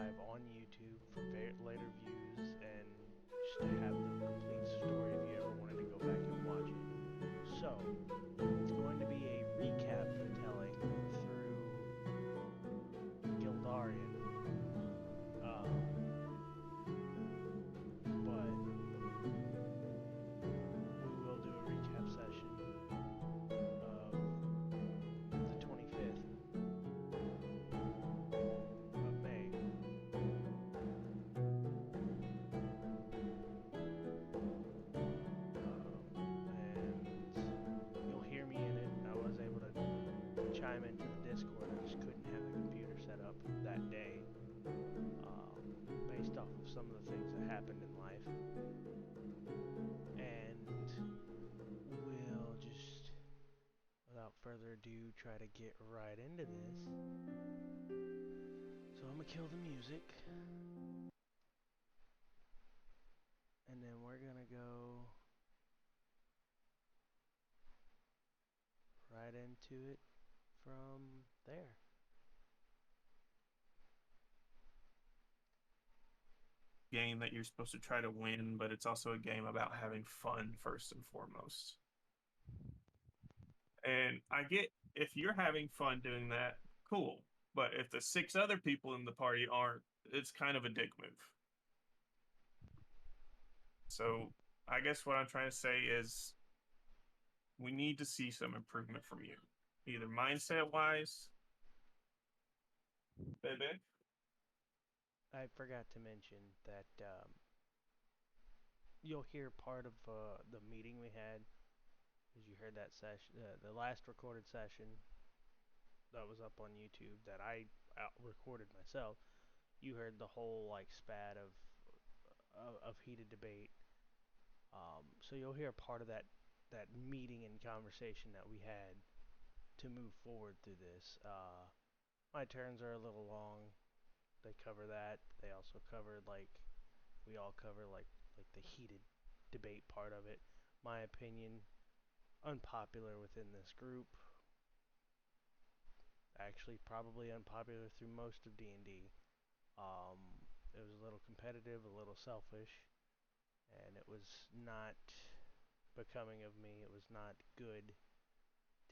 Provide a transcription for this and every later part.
live on YouTube for later views and just to have the complete story if you ever wanted to go back and watch it. So, it's going to be a recap telling through Gildarian. But we will do a recap session of the 25th of May. And you'll hear me in it. I was able to chime into the Discord. I just couldn't have the computer set up that day, based off of some of the things that happened in life. And we'll just, without further ado, try to get right into this. So I'm gonna kill the music, and then we're gonna go right into it from there. Game that you're supposed to try to win, but it's also a game about having fun first and foremost. And I get if you're having fun doing that, cool. But if the six other people in the party aren't, it's kind of a dick move. So I guess what I'm trying to say is we need to see some improvement from you, either mindset wise, baby. I forgot to mention that you'll hear part of the meeting we had, as you heard that session, the last recorded session that was up on YouTube that I recorded myself. You heard the whole like spat of heated debate. So you'll hear part of that meeting and conversation that we had to move forward through this. My turns are a little long. They cover that. They also covered like we all cover like the heated debate part of it. My opinion, unpopular within this group. Actually, probably unpopular through most of D&D. It was a little competitive, a little selfish, and it was not becoming of me. It was not good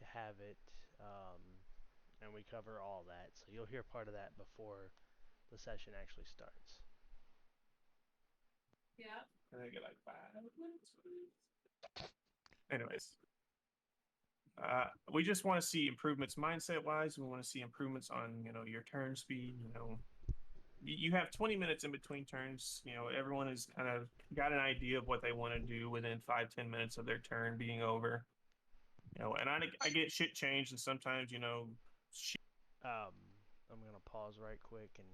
to have it. And we cover all that, so you'll hear part of that before the session actually starts. Yeah. And I get like 5 minutes. Anyways, we just want to see improvements mindset wise. We want to see improvements on your turn speed. You have 20 minutes in between turns. Everyone has kind of got an idea of what they want to do within 5-10 minutes of their turn being over. And I get shit changed, and sometimes shit. Um, I'm gonna pause right quick and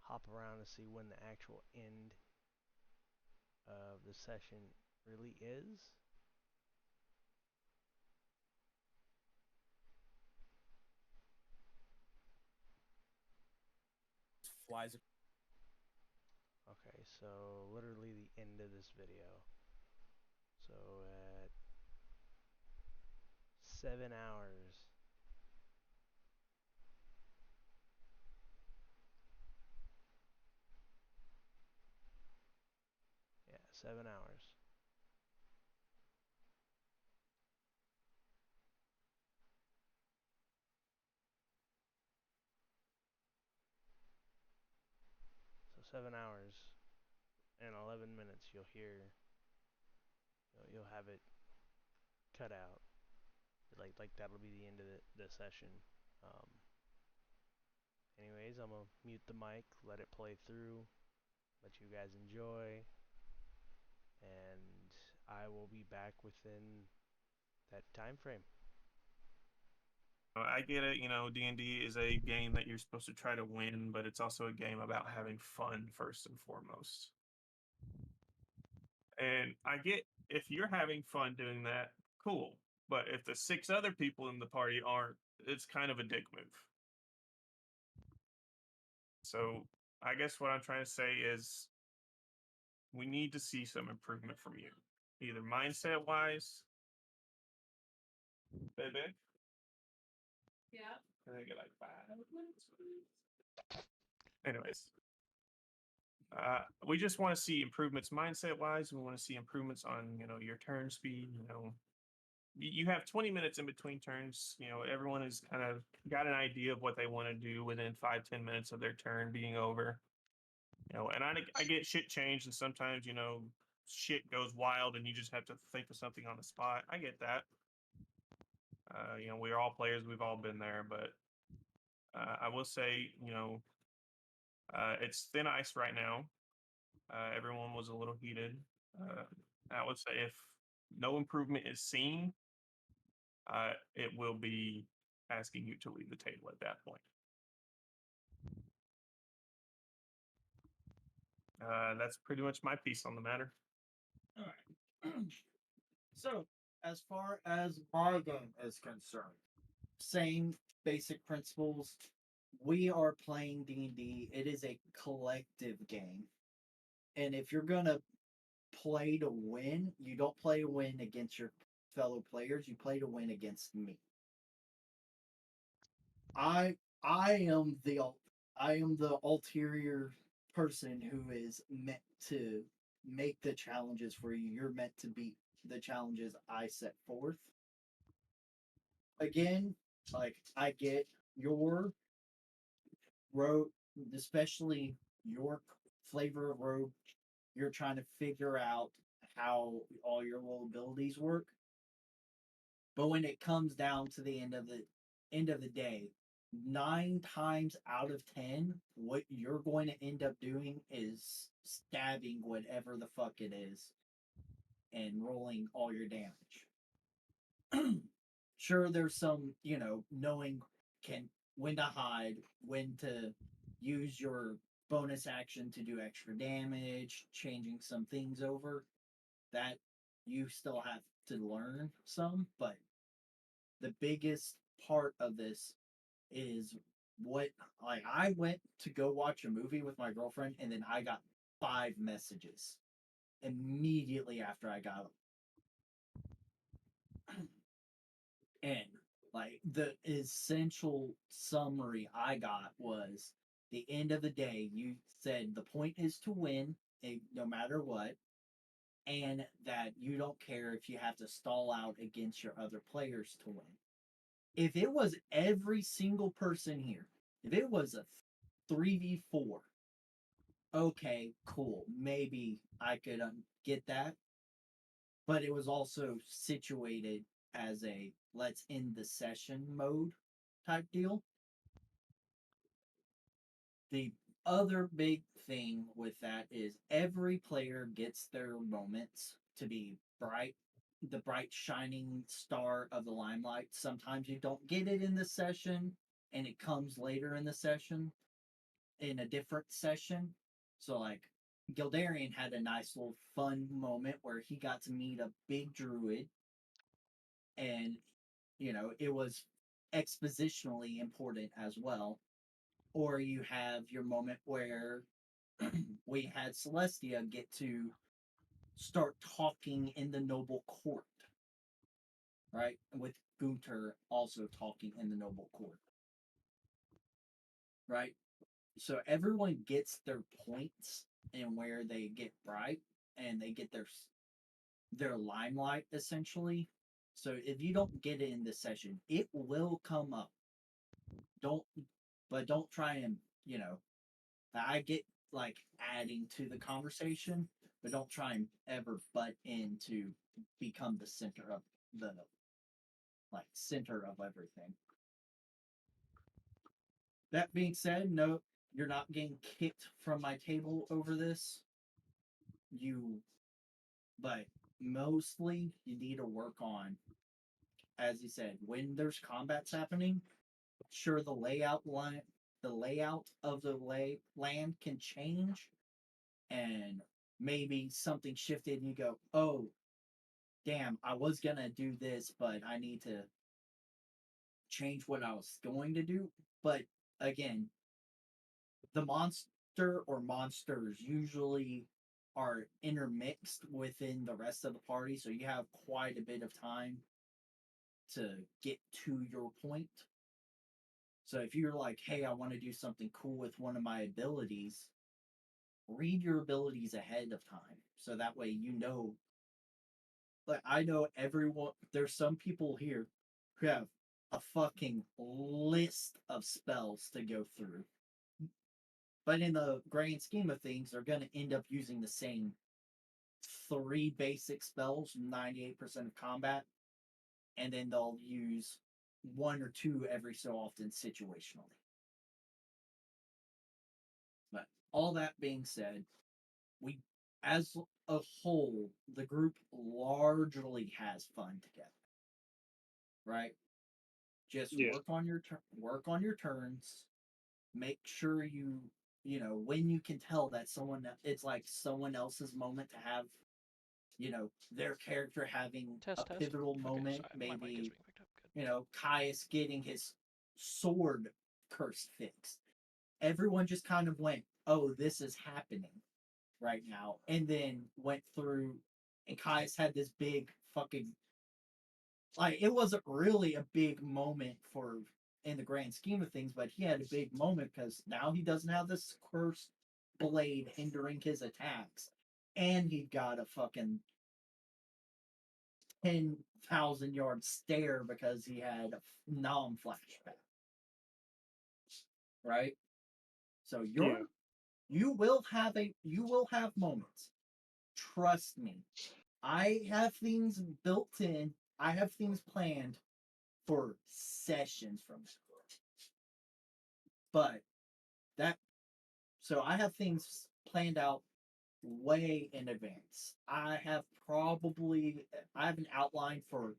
hop around to see when the actual end of the session really is. Flies. Okay, so literally the end of this video. So at 7 hours. Yeah, 7 hours. So 7 hours and 11 minutes. You'll hear. You'll have it cut out. Like that'll be the end of the session. Um, anyways, I'm gonna mute the mic, let it play through, let you guys enjoy, and I will be back within that time frame. I get it. D&D is a game that you're supposed to try to win, but it's also a game about having fun first and foremost. And I get if you're having fun doing that, cool. But if the six other people in the party aren't, it's kind of a dick move. So I guess what I'm trying to say is we need to see some improvement from you, either mindset wise, baby. Yeah. And I get like 5 minutes. anyways, we just want to see improvements mindset wise. We want to see improvements on your turn speed. You have 20 minutes in between turns. Everyone has kind of got an idea of what they want to do within 5-10 minutes of their turn being over. And I get shit changed, and sometimes shit goes wild, and you just have to think of something on the spot. I get that. We're all players. We've all been there, but I will say, it's thin ice right now. Everyone was a little heated. I would say if no improvement is seen, it will be asking you to leave the table at that point. That's pretty much my piece on the matter. All right. So, as far as my game is concerned, same basic principles. We are playing D&D. It is a collective game. And if you're going to play to win, you don't play to win against your fellow players, you play to win against me. I am the ulterior person who is meant to make the challenges for you. You're meant to beat the challenges I set forth. Again, like I get your road, especially your flavor of road. You're trying to figure out how all your little abilities work. But when it comes down to the end of the day, 9 times out of 10, what you're going to end up doing is stabbing whatever the fuck it is and rolling all your damage. Sure, there's some, knowing when to hide, when to use your bonus action to do extra damage, changing some things over. That you still have to learn some, but the biggest part of this is what like I went to go watch a movie with my girlfriend and then I got 5 messages immediately after I got them. And like the essential summary I got was the end of the day, you said the point is to win no matter what, and that you don't care if you have to stall out against your other players to win. If it was every single person here, if it was a 3v4, okay, cool. Maybe I could get that. But it was also situated as a let's end the session mode type deal. The other big thing with that is every player gets their moments to be the bright shining star of the limelight. Sometimes you don't get it in the session and it comes later in the session in a different session. So like Gildarian had a nice little fun moment where he got to meet a big druid and it was expositionally important as well. Or you have your moment where we had Celestia get to start talking in the noble court, right? With Gunter also talking in the noble court, right? So everyone gets their points and where they get bright and they get their limelight essentially. So if you don't get it in this session, it will come up. Don't try and I get like adding to the conversation, but don't try and ever butt in to become the center of the center of everything. That being said, no, you're not getting kicked from my table over this. But mostly you need to work on, as you said, when there's combats happening. Sure, the layout of the land can change, and maybe something shifted, and you go, "Oh, damn! I was gonna do this, but I need to change what I was going to do." But again, the monster or monsters usually are intermixed within the rest of the party, so you have quite a bit of time to get to your point. So if you're like, hey, I want to do something cool with one of my abilities, read your abilities ahead of time. So that way you know. Like, I know everyone, there's some people here who have a fucking list of spells to go through. But in the grand scheme of things, they're going to end up using the same 3 basic spells, 98% of combat, and then they'll use 1 or 2 every so often situationally. But all that being said, we, as a whole, the group largely has fun together. Right? Just Yeah. work on your turns. Make sure you know when you can tell that it's like someone else's moment to have, their character having Test, a test. pivotal Okay, moment. sorry, my mic is Maybe being picked up. Good. Caius getting his sword curse fixed. Everyone just kind of went, "Oh, this is happening right now," and then went through, and Caius had this big fucking, like, it wasn't really a big moment for in the grand scheme of things, but he had a big moment because now he doesn't have this cursed blade hindering his attacks, and he got a fucking 10,000-yard stare because he had a non flashback. Right? So Yeah. you will have moments. Trust me. I have things built in. I have things planned for sessions from now. But that so I have things planned out way in advance. I have an outline for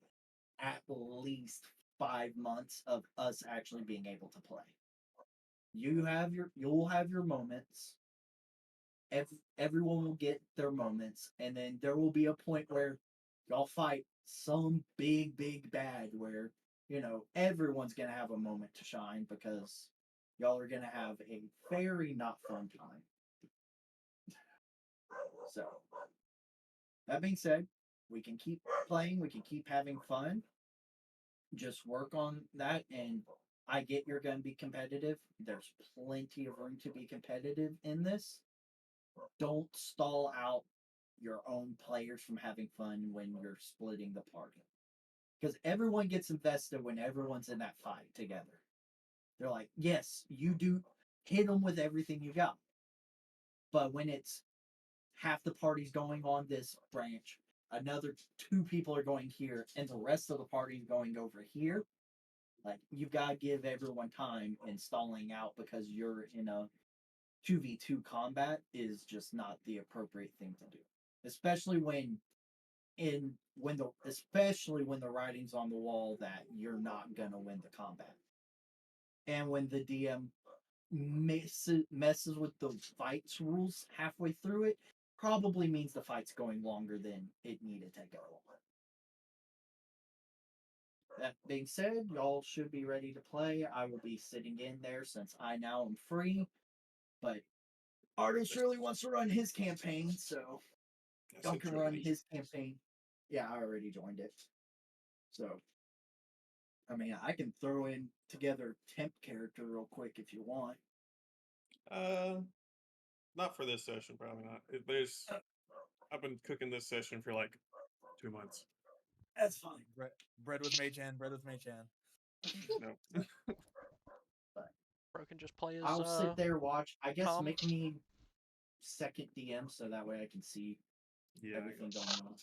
at least 5 months of us actually being able to play. You'll have your moments. Everyone will get their moments, and then there will be a point where y'all fight some big bad where everyone's gonna have a moment to shine because y'all are gonna have a very not fun time. So that being said, we can keep playing, we can keep having fun. Just work on that, and I get you're going to be competitive. There's plenty of room to be competitive in this. Don't stall out your own players from having fun when you're splitting the party. Because everyone gets invested when everyone's in that fight together. They're like, yes, you do hit them with everything you got. But when it's half the party's going on this branch, another 2 people are going here, and the rest of the party's going over here, like, you've got to give everyone time, and stalling out because you're in a 2v2 combat is just not the appropriate thing to do. Especially especially when the writing's on the wall that you're not gonna win the combat. And when the DM messes with the fights rules halfway through it, probably means the fight's going longer than it needed to go. That being said, y'all should be ready to play. I will be sitting in there since I now am free. But Artis really wants to run his campaign, so Don can run his campaign. Yeah, I already joined it. So, I mean, I can throw in together temp character real quick if you want. Not for this session, probably not. I've been cooking this session for like 2 months. That's fine. Bread with Mei-Chan. Bread with Mei-Chan. No. Bro can just play as I'll sit there, watch. I guess Tom. make me second DM so that way I can see Yeah. everything going on.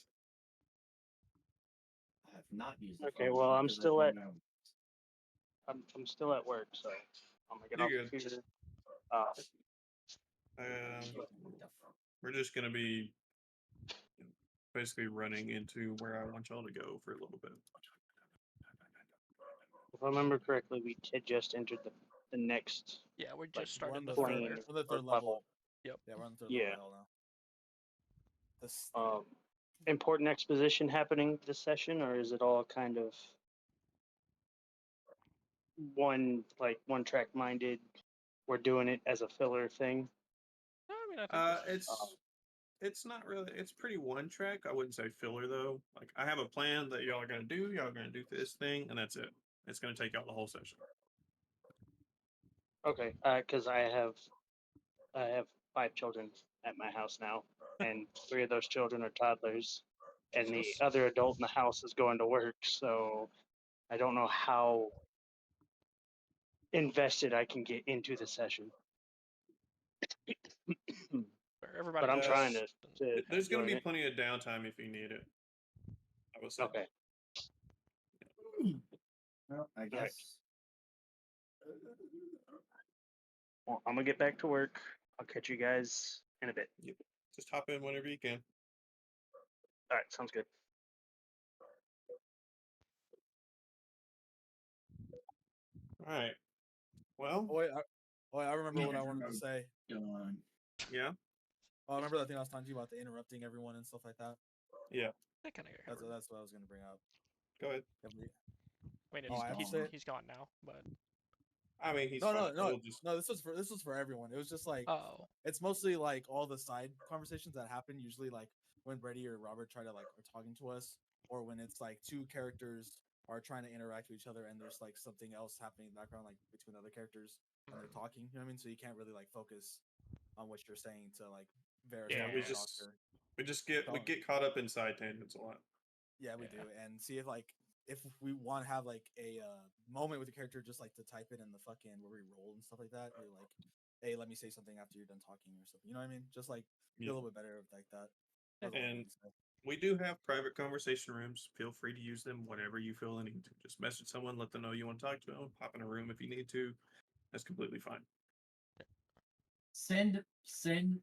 I have not used the Okay, phone well, I'm because I still don't at know. I'm still at work, so I'm gonna get You're off good. the computer. We're just gonna be basically running into where I want y'all to go for a little bit. If I remember correctly, we had just entered the next. Yeah, we're Like, just starting the plane third. We're the third or level. Yep. Yeah, we're on the third Yeah. level now. This Important exposition happening this session, or is it all kind of one track minded? We're doing it as a filler thing. No, I mean, I think this is- It's not really. It's pretty one track. I wouldn't say filler though. Like I have a plan that y'all are gonna do. Y'all are gonna do this thing, and that's it. It's gonna take out the whole session. Okay, because I have 5 children at my house now, and 3 of those children are toddlers, and the other adult in the house is going to work. So I don't know how invested I can get into the session. Where everybody But I'm can trying just- to There's going to join be it. plenty of downtime if you need it. I would say. Okay. Well, I guess. Well, I'm gonna get back to work. I'll catch you guys in a bit. Just hop in whenever you can. All right, sounds good. All right. Well, I remember what I Manager wanted to mode. say. Done. yeah. Oh, I remember that thing I was talking to you about, the interrupting everyone and stuff like that. Yeah. That kind of That's what I was going to bring up. Go ahead. Yeah, but- I mean, Oh, I have to he's, say it? he's gone now, but I mean, he's No, fine. no. We'll just... No, this was for everyone. It was just like it's mostly like all the side conversations that happen. Usually, like when Brady or Robert try to like are talking to us, or when it's like 2 characters are trying to interact with each other, and there's like something else happening in the background, like between other characters, and they're talking. You know what I mean? So you can't really like focus on what you're saying to like verify. Yeah, we just get caught up in side tangents a lot. Yeah, we do, and see if we want to have like a moment with the character, just like to type it in the fucking where we roll and stuff like that, or like, hey, let me say something after you're done talking or something. You know what I mean? Just like be a little bit better like that. And we do have private conversation rooms. Feel free to use them whenever you feel the need to. Just message someone, let them know you want to talk to them, pop in a room if you need to. That's completely fine. Send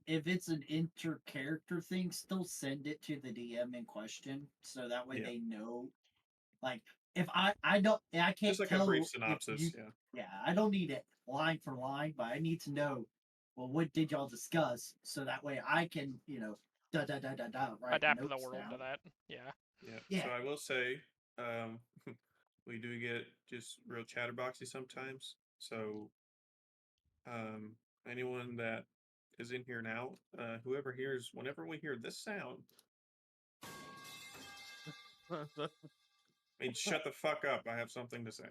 if it's an inter-character thing, still send it to the DM in question, so that way they know. Like if I can't just like tell a brief if synopsis. I don't need it line for line, but I need to know. Well, what did y'all discuss? So that way I can write adapt the notes world down. to that. Yeah. Yeah. So I will say, we do get just real chatterboxy sometimes. So, anyone that is in here now, whoever hears, whenever we hear this sound, I mean, shut the fuck up. I have something to say.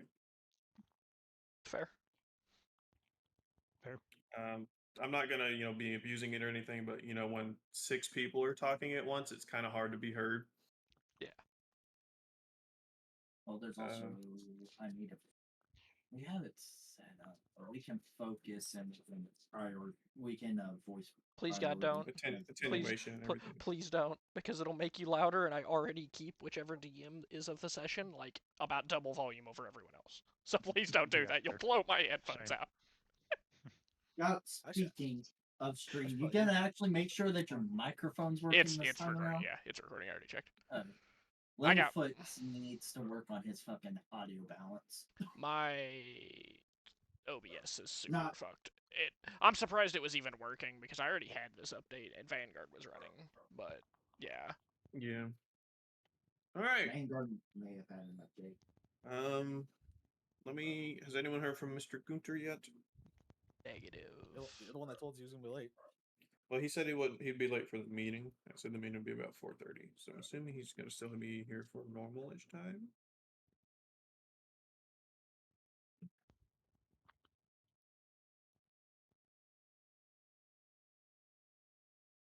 Fair. I'm not gonna, be abusing it or anything, but when 6 people are talking at once, it's kind of hard to be heard. Yeah. Well, there's also I need to. We have it set up, but we can focus and we can voice. Please God don't. Attenuation and everything. Please don't, because it'll make you louder, and I already keep whichever DM is of the session like about double volume over everyone else. So please don't do that. You'll blow my headphones out. Now, speaking of stream, you gotta actually make sure that your microphone's working It's time recording. around. Yeah, it's recording. I already checked. Littlefoot needs to work on his fucking audio balance. My OBS is super fucked. I'm surprised it was even working because I already had this update and Vanguard was running. But yeah. Yeah. All right. Vanguard may have had an update. Has anyone heard from Mr. Gunter yet? Negative. The one that told you he was gonna be late. Well, he said he'd be late for the meeting. I said the meeting would be about 4:30. So I'm assuming he's gonna still be here for normal-ish time.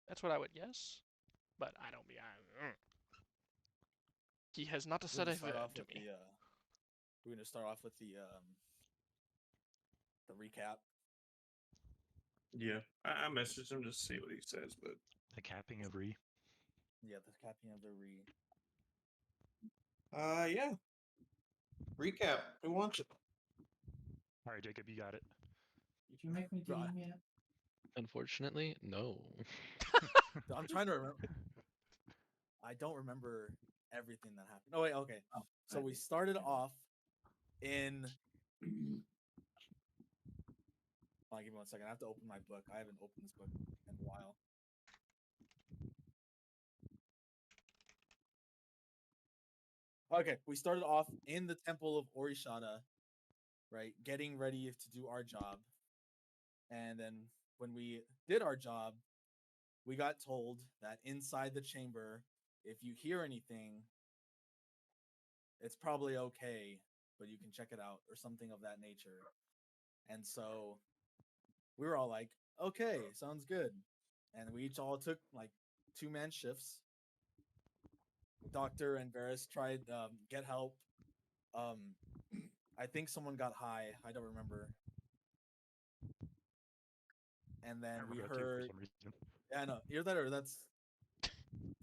That's what I would guess, but I don't be. He has not said anything to me. We're gonna start off with the recap. Yeah, I messaged him just to see what he says, but the capping of re. Yeah, the capping of the re. Yeah. Recap. Who wants it? All right, Jacob, you got it. Did you make me DM yet? Unfortunately, no. I'm trying to remember. I don't remember everything that happened. Oh wait, okay. So we started off in. Hold on, give me 1 second. I have to open my book. I haven't opened this book in a while. Okay, we started off in the Temple of Orishada, right? Getting ready to do our job. And then when we did our job, we got told that inside the chamber, if you hear anything, it's probably okay, but you can check it out or something of that nature. And so we were all like, okay, sounds good. And we each all took like 2-man shifts. Doctor and Varys tried get help. I think someone got high. I don't remember. And then we heard. Yeah, I know. Either that or that's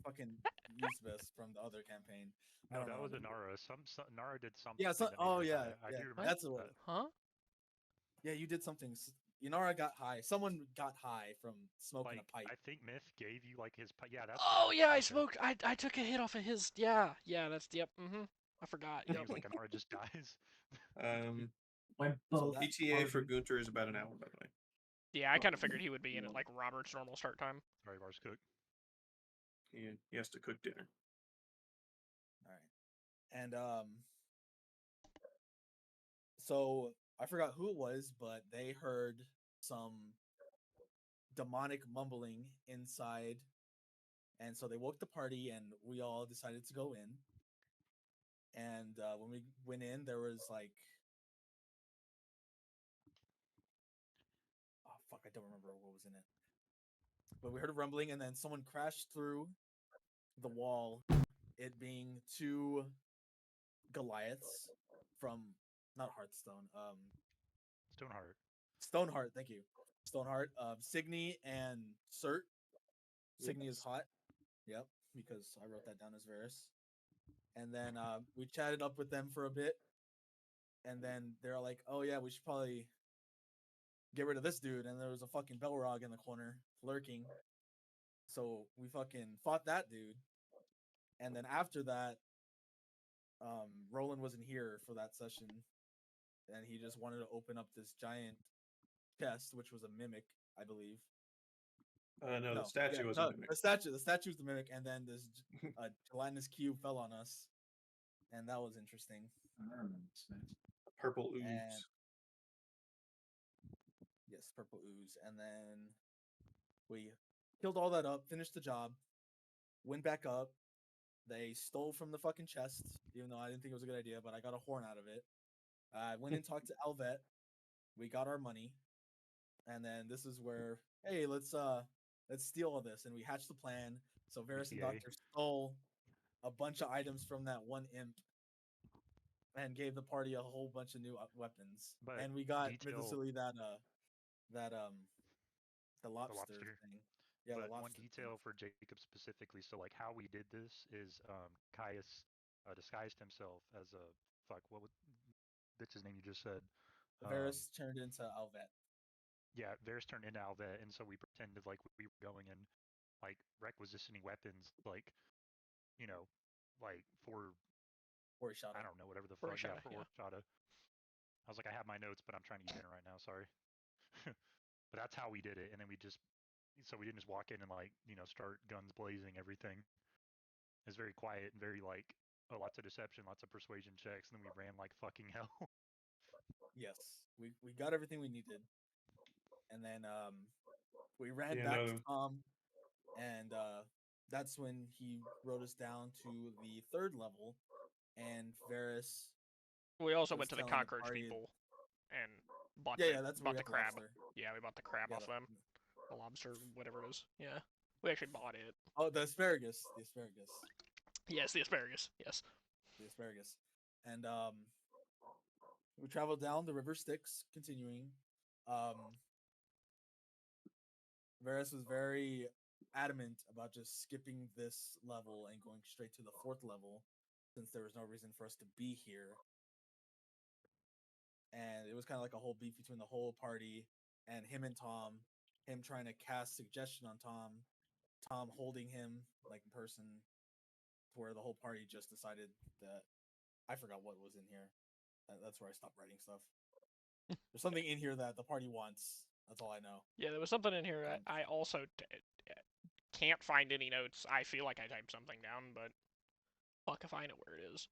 fucking Yuzbis from the other campaign. I No, don't that know. was a Nara. Nara did something. Yeah. So, that made oh her yeah. high. I Yeah. do remember That's what. Huh? Yeah, you did something. Inara got high. Someone got high from smoking Like, a pipe. I think Myth gave you like his pipe. Yeah, that's. Oh what yeah, I okay. smoked. I took a hit off of his. Yeah. That's yep. I forgot. He Yep. was like, Nara just dies. When both ETA for Gunter is about an hour, by the way. Yeah, I kind of figured he would be in at like Robert's normal start time. Sorry, Vars cook. He has to cook dinner. All right. And so I forgot who it was, but they heard some demonic mumbling inside, and so they woke the party, and we all decided to go in. And when we went in, there was like, oh fuck, I don't remember what was in it. But we heard a rumbling, and then someone crashed through the wall. It being 2 Goliaths from not Hearthstone, Stoneheart. Stoneheart, thank you. Stoneheart, Signy and Cert. Signy is hot. Yep, because I wrote that down as Varys. And then we chatted up with them for a bit. And then they're like, oh yeah, we should probably get rid of this dude. And there was a fucking Belrog in the corner lurking. So we fucking fought that dude. And then after that, Roland wasn't here for that session. And he just wanted to open up this giant chest, which was a mimic, I believe. No, the statue was a mimic. The statue was the mimic, and then this gelatinous cube fell on us, and that was interesting. Purple ooze. Yes, purple ooze. And then we killed all that up, finished the job, went back up. They stole from the fucking chest, even though I didn't think it was a good idea, but I got a horn out of it. I went and talked to Alvet. We got our money. And then this is where, hey, let's steal all this. And we hatched the plan. So Varys and Doctor stole a bunch of items from that one imp and gave the party a whole bunch of new weapons. But and we got mythically the lobster thing. Yeah, but the lobster one detail for Jacob specifically. So like how we did this is Caius disguised himself as a what would bitch's name you just said? Varys turned into Alvet. Yeah, Varys turned into Alvet, and so we pretended like we were going and like requisitioning weapons, like like for Horishada. I don't know, whatever the fuck. Yeah, for Horishada. I was like, I have my notes, but I'm trying to eat dinner right now. Sorry. But that's how we did it, and then we didn't just walk in and like start guns blazing everything. It was very quiet and very like lots of deception, lots of persuasion checks, and then we ran like fucking hell. Yes, we got everything we needed, and then we ran back to Tom, and that's when he wrote us down to the 3rd level, and Varys. We also went to the Conquerors people and bought that's bought the crab. Lobster. Yeah, we bought the crab off them. The lobster, whatever it is. Yeah, we actually bought it. Oh, the asparagus. Yes, the asparagus. Yes. The asparagus, and we traveled down the River Styx, continuing. Varys was very adamant about just skipping this level and going straight to the 4th level, since there was no reason for us to be here. And it was kind of like a whole beef between the whole party and him and Tom. Him trying to cast suggestion on Tom. Tom holding him like in person, where the whole party just decided that I forgot what was in here. That's where I stopped writing stuff. There's something in here that the party wants. That's all I know. Yeah, there was something in here. I also can't find any notes. I feel like I typed something down, but fuck if I know where it is.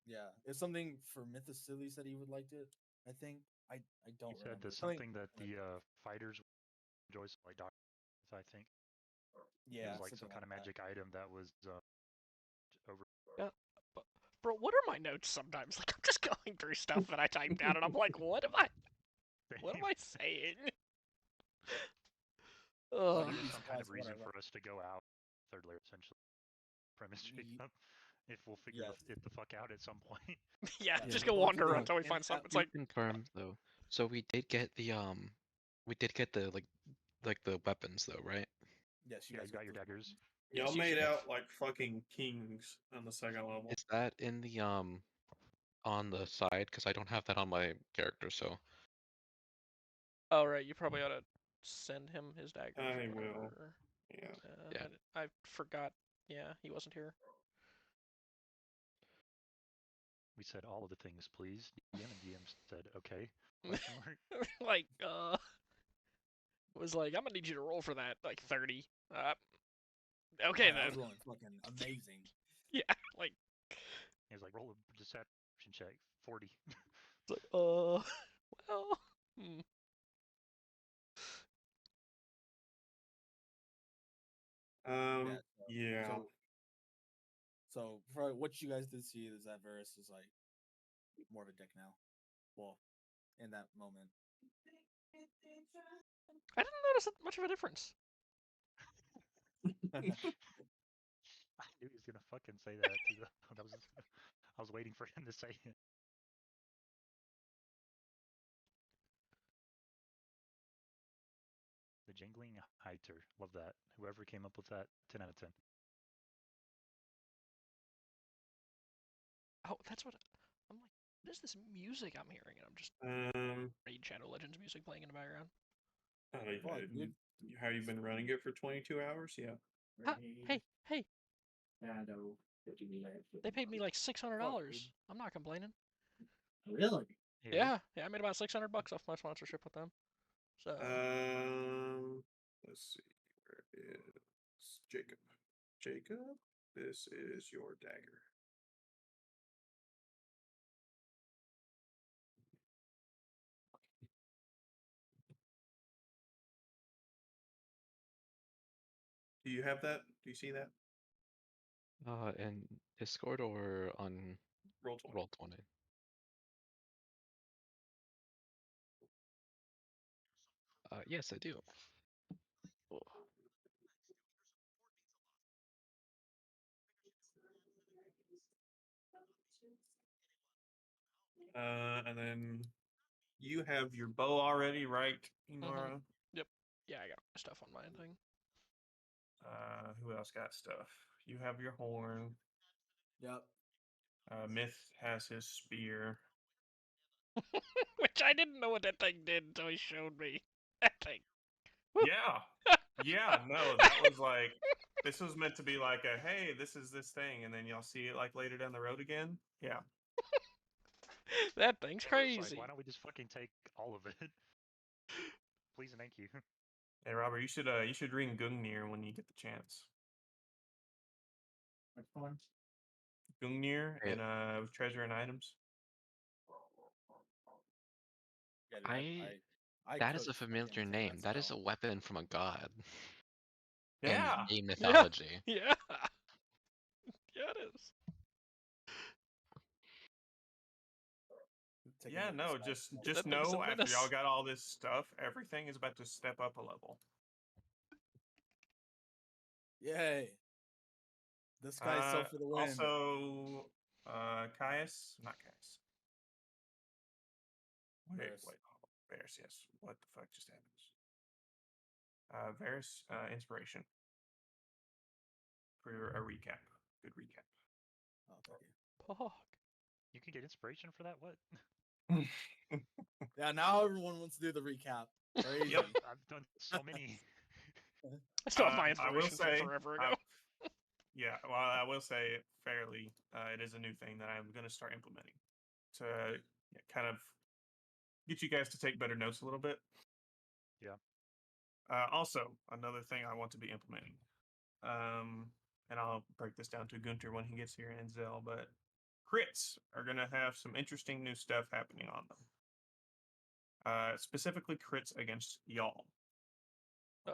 Yeah, it's something for Mythocili said he would like it. I think I don't. He said there's something that the fighters enjoy, like doctors. I think. Yeah, it was like some kind of magic item that was over. Yeah, bro, what are my notes sometimes? Like I'm just going through stuff that I typed down, and I'm like, what am I? What am I saying? Well, Ugh. give you'd be us some kind of surprised reason what I for us to go out. Third layer, essentially. Premise Ye- Jacob. If we'll figure Yes. it the fuck out at some point. Yeah, Yeah, just we'd go love to wander do around it. until we And find something. It's to like, confirm though, so we did get the the weapons though, right? Yes, you Yeah, guys you got your those daggers. weapons. Y'all yes, you made should. out like fucking kings on the second level. Is that in the on the side? Because I don't have that on my character, so Oh right, you probably ought to send him his daggers. I or will. whatever. Yeah. Yeah. I forgot. Yeah, he wasn't here. We said all of the things, please. DM and DM said, okay. Question mark. Like, was like, I'm gonna need you to roll for that, like 30. Okay I was then. rolling fucking amazing. Yeah, like, He was like, roll a deception check, 40. it's like, well, hmm. Yeah. So for what you guys did see is that Varus is like more of a dick now. Well, in that moment. I didn't notice much of a difference. I knew he was gonna fucking say that too. That was I was waiting for him to say it. The jingling Heiter. Love that. Whoever came up with that, 10 out of 10. Oh, that's what I'm like. What is this music I'm hearing? And I'm just Raid Shadow Legends music playing in the background. How you been running it for 22 hours? Yeah. Hey. Shadow. They paid me like $600. Fuck, dude. I'm not complaining. Really? Yeah, I made about $600 off my sponsorship with them. So Let's see. Where is Jacob? Jacob, this is your dagger. Do you have that? Do you see that? in Discord or on Roll20. Roll20. Yes, I do. And then you have your bow already, right, Inara? Yep. Yeah, I got my stuff on my thing. Who else got stuff? You have your horn. Yep. Myth has his spear. Which I didn't know what that thing did until he showed me. That thing. Yeah. Yeah, no, that was like, this was meant to be like a, hey, this is this thing, and then y'all see it like later down the road again. Yeah. That thing's crazy. Like, why don't we just fucking take all of it? Please and thank you. Hey, Robert, you should ring Gungnir when you get the chance. Which one? Gungnir Yeah. and treasure and items. Yeah, dude, I that is a cooked familiar fucking name. That is a stone. weapon from a god. Yeah. In mythology. Yeah. Yeah, it is. Taking Yeah, it no, aside. just That thing's know a after y'all menace. got all this stuff, everything is about to step up a level. Yay. This guy's so for the win. Also, Caius, not Caius. Varus. Varus, yes. What the fuck just happened? Varus, inspiration. For a recap. Good recap. Oh, thank you. Fuck. You can get inspiration for that? What? Yeah, now everyone wants to do the recap. Crazy. Yep. I've done so many. I still have my I will inspiration say, from forever ago. yeah, well, I will say fairly, it is a new thing that I'm going to start implementing to kind of get you guys to take better notes a little bit. Yeah. Also, another thing I want to be implementing, and I'll break this down to Gunter when he gets here and Zell, but crits are going to have some interesting new stuff happening on them. Specifically crits against y'all. Oh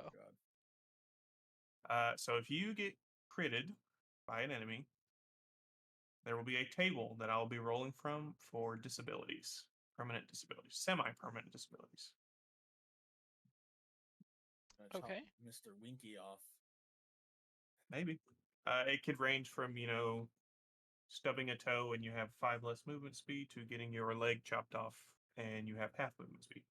God. So if you get critted by an enemy, there will be a table that I'll be rolling from for disabilities. permanent disabilities, semi-permanent disabilities. Chop Okay. Mr. Winky off. Maybe. It could range from, stubbing a toe and you have 5 less movement speed to getting your leg chopped off and you have half movement speed.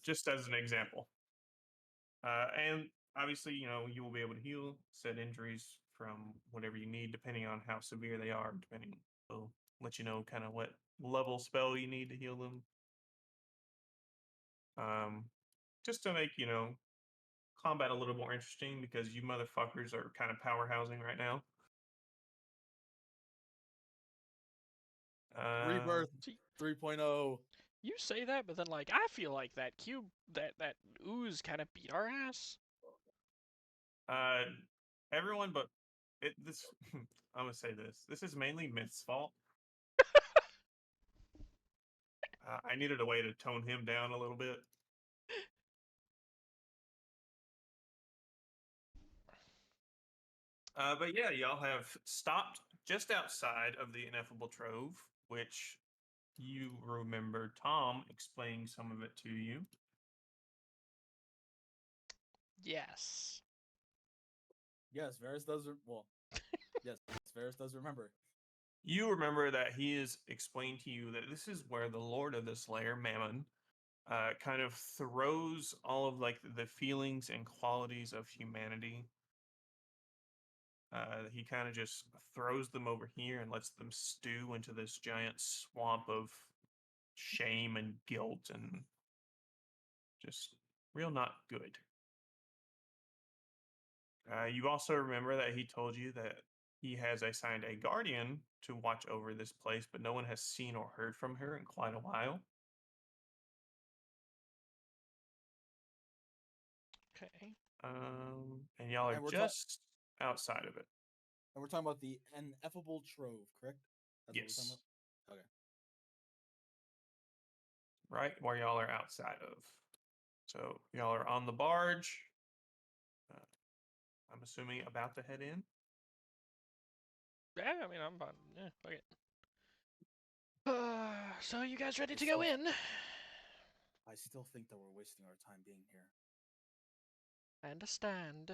Just as an example. And obviously, you will be able to heal said injuries from whatever you need, depending on how severe they are. They'll let you know kind of what level spell you need to heal them. Just to make combat a little more interesting, because you motherfuckers are kind of powerhousing right now. Rebirth 3.0. You say that, but then like I feel like that cube, that ooze kind of beat our ass. Everyone, but this. I'm gonna say this. This is mainly Myth's fault. I needed a way to tone him down a little bit. But yeah, y'all have stopped just outside of the Ineffable Trove, which you remember Tom explaining some of it to you. Yes. Yes, Varys does. Yes, Varys does remember. You remember that he has explained to you that this is where the Lord of the Slayer, Mammon, kind of throws all of like the feelings and qualities of humanity. He kind of just throws them over here and lets them stew into this giant swamp of shame and guilt and just real not good. You also remember that he told you that he has assigned a guardian to watch over this place, but no one has seen or heard from her in quite a while. Okay. And y'all are just outside of it. And we're talking about the Ineffable Trove, correct? That's yes. What we're talking about? Okay. Right where y'all are outside of. So y'all are on the barge. I'm assuming about to head in. Yeah, I mean, I'm fine. Yeah, okay. So you guys ready to go in? I still think that we're wasting our time being here. I understand,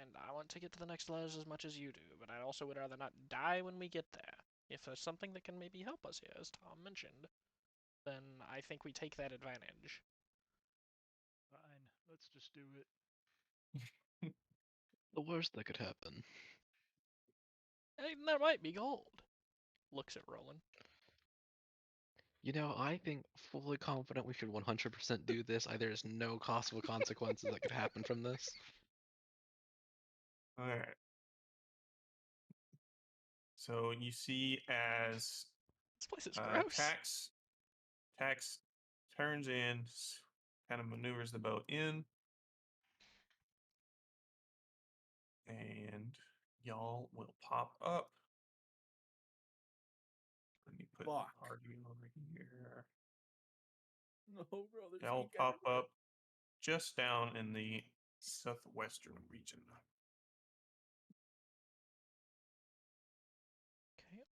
and I want to get to the next levels as much as you do, but I also would rather not die when we get there. If there's something that can maybe help us here, as Tom mentioned, then I think we take that advantage. Fine, let's just do it. The worst that could happen. And that might be gold. Looks at Roland. I think fully confident we should 100% do this. There's no possible consequences that could happen from this. All right. So you see as this place is gross. Tax turns in, kind of maneuvers the boat in, and y'all will pop up. Let me put arguing over here. No, brother. Y'all pop up just down in the southwestern region.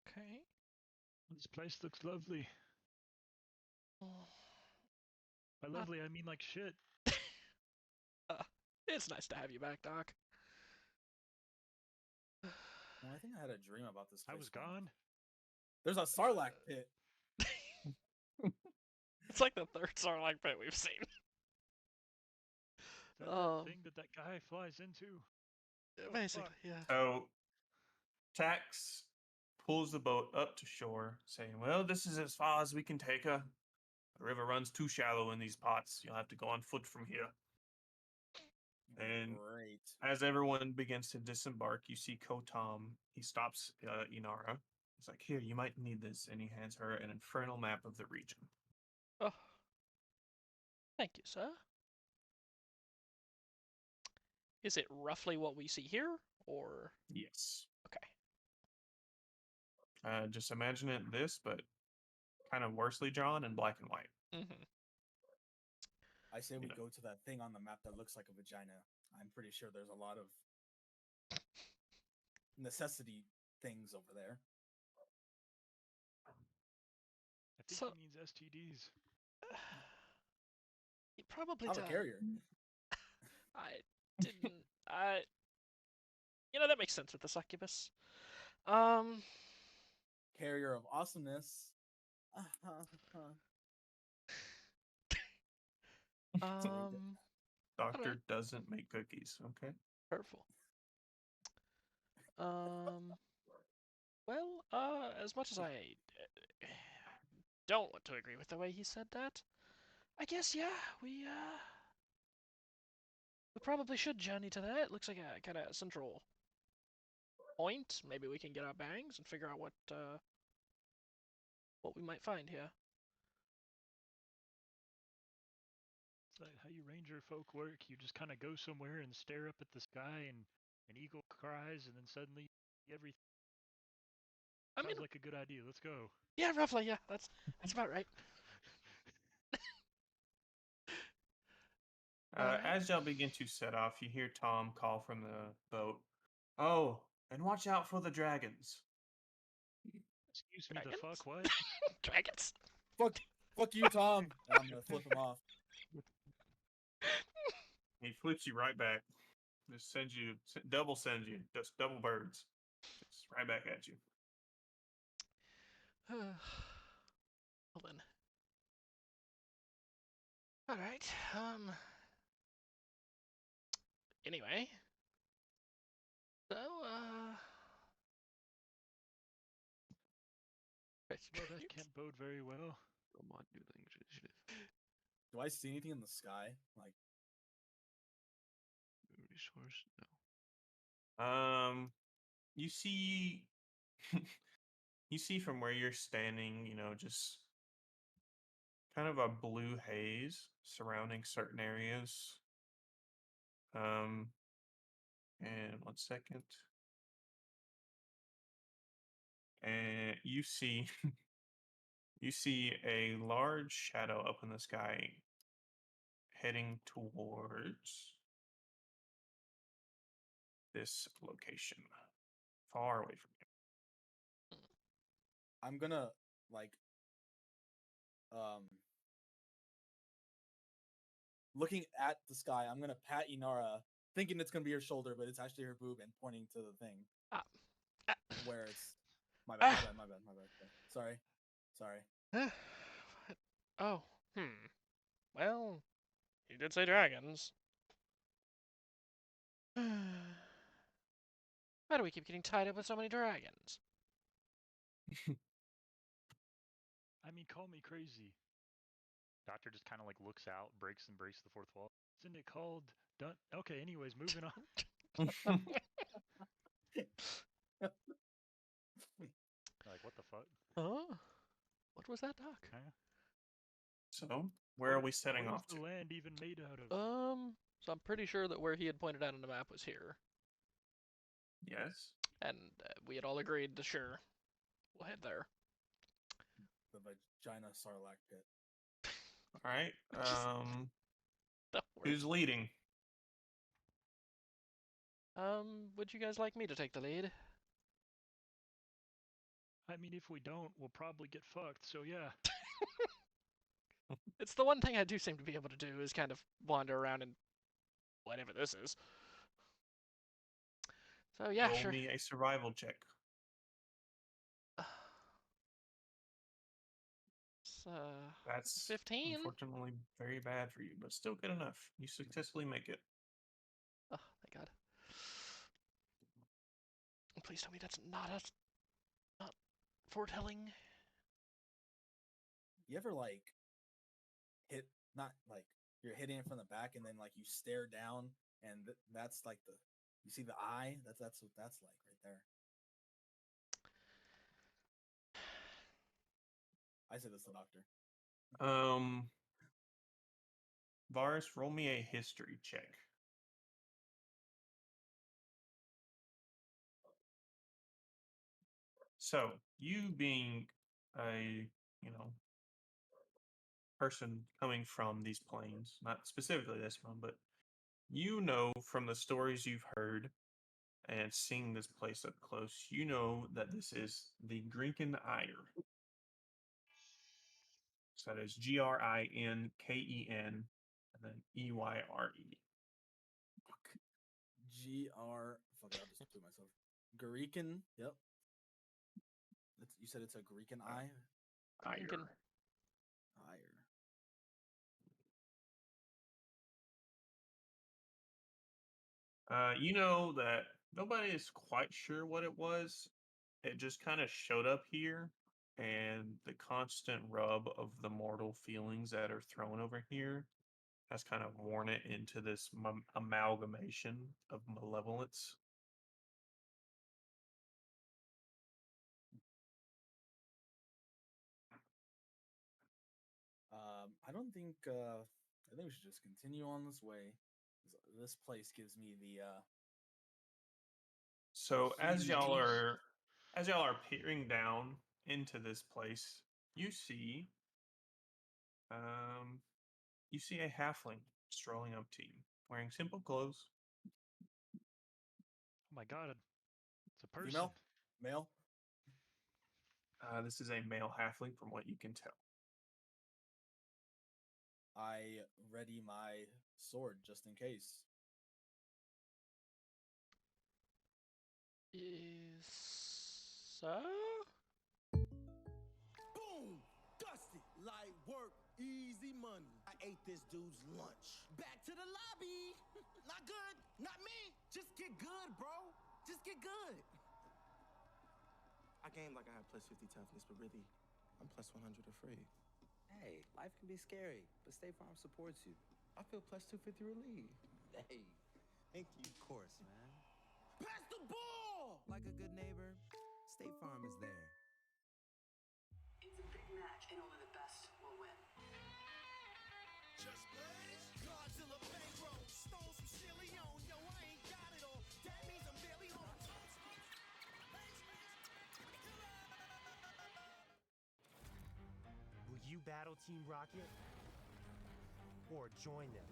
Okay. This place looks lovely. By lovely, I mean like shit. It's nice to have you back, Doc. No, I think I had a dream about this place. I was gone. There's a Sarlacc pit. It's like the third Sarlacc pit we've seen. Is that thing that guy flies into? Basically, yeah. So, Tax pulls the boat up to shore, saying, well, this is as far as we can take her. The river runs too shallow in these parts. You'll have to go on foot from here. And as everyone begins to disembark, you see Kotam. He stops Inara. He's like, here, you might need this. And he hands her an infernal map of the region. Oh. Thank you, sir. Is it roughly what we see here, or? Yes. Okay. Just imagine it this, but kind of worsely drawn in black and white. Mm-hmm. I say we go to that thing on the map that looks like a vagina. I'm pretty sure there's a lot of necessity things over there. think So- he means STDs. He probably I'm does. a carrier. I didn't. That makes sense with the succubus. Carrier of awesomeness. Doctor doesn't make cookies. Okay. Hurtful. Well, as much as I don't want to agree with the way he said that, I guess yeah, we probably should journey to that. It looks like a kind of central point. Maybe we can get our bearings and figure out what we might find here. Is that how you ranger folk work? You just kind of go somewhere and stare up at the sky, and an eagle cries, and then suddenly everything. Sounds like a good idea. Let's go. Yeah, roughly. Yeah, that's about right. As y'all begin to set off, you hear Tom call from the boat. Oh, and watch out for the dragons. Excuse me, the fuck, what? Dragons? Fuck you, Tom. And I'm gonna flip him off. He flips you right back. Just sends you, just double birds. Just right back at you. Well then. All right. Anyway. So, Well, that can't bode very well. Belmont New Language Initiative. Do I see anything in the sky? Like resource? No. You see, you see from where you're standing, just kind of a blue haze surrounding certain areas. And 1 second. And you see you see a large shadow up in the sky heading towards this location, far away from you. I'm gonna looking at the sky, I'm gonna pat Inara, thinking it's gonna be her shoulder, but it's actually her boob, and pointing to the thing. Where it's my bad. Sorry. Oh, well, he did say dragons. Why do we keep getting tied up with so many dragons? I mean, call me crazy. Doctor just kind of looks out, breaks the fourth wall. Isn't it called done? Okay, anyways, moving on. What the fuck? Oh, what was that, Doc? So, where are we setting off to? What is the land even made out of? So I'm pretty sure that where he had pointed out on the map was here. Yes. And we had all agreed to sure, we'll head there. The vagina Sarlacc pit. All right. Who's leading? Would you guys like me to take the lead? I mean, if we don't, we'll probably get fucked, so yeah. It's the one thing I do seem to be able to do is kind of wander around and whatever this is. So yeah, Roll sure. me a survival check. That's 15. Unfortunately, very bad for you, but still good enough. You successfully make it. Oh, thank God. Please tell me that's not foretelling. You ever hit, not you're hitting it from the back, and then you stare down, and that's you see the eye. That's what that's like right there. I said this to the doctor. Varus, roll me a history check. So, you being a, person coming from these plains, not specifically this one, but from the stories you've heard and seeing this place up close, that this is the Grinken Ire. So that is Grinken, and then Eyre. Fuck it, I'll just do it myself. Garican. Yep. You said it's a Garican eye. Garican. You know that nobody is quite sure what it was. It just kind of showed up here, and the constant rub of the mortal feelings that are thrown over here has kind of worn it into this amalgamation of malevolence. I don't think. I think we should just continue on this way. This place gives me the. So as y'all are peering down into this place, you see a halfling strolling up to you, wearing simple clothes. Oh my god, it's a person. Female? Male? This is a male halfling, from what you can tell. I ready my sword just in case. So? Boom! Dusty! Light work, easy money. I ate this dude's lunch. Back to the lobby! Not good, not me! Just get good, bro! Just get good! I game like I have plus 50 toughness, but really, I'm plus 100 afraid. Hey, life can be scary, but State Farm supports you. I feel plus 250 relief. Hey, Thank you. of course, man. Pass the ball! Like a good neighbor, State Farm is there. It's a big match, and only the best will win. Just blaze. Godzilla bankroll. Stole some silly on. Yo, I ain't got it all. That means I'm barely home. Will you battle Team Rocket? Or join them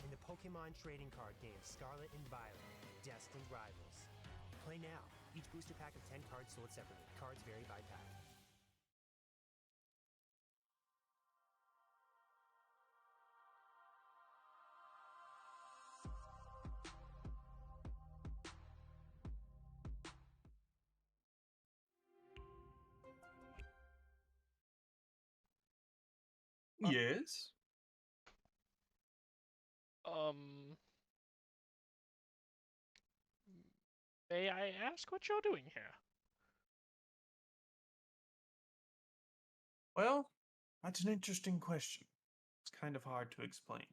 in the Pokemon trading card game Scarlet and Violet, Destined Rivals. Play now. Each booster pack of 10 cards sold separately. Cards vary by pack. Yes. May I ask what you're doing here? Well, that's an interesting question. It's kind of hard to explain.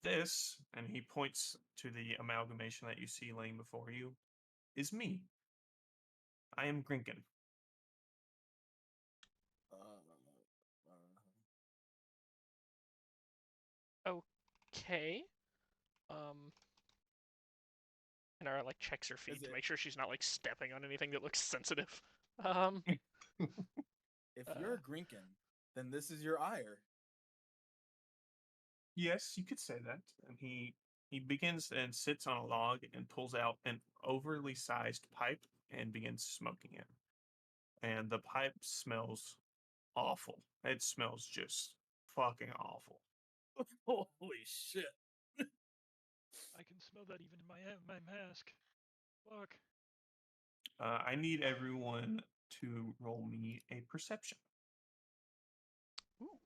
This, and he points to the amalgamation that you see laying before you, is me. I am Grinken. Okay. Inara like checks her feet to make sure she's not like stepping on anything that looks sensitive. If you're a Grinken, then this is your ire. Yes, you could say that. And he begins and sits on a log and pulls out an overly sized pipe and begins smoking it. And the pipe smells awful. It smells just fucking awful. Holy shit. I can smell that even in my mask. Fuck. I need everyone to roll me a perception. Ooh.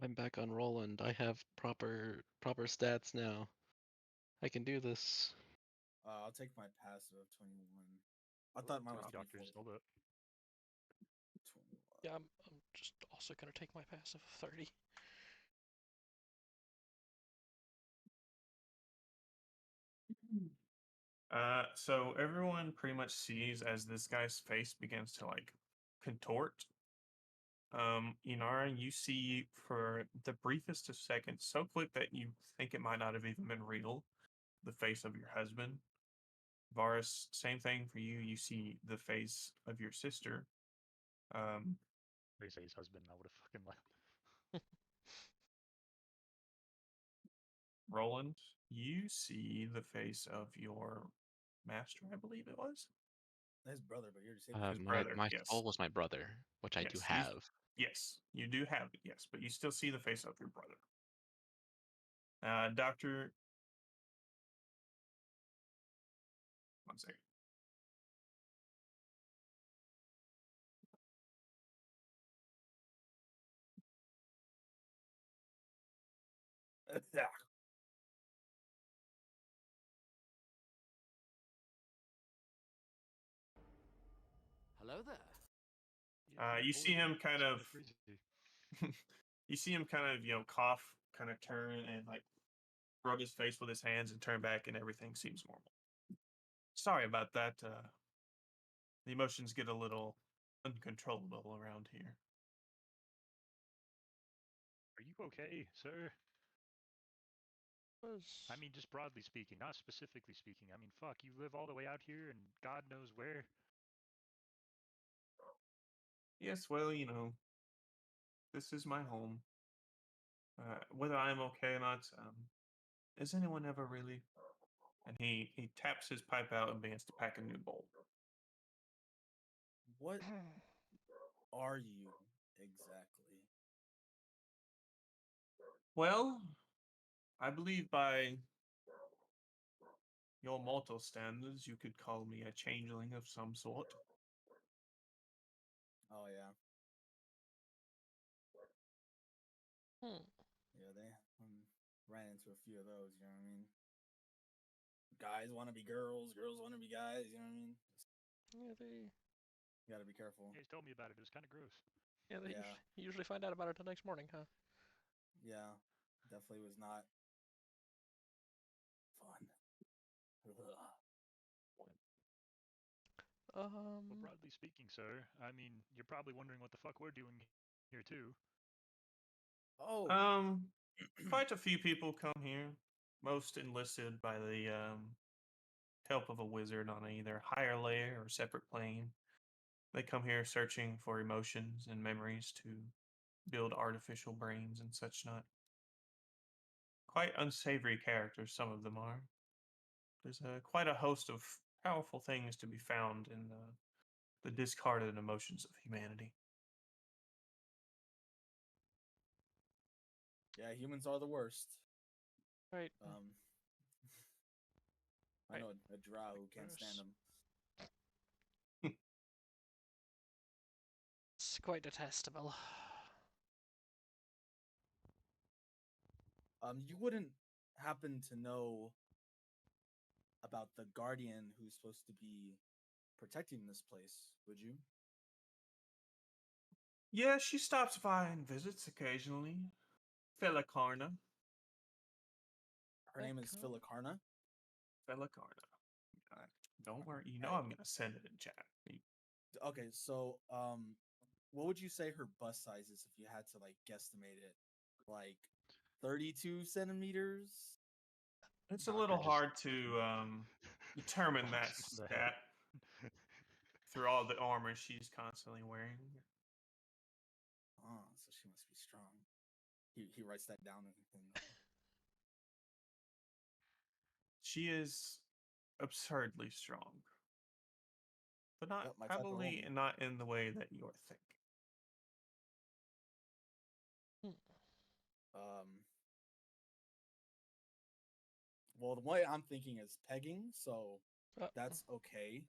I'm back on Roland. I have proper stats now. I can do this. I'll take my passive of 21. I thought mine was 24. Yeah, I'm just also gonna take my passive of 30. So everyone pretty much sees as this guy's face begins to like contort. Inara, you see for the briefest of seconds, so quick that you think it might not have even been real, the face of your husband. Varus, same thing for you. You see the face of your sister. They say his husband, I would have fucking laughed. Roland, you see the face of your master, I believe it was. His brother, but you're saying my yes. soul was my brother, which I do Yes, have. Yes, you do have it, yes, but you still see the face of your brother. Doctor. One second. Hello there. You see him kind of. You see him kind of, cough, kind of turn and like rub his face with his hands and turn back, and everything seems normal. Sorry about that. The emotions get a little uncontrollable around here. Are you okay, sir? I mean, just broadly speaking, not specifically speaking. I mean, fuck, you live all the way out here and God knows where. Yes, well, this is my home. Whether I'm okay or not, is anyone ever really? And he taps his pipe out and begins to pack a new bowl. What are you exactly? Well, I believe by your mortal standards, you could call me a changeling of some sort. Oh yeah. Yeah, they ran into a few of those. You know what I mean? Guys want to be girls, girls want to be guys. You know what I mean? You got to be careful. You guys told me about it. It was kind of gross. Yeah, you usually find out about it the next morning, huh? Yeah, definitely was not fun. Well, broadly speaking, sir, I mean, you're probably wondering what the fuck we're doing here too. Oh. Quite a few people come here, most enlisted by the help of a wizard on either higher layer or separate plane. They come here searching for emotions and memories to build artificial brains and such not. Quite unsavory characters, some of them are. There's quite a host of powerful things to be found in the discarded emotions of humanity. Yeah, humans are the worst. Right. I know a drow who can't stand them. It's quite detestable. You wouldn't happen to know about the guardian who's supposed to be protecting this place, would you? Yeah, she stops by and visits occasionally. Felicarna. Her name is Filicarna? Felicarna. Don't worry, I'm gonna send it in chat. Okay, so what would you say her bust size is if you had to like guesstimate it? Like 32 centimeters? It's a little hard to determine that stat through all the armor she's constantly wearing. Oh, so she must be strong. He writes that down. She is absurdly strong, but not probably not in the way that you're thinking. Well, the way I'm thinking is pegging, so that's okay.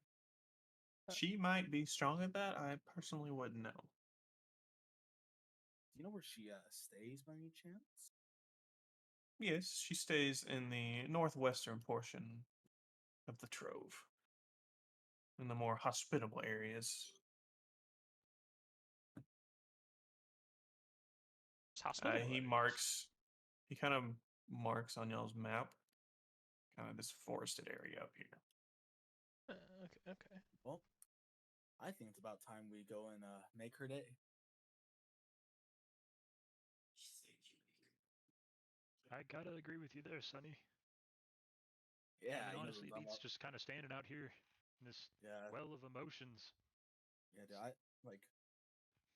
She might be strong at that. I personally wouldn't know. Do you know where she stays by any chance? Yes, she stays in the northwestern portion of the Trove, in the more hospitable areas. He kind of marks on y'all's map, kind of this forested area up here. Okay. Well, I think it's about time we go and make her day. I gotta agree with you there, Sonny. Yeah, I mean, honestly, it's just kind of standing out here in this well of emotions. Yeah, dude, I like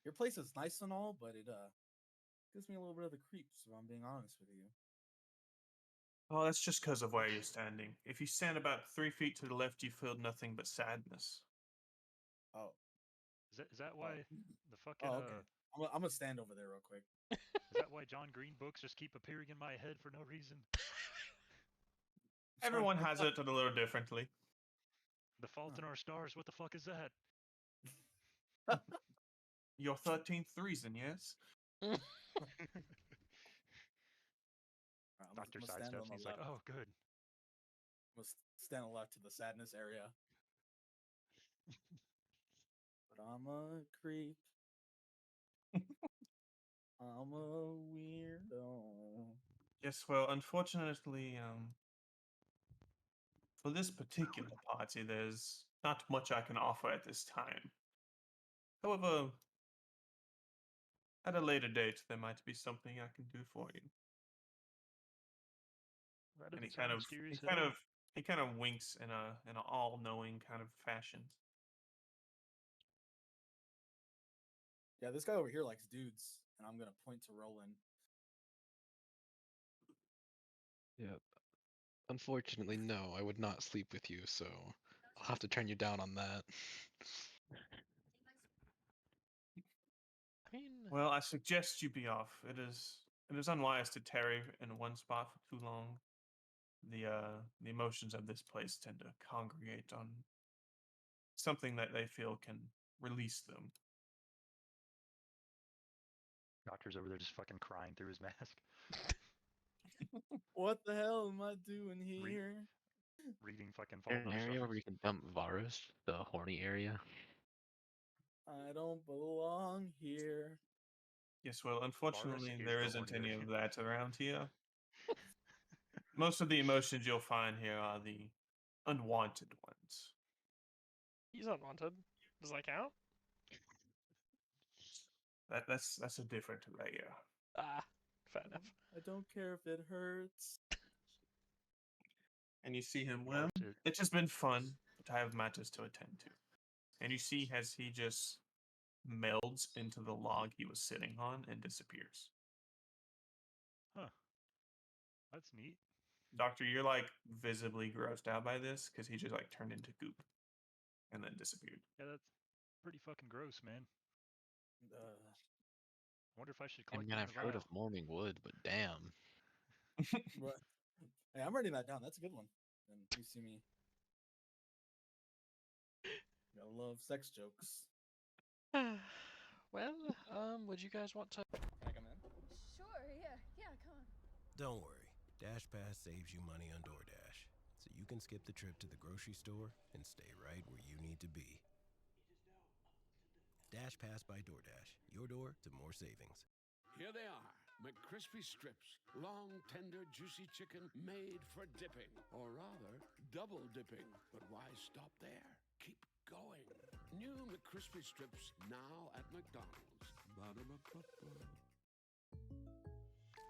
your place is nice and all, but it gives me a little bit of the creeps, if I'm being honest with you. Oh, that's just because of where you're standing. If you stand about 3 feet to the left, you feel nothing but sadness. Oh. Is that why the fucking Oh, okay. I'm gonna stand over there real quick. Is that why John Green books just keep appearing in my head for no reason? Everyone has it a little differently. The Fault in Our Stars. What the fuck is that? Your 13th reason, yes? Dr. Sidesteps, and he's like, oh, good. I'm gonna stand left to the sadness area. But I'm a creep. I'm a weirdo. Yes, well, unfortunately, for this particular party, there's not much I can offer at this time. However, at a later date, there might be something I can do for you. That And doesn't sound mysterious at all. he kind of winks in an all-knowing kind of fashion. Yeah, this guy over here likes dudes, and I'm gonna point to Roland. Yeah. Unfortunately, no, I would not sleep with you, so I'll have to turn you down on that. I mean, well, I suggest you be off. It is unwise to tarry in one spot for too long. The emotions of this place tend to congregate on something that they feel can release them. Doctor's over there just fucking crying through his mask. What the hell am I doing here? Reading fucking Is there Fault an in Our area Stars. where you can dump Varus, the horny area? I don't belong here. Yes, well, unfortunately, is there the isn't horny any area. of that around here. Most of the emotions you'll find here are the unwanted ones. He's unwanted. Does that count? That's a different layer. Ah, fair enough. I don't care if it hurts. And you see him, well, it's just been fun, but I have matters to attend to. And you see as he just melds into the log he was sitting on and disappears. Huh. That's neat. Doctor, you're like visibly grossed out by this because he just like turned into goop and then disappeared. Yeah, that's pretty fucking gross, man. I wonder if I should I collect mean, him I've in a heard vial. of Morning Wood, but damn. Hey, I'm writing that down. That's a good one. And you see me. Gotta love sex jokes. Well, would you guys want to? Can I come in? Sure, yeah, come on. Don't worry, DashPass saves you money on DoorDash, so you can skip the trip to the grocery store and stay right where you need to be. DashPass by DoorDash, your door to more savings. Here they are, McCrispy strips, long, tender, juicy chicken made for dipping, or rather, double dipping. But why stop there? Keep going. New McCrispy strips now at McDonald's. Ba-da-ba-ba-ba.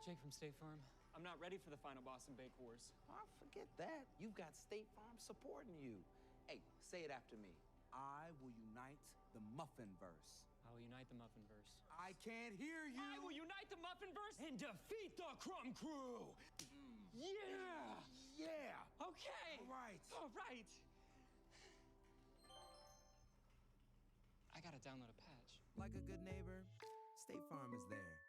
Jake from State Farm. I'm not ready for the final Boston Bake Wars. Oh, forget that. You've got State Farm supporting you. Hey, say it after me. I will unite the Muffinverse. I will unite the Muffinverse. I can't hear you. I will unite the Muffinverse and defeat the Crumb Crew. Yeah. Yeah. Okay. All right. I gotta download a patch. Like a good neighbor, State Farm is there.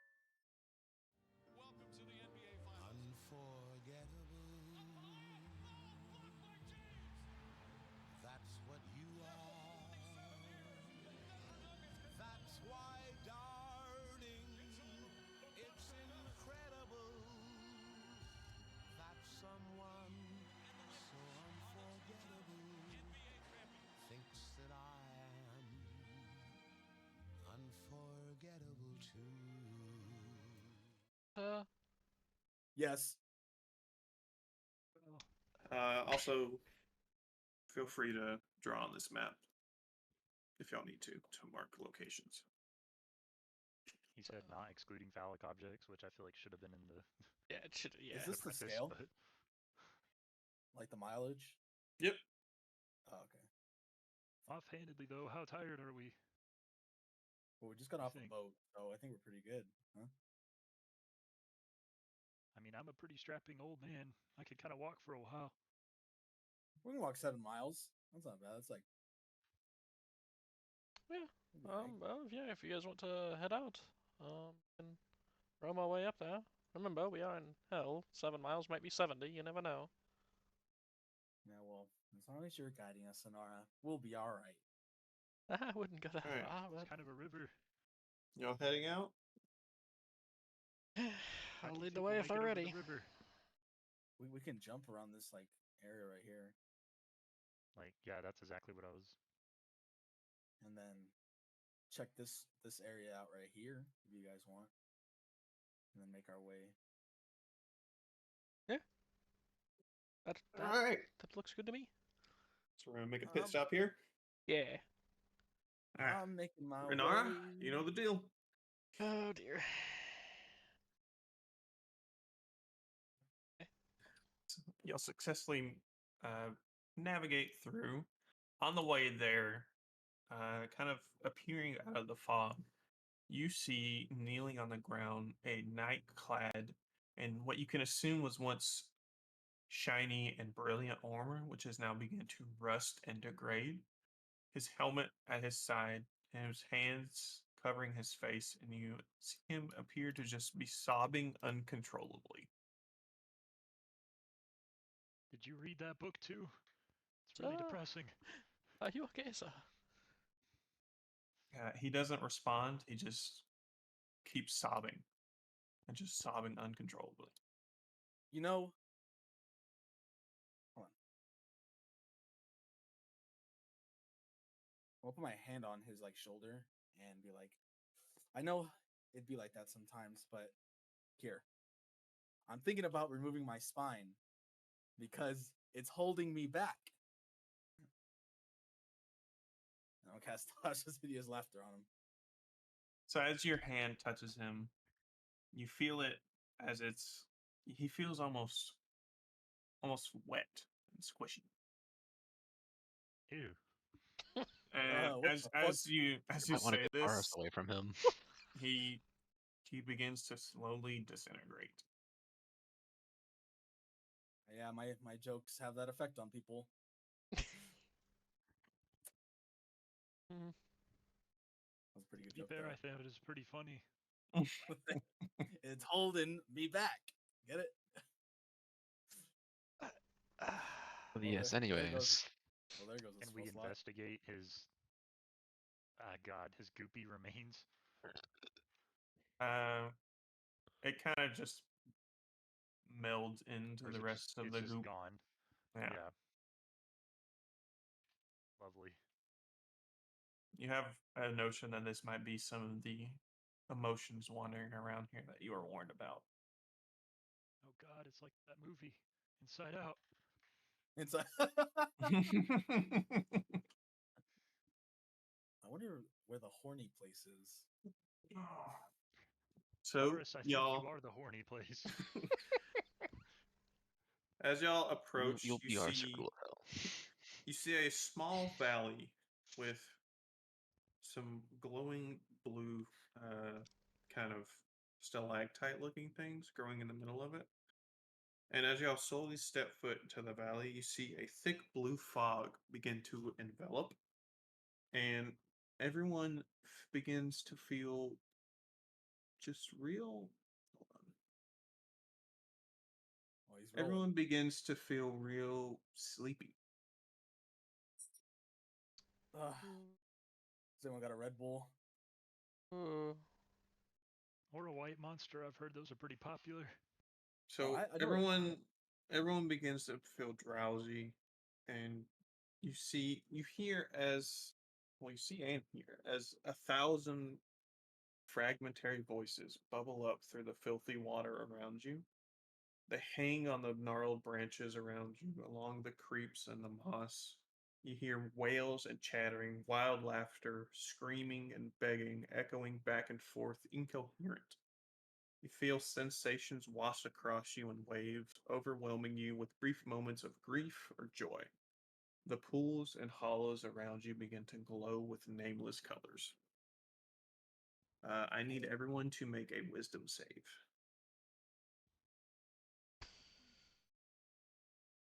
Welcome to the NBA Finals. Unforgettable. That's what you are. That's why, darling, it's incredible that someone so unforgettable thinks that I am unforgettable too. Yes. Also, feel free to draw on this map if y'all need to mark locations. He said not excluding phallic objects, which I feel like should have been in the. Yeah, it should. Yeah. Is this the scale? But... Like the mileage? Yep. Oh, okay. Offhandedly, though, how tired are we? Well, we just got off a boat, so I think we're pretty good, huh? I mean, I'm a pretty strapping old man. I could kind of walk for a while. We're gonna walk 7 miles. That's not bad. That's like Yeah. Yeah. If you guys want to head out, and roam our way up there. Remember, we are in hell. 7 miles might be 70. You never know. Yeah, well, as long as you're guiding us, Sonara, we'll be all right. I wouldn't go that Alright. far, but It's kind of a river. Y'all heading out? I'll lead the way if they're ready. We can jump around this like area right here, Like, yeah, that's exactly what I was. and then check this area out right here if you guys want, and then make our way. Yeah. That All right. That looks good to me. So we're gonna make a pit stop here. Yeah. All right. I'm making my Renara, way. you know the deal. Oh dear. You'll successfully navigate through. On the way there, kind of appearing out of the fog, you see kneeling on the ground a knight clad in what you can assume was once shiny and brilliant armor, which has now begun to rust and degrade. His helmet at his side, and his hands covering his face, and you see him appear to just be sobbing uncontrollably. Did you read that book too? It's really depressing. Are you okay, sir? He doesn't respond. He just keeps sobbing and just sobbing uncontrollably. You know, hold on. I'll put my hand on his like shoulder and be like, I know it'd be like that sometimes, but here, I'm thinking about removing my spine because it's holding me back. And I'll cast Tasha's hideous laughter on him. So as your hand touches him, you feel it as he feels almost wet and squishy. Ew. And as you might want to say get Paris this, away from him. he begins to slowly disintegrate. Yeah, my jokes have that effect on people. That's a pretty good To be joke. fair, I found it is pretty funny. It's holding me back. Get it? Yes, There anyways. goes the Can we spell slot. investigate his his goopy remains? It kind of just melds into the rest of the just goop. Gone. Yeah. Lovely. You have a notion that this might be some of the emotions wandering around here that you were warned about. Oh God, it's like that movie, Inside Out. Inside. I wonder where the horny place is. So, Boris, I think y'all, you are the horny place. as y'all approach, You'll be our circle of hell. You see a small valley with some glowing blue kind of stalactite-looking things growing in the middle of it. And as y'all slowly step foot into the valley, you see a thick blue fog begin to envelop, and everyone begins to feel just real. Hold on. Oh, he's rolling. Everyone begins to feel real sleepy. Has anyone got a Red Bull? Or a white monster. I've heard those are pretty popular. So I everyone begins to feel drowsy, and you hear and hear as 1,000 fragmentary voices bubble up through the filthy water around you. They hang on the gnarled branches around you, along the creeps and the moss. You hear wails and chattering, wild laughter, screaming and begging, echoing back and forth, incoherent. You feel sensations wash across you in waves, overwhelming you with brief moments of grief or joy. The pools and hollows around you begin to glow with nameless colors. I need everyone to make a wisdom save.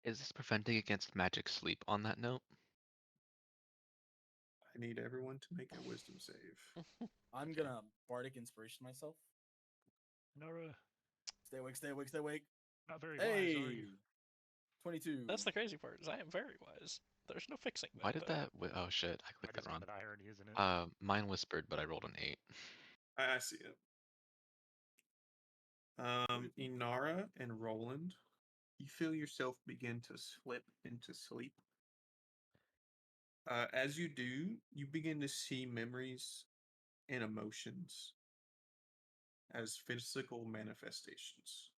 Is this preventing against magic sleep on that note? I need everyone to make a wisdom save. I'm gonna bardic inspiration myself. Nora. Stay awake, stay awake, stay awake. Not very Hey, wise, are you? 22. That's the crazy part. Is I am very wise. There's no fixing that. Why did though. that? Oh shit! I clicked that wrong. That irony, isn't it? Mine whispered, but I rolled an 8. I see it. Inara and Roland, you feel yourself begin to slip into sleep. As you do, you begin to see memories and emotions as physical manifestations.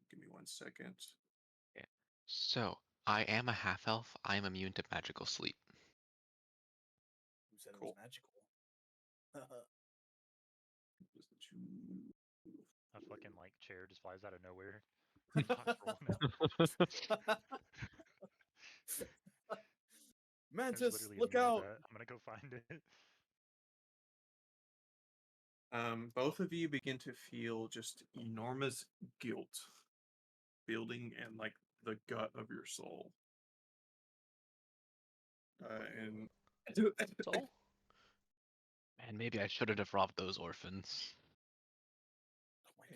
Give me 1 second. Okay. So I am a half elf. I am immune to magical sleep. Who said Cool. it was magical? A fucking like chair just flies out of nowhere. Mantis, look out! I'm gonna go find it. Both of you begin to feel just enormous guilt building in like the gut of your soul. And soul? Man, maybe I shouldn't have robbed those orphans.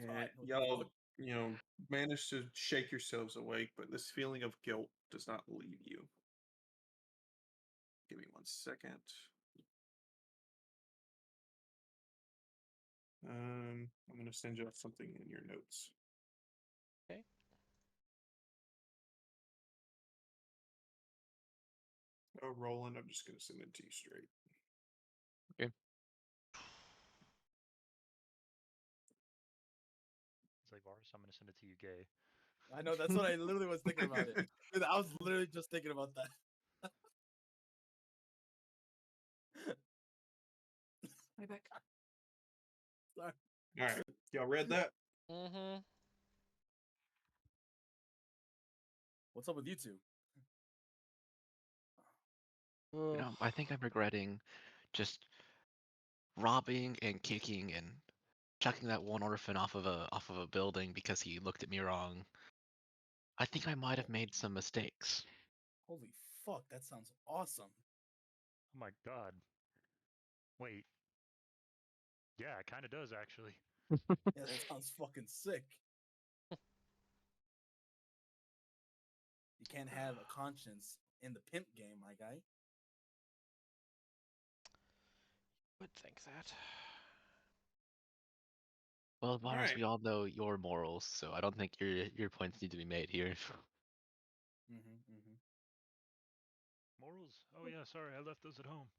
And y'all, manage to shake yourselves awake, but this feeling of guilt does not leave you. Give me 1 second. I'm going to send you something in your notes. Okay. Oh, Roland, I'm just going to send it to you straight. Okay. It's like, Varus, I'm going to send it to you gay. I know, that's what I literally was thinking about it. Dude, I was literally just thinking about that. Way back. Sorry. All right. Y'all read that? Mm-hmm. What's up with you two? I think I'm regretting just robbing and kicking and chucking that one orphan off of a building because he looked at me wrong. I think I might have made some mistakes. Holy fuck, that sounds awesome. Oh my god. Wait. Yeah, it kind of does actually. Yeah, that sounds fucking sick. You can't have a conscience in the pimp game, my guy. Would think that. Well, Varus, right. we all know your morals, so I don't think your points need to be made here. Morals? Oh yeah, sorry, I left those at home.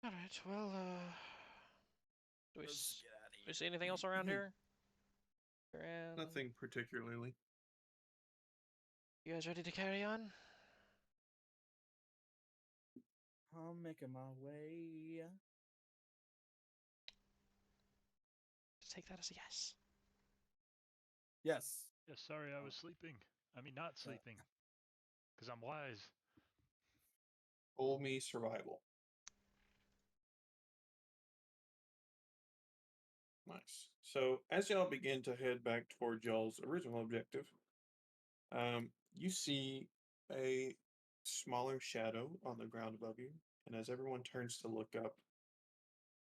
Alright, well, do we see anything else around here? Nothing particularly. You guys ready to carry on? I'm making my way. Just take that as a yes. Yes. Yeah, sorry, I was sleeping. I mean, not sleeping. Because I'm wise. Roll me survival. Nice. So as y'all begin to head back toward y'all's original objective, you see a smaller shadow on the ground above you, and as everyone turns to look up,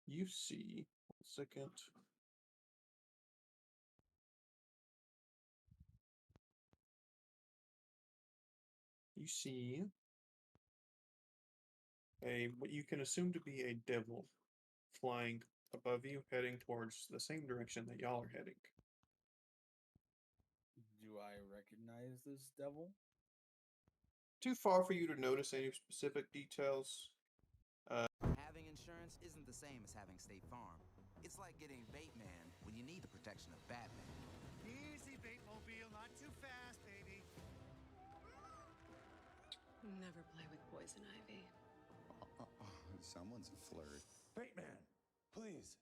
you see 1 second. You see what you can assume to be a devil flying above you, heading towards the same direction that y'all are heading. Do I recognize this devil? Too far for you to notice any specific details. Having insurance isn't the same as having State Farm. It's like getting Bateman when you need the protection of Batman. Easy, Batemobile, not too fast, baby. Never play with poison ivy. Someone's a flirt. Bateman, please.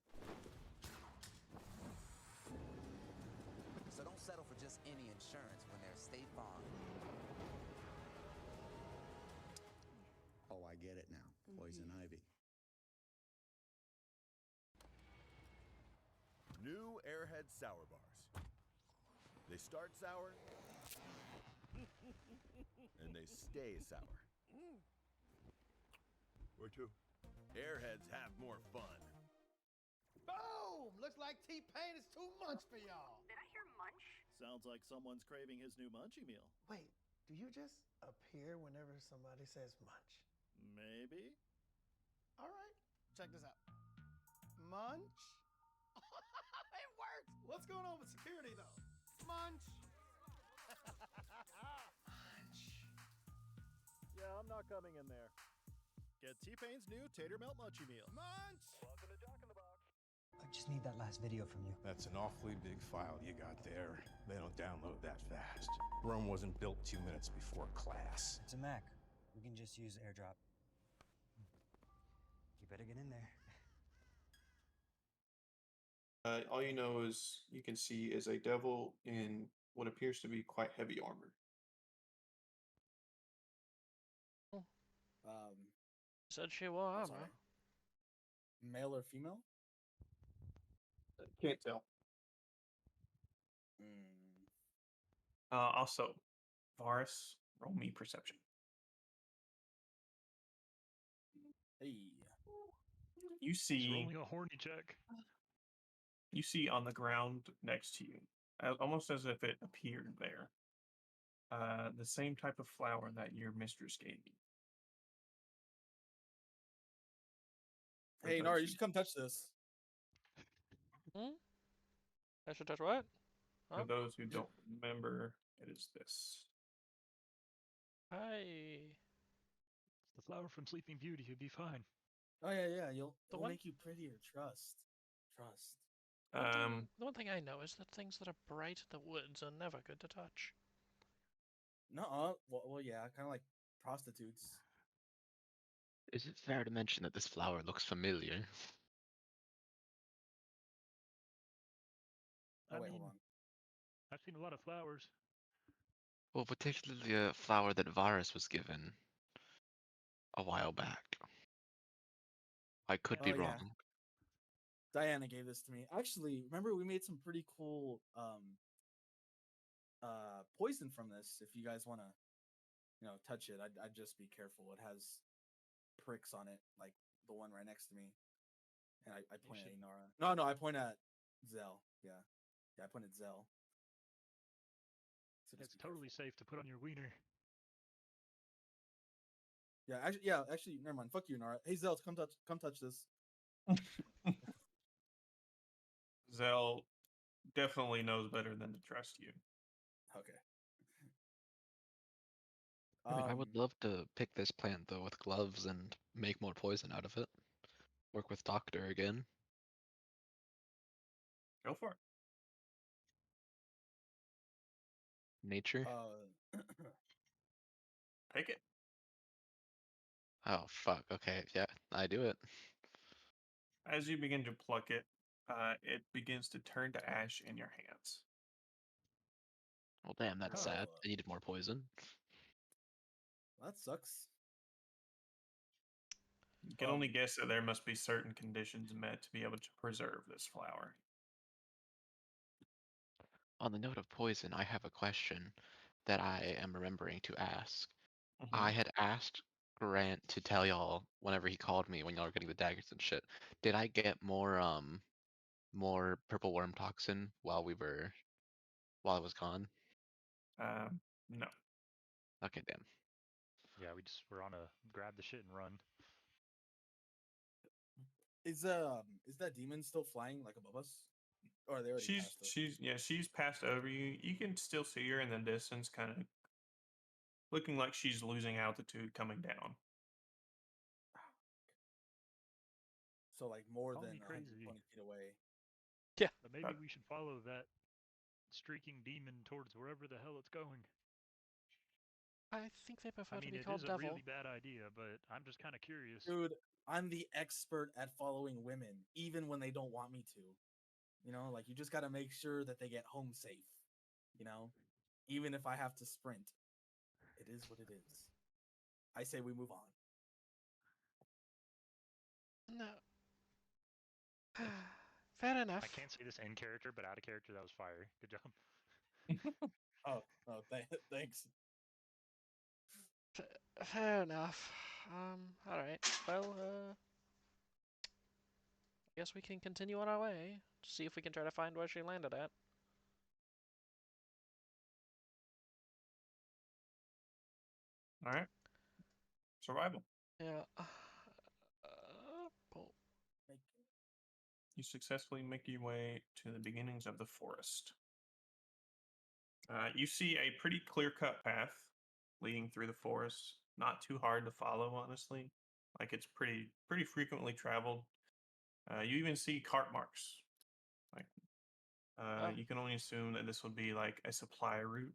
So don't settle for just any insurance when there's State Farm. Oh, I get it now. Poison ivy. New Airhead Sour Bars. They start sour, and they stay sour. Where to? Airheads have more fun. Boom! Looks like T-Pain is too much for y'all. Did I hear munch? Sounds like someone's craving his new munchie meal. Wait, do you just appear whenever somebody says munch? Maybe. All right, check this out. Munch. It works. What's going on with security, though? Munch. Yeah, I'm not coming in there. Get T-Pain's new Tater Melt Munchie Meal. Munch. Welcome to Jock in the Box. I just need that last video from you. That's an awfully big file you got there. They don't download that fast. Rome wasn't built 2 minutes before class. It's a Mac. We can just use AirDrop. You better get in there. All you know is you can see is a devil in what appears to be quite heavy armor. Said she wore armor. Sorry. Male or female? Can't tell. Also, Varus, roll me perception. Hey. You It's see, rolling a horny check. you see on the ground next to you, almost as if it appeared there, the same type of flower that your mistress gave you. Hey, Nara, you should come touch this. I should touch what? For those who don't remember, it is this. Hi. It's the flower from Sleeping Beauty. You'll be fine. Oh yeah, it'll one- make you prettier. Trust. The one thing I know is that things that are bright in the woods are never good to touch. No, well, yeah, kind of like prostitutes. Is it fair to mention that this flower looks familiar? Oh, I wait, mean, hold on. I've seen a lot of flowers. Well, particularly a flower that Varus was given a while back. I could be Oh, yeah. wrong. Diana gave this to me. Actually, remember we made some pretty cool poison from this. If you guys want to, touch it, I'd just be careful. It has pricks on it, like the one right next to me. And I point at Inara. No, I point at Zell. Yeah, I point at Zell. So It's totally safe to put on your wiener. Yeah, actually, never mind. Fuck you, Nara. Hey, Zell, come touch this. Zell definitely knows better than to trust you. Okay. I mean, I would love to pick this plant though with gloves and make more poison out of it. Work with Doctor again. Go for it. Nature. Take it. Oh fuck. Okay, yeah, I do it. As you begin to pluck it, it begins to turn to ash in your hands. Well, damn, that's sad. I needed more poison. That sucks. You can only guess that there must be certain conditions met to be able to preserve this flower. On the note of poison, I have a question that I am remembering to ask. Mm-hmm. I had asked Grant to tell y'all whenever he called me when y'all were getting the daggers and shit. Did I get more purple worm toxin while I was gone? No. Okay, damn. Yeah, we just were on a grab the shit and run. Is that demon still flying like above us? Or are they already past us? She's passed over you. You can still see her in the distance, kind of looking like she's losing altitude coming down. So like more Call than me 120 crazy. feet away. Yeah. But maybe we should follow that streaking demon towards wherever the hell it's going. I think they prefer I mean, to be it called is a devil. really bad idea, but I'm just kind of curious. Dude, I'm the expert at following women, even when they don't want me to. Like you just got to make sure that they get home safe. Even if I have to sprint. It is what it is. I say we move on. No. Fair enough. I can't say this in character, but out of character, that was fire. Good job. Thanks. Fair enough. All right. Well, I guess we can continue on our way. See if we can try to find where she landed at. All right. Survival. Yeah. You successfully make your way to the beginnings of the forest. You see a pretty clear-cut path leading through the forest. Not too hard to follow, honestly. Like it's pretty frequently traveled. You even see cart marks. Like you can only assume that this would be like a supply route.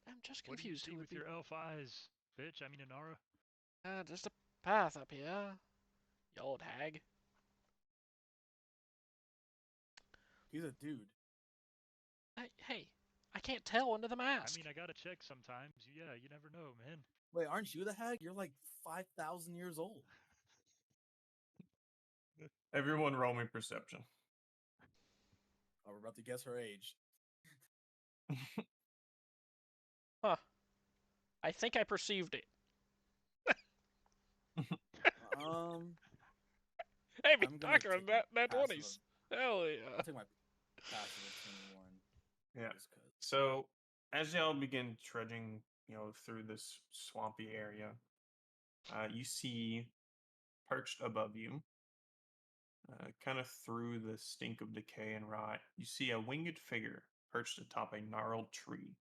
I'm just What do you confused. see with your elf eyes, bitch? I mean, Inara. Just a path up here. You old hag. He's a dude. Hey, I can't tell under the mask. I mean, I gotta check sometimes. Yeah, you never know, man. Wait, aren't you the hag? You're like 5,000 years old. Everyone roll me perception. Oh, we're about to guess her age. Huh. I think I perceived it. Hey, Doctor, that 20s. Hell yeah. I'll take my passive at 21. Yeah. So as y'all begin trudging, through this swampy area, you see perched above you, kind of through the stink of decay and rot, you see a winged figure perched atop a gnarled tree.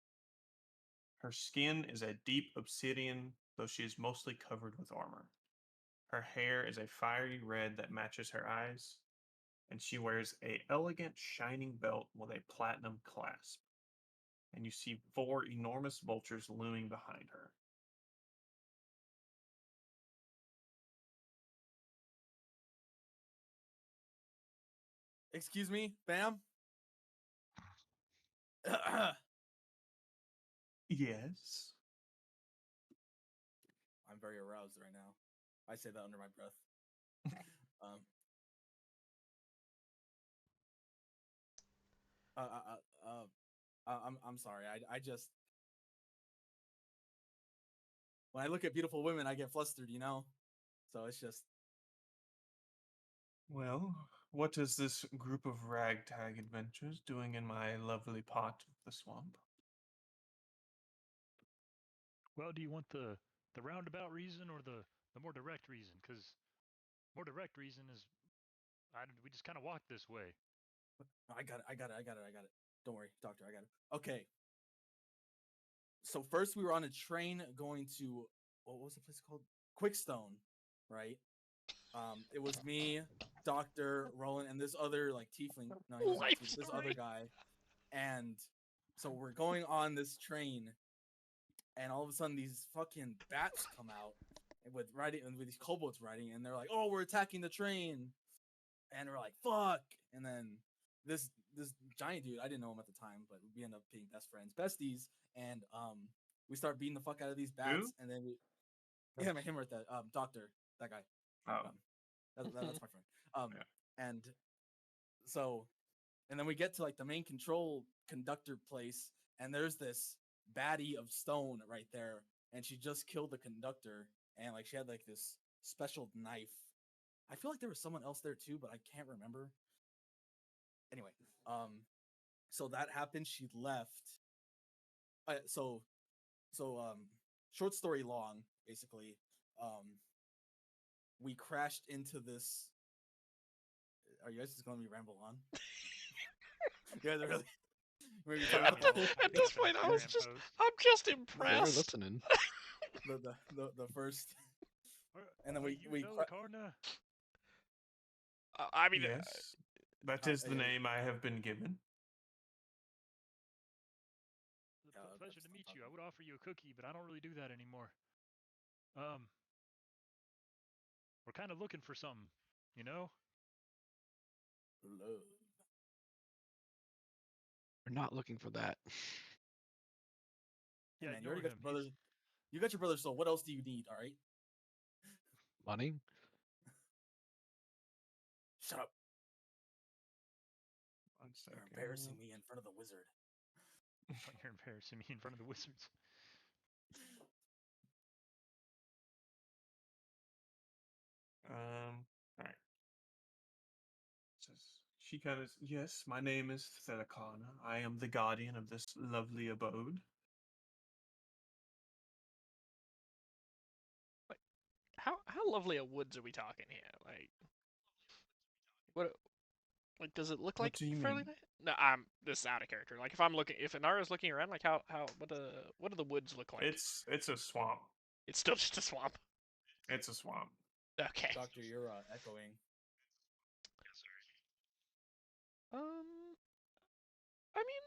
Her skin is a deep obsidian, though she is mostly covered with armor. Her hair is a fiery red that matches her eyes, and she wears a elegant shining belt with a platinum clasp. And you see 4 enormous vultures looming behind her. Excuse me, Bam? Yes. I'm very aroused right now. I say that under my breath. I'm sorry. I just when I look at beautiful women, I get flustered, So it's just. Well, what is this group of ragtag adventurers doing in my lovely part of the swamp? Well, do you want the roundabout reason or the more direct reason? Because more direct reason is we just kind of walked this way. I got it. Don't worry, Doctor, I got it. Okay. So first we were on a train going to, what was the place called? Quickstone, right? It was me, Dr. Roland, and this other tiefling. No, he wasn't this other guy. And so we're going on this train, and all of a sudden these fucking bats come out with these kobolds riding, and they're like, "Oh, we're attacking the train," and we're like, "Fuck!" And then this giant dude, I didn't know him at the time, but we end up being best friends, besties, and we start beating the fuck out of these bats. Who? And then him right there, Doctor, that guy. Oh, that's my friend. And so, and then we get to the main conductor place, and there's this baddie of stone right there, and she just killed the conductor, and she had this special knife. I feel like there was someone else there too, but I can't remember. Anyway, so that happened. She left. Short story long, basically, we crashed into this. Are you guys just going to be ramble on? Yeah, they're really. At this point, I'm just impressed. We're listening. The first, and then we. I mean, yes, that is the name I have been given. Pleasure to meet you. I would offer you a cookie, but I don't really do that anymore. We're kind of looking for something, Love. We're not looking for that. Yeah, man, you already got your brother. You got your brother, so what else do you need? All right. Money. Shut up. You're embarrassing me in front of the wizard. You're embarrassing me in front of the wizards. All right. She kind of, yes, my name is Thelicana. I am the guardian of this lovely abode. Like, how lovely a woods are we talking here? Like, what? Like, does it look What like do you fairly mean? nice? No, this is out of character. Like, if Inara's looking around, like, what do the woods look like? It's a swamp. It's still just a swamp. It's a swamp. Okay. Doctor, you're echoing. I mean,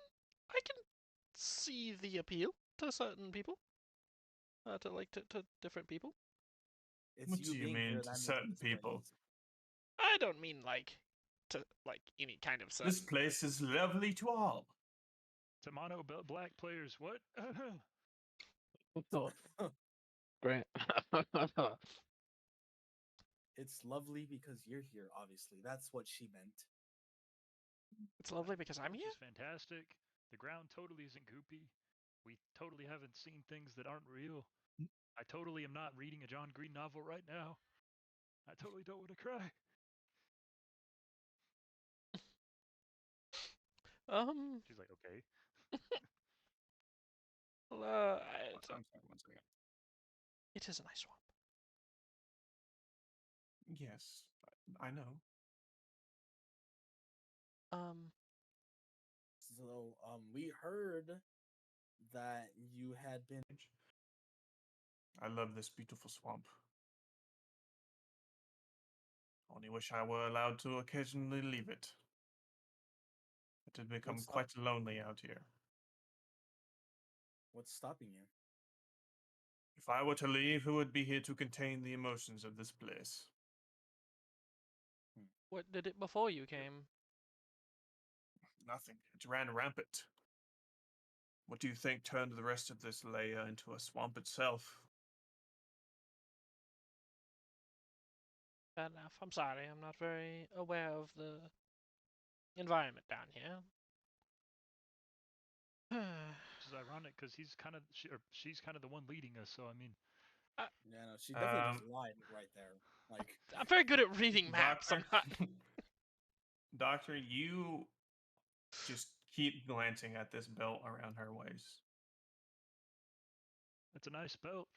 I can see the appeal to certain people. To different people. What do you mean to certain people? I don't mean like to like any kind of certain. This place is lovely to all. Tomato black players, what? Grant. It's lovely because you're here, obviously. That's what she meant. It's lovely because I'm here? It's fantastic. The ground totally isn't goopy. We totally haven't seen things that aren't real. I totally am not reading a John Green novel right now. I totally don't want to cry. She's like, okay. Well, I'm sorry, 1 second. It is a nice swamp. Yes, I know. So, we heard that you had been. I love this beautiful swamp. Only wish I were allowed to occasionally leave it. It had become quite lonely out here. What's stopping you? If I were to leave, who would be here to contain the emotions of this place? What did it before you came? Nothing. It ran rampant. What do you think turned the rest of this layer into a swamp itself? Bad enough. I'm sorry. I'm not very aware of the environment down here. Which is ironic because she's kind of the one leading us. So I mean, yeah, no, she definitely just lied right there. Like, I'm very good at reading maps. I'm not. Doctor, you just keep glancing at this belt around her waist. It's a nice belt.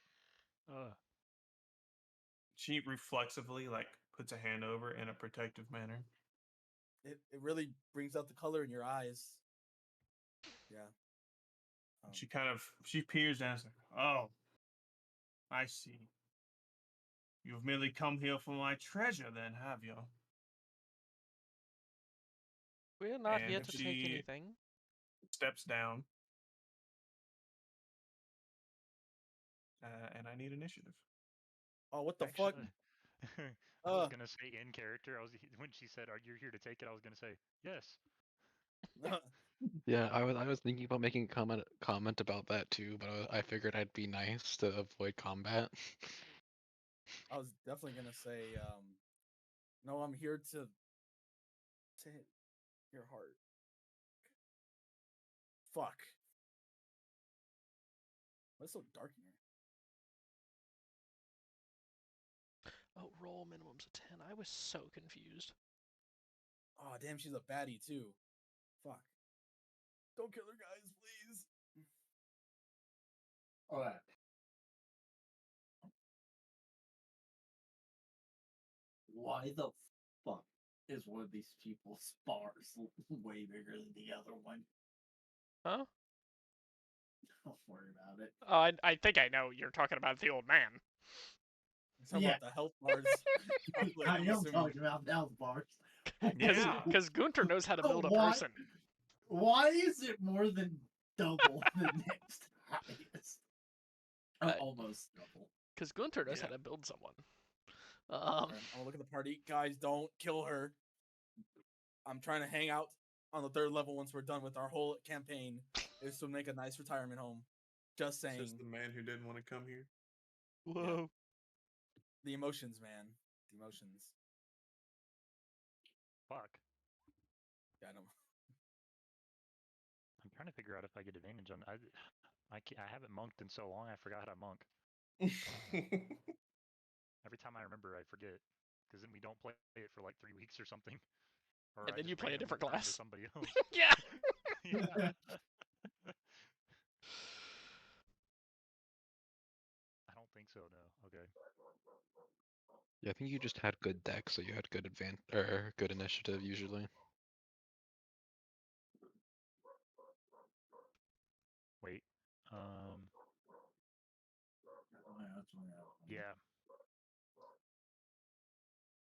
She reflexively puts a hand over in a protective manner. It really brings out the color in your eyes. Yeah. She peers down and says, "Oh, I see. You've merely come here for my treasure, then, have you?" We're not here to take anything. Steps down. And I need initiative. Oh, what the fuck? I was gonna say in character. When she said, "Are you here to take it?" I was gonna say yes. Yeah, I was thinking about making a comment about that too, but I figured I'd be nice to avoid combat. I was definitely gonna say, no, I'm here to hit your heart. Fuck. What's so dark in here? Oh, roll minimum's a 10. I was so confused. Oh, damn, she's a baddie too. Fuck. Don't kill her, guys, please. Alright. Why the fuck is one of these people's spars way bigger than the other one? Huh? Don't worry about it. Oh, I think I know. You're talking about the old man. About the health bars. I am talking about the health bars. Because Gunter knows how to build a person. Why is it more than double the next highest? Almost double. Because Gunter knows how to build someone. I'll look at the party. Guys, don't kill her. I'm trying to hang out on the 3rd level once we're done with our whole campaign. Is to make a nice retirement home. Just saying. Is this the man who didn't want to come here? Whoa. Yeah. The emotions, man. The emotions. Fuck. Yeah, I know. trying to figure out if I get advantage on. I haven't monked in so long. I forgot how to monk. Every time I remember, I forget. Because then we don't play it for like 3 weeks or something. Or And then you play a different turn to class. somebody else. Yeah. Yeah. I don't think so. No. Okay. Yeah, I think you just had good deck, so you had good good initiative usually. Wait. Yeah.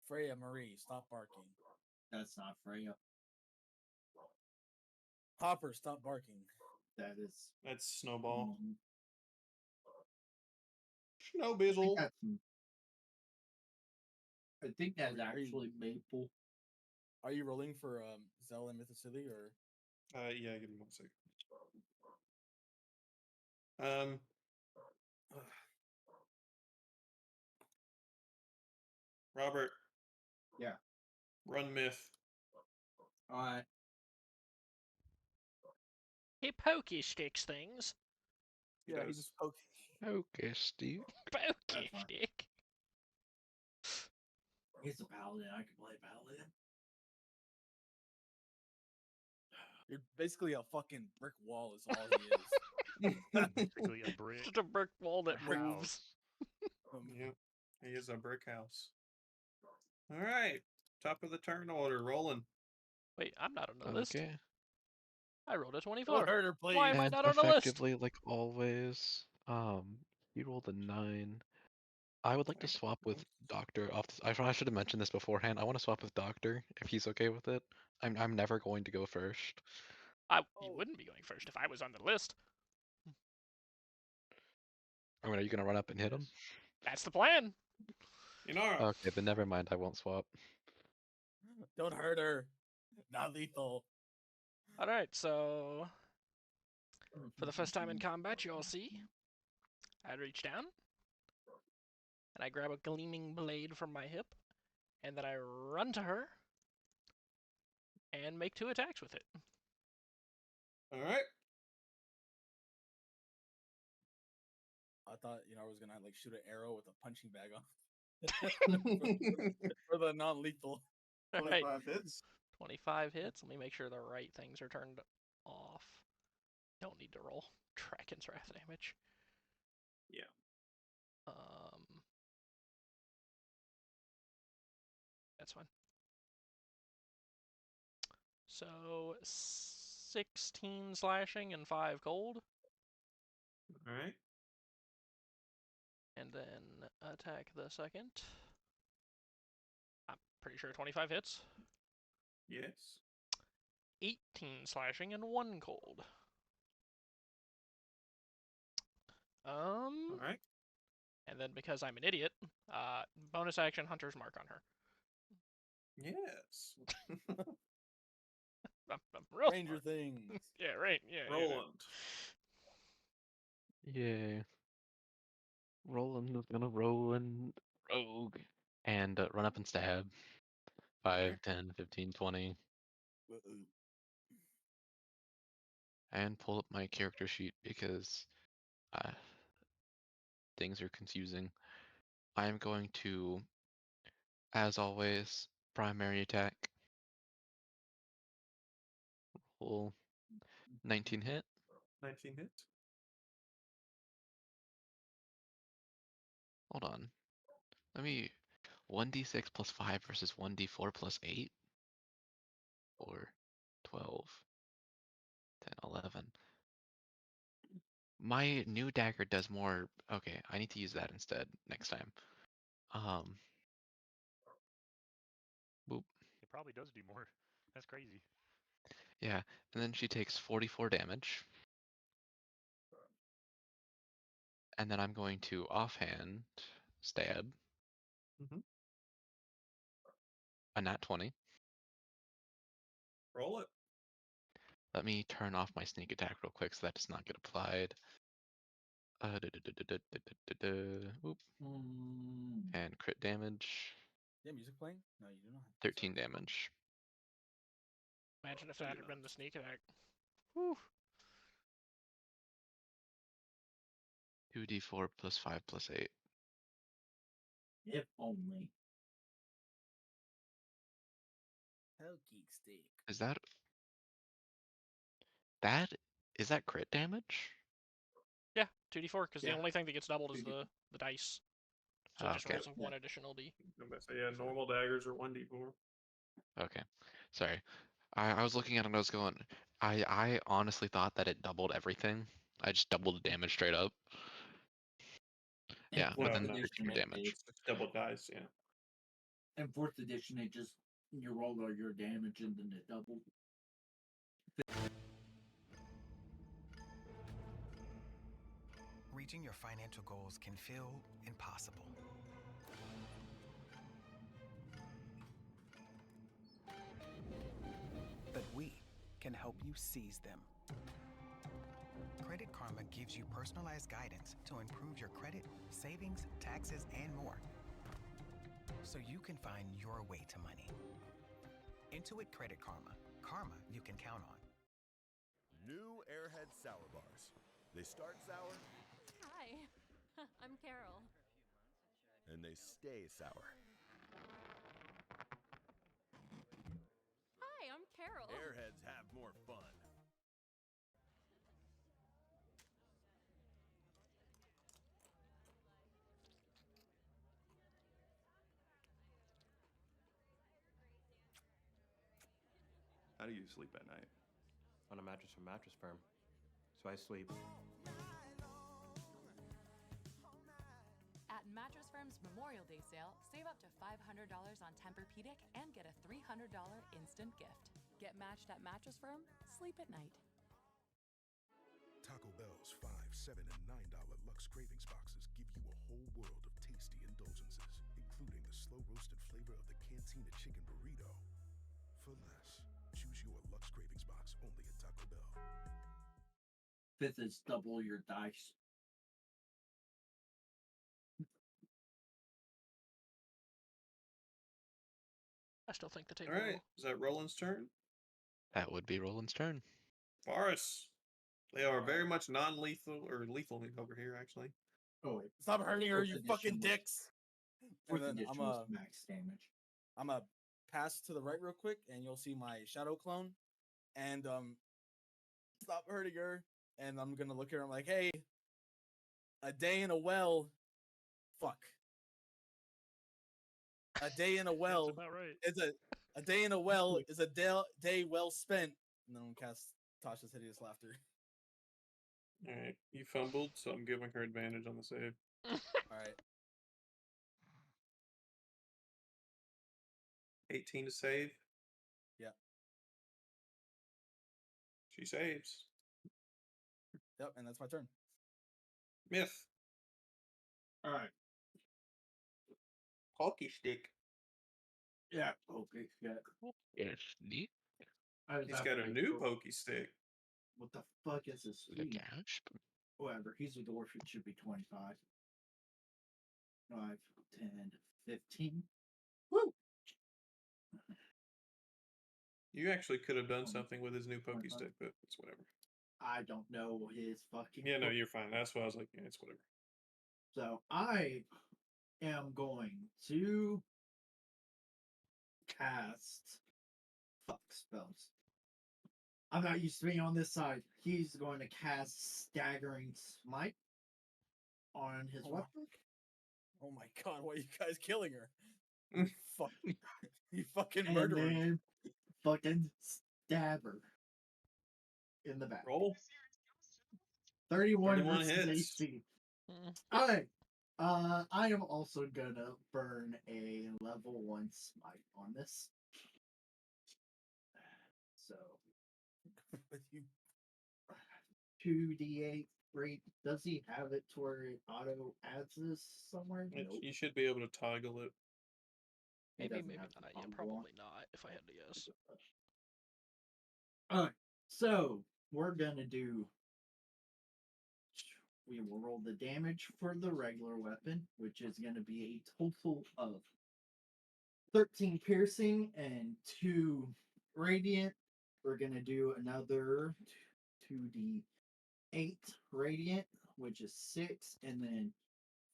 Freya Marie, stop barking. That's not Freya. Hopper, stop barking. That's Snowball. Mm-hmm. Snowbizzle. I think that's actually Maple. Are you rolling for Zell and Mythicilly or? Yeah, give me 1 second. Robert. Yeah. Run Myth. All right. He pokey sticks things. Yeah, he just pokey. Okay, Steve. Pokey stick. He's a paladin. I can play paladin. You're basically a fucking brick wall. Is all he is. Basically a brick. Just a brick wall that moves. Yep. He is a brick house. All right. Top of the turn order. Rolling. Wait, I'm not on the list. Okay. I rolled a 24. Why am I And not on the list? effectively, like always, you rolled a 9. I would like to swap with Doctor off. I should have mentioned this beforehand. I want to swap with Doctor if he's okay with it. I'm never going to go first. You wouldn't be going first if I was on the list. I mean, are you gonna run up and hit him? That's the plan. Okay, then never mind. I won't swap. Don't hurt her. Not lethal. All right, so for the first time in combat, you all see, I reach down and I grab a gleaming blade from my hip, and then I run to her and make 2 attacks with it. All right. I thought I was gonna like shoot an arrow with a punching bag on for the non-lethal. 25 hits. 25 hits. Let me make sure the right things are turned off. Don't need to roll Dragon's Wrath damage. Yeah. That's fine. So 16 slashing and 5 cold. All right. And then attack the second. I'm pretty sure 25 hits. Yes. 18 slashing and 1 cold. All right. And then because I'm an idiot, bonus action Hunter's Mark on her. Yes. I'm real Stranger smart. Things. Yeah, right. Yeah. Roland. Yay. Roland is gonna roll and rogue and run up and stab. 5, 10, 15, 20. And pull up my character sheet because things are confusing. I am going to, as always, primary attack. Roll 19 hit. 19 hit. Hold on. Let me 1d6 plus 5 versus 1d4 plus 8. 4, 12, 10, 11. My new dagger does more. Okay, I need to use that instead next time. Boop. It probably does do more. That's crazy. Yeah, and then she takes 44 damage. And then I'm going to offhand stab. A nat 20. Roll it. Let me turn off my sneak attack real quick so that does not get applied. Oop. And crit damage. Yeah, music playing? No, you do not. 13 damage. Imagine if that had been the sneak attack. Whew. 2d4 plus 5 plus 8. If only. Pokey stick. Is that is that crit damage? Yeah, 2d4, because Yeah. the only thing that gets doubled is the dice. So it just Okay. rolls one additional d. I'm about to say, yeah, normal daggers are 1d4. Okay. Sorry. I was looking at it and I was going, I honestly thought that it doubled everything. I just doubled the damage straight up. Yeah, but fourth then edition, the crit damage. It's double dice, yeah. In 4th edition, it just, you roll all your damage and then it doubled. Reaching your financial goals can feel impossible. But we can help you seize them. Credit Karma gives you personalized guidance to improve your credit, savings, taxes, and more, so you can find your way to money. Intuit Credit Karma. Karma you can count on. New Airhead Sour Bars. They start sour. Hi, I'm Carol. And they stay sour. Hi, I'm Carol. Airheads have more fun. How do you sleep at night? On a mattress from Mattress Firm. So I sleep. At Mattress Firm's Memorial Day sale, save up to $500 on Tempur-Pedic and get a $300 instant gift. Get matched at Mattress Firm, sleep at night. Taco Bell's $5, $7, and $9 Lux Cravings boxes give you a whole world of tasty indulgences, including the slow-roasted flavor of the Cantina Chicken Burrito. For less, choose your Lux Cravings box only at Taco Bell. 5th is double your dice. I still think the table. All right, is that Roland's turn? That would be Roland's turn. Boris. They are very much non-lethal or lethal over here, actually. Oh wait, Stop hurting her, 4th you edition fucking was- dicks. 4th And then edition was max damage. I'm gonna pass to the right real quick, and you'll see my shadow clone. And stop hurting her. And I'm gonna look at her. I'm like, hey, a day in a well. Fuck. A day in a well about right. is a day in a well is a day well spent. And then I'm gonna cast Tasha's Hideous Laughter. All right, you fumbled, so I'm giving her advantage on the save. All right. 18 to save. Yeah. She saves. Yep, and that's my turn. Myth. All right. Hockey stick. Yeah. Okay. Yeah. Yes, neat. He's got a new pokey stick. What the fuck is this? The cash. Whatever. He's a dwarf. It should be 25. 5, 10, 15. Woo! You actually could have done something with his new pokey stick, but it's whatever. I don't know his fucking. Yeah, no, you're fine. That's why I was like, yeah, it's whatever. So I am going to cast fuck spells. I'm not used to being on this side. He's going to cast Staggering Smite on his weapon. Oh my god, why are you guys killing her? Fuck. You fucking And murderer. then fucking stab her in the back. Roll. 31 31 versus hits. AC. Alright. I am also gonna burn a level 1 smite on this. So 2d8 rate. Does he have it to where it auto adds this somewhere? Nope. You should be able to toggle it. He Maybe doesn't not. have the Yeah, toggle probably on. not, if I had to guess. Alright, so we're gonna do. We will roll the damage for the regular weapon, which is gonna be a total of 13 piercing and 2 radiant. We're gonna do another 2d8 radiant which is 6, and then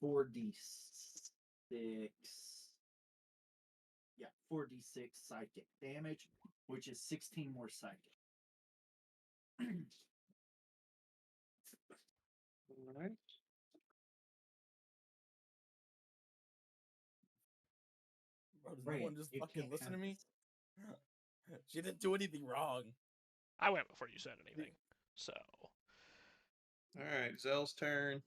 4d6. Yeah, 4d6 psychic damage, which is 16 more psychic. All right. Bro, does no one just fucking listen to me? She didn't do anything wrong. I went before you said anything. So. All right, Zell's turn.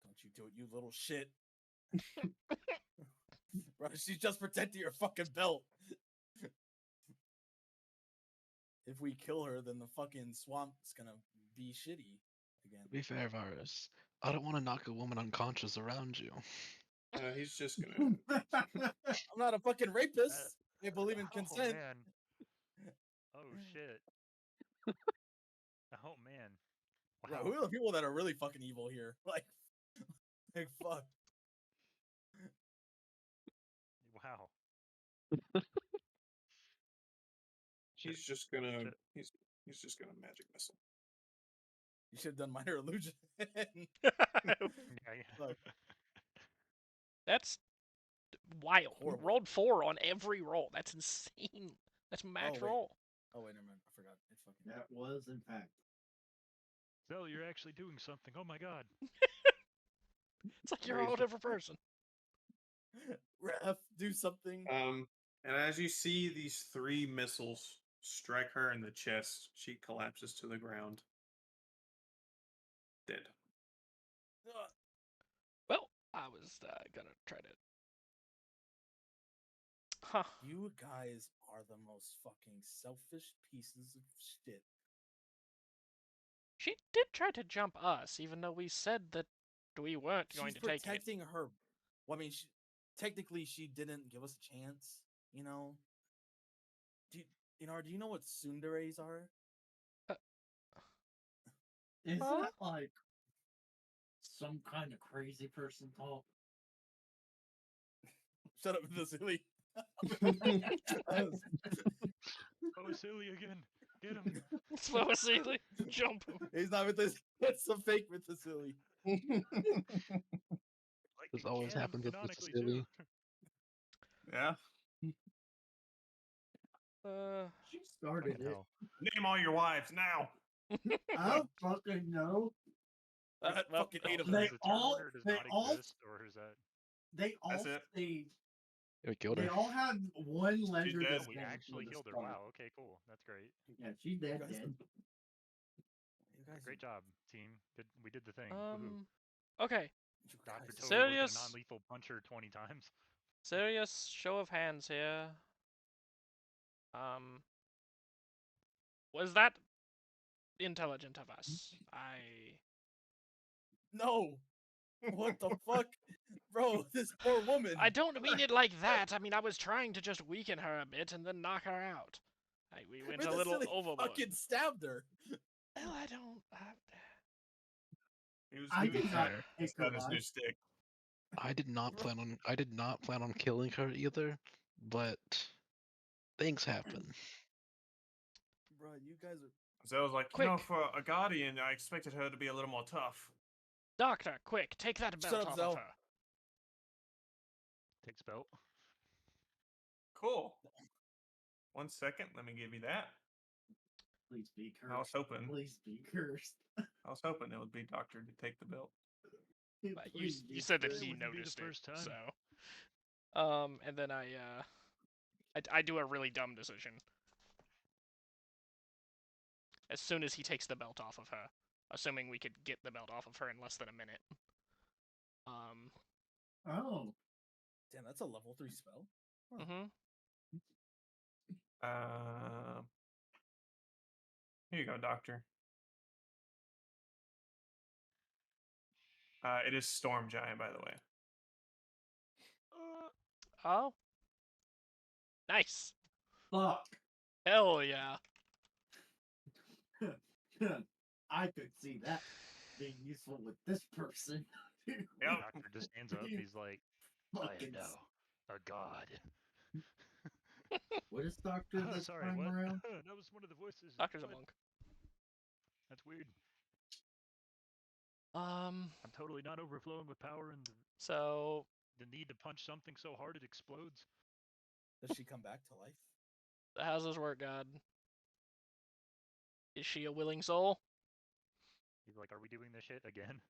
Don't you do it, you little shit. Bro, she's just protecting your fucking belt. If we kill her, then the fucking swamp's gonna be shitty again. To be fair, Varus, I don't want to knock a woman unconscious around you. He's just gonna. I'm not a fucking rapist. I believe in consent. Oh, man. Oh, shit. Oh, man. Wow. Bro, who are the people that are really fucking evil here? Like fuck. Wow. He's just gonna. He's just gonna magic missile. You should have done minor illusion. Look. That's wild. Horrible. Rolled 4 on every roll. That's insane. That's match roll. Oh wait, never mind. I forgot. It fucking. That was in fact. Zell, you're actually doing something. Oh my god. It's like you're a whole different person. Ref, do something. And as you see these 3 missiles strike her in the chest, she collapses to the ground. Dead. Well, I was gonna try to. Huh. You guys are the most fucking selfish pieces of shit. She did try to jump us, even though we said that we weren't going to take it. She's protecting her. Well, I mean, technically, she didn't give us a chance. You know. Do you know what tsunderes are? Isn't that like some kind of crazy person talk? Shut up, Vasily. Oh, silly again. Get him. It's Vasily. Jump him. He's not with this. It's a fake with Vasily. This always happens with Vasily. Yeah. She started it. Name all your wives now. I don't fucking know. Fucking 8 of them. They all They all have one ledger. dead. That's We dead actually before killed her. the start. Wow. Okay, cool. That's great. Yeah, she's dead. Dead. Great job, team. We did the thing. Woohoo. Okay. Dr. Toad Serious. with a non-lethal puncher 20 times. Serious show of hands here. Was that intelligent of us? No. What the fuck? Bro, this poor woman. I don't mean it like that. I mean, I was trying to just weaken her a bit and then knock her out. We went a little overboard. Fucking stabbed her. Well, I don't. He was tired. He's got his new stick. I did not plan on killing her either, but things happen. Bro, you guys are. So I was like, for a guardian, I expected her to be a little more tough. Doctor, quick, take that belt off of her. Takes belt. Cool. 1 second, let me give you that. Please be cursed. I was hoping. Please be cursed. I was hoping it would be Doctor to take the belt. But you said that he noticed it, so. And then I do a really dumb decision. As soon as he takes the belt off of her, assuming we could get the belt off of her in less than a minute. Oh. Damn, that's a level 3 spell. Huh. Here you go, Doctor. It is Storm Giant, by the way. Oh. Nice. Fuck. Hell yeah. I could see that being useful with this person. The doctor just stands up. He's like, I am now a god. What is Doctor this sorry, time what? around? That was one of the voices. Doctor's a What? monk. That's weird. I'm totally not overflowing with power and so the need to punch something so hard it explodes. Does she come back to life? How's this work, God? Is she a willing soul? He's like, are we doing this shit again?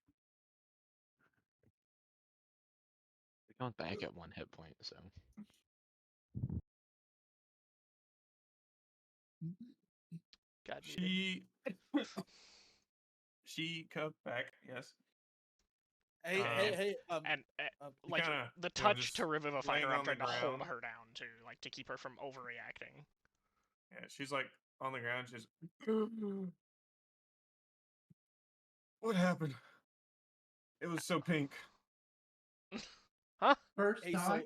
We're going back at 1 hit point, so. God, she comes back. Yes. Hey. And like kinda, the you know, touch just to Revivify laying her, I'm on the trying to hold ground. her down too, like to keep her from overreacting. Yeah, she's like on the ground. She's. What happened? It was so pink. Huh? First Hey, time?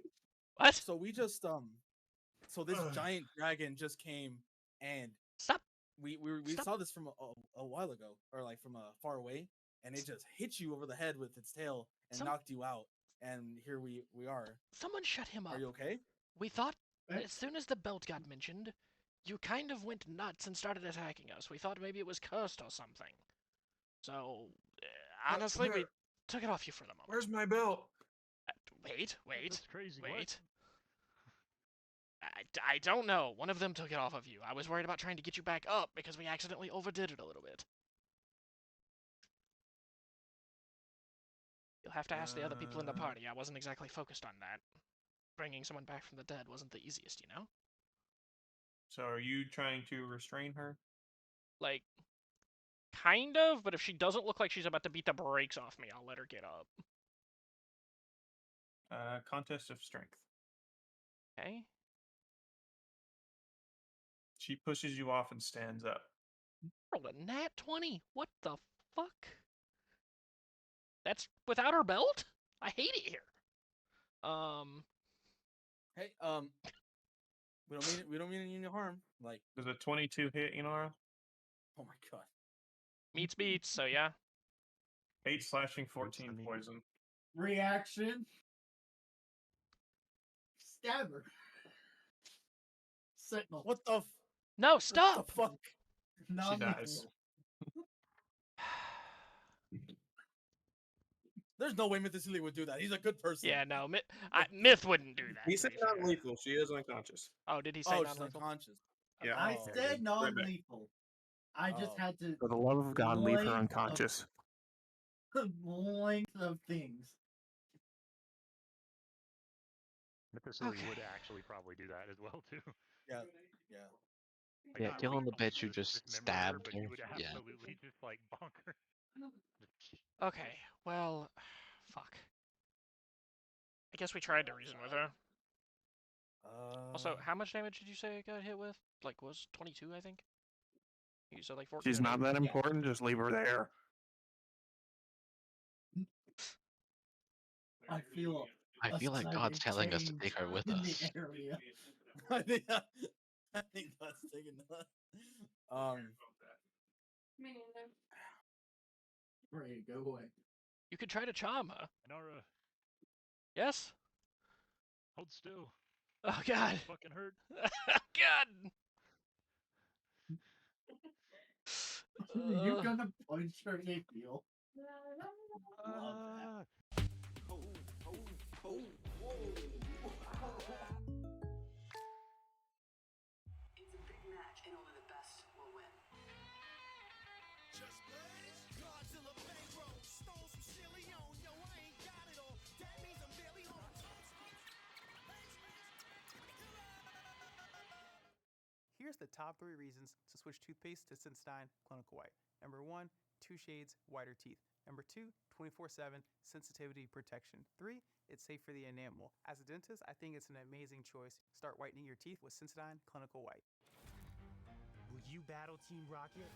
What? So we just so this giant dragon just came and stop. We saw this from a while ago, or like from far away, and it just hit you over the head with its tail and knocked you out. And here we are. Someone shut him up. Are you okay? We thought as soon as the belt got mentioned, you kind of went nuts and started attacking us. We thought maybe it was cursed or something. So honestly, we took it off you for the moment. Where's my belt? Wait. That's crazy. Wait. I don't know. One of them took it off of you. I was worried about trying to get you back up because we accidentally overdid it a little bit. You'll have to ask the other people in the party. I wasn't exactly focused on that. Bringing someone back from the dead wasn't the easiest, you know? So are you trying to restrain her? Like, kind of, but if she doesn't look like she's about to beat the brakes off me, I'll let her get up. Contest of strength. Okay. She pushes you off and stands up. Rolled a nat 20. What the fuck? That's without her belt? I hate it here. Hey, we don't mean any harm. Like, does a 22 hit, Inara? Oh my god. Meets beats, so yeah. 8 slashing, 14 poison. Reaction. Stab her. Sentinel. What the? No, stop. What the fuck? She dies. There's no way Mythicily would do that. He's a good person. Yeah, no, Myth wouldn't do that. He said non-lethal. She is unconscious. Oh, did he say non-lethal? non-lethal? Unconscious. Yeah. I said non-lethal. I just had to. For the love of God, leave her unconscious. Length of things. Mythicily would actually probably do that as well too. Yeah. Yeah, killing the bitch who just stabbed her. You would Yeah. absolutely just like bonk her. Okay, well, fuck. I guess we tried to reason with her. Also, how much damage did you say I got hit with? Like, was 22, I think? You said like 14. She's not that important. Just leave her there. I feel like God's telling us to take her with us. I think God's taking that. Me neither. Ready to go away. You could try to charm her. Inara, Yes? hold still. Oh, God. It fucking hurt. God! You gonna punch her, April? Love that. It's a big match, and only the best will win. Just blaze. Godzilla bankroll. Stole some silly on. Yo, I ain't got it all. That means I'm barely on. Here's the top 3 reasons to switch toothpaste to Sensodyne Clinical White. Number 1, 2 shades whiter teeth. Number 2, 24/7 sensitivity protection. 3, it's safe for the enamel. As a dentist, I think it's an amazing choice. Start whitening your teeth with Sensodyne Clinical White. Will you battle Team Rocket?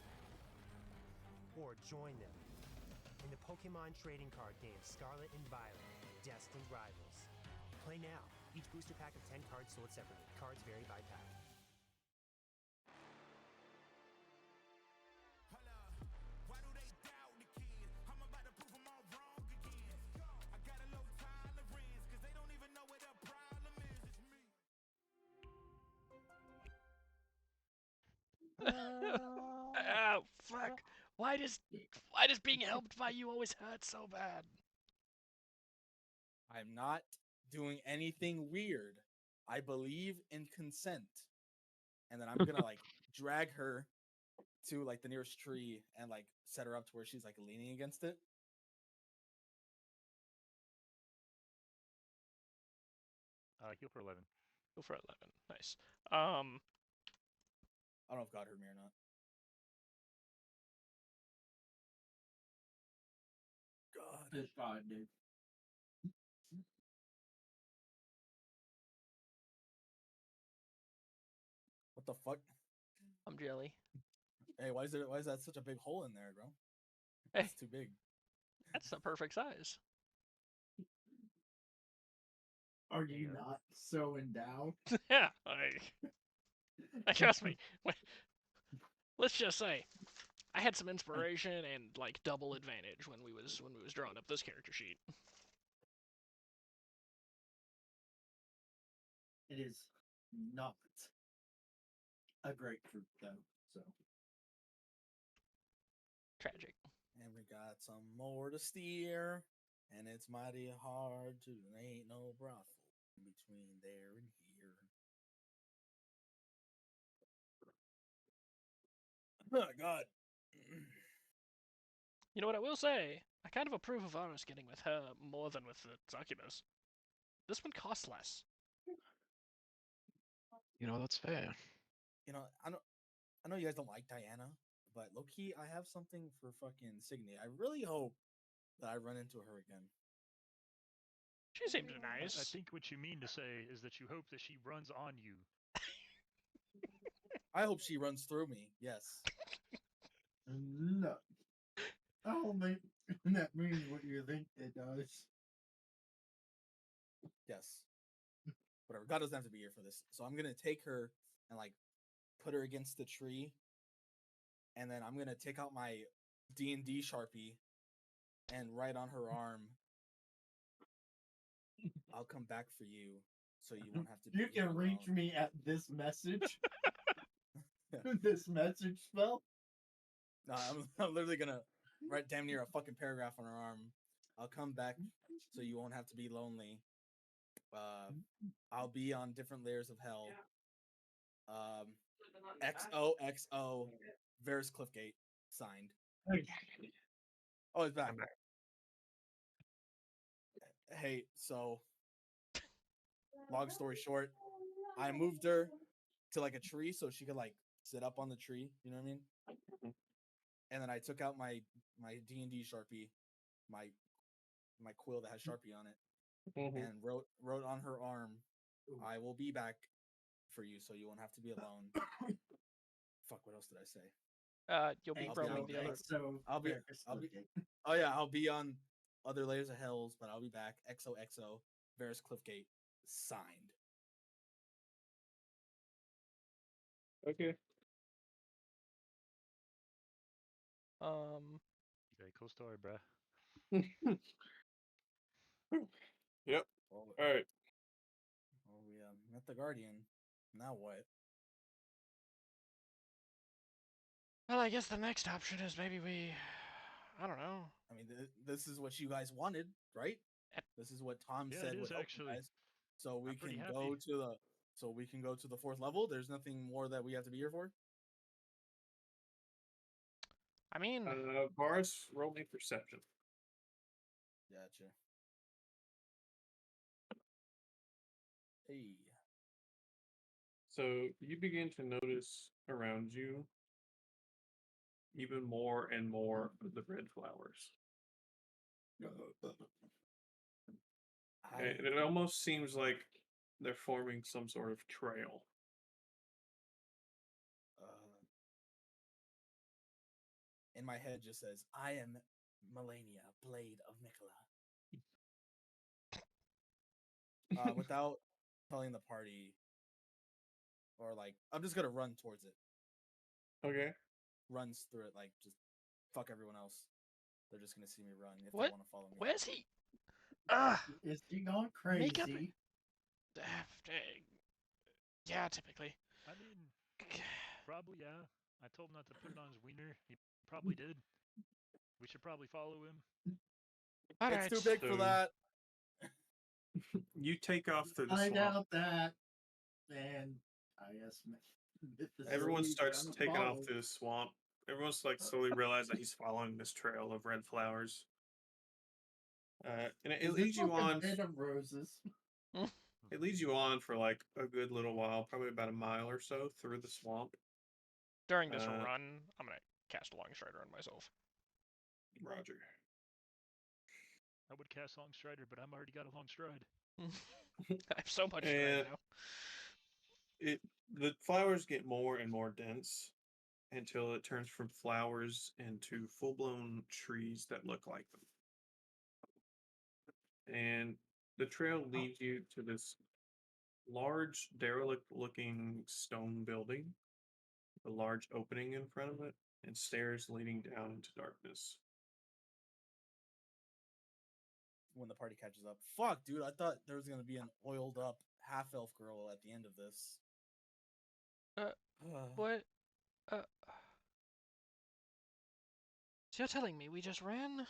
Or join them in the Pokemon trading card game Scarlet and Violet, Destined Rivals. Play now. Each booster pack of 10 cards sold separately. Cards vary by pack. Why do they doubt the kid? I'm about to prove them all wrong again. I got a low tolerance, cause they don't even know what the problem is. It's me. Oh, fuck. Why did does being helped by you always hurt so bad? I'm not doing anything weird. I believe in consent. And then I'm gonna like drag her to like the nearest tree and like set her up to where she's like leaning against it. Heal for 11. Go for 11. Nice. I don't know if God heard me or not. God. It's God, dude. What the fuck? I'm jelly. Hey, why is that such a big hole in there, bro? Hey, it's too big. That's the perfect size. Are you not so endowed? Yeah, I trust me. Let's just say, I had some inspiration and like double advantage when we was drawing up this character sheet. It is not a grapefruit though, so tragic. And we got some more to steer, and it's mighty hard to. There ain't no brothel between there and here. Oh God. You know what I will say? I kind of approve of Aris getting with her more than with the succubus. This one costs less. You know, that's fair. You know, I know you guys don't like Diana, but low-key, I have something for fucking Signy. I really hope that I run into her again. She seems nice. I think what you mean to say is that you hope that she runs on you. I hope she runs through me. Yes. No. I don't think that means what you think it does. Yes. Whatever. God doesn't have to be here for this. So I'm gonna take her and like put her against the tree, and then I'm gonna take out my D&D Sharpie and write on her arm, "I'll come back for you, so you won't have to." You can reach me at this message. This message spell. No, I'm literally gonna write damn near a fucking paragraph on her arm. I'll come back, so you won't have to be lonely. I'll be on different layers of hell. XOXO, Varys Cliffgate, signed. Oh, it's back. Hey, so long story short, I moved her to like a tree so she could like sit up on the tree. You know what I mean? And then I took out my D&D Sharpie, my quill that has Sharpie on it, and wrote on her arm, "I will be back for you, so you won't have to be alone." Fuck, what else did I say? You'll be roaming the other. I'll be. Oh yeah, I'll be on other layers of hells, but I'll be back. XOXO, Varys Cliffgate, signed. Okay. Okay, cool story, bruh. Yep. All right. Oh, we met the Guardian. Now what? Well, I guess the next option is maybe we. I don't know. I mean, this is what you guys wanted, right? This is what Tom said it would is help actually. you guys. So we I'm pretty can happy. go to the. So we can go to the 4th level. There's nothing more that we have to be here for. I mean, Boris, roll me perception. Gotcha. Hey. So you begin to notice around you even more and more of the red flowers. And it almost seems like they're forming some sort of trail. In my head just says, "I am Melania, Blade of Nicola." Without telling the party, or like, I'm just gonna run towards it. Okay. Runs through it, like, just fuck everyone else. They're just gonna see me run if what? they want to follow me. Where's he? Is he going crazy? Yeah, typically. I mean, probably, yeah. I told him not to put it on his wiener. He probably did. We should probably follow him. It's too big for that. You take off through the I swamp. doubt that. And I guess Everyone starts gonna taking follow. off through the swamp. Everyone's like slowly realize that he's following this trail of red flowers. And it Is leads this you like a on. bed of roses? It leads you on for like a good little while, probably about a mile or so through the swamp. During this run, I'm gonna cast a Long Strider on myself. Roger. I would cast Long Strider, but I'm already got a Long Stride. I have so much stride now. The flowers get more and more dense until it turns from flowers into full-blown trees that look like them. And the trail leads you to this large, derelict-looking stone building, a large opening in front of it, and stairs leading down into darkness. When the party catches up. Fuck, dude, I thought there was gonna be an oiled up half elf girl at the end of this. What? So you're telling me we just ran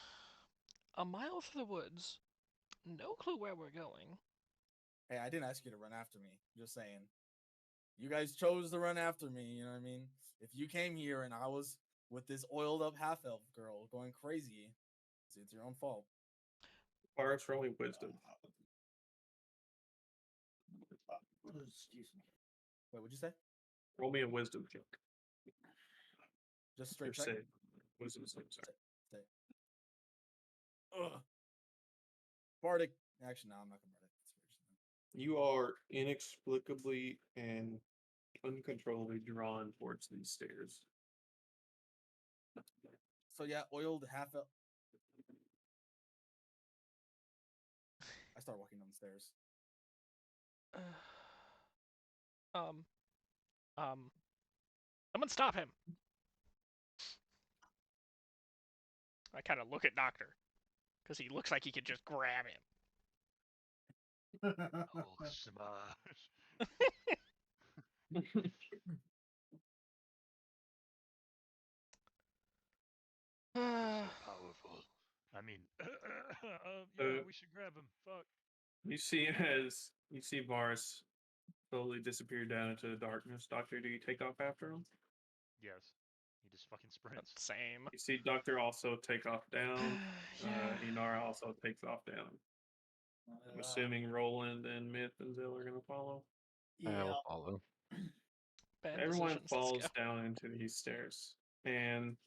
a mile through the woods, no clue where we're going. Hey, I didn't ask you to run after me. Just saying. You guys chose to run after me, you know what I mean? If you came here and I was with this oiled up half elf girl going crazy, it's your own fault. Bars rolling wisdom. Excuse me. Wait, what'd you say? Roll me a wisdom check. Just straight Or check? save. Wisdom save, sorry. Save. Ugh. Bardic. Actually, no, I'm not gonna Bardic. You are inexplicably and uncontrollably drawn towards these stairs. So yeah, oiled half elf. I start walking down the stairs. Someone stop him. I kind of look at Doctor, because he looks like he could just grab him. Oh, smash. Powerful. I mean, yeah, we should grab him. Fuck. You see Varus slowly disappear down into the darkness. Doctor, do you take off after him? Yes. He just fucking sprints. Same. You see Doctor also take off down. Inara also takes off down. I'm assuming Roland and Myth and Zill are going to follow. I will follow. Everyone falls down into these stairs. And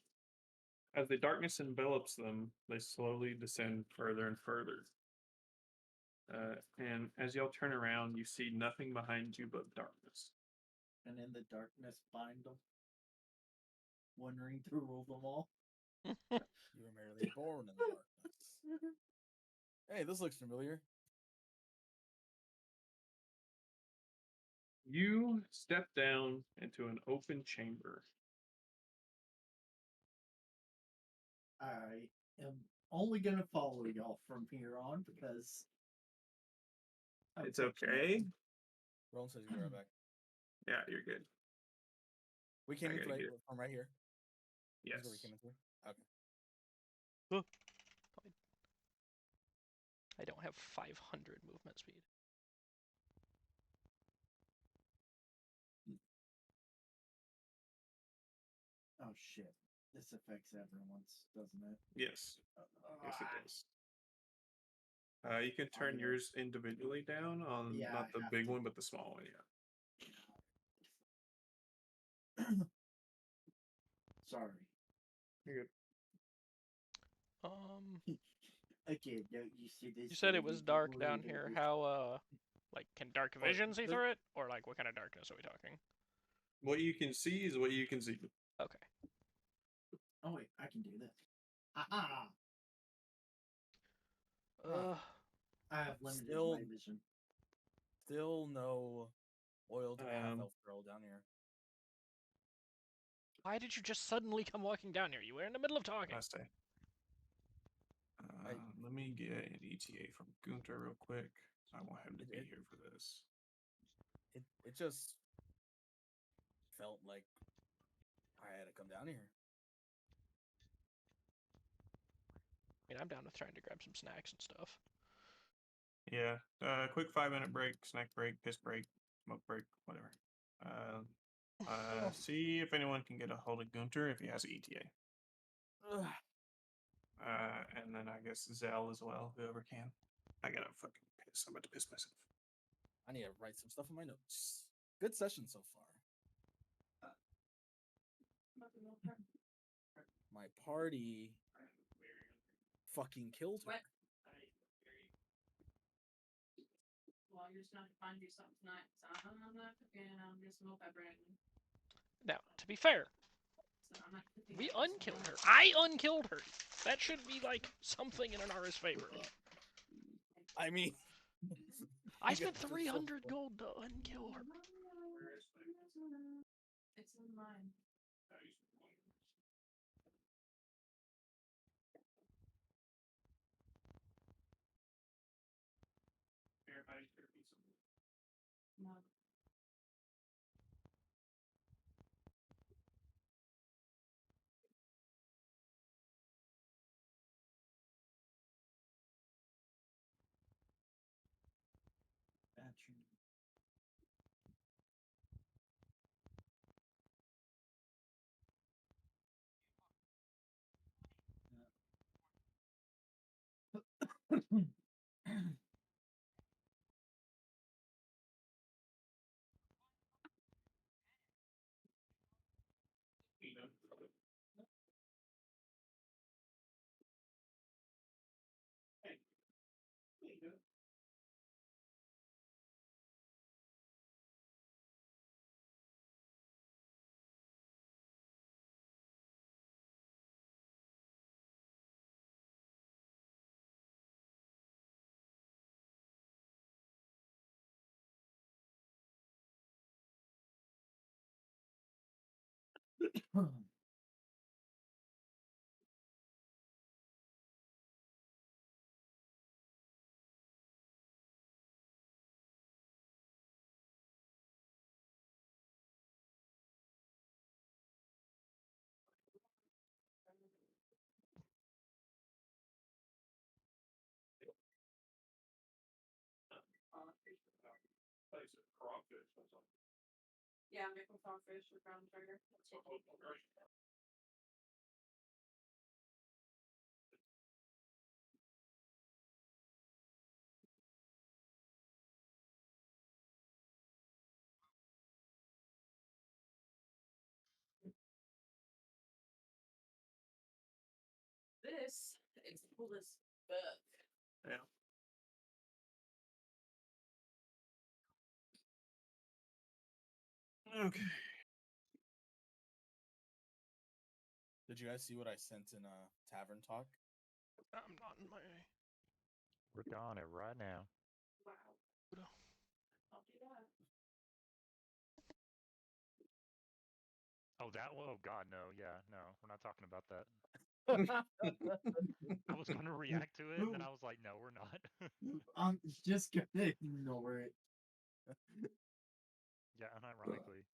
as the darkness envelops them, they slowly descend further and further. And as y'all turn around, you see nothing behind you but darkness. And in the darkness, find them. Wandering through them all. You were merely born in the darkness. Hey, this looks familiar. You step down into an open chamber. I am only gonna follow y'all from here on because it's okay. Roland says you're right back. Yeah, you're good. We came in from right here. Yes. This is where we came in through? Okay. I don't have 500 movement speed. Oh shit. This affects everyone's, doesn't it? Yes. Yes, it does. You can turn yours individually down on not the big one, but the small one, yeah. Sorry. You're good. Okay, no, you see this. You said it was dark down here. How, like, can dark vision see through it? Or, like, what kind of darkness are we talking? What you can see is what you can see. Okay. Oh, wait, I can do this. Aha! I have limited night vision. Still no oiled half elf girl down here. Why did you just suddenly come walking down here? You were in the middle of talking. Last day. Let me get an ETA from Gunter real quick. I want him to be here for this. It just felt like I had to come down here. I mean, I'm down with trying to grab some snacks and stuff. Yeah. Quick 5-minute break, snack break, piss break, smoke break, whatever. See if anyone can get a hold of Gunter if he has an ETA. And then I guess Zell as well, whoever can. I gotta fucking piss. I'm about to piss myself. I need to write some stuff in my notes. Good session so far. My party fucking killed her. Well, you're just gonna have to find you something tonight. So I'm not cooking. I'm just no pepper. Now, to be fair, we unkilled her. I unkilled her. That should be like something in Inara's favor. I mean, I spent 300 gold to unkill her. It's in mine. No. Yeah, make them crawfish or brown sugar. This is cool as fuck. Yeah. Okay. Did you guys see what I sent in Tavern Talk? I'm not in my. Work on it right now. Wow. I'll do that. Oh, that one? Oh, God, no. Yeah, no. We're not talking about that. I was going to react to it, and then I was like, no, we're not. I'm just gonna ignore it. Yeah, unironically.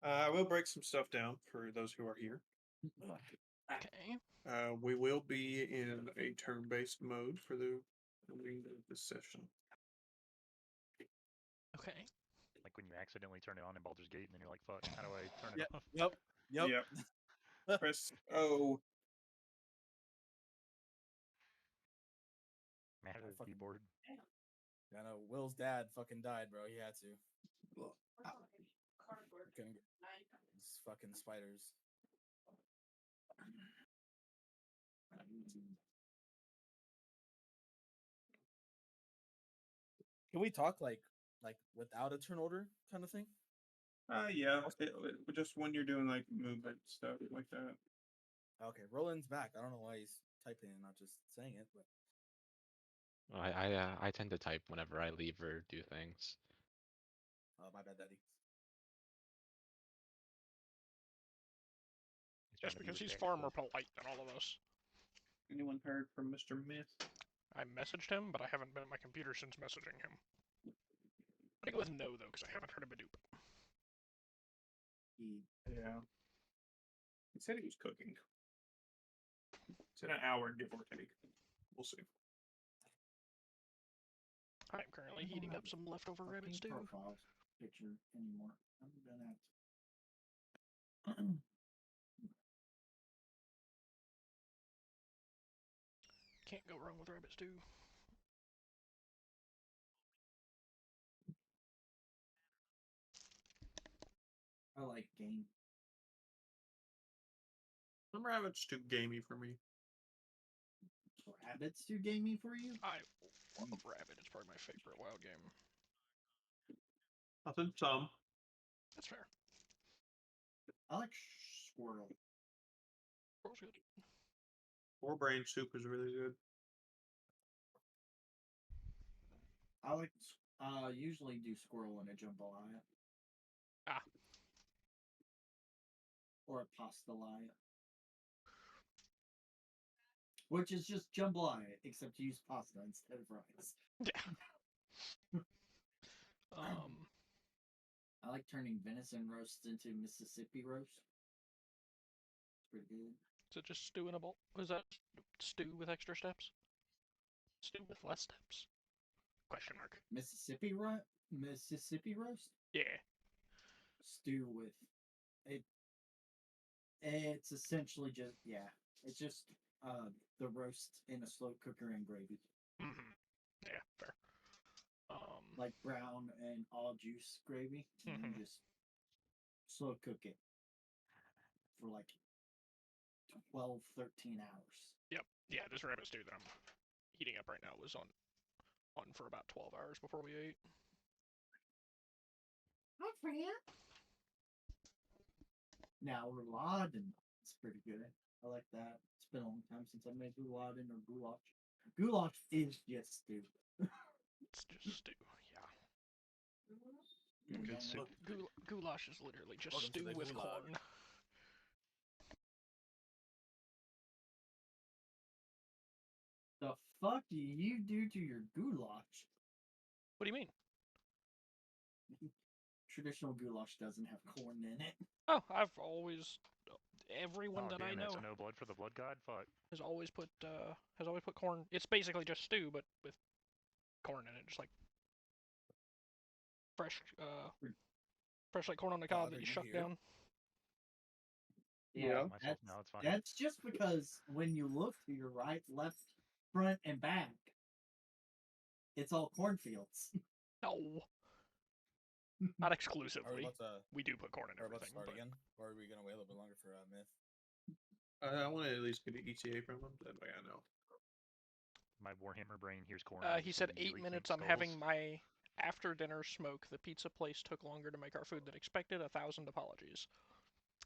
I will break some stuff down for those who are here. Okay. We will be in a turn-based mode for the remainder of this session. Okay. Like when you accidentally turn it on in Baldur's Gate, and then you're like, fuck, how do I turn it off? Yep. Press O. Man, the keyboard. Yeah, no, Will's dad fucking died, bro. He had to. Couldn't get these fucking spiders. Can we talk like without a turn order kind of thing? Yeah. Just when you're doing like movement stuff like that. Okay, Roland's back. I don't know why he's typing and not just saying it, but I tend to type whenever I leave or do things. oh, my bad, Daddy. Just because he's far more polite than all of us. Anyone heard from Mr. Myth? I messaged him, but I haven't been at my computer since messaging him. I go with no, though, because I haven't heard of Badoop. Yeah. He said he was cooking. It's in an hour, give or take. We'll see. I'm currently heating up some leftover rabbit stew. Profile picture anymore. I'm gonna have Can't go wrong with rabbit stew. I like game. Some rabbits too gamey for me. Rabbits too gamey for you? I love rabbit. It's probably my favorite wild game. I think some. That's fair. I like squirrel. Squirrel's good. Or brain soup is really good. I like usually do squirrel in a jambalaya. Ah. Or a pastelaya. Which is just jambalaya, except you use pasta instead of rice. Yeah. I like turning venison roast into Mississippi roast. It's pretty good. Is it just stew in a bowl? Is that stew with extra steps? Stew with less steps? Question mark. Mississippi roast? Yeah. Stew with it. It's essentially just it's just the roast in a slow cooker and gravy. Mm-hmm. Yeah, fair. Like brown and all juice gravy, and then just slow cook it for like 12, 13 hours. Yep. Yeah, this rabbit stew that I'm heating up right now was on for about 12 hours before we ate. Hi, Fran. Now rouladen. It's pretty good. I like that. It's been a long time since I made rouladen or goulash. Goulash is just stew. It's just stew, yeah. Good soup. Goulash is literally just Welcome to stew the with goulash. corn. The fuck do you do to your goulash? What do you mean? Traditional goulash doesn't have corn in it. Oh, I've always everyone Oh, that I damn it, know so no blood for the blood god? Fuck. has always put corn. It's basically just stew, but with corn in it, just like fresh like corn on the cob that you shuck down. Yeah, Myself, no, it's fine. that's just because when you look to your right, left, front, and back, it's all cornfields. No. Not exclusively. We do put corn in Are we about to everything. start But again? Or are we going to wait a little bit longer for Myth? I want to at least get an ETA from him. That way I know. My Warhammer brain hears corn. he said 8 minutes. I'm having my after dinner smoke. The pizza place took longer to make our food than expected. 1,000 apologies.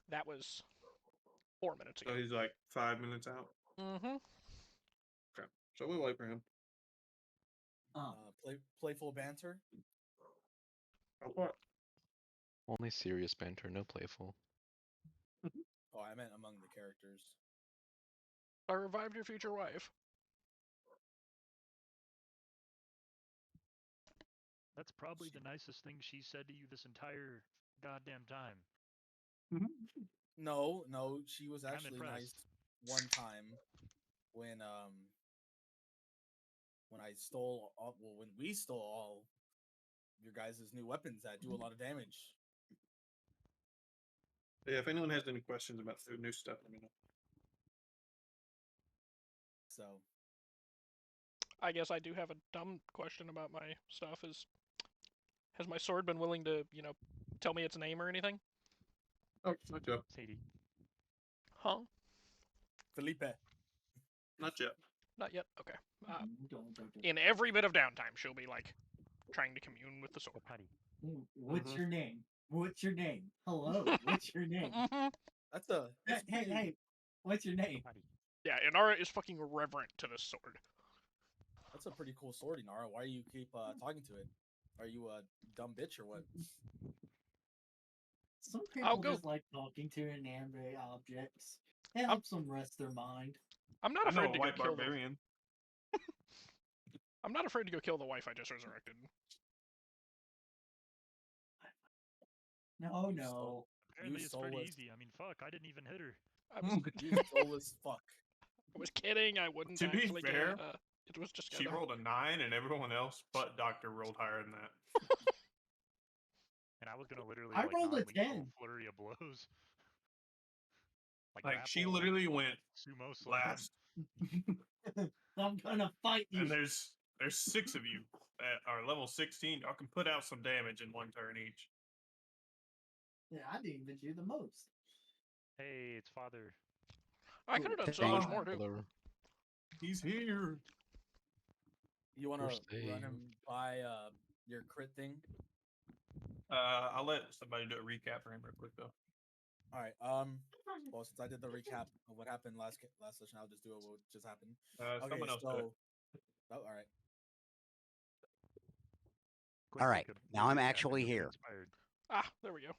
That was 4 minutes ago. So he's like 5 minutes out. Mm-hmm. Okay. So we'll wait for him. Playful banter. What? Only serious banter, no playful. Oh, I meant among the characters. I revived your future wife. That's probably the nicest thing she said to you this entire goddamn time. No, she was I'm actually nice impressed. one time when I stole when we stole all your guys' new weapons that do a lot of damage. Yeah, if anyone has any questions about the new stuff, let me know. So I guess I do have a dumb question about my stuff. Has my sword been willing to, tell me its name or anything? Oh, not yet. Sadie. Huh? Felipe. Not yet. Not yet. Okay. In every bit of downtime, she'll be like trying to commune with the sword. What's your name? What's your name? Hello. What's your name? That's hey. What's your name? Yeah, Inara is fucking reverent to this sword. That's a pretty cool sword, Inara. Why do you keep talking to it? Are you a dumb bitch or what? Some people just like talking to inanimate objects. It helps them rest their mind. I'm not afraid to go white kill barbarian. I'm not afraid to go kill the wife I just resurrected. No. Apparently, it's pretty soulless. easy. I mean, fuck, I didn't even hit her. You soulless fuck. I was kidding. I wouldn't To be actually fair, get it was just she gonna... rolled a 9, and everyone else but Doctor rolled higher than that. And I was gonna literally I like rolled a non-lethal 10. flurry of blows. Like she grapple, literally went sumo slam. last, I'm gonna fight you. and there's 6 of you that are level 16. Y'all can put out some damage in one turn each. Yeah, I didn't even do the most. Hey, it's father. I could have done so much more too. He's here. You want to First run aid. him by your crit thing? I'll let somebody do a recap for him real quick though. All right. Well, since I did the recap of what happened last session, I'll just do what just happened. Someone else do it. Oh, all right. All right. Now I'm actually here. Ah, there we go.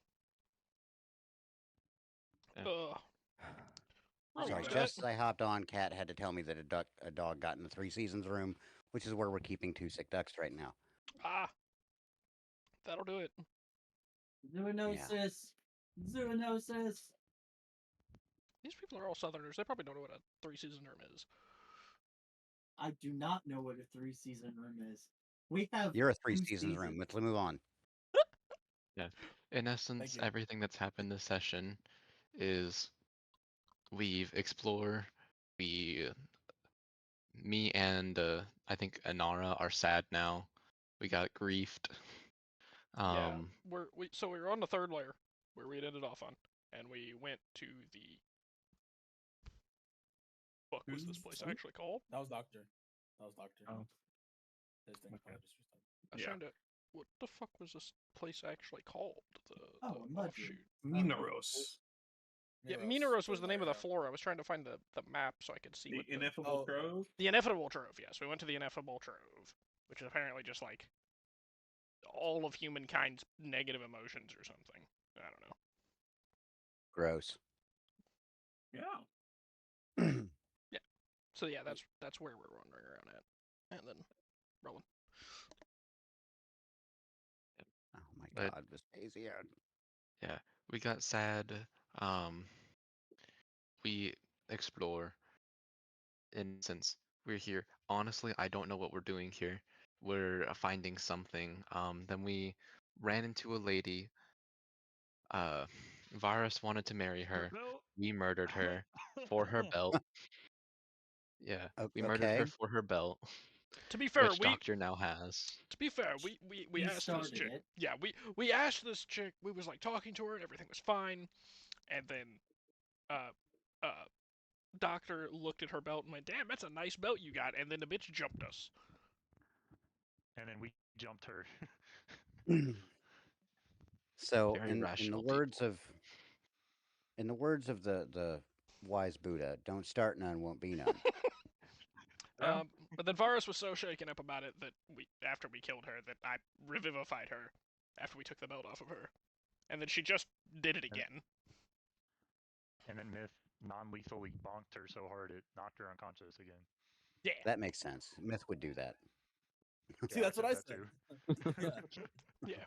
Ugh. Sorry, just as I hopped on, Kat had to tell me that a dog got in the 3 Seasons room, which is where we're keeping 2 sick ducks right now. Ah, that'll do it. Zoonosis. Zoonosis. These people are all Southerners. They probably don't know what a 3-season room is. I do not know what a 3-season room is. We have. You're a 3 2 Seasons room. seasons. Let's move on. Yeah. In essence, you. everything that's happened this session is we've explored. Me and I think Anara are sad now. We got griefed. Yeah, so we were on the 3rd layer where we ended off on, and we went to the. What was this place actually called? That was Doctor. Oh. His thing Okay. I was trying to. What the fuck was this place actually called? The Mudroom. offshoot. Mineros. Yeah, Mineros was the name of the floor. I was trying to find the map so I could see. The Ineffable Trove? The Ineffable Trove, yes. We went to the Ineffable Trove, which is apparently just like all of humankind's negative emotions or something. I don't know. Gross. Yeah. Yeah. So yeah, that's where we're wandering around at, and then rolling. Oh my god, Vespasian. Yeah, we got sad. We explore. In since we're here, honestly, I don't know what we're doing here. We're finding something. Then we ran into a lady. Varus wanted to marry her. We murdered her for her belt. Yeah, we murdered her for her belt. To be fair, which Doctor now has. To be fair, we asked this chick. it. Yeah, we asked this chick. We was like talking to her and everything was fine, and then, Doctor looked at her belt and went, "Damn, that's a nice belt you got." And then the bitch jumped us. And then we jumped her. So, Very in the rational words of the wise Buddha, don't start none, won't be none. But then Varus was so shaken up about it that after we killed her, that I revivified her after we took the belt off of her, and then she just did it again. And then Myth non-lethally bonked her so hard it knocked her unconscious again. Yeah. That makes sense. Myth would do that. See, that's what I said. Yeah.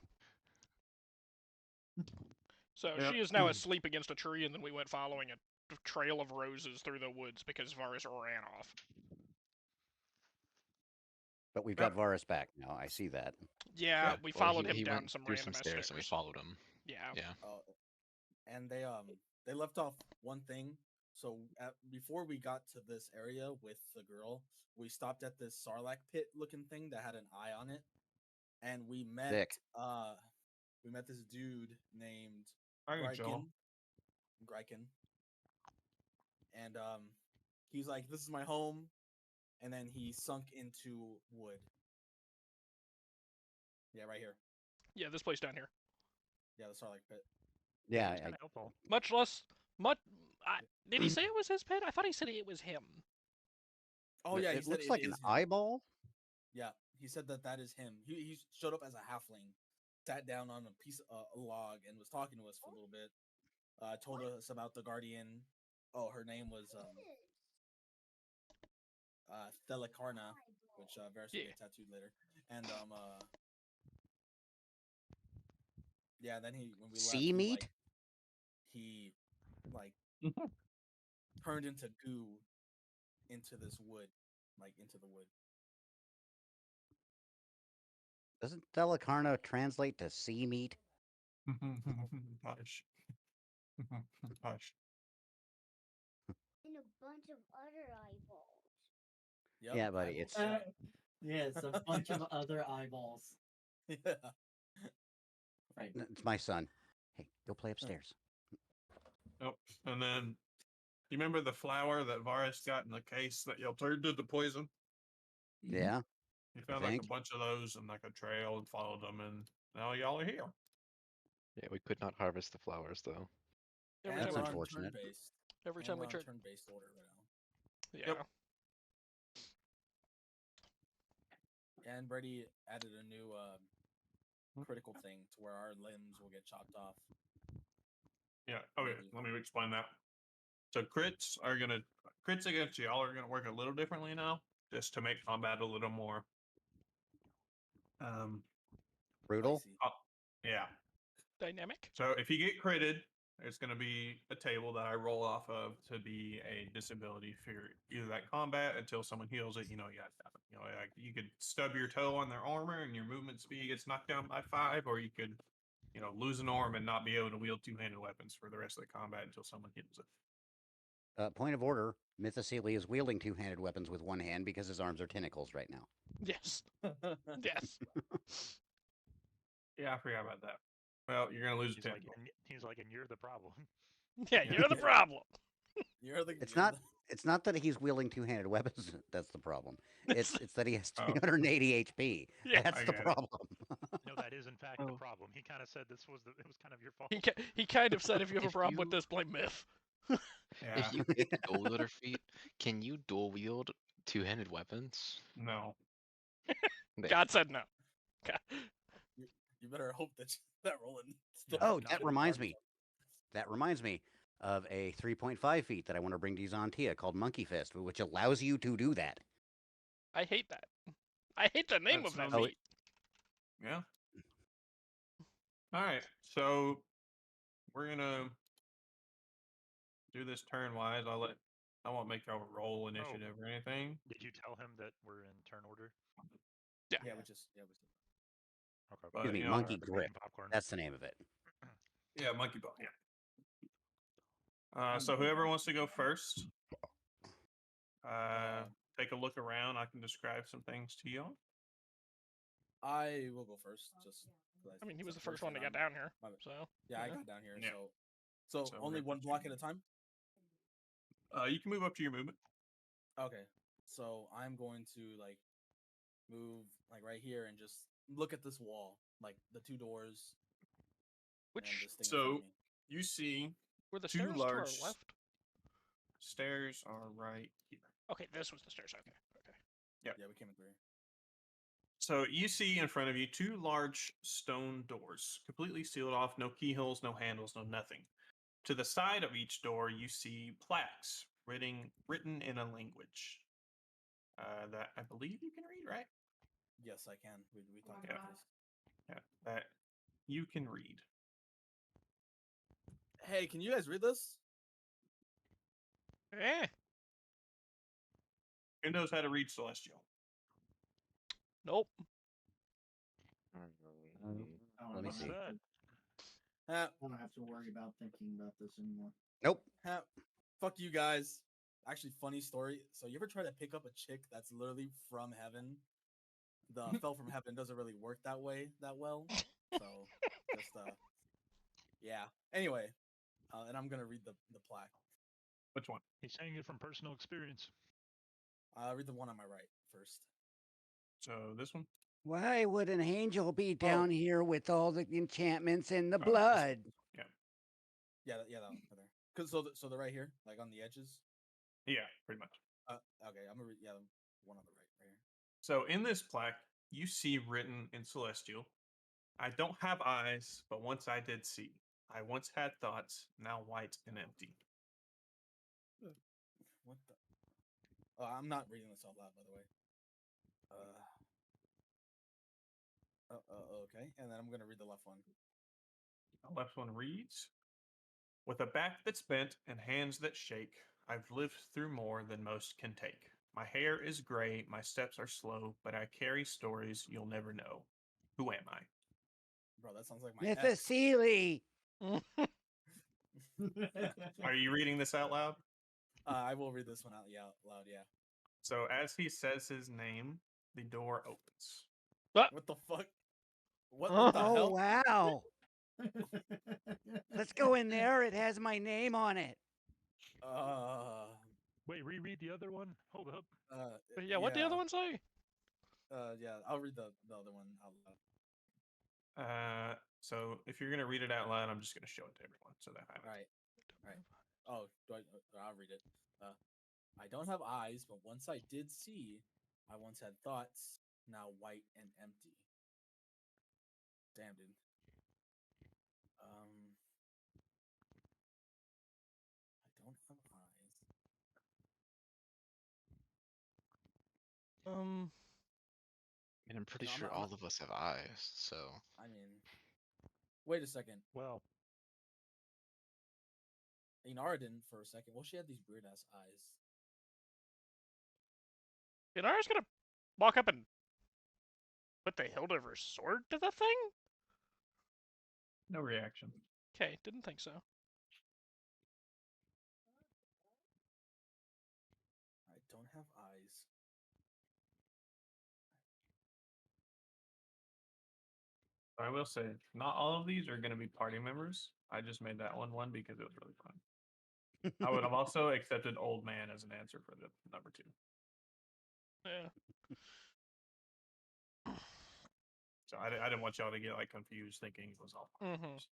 So she is now asleep against a tree, and then we went following a trail of roses through the woods because Varus ran off. But we've got Varus back now. I see that. Yeah, we followed him he down went some through random some stairs and we followed him. Yeah. Yeah. And they left off one thing. So before we got to this area with the girl, we stopped at this Sarlacc pit looking thing that had an eye on it, and we met this dude named Gryken. And he's like, "This is my home," and then he sunk into wood. Yeah, right here. Yeah, this place down here. Yeah, the Sarlacc pit. Yeah, much. Did he say it was his pit? I thought he said it was him. Oh yeah, it looks like an eyeball. Yeah, he said that is him. He showed up as a halfling, sat down on a piece of a log, and was talking to us for a little bit. Told us about the Guardian. Oh, her name was Thelicarna, which Varus will get tattooed later. And yeah, then when we left, sea meat. he like turned into goo into this wood, like into the wood. Doesn't Delacarno translate to sea meat? Hush. Hush. And a bunch of other eyeballs. Yep, Yeah, buddy, it's Yeah, it's a bunch of other eyeballs. Yeah. Right. it's my son. Hey, go play upstairs. Nope. And then, you remember the flower that Varus got in the case that y'all turned into poison? Yeah. He found I like a think. bunch of those and like a trail and followed them, and now y'all are here. Yeah, we could not harvest the flowers though. Every And time we're we on unfortunate. turn-based. Every And time we're we on turn. turn-based order right now. Yeah. Yep. And Brady added a new critical thing to where our limbs will get chopped off. Yeah. Okay. Let me explain that. So crits against y'all are gonna work a little differently now, just to make combat a little more Brutal. yeah. Dynamic. So if you get critted, there's going to be a table that I roll off of to be a disability for either that combat until someone heals it. You know, like you could stub your toe on their armor and your movement speed gets knocked down by 5, or you could, lose an arm and not be able to wield two-handed weapons for the rest of the combat until someone heals it. Point of order: Mythocele is wielding two-handed weapons with one hand because his arms are tentacles right now. Yes. Yes. Yeah, I forgot about that. Well, you're gonna lose a tentacle. He's like, and you're the problem. Yeah, you're the problem. You're the. It's not that he's wielding two-handed weapons. That's the problem. It's that he has 380 HP. Yeah, That's the problem. No, that is in fact the problem. He kind of said it was kind of your fault. He kind of said, if you have a problem with this, blame Myth. If you get the dual wielder feat, can you dual wield two-handed weapons? No. God said no. God. You better hope that Roland. Oh, that reminds me. That reminds me of a 3.5 feat that I want to bring to Zontia called Monkey Fist, which allows you to do that. I hate that. I hate the name of that feat. Yeah. All right, so we're gonna do this turn-wise. I won't make y'all roll initiative or anything. Did you tell him that we're in turn order? Yeah. Yeah, we just. Okay. Excuse me, Monkey Grip. That's the name of it. Yeah, Monkey Ball. Yeah. So whoever wants to go first, take a look around. I can describe some things to you. I will go first. I mean, he was the first one to get down here. So. Yeah, I got down here. Yeah. So So only we're- one block at a time. You can move up to your movement. Okay, so I'm going to move right here and just look at this wall, like the two doors. Which and this thing in front So of me. you see Were the two stairs to our large left? stairs are right here. Okay, this was the stairs. Okay. Yeah, we came in through. So you see in front of you two large stone doors, completely sealed off, no keyholes, no handles, no nothing. To the side of each door, you see plaques written in a language that I believe you can read, right? Yes, I can. We talked Yeah. about this. Yeah, that you can read. Hey, can you guys read this? Who knows how to read Celestial? Nope. Let me see. I don't have to worry about thinking about this anymore. Nope. Fuck you guys. Actually, funny story. So you ever try to pick up a chick that's literally from heaven? The fell from heaven doesn't really work that well. So just yeah. Anyway, and I'm gonna read the plaque. Which one? He's saying it from personal experience. I'll read the one on my right first. So this one? Why would an angel be down here with all the enchantments and the blood? Yeah. Yeah, that one right there. Cause so they're right here, like on the edges. Yeah, pretty much. Okay, I'm gonna read the one on the right here. So in this plaque, you see written in Celestial, I don't have eyes, but once I did see. I once had thoughts, now white and empty. What the? Oh, I'm not reading this out loud, by the way. Okay, and then I'm gonna read the left one. The left one reads, With a back that's bent and hands that shake, I've lived through more than most can take. My hair is gray, my steps are slow, but I carry stories you'll never know. Who am I? Bro, that sounds like my ex. Mythosili. Are you reading this out loud? I will read this one out loud, yeah. So as he says his name, the door opens. What the fuck? What the hell? Oh, wow. Let's go in there. It has my name on it. Wait, reread the other one. Hold up. Yeah, what the other one say? Yeah, I'll read the other one out loud. So if you're gonna read it out loud, I'm just gonna show it to everyone so they have it. Right. Oh, I'll read it. I don't have eyes, but once I did see, I once had thoughts, now white and empty. Damn, dude. I don't have eyes. And I'm pretty No, I'm sure not- all of us have eyes, so. I mean, wait a second. Well, Inara didn't for a second. Well, she had these weird ass eyes. Inara's gonna walk up and put the hilt of her sword to the thing? No reaction. Okay, didn't think so. I don't have eyes. I will say, not all of these are going to be party members. I just made that one because it was really fun. I would have also accepted old man as an answer for the number 2. Yeah. So I didn't want y'all to get like confused thinking it was all party members.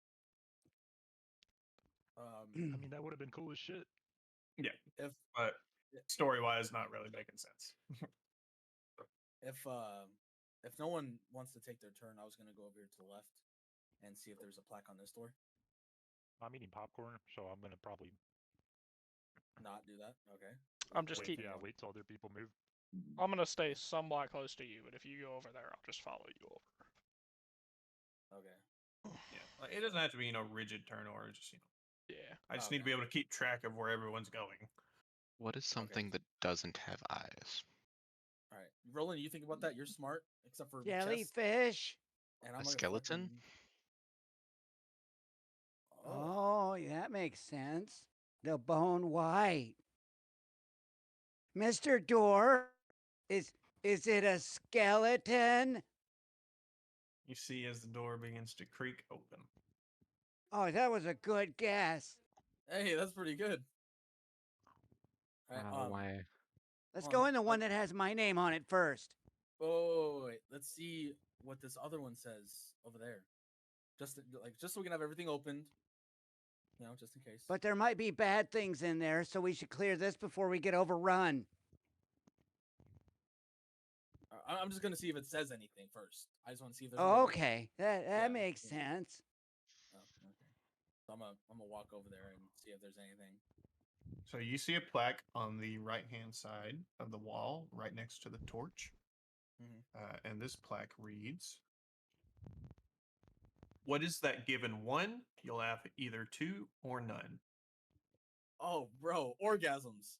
I mean, that would have been cool as shit. Yeah, but story-wise, not really making sense. If no one wants to take their turn, I was gonna go over here to the left and see if there's a plaque on this door. I'm eating popcorn, so I'm gonna probably not do that. Okay. I'm just wait till other people move. I'm gonna stay somewhat close to you, but if you go over there, I'll just follow you over. Okay. Yeah, like, it doesn't have to be rigid turn order. Just Yeah. I just need to be able to keep track of where everyone's going. What is something that doesn't have eyes? All right, Roland, you think about that. You're smart, except for Jellyfish. And A skeleton? Oh, that makes sense. The bone white. Mr. Door, is it a skeleton? You see as the door begins to creak open. Oh, that was a good guess. Hey, that's pretty good. All right, Why? Let's go in the one that has my name on it first. wait. Let's see what this other one says over there. Just so we can have everything opened. Just in case. But there might be bad things in there, so we should clear this before we get overrun. I'm just gonna see if it says anything first. I just want to see if there's. Okay, that makes sense. Oh, okay. So I'm gonna walk over there and see if there's anything. So you see a plaque on the right-hand side of the wall, right next to the torch. And this plaque reads, "What is that given 1? You'll have either 2 or none." Oh, bro, orgasms.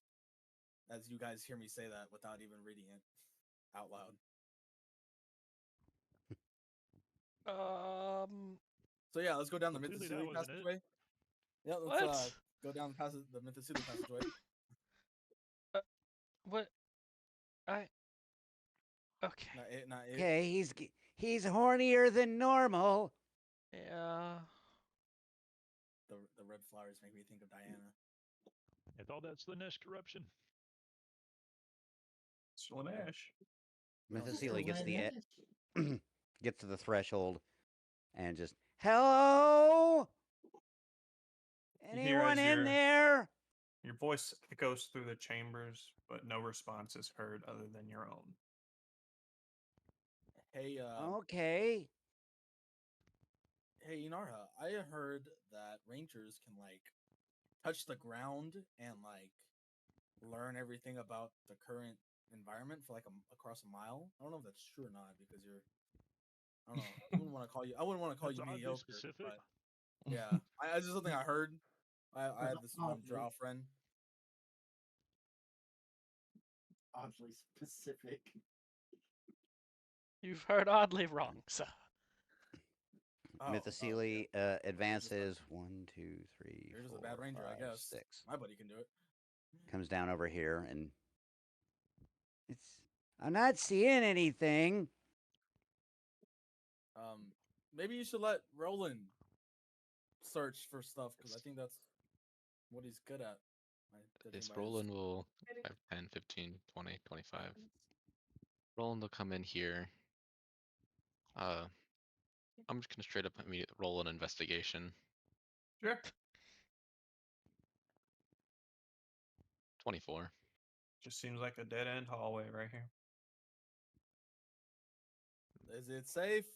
As you guys hear me say that without even reading it out loud. So yeah, let's go down the Clearly that Mythosili wasn't it. passageway. Yeah, let's go down the Mythosili passageway. What? Okay. Not it. Okay, he's hornier than normal. Yeah. The red flowers make me think of Diana. I thought that's the Nash corruption. Still an ash. Mythosili gets to the threshold and just, hello? You hear Anyone as in there? Your voice echoes through the chambers, but no response is heard other than your own. Hey, Okay. Hey, Inara, I heard that rangers can touch the ground and learn everything about the current environment for across a mile. I don't know if that's true or not because I don't know. I wouldn't want to call you. I wouldn't want to call you That's oddly mediocre. specific. But yeah, it's just something I heard. I have this one drow friend. Oddly specific. You've heard oddly wrong, sir. Mythocele advances 1, 2, 3, Here's 4, a bad ranger, 5, I guess. 6. My buddy can do it. Comes down over here and I'm not seeing anything. Maybe you should let Roland search for stuff because I think that's what he's good at. This Roland will 5, 10, 15, 20, 25. Roland will come in here. I'm just gonna straight up immediate roll an investigation. Sure. 24. Just seems like a dead end hallway right here. Is it safe?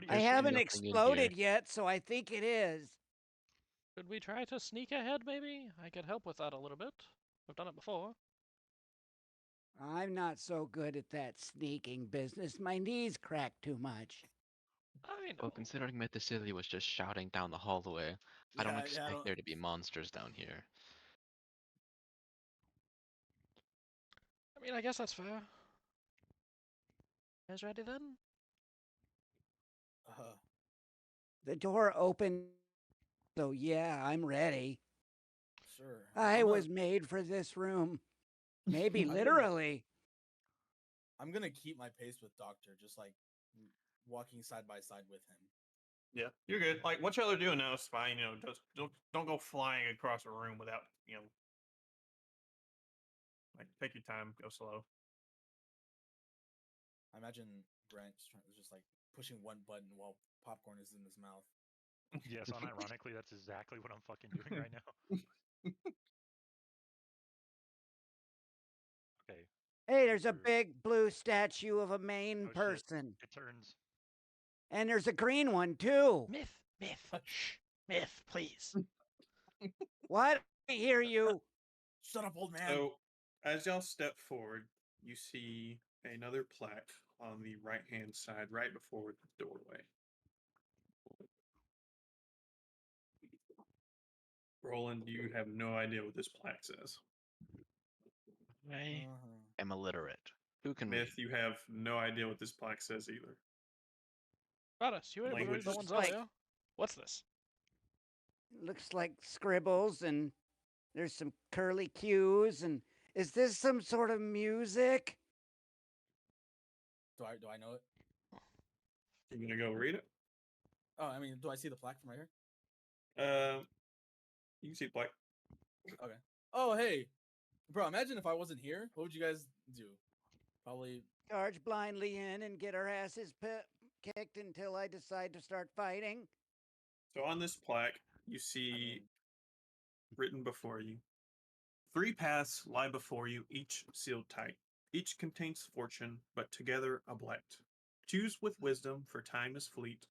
I haven't exploded yet, so I think it is. Should we try to sneak ahead, maybe? I could help with that a little bit. I've done it before. I'm not so good at that sneaking business. My knees crack too much. Well, considering Mythocele was just shouting down the hallway, I don't expect there to be monsters down here. I mean, I guess that's fair. You guys ready then? The door opened, so yeah, I'm ready. Sure. I was made for this room. Maybe literally. I'm gonna keep my pace with Doctor, just like walking side by side with him. Yeah, you're good. Like what y'all are doing now is fine. You know, just don't go flying across a room without like take your time, go slow. I imagine Brent just like pushing one button while popcorn is in his mouth. Yes, unironically, that's exactly what I'm fucking doing right now. Okay. Hey, there's a big blue statue of a Maine person. It turns. And there's a green one, too. Myth. Shh. Myth, please. What? I hear you. Shut up, old man. So, as y'all step forward, you see another plaque on the right-hand side, right before the doorway. Roland, you have no idea what this plaque says. I'm illiterate. Who can Myth, read? you have no idea what this plaque says either. Radis, you were able to read the ones earlier. What's this? Looks like scribbles, and there's some curly cues, and is this some sort of music? Do I know it? You gonna go read it? Oh, I mean, do I see the plaque from right here? You can see the plaque. Okay. Oh, hey, bro. Imagine if I wasn't here. What would you guys do? Probably charge blindly in and get our asses kicked until I decide to start fighting. So on this plaque, you see written before you, 3 paths lie before you, each sealed tight. Each contains fortune, but together a blight. Choose with wisdom, for time is fleet.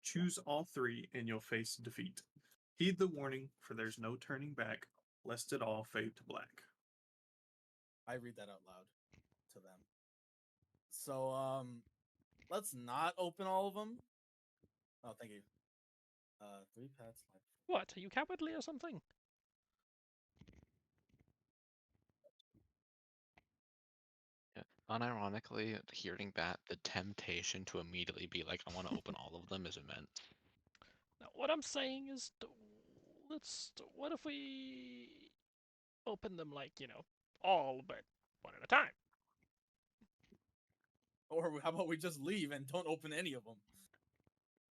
Choose all 3, and you'll face defeat. Heed the warning, for there's no turning back, lest it all fade to black. I read that out loud to them. So, let's not open all of them. Oh, thank you. 3 paths. What? Are you cowardly or something? Yeah. Unironically, hearing that, the temptation to immediately be like, I want to open all of them is immense. Now, what I'm saying is, what if we open them like, all but one at a time? Or how about we just leave and don't open any of them?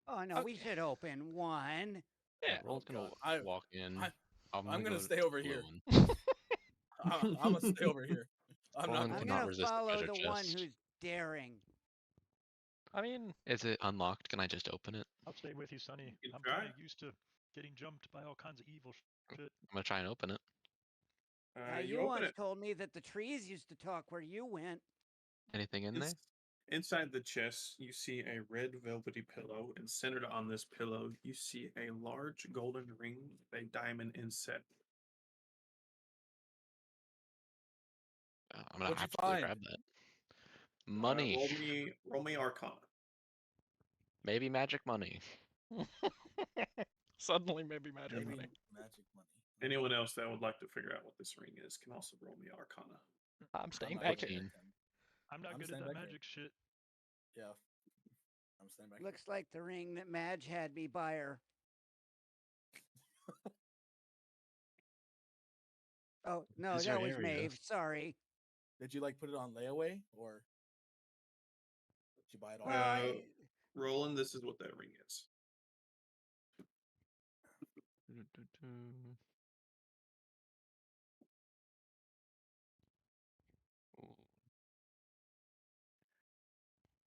Oh, no, we should open one. Yeah. Roland's gonna walk in. I'm gonna stay over here. one. I'm gonna stay over here. I'm Roland not cannot gonna resist the follow treasure the one chest. who's daring. I mean, Is it unlocked? Can I just open it? I'll stay with you, Sonny. You I'm try. kind of used to getting jumped by all kinds of evil shit. I'm gonna try and open it. You once told me that the trees used to talk where you went. Anything in there? Inside the chest, you see a red velvety pillow, and centered on this pillow, you see a large golden ring with a diamond inset. I'm gonna What'd you absolutely find? grab that. Money. Roll me Arcana. Maybe magic money. Suddenly, maybe magic Maybe money. magic money. Anyone else that would like to figure out what this ring is can also roll me Arcana. I'm staying not back good here. at that. I'm not I'm good at staying that back here. magic shit. Yeah. I'm staying back. Looks like the ring that Madge had me buy her. Oh, no, Is your that was area? Maeve. Sorry. Did you like put it on layaway or did you buy it all? Roland, this is what that ring is.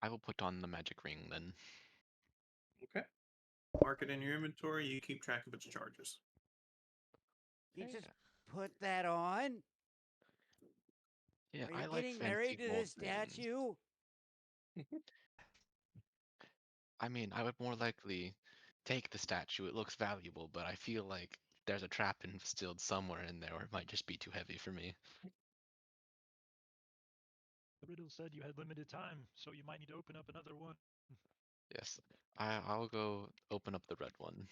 I will put on the magic ring then. Okay. Mark it in your inventory. You keep track of its charges. You just put that on? Yeah, Are you I like getting fancy married to gold this statue? I mean, I would more likely take the statue. It looks valuable, but I feel like there's a trap instilled somewhere in there, or it might just be too heavy for me. The riddle said you had limited time, so you might need to open up another one. Yes, I'll go open up the red one.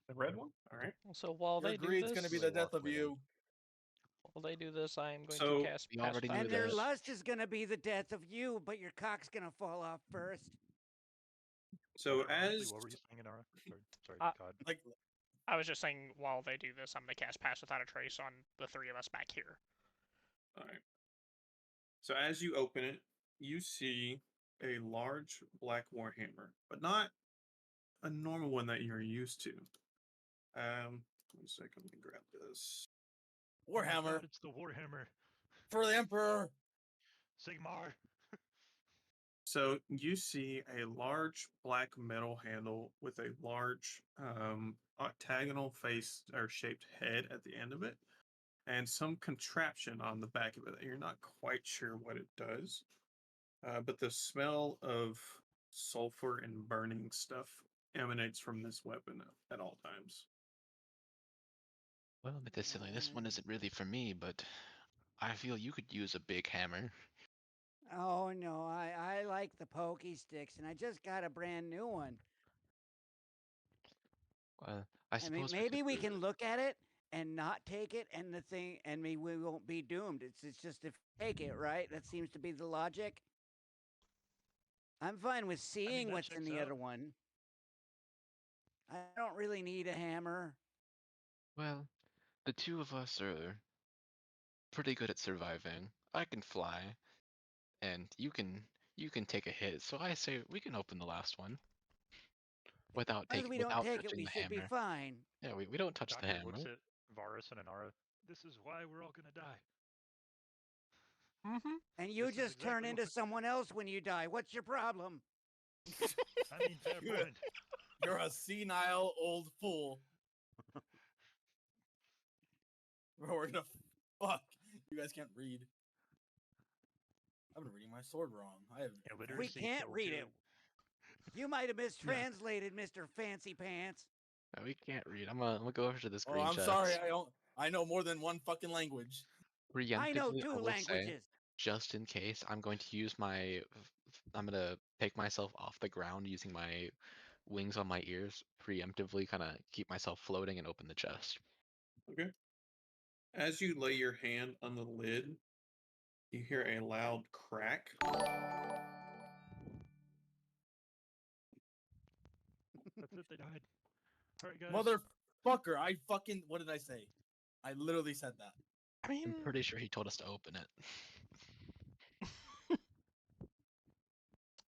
The red one? All right. So while Your they do greed's this, gonna be the death of you. while they do this, I am going So, to cast we already knew And their this. lust is gonna be the death of you, but your cock's gonna fall off first. So Honestly, as what were you saying, Inara? Sorry, Uh, God. Like I was just saying while they do this, I'm going to cast Pass Without a Trace on the three of us back here. all right. So as you open it, you see a large black warhammer, but not a normal one that you're used to. 1 second, let me grab this. Warhammer. God, it's the Warhammer. For the Emperor. Sigmar. So you see a large black metal handle with a large octagonal face or shaped head at the end of it, and some contraption on the back of it that you're not quite sure what it does. But the smell of sulfur and burning stuff emanates from this weapon at all times. Well, Mythicily, this one isn't really for me, but I feel you could use a big hammer. Oh no, I like the pokey sticks, and I just got a brand new one. Well, I I mean, suppose maybe we could do can look at it and not take it, and the thing, and we won't be doomed. It's just if we take it, right? That seems to be the logic. I'm fine with seeing that what's in checks the out. other one. I don't really need a hammer. Well, the two of us are pretty good at surviving. I can fly, and you can take a hit. So I say we can open the last one without As long as we don't without take it, touching we the should be hammer. fine. Yeah, we don't touch the Doctor hammer. looks at Varus and Inara. This is why we're all gonna die. And you This is just turn exactly into what- someone else when you die. What's your problem? I mean, fair point. You're a senile old fool. Bro, we're gonna fuck. You guys can't read. I've been reading my sword wrong. I have. We can't read it. You might have mistranslated, Mr. Fancy Pants. No, we can't read. I'm gonna go over to this Oh, green I'm chest. sorry. I know more than one fucking language. I know Preemptively, 2 will say, languages. just in case, I'm going to use I'm gonna take myself off the ground using my wings on my ears, preemptively kind of keep myself floating and open the chest. Okay. As you lay your hand on the lid, you hear a loud crack. That's it. They died. All right, guys. Motherfucker! I fucking. What did I say? I literally said that. I mean, I'm pretty sure he told us to open it.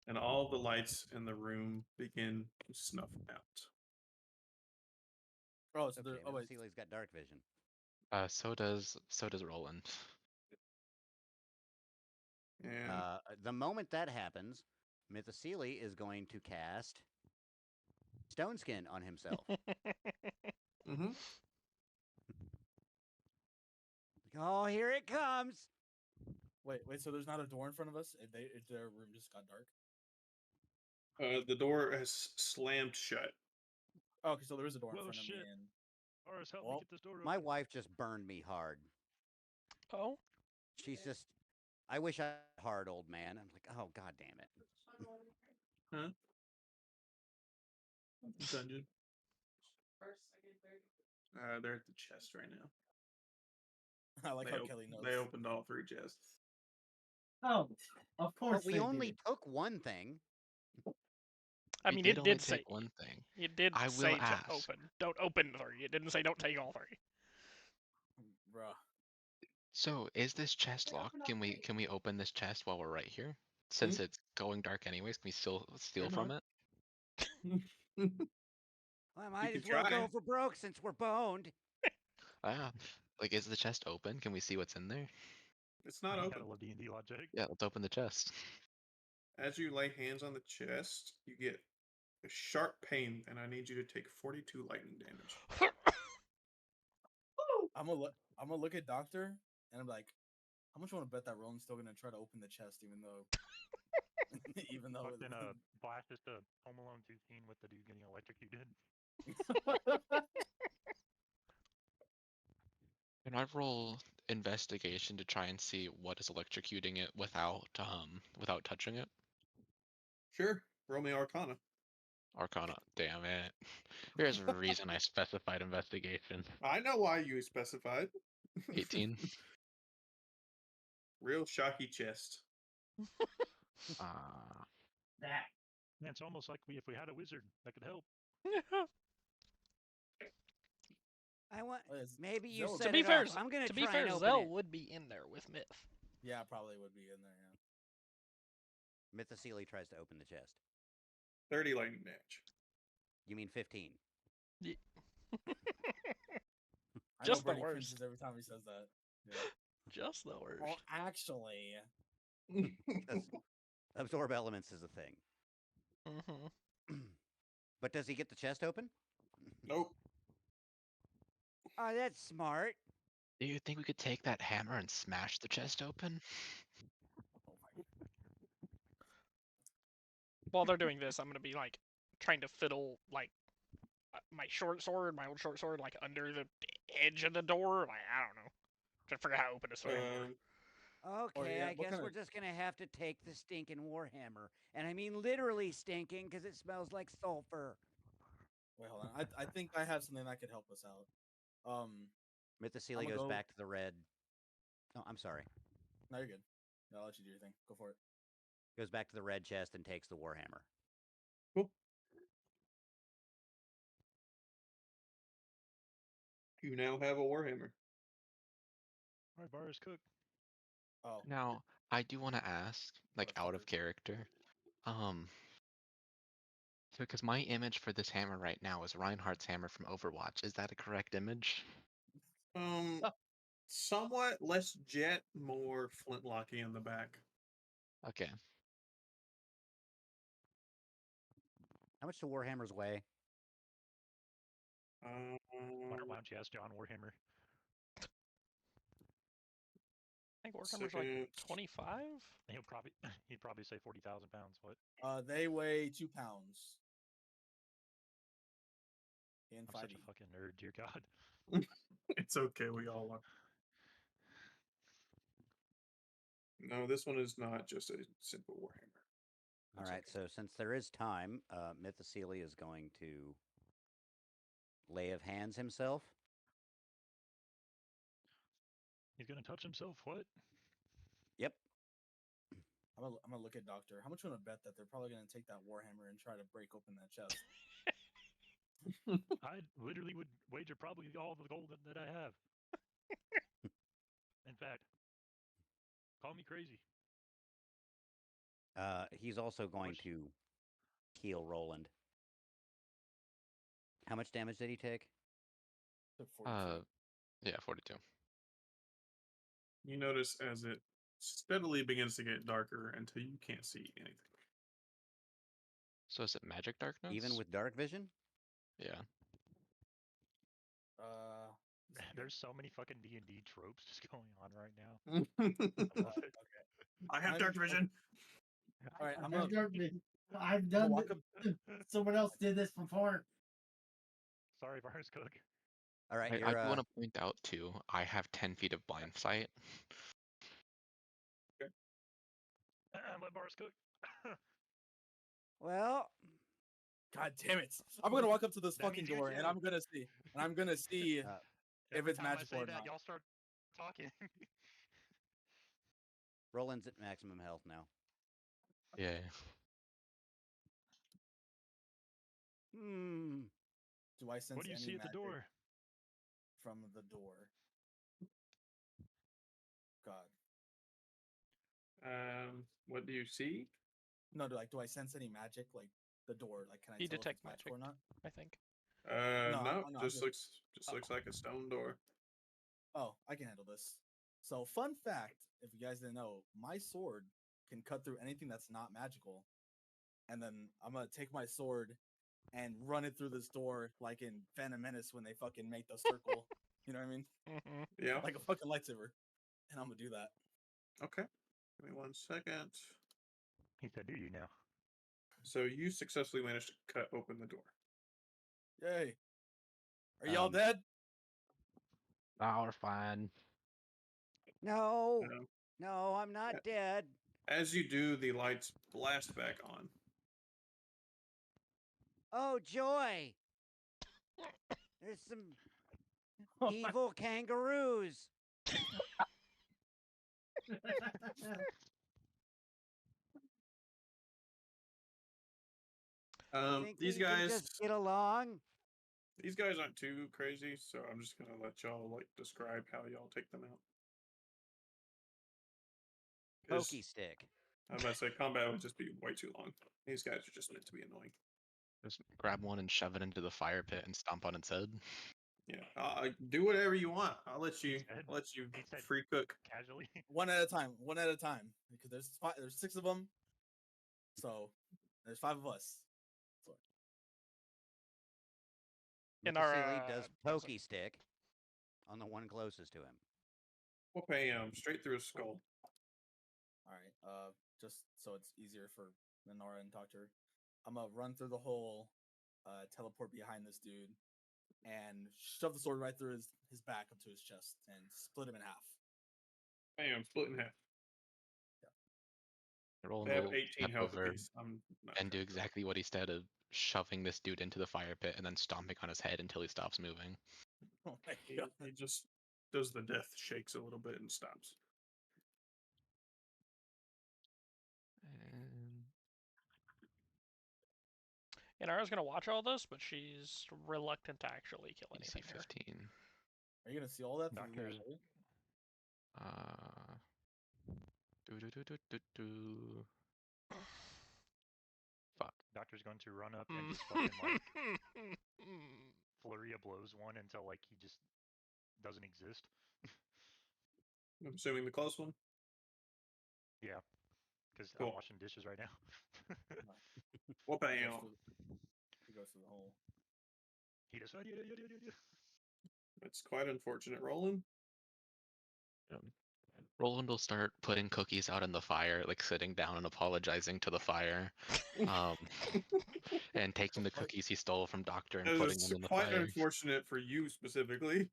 And all the lights in the room begin to snuff out. Oh, so Okay, oh wait. Celia's got dark vision. So does Roland. And The moment that happens, Mythoceli is going to cast Stone Skin on himself. mm-hmm. Oh, here it comes. Wait. So there's not a door in front of us? If their room just got dark? The door has slammed shut. Oh, okay, so there is a door in Whoa, front of me. shit. And Varus, help me well, get this door open. My wife just burned me hard. Oh? She's just. I wish I had a hard old man. I'm like, oh, god damn it. Huh? Dungeon. First, second, third. They're at the chest right now. I like They how op- Kelly knows. They opened all 3 chests. Oh, of course But we they only did. took one thing. I We mean, did it only did say take one thing. it did I will say to ask. open. Don't open 3. It didn't say don't take all 3. Bruh. So is this chest locked? Can we open this chest while we're right here? Since it's going dark anyways, can we still steal from it? Well, I might can as well try. go for broke since we're boned. Ah, like is the chest open? Can we see what's in there? It's not open. Gotta love D&D logic. Yeah, let's open the chest. As you lay hands on the chest, you get a sharp pain, and I need you to take 42 lightning damage. I'm gonna look at Doctor, and I'm like, how much you want to bet that Roland's still gonna try to open the chest, even though Fucking Flash just a Home Alone 2 scene with the dude getting electrocuted. Can I roll investigation to try and see what is electrocuting it without touching it? Sure. Roll me Arcana. Arcana. Damn it. There's a reason I specified investigation. I know why you specified. 18. Real shocky chest. That. Yeah, it's almost like if we had a wizard that could help. I want. Maybe you To said be it fair, off. I'm gonna to be try fair, and open Zell it. would be in there with Myth. Yeah, probably would be in there. Yeah. Mythocele tries to open the chest. 30 lightning damage. You mean 15? Yeah. I Just know the Brady worst. cringes every time he says that. Yeah. Just the worst. Well, actually, Absorb elements is a thing. Mm-hmm. But does he get the chest open? Nope. Oh, that's smart. Do you think we could take that hammer and smash the chest open? While they're doing this, I'm gonna be like trying to fiddle like my short sword, my old short sword, like under the edge of the door. Like I don't know, trying to figure out how to open a sword. Okay, yeah, I what guess kind we're of- just gonna have to take the stinking warhammer, and I mean literally stinking because it smells like sulfur. Wait, hold on. I think I have something that could help us out. Mythocele I'ma goes go- back to the red. Oh, I'm sorry. No, you're good. I'll let you do your thing. Go for it. Goes back to the red chest and takes the warhammer. Cool. You now have a warhammer. All right, Varus, cook. Oh. Now, I do want to ask, like out of character, so because my image for this hammer right now is Reinhardt's hammer from Overwatch. Is that a correct image? Somewhat less jet, more flintlocky in the back. Okay. How much do warhammers weigh? Why don't you ask John Warhammer? I think warhammer's like 25. He'd probably say 40,000 pounds. What? They weigh 2 pounds. In I'm such 5e. a fucking nerd, dear God. It's okay, we all are. No, this one is not just a simple warhammer. All right, so since there is time, Mythocele is going to lay of hands himself. He's gonna touch himself. What? Yep. I'm gonna look at Doctor. How much you want to bet that they're probably gonna take that warhammer and try to break open that chest? I literally would wager probably all the gold that I have. In fact, call me crazy. He's also going to heal Roland. How much damage did he take? Yeah, 42. You notice as it steadily begins to get darker until you can't see anything. So is it magic darkness? Even with dark vision? Yeah. There's so many fucking D&D tropes just going on right now. I have dark vision. All right, I have dark vision. I've done someone else did this before. Sorry, Varus Cook. All right, I do want to point out too, I have 10 feet of blind sight. Let Varus cook. Well, God damn it! I'm gonna walk up to this That fucking means you door and too. I'm gonna see if Every it's time I magical say or that, not. y'all start talking. Roland's at maximum health now. Yeah. Hmm. Do I sense What do you any see at the magic door? from the door? God. What do you see? No, do I sense any magic? Like the door? Like, can I You tell if detect it's magic or not? I think. No, I'm just looks like a stone door. Oh, I can handle this. So, fun fact: if you guys didn't know, my sword can cut through anything that's not magical. And then I'm gonna take my sword and run it through this door, like in Phantom Menace when they fucking make the circle. You know what I mean? Yeah. Like a fucking lightsaber. And I'm gonna do that. Okay. Give me 1 second. He said, "Do you now?" So you successfully managed to cut open the door. Yay! Are y'all dead? Oh, we're fine. No, Um, no, I'm not dead. As you do, the lights blast back on. Oh joy! There's some evil kangaroos. Think These we can guys just get along. These guys aren't too crazy, so I'm just gonna let y'all like describe how y'all take them out. Pokey stick. I'm about to say combat would just be way too long. These guys are just meant to be annoying. Just grab one and shove it into the fire pit and stomp on its head. Yeah, do whatever you want. I'll let you free cook casually. One at a time. One at a time. Because there's 6 of them. So there's 5 of us. So. In our does pokey stick on the one closest to him. We'll pay him straight through his skull. All right. Just so it's easier for Nora and talk to her, I'm gonna run through the hole, teleport behind this dude, and shove the sword right through his back up to his chest and split him in half. Bam, split in half. Roland They have will 18 step health over apiece. and do exactly what he said of shoving this dude into the fire pit and then stomping on his head until he stops moving. Oh my God. He just does the death shakes a little bit and stops. Inara's gonna watch all this, but she's reluctant to actually kill anything here. 15. Are you gonna see all that? Doctor's. Fuck. Doctor's going to run up and just fucking like flurry of blows one until like he just doesn't exist. I'm assuming the close one. Yeah, because Cool. I'm washing dishes right now. What about you? He goes through the hole. He just. That's quite unfortunate, Roland. Roland will start putting cookies out in the fire, like sitting down and apologizing to the fire, and taking the cookies he stole from Doctor and putting them in the quite fire. unfortunate for you specifically.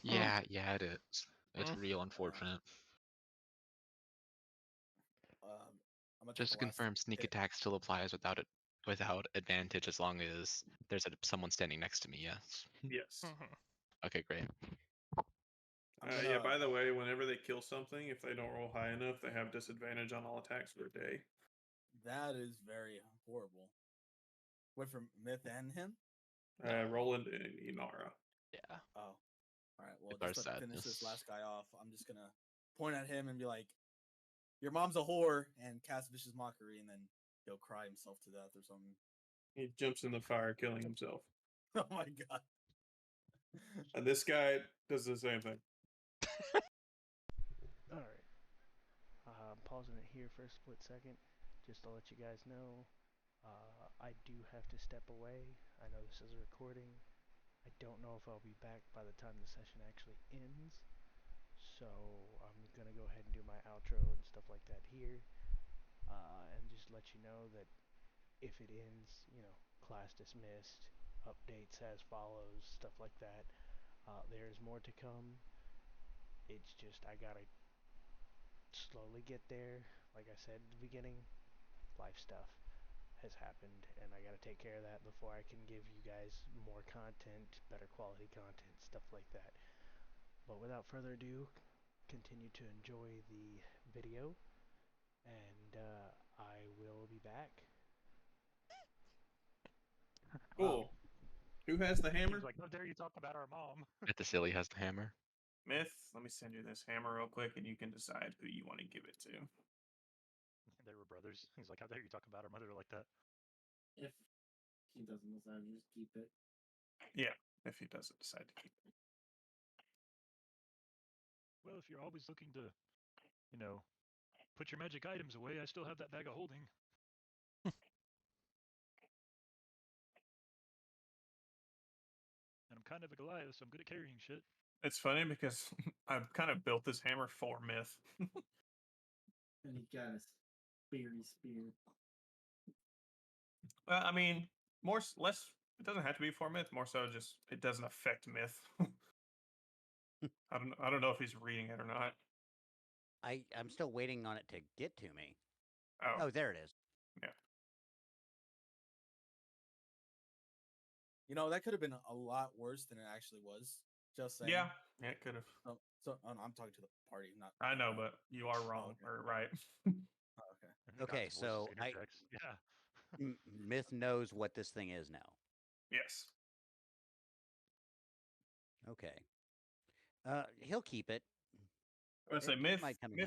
Yeah, it is. It's real unfortunate. Just to confirm, sneak attack still applies without advantage as long as there's someone standing next to me. Yes. Yes. Okay, great. Yeah, by the way, whenever they kill something, if they don't roll high enough, they have disadvantage on all attacks for a day. That is very horrible. Wait for Myth and him? Roland and Inara. Yeah. Oh. Alright, well, Our just to finish sadness. this last guy off, I'm just gonna point at him and be like, your mom's a whore, and cast Vicious Mockery, and then he'll cry himself to death or something. He jumps in the fire, killing himself. Oh my god. And this guy does the same thing. Alright. I'm pausing it here for a split second, just to let you guys know. I do have to step away. I know this is a recording. I don't know if I'll be back by the time the session actually ends. So I'm going to go ahead and do my outro and stuff like that here. And just let you know that if it ends, class dismissed, updates as follows, stuff like that. There's more to come. It's just I gotta slowly get there. Like I said at the beginning, life stuff. has happened, and I gotta take care of that before I can give you guys more content, better quality content, stuff like that. But without further ado, continue to enjoy the video, and I will be back. Cool. Who has the hammer? He's like, how dare you talk about our mom? Metasili has the hammer. Myth, let me send you this hammer real quick, and you can decide who you want to give it to. They were brothers. He's like, how dare you talk about our mother like that? If he doesn't decide to just keep it. Yeah, if he doesn't decide to keep it. Well, if you're always looking to, you know, put your magic items away, I still have that bag of holding. And I'm kind of a Goliath, so I'm good at carrying shit. It's funny because I've kind of built this hammer for Myth. And he got a spear. Well, I mean, less. It doesn't have to be for Myth. More so, just it doesn't affect Myth. I don't know if he's reading it or not. I'm still waiting on it to get to me. Oh, there it is. Yeah. You know, that could have been a lot worse than it actually was. Just saying. Yeah, it could have. I'm talking to the party, not. I know, but you are wrong or right. Okay. Okay, so Myth knows what this thing is now. Yes. Okay. He'll keep it. I would say Myth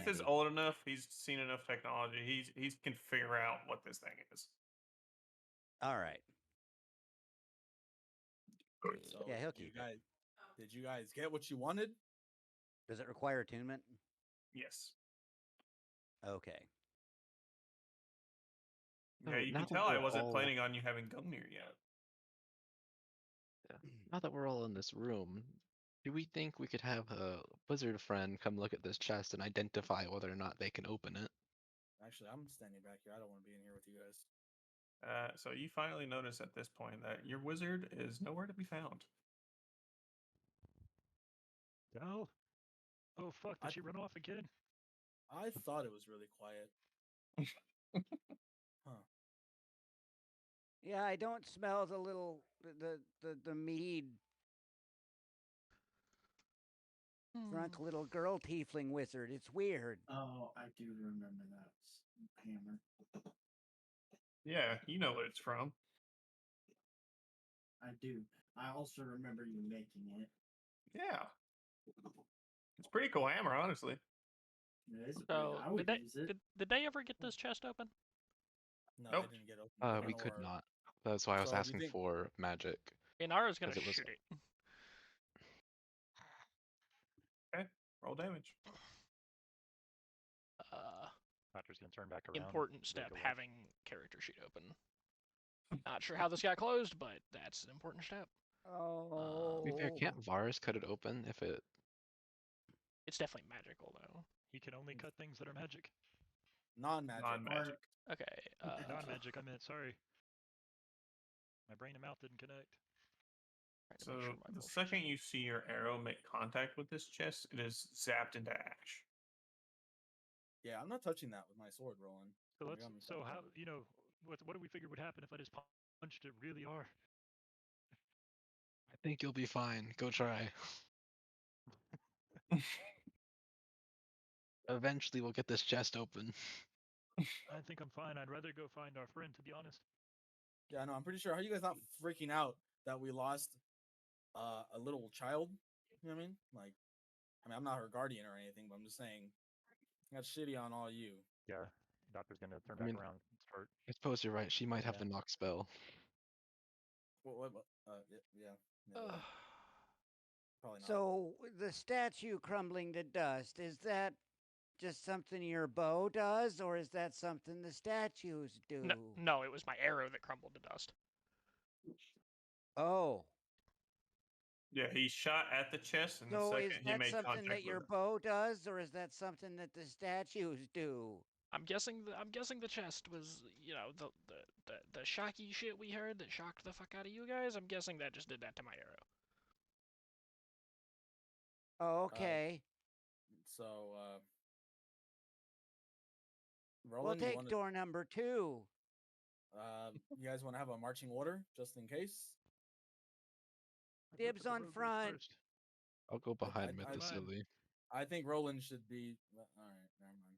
is old enough. He's seen enough technology. He can figure out what this thing is. All right. So yeah, he'll keep it. Did you guys get what you wanted? Does it require attunement? Yes. Okay. Yeah, you can tell I wasn't planning on you having Gungnir yet. Yeah. Now that we're all in this room, do we think we could have a wizard friend come look at this chest and identify whether or not they can open it? Actually, I'm standing back here. I don't want to be in here with you guys. So you finally notice at this point that your wizard is nowhere to be found. Oh, fuck! Did she run off again? I thought it was really quiet. Huh. Yeah, I don't smell the mead. Drunk little girl tiefling wizard. It's weird. Oh, I do remember that hammer. Yeah, you know what it's from. I do. I also remember you making it. Yeah. It's a pretty cool hammer, honestly. So, did they ever get this chest open? No, nope. They didn't get open. We could not. That's why I was asking for magic. Inara's gonna shoot it. Okay, roll damage. After's gonna turn back around. Important step, having character sheet open. Not sure how this got closed, but that's an important step. Oh. To be fair, can't Varus cut it open if it... It's definitely magical, though. He can only cut things that are magic. Non-magic. Non-magic. Okay. Non-magic, I meant, sorry. My brain and mouth didn't connect. So the second you see your arrow make contact with this chest, it is zapped into ash. Yeah, I'm not touching that with my sword, Roland. So how, you know, what do we figure would happen if I just punched it really hard? I think you'll be fine. Go try. Eventually we'll get this chest open. I think I'm fine. I'd rather go find our friend, to be honest. Yeah, no, I'm pretty sure. How are you guys not freaking out that we lost a little child? You know what I mean? Like, I'm not her guardian or anything, but I'm just saying, that's shitty on all you. Yeah, doctor's gonna turn back around and start. I suppose you're right. She might have the knock spell. What? Yeah. Probably not. So the statue crumbling to dust, is that just something your bow does, or is that something the statues do? No, it was my arrow that crumbled to dust. Oh. Yeah, he shot at the chest, and the second he made contact with it. So is that something that your bow does, or is that something that the statues do? I'm guessing the chest was, you know, the shocky shit we heard that shocked the fuck out of you guys. I'm guessing that just did that to my arrow. Oh, okay. Roland, we'll take door number 2. You guys want to have a marching order just in case? Dibs on front. I'll go behind Mythicilly. I think Roland should be. All right, never mind.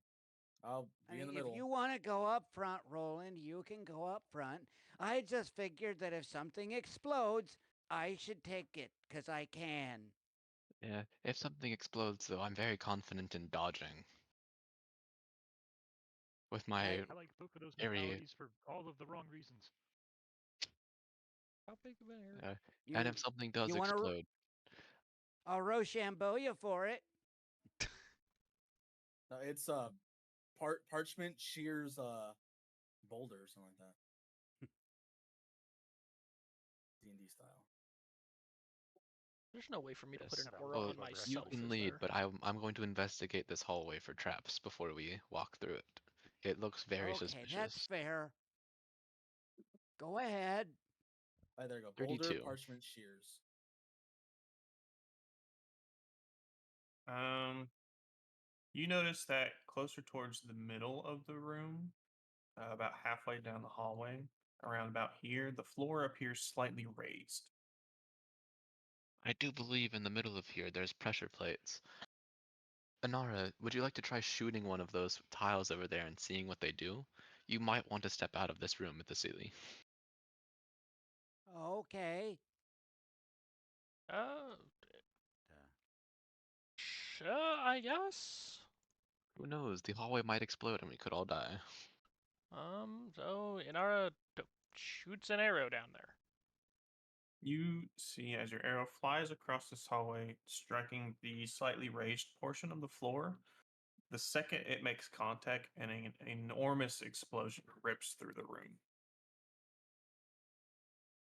I'll be in the middle. If you want to go up front, Roland, you can go up front. I just figured that if something explodes, I should take it because I can. Yeah, if something explodes, though, I'm very confident in dodging. With my I like both of those modalities for all of the wrong reasons. How big of an area? And if something does explode, I'll Rochambeau you for it. No, it's parchment shears boulder or something like that. D&D style. There's no way for me to put an yes. aura Well, on myself. you can is lead, there? but I'm going to investigate this hallway for traps before we walk through it. It looks very suspicious. That's fair. Go ahead. Right, there you go. 32. Boulder, parchment shears. You notice that closer towards the middle of the room, about halfway down the hallway, around about here, the floor appears slightly raised. I do believe in the middle of here there's pressure plates. Inara, would you like to try shooting one of those tiles over there and seeing what they do? You might want to step out of this room, Mythicilly. Okay. Sure, I guess. Who knows? The hallway might explode and we could all die. So Inara shoots an arrow down there. You see as your arrow flies across this hallway, striking the slightly raised portion of the floor. The second it makes contact, an enormous explosion rips through the room.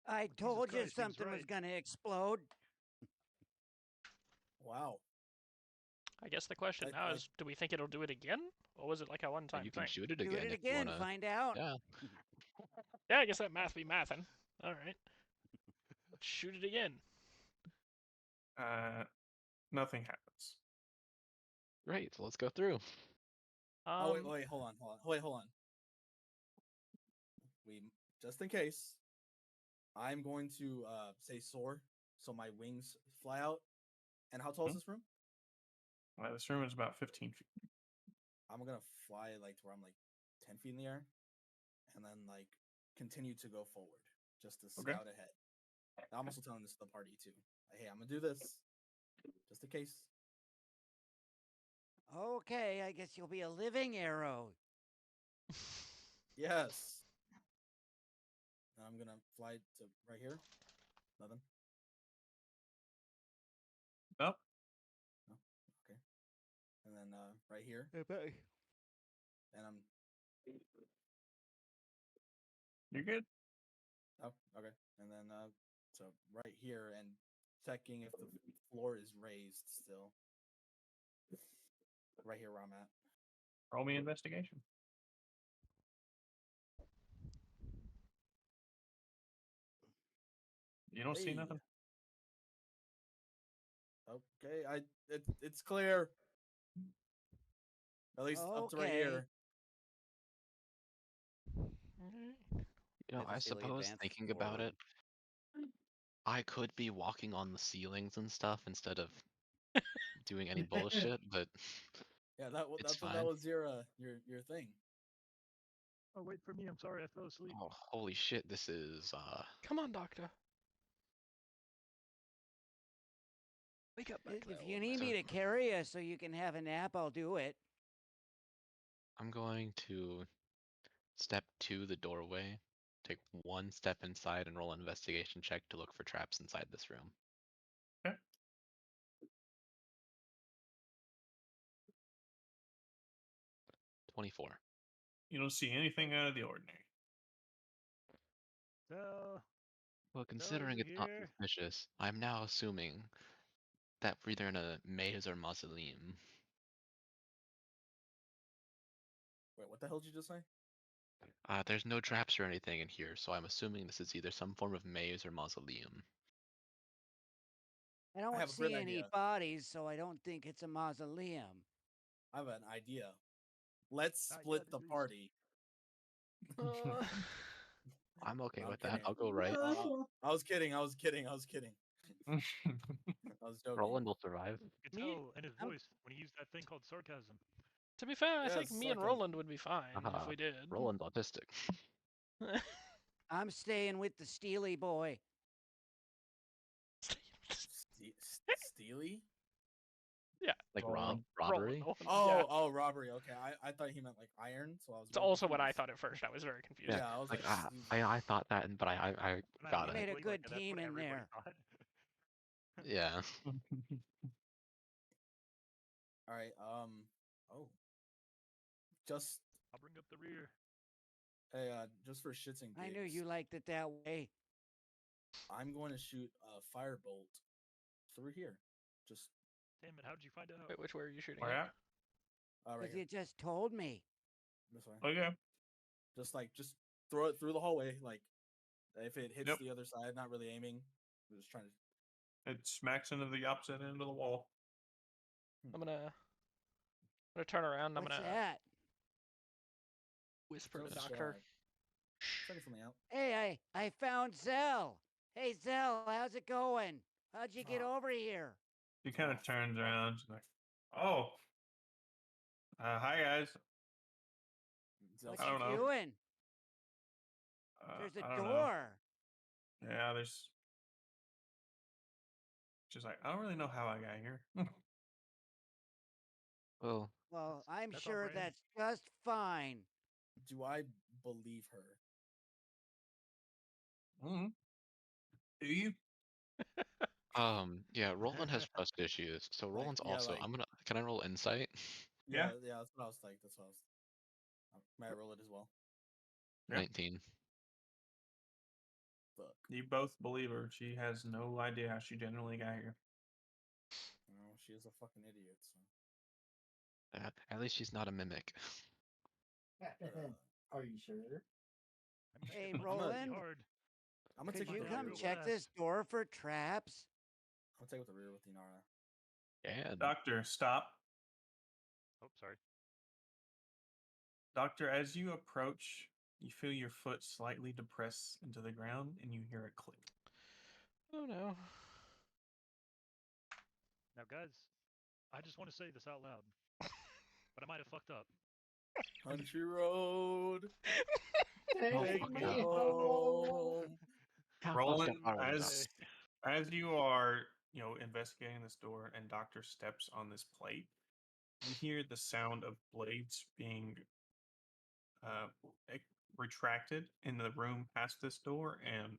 I told you something was going to explode. Wow. I guess the question now is, do we think it'll do it again? Or was it like a one-time You can thing? shoot it again. Do it if you again, wanna... find out. Yeah. Yeah, I guess that math be mathin'. All right. Let's shoot it again. Nothing happens. Great, so let's go through. Wait, hold on. We just in case, I'm going to say soar, so my wings fly out. And how tall is this room? This room is about 15 feet. I'm gonna fly like to where I'm like 10 feet in the air, and then like continue to go forward just to scout ahead. I'm also telling this to the party too. Like, hey, I'm gonna do this just in case. Okay, I guess you'll be a living arrow. Yes. Now I'm gonna fly to right here. Nothing. Nope. No. Okay. And then right here. And I'm. You're good. Oh, okay. And then so right here and checking if the floor is raised still. Right here where I'm at. Roll me investigation. You don't see nothing. Okay, it's clear. At least up to right here. You know, I suppose thinking about it, I could be walking on the ceilings and stuff instead of doing any bullshit, but yeah, that was your thing. Oh, wait for me. I'm sorry, I fell asleep. Oh, holy shit, this is Come on, Doctor. Wake up back there. If you need me to carry you so you can have a nap, I'll do it. I'm going to step to the doorway, take one step inside, and roll an investigation check to look for traps inside this room. Okay. $24. You don't see anything out of the ordinary. Well, considering it's not suspicious, I'm now assuming that we're either in a maze or mausoleum. Wait, what the hell did you just say? There's no traps or anything in here, so I'm assuming this is either some form of maze or mausoleum. I don't see any bodies, so I don't think it's a mausoleum. I have an idea. Let's split the party. I'm okay I'm with that. kidding. I'll go right. I was kidding. I was kidding. I was kidding. I was joking. Roland will survive. You could tell in his voice when he used that thing called sarcasm. To be fair, I Yeah, think me and sarcasm. Roland would be fine if we did. Roland's autistic. I'm staying with the Steely boy. Steely? Yeah. Like Roland. robbery? Yeah. Oh, robbery. Okay, I thought he meant like iron, so I was. It's also what I thought at first. I was very confused. Yeah, I was like, like, I thought that, but I got You it. made a good team in there. Yeah. all right. Oh. Just. I'll bring up the rear. Hey, just for shits and gigs. I knew you liked it that way. I'm going to shoot a firebolt through here. Just. Damn it! How'd you find out? Wait, which way are you shooting? Where at? Right Because here. you just told me. This way. Okay. Just throw it through the hallway. Like, if it hits Yep. the other side, not really aiming. I'm just trying to. It smacks into the opposite end of the wall. I'm gonna turn around. I'm What's gonna that? whisper to the Just, doctor. Checking something out. Hey, I found Zell. Hey, Zell, how's it going? How'd you get over here? He kind of turns around. She's like, "Oh, hi guys." What I don't you know. doing? There's I a don't know. door. Yeah, there's. She's like, I don't really know how I got here. Well, I'm That's sure all right. that's just fine. Do I believe her? Do you? Yeah, Roland has trust issues, so Roland's yeah, also. like- Can I roll insight? Yeah, that's what I was like. That's what I was. May I roll it as well? Yeah. 19. Fuck. You both believe her. She has no idea how she generally got here. No, she is a fucking idiot. So. At least she's not a mimic. Are you sure? Hey, Roland, I'm gonna could take you with the come rear check with- this door for traps? I'll take with the rear with Inara. Yeah. Doctor, stop. Oh, sorry. Doctor, as you approach, you feel your foot slightly depress into the ground and you hear a click. Oh no. Now, guys, I just want to say this out loud, but I might have fucked up. Country road. Take me me home. Roland, as you are, investigating this door and Doctor steps on this plate, you hear the sound of blades being retracted in the room past this door and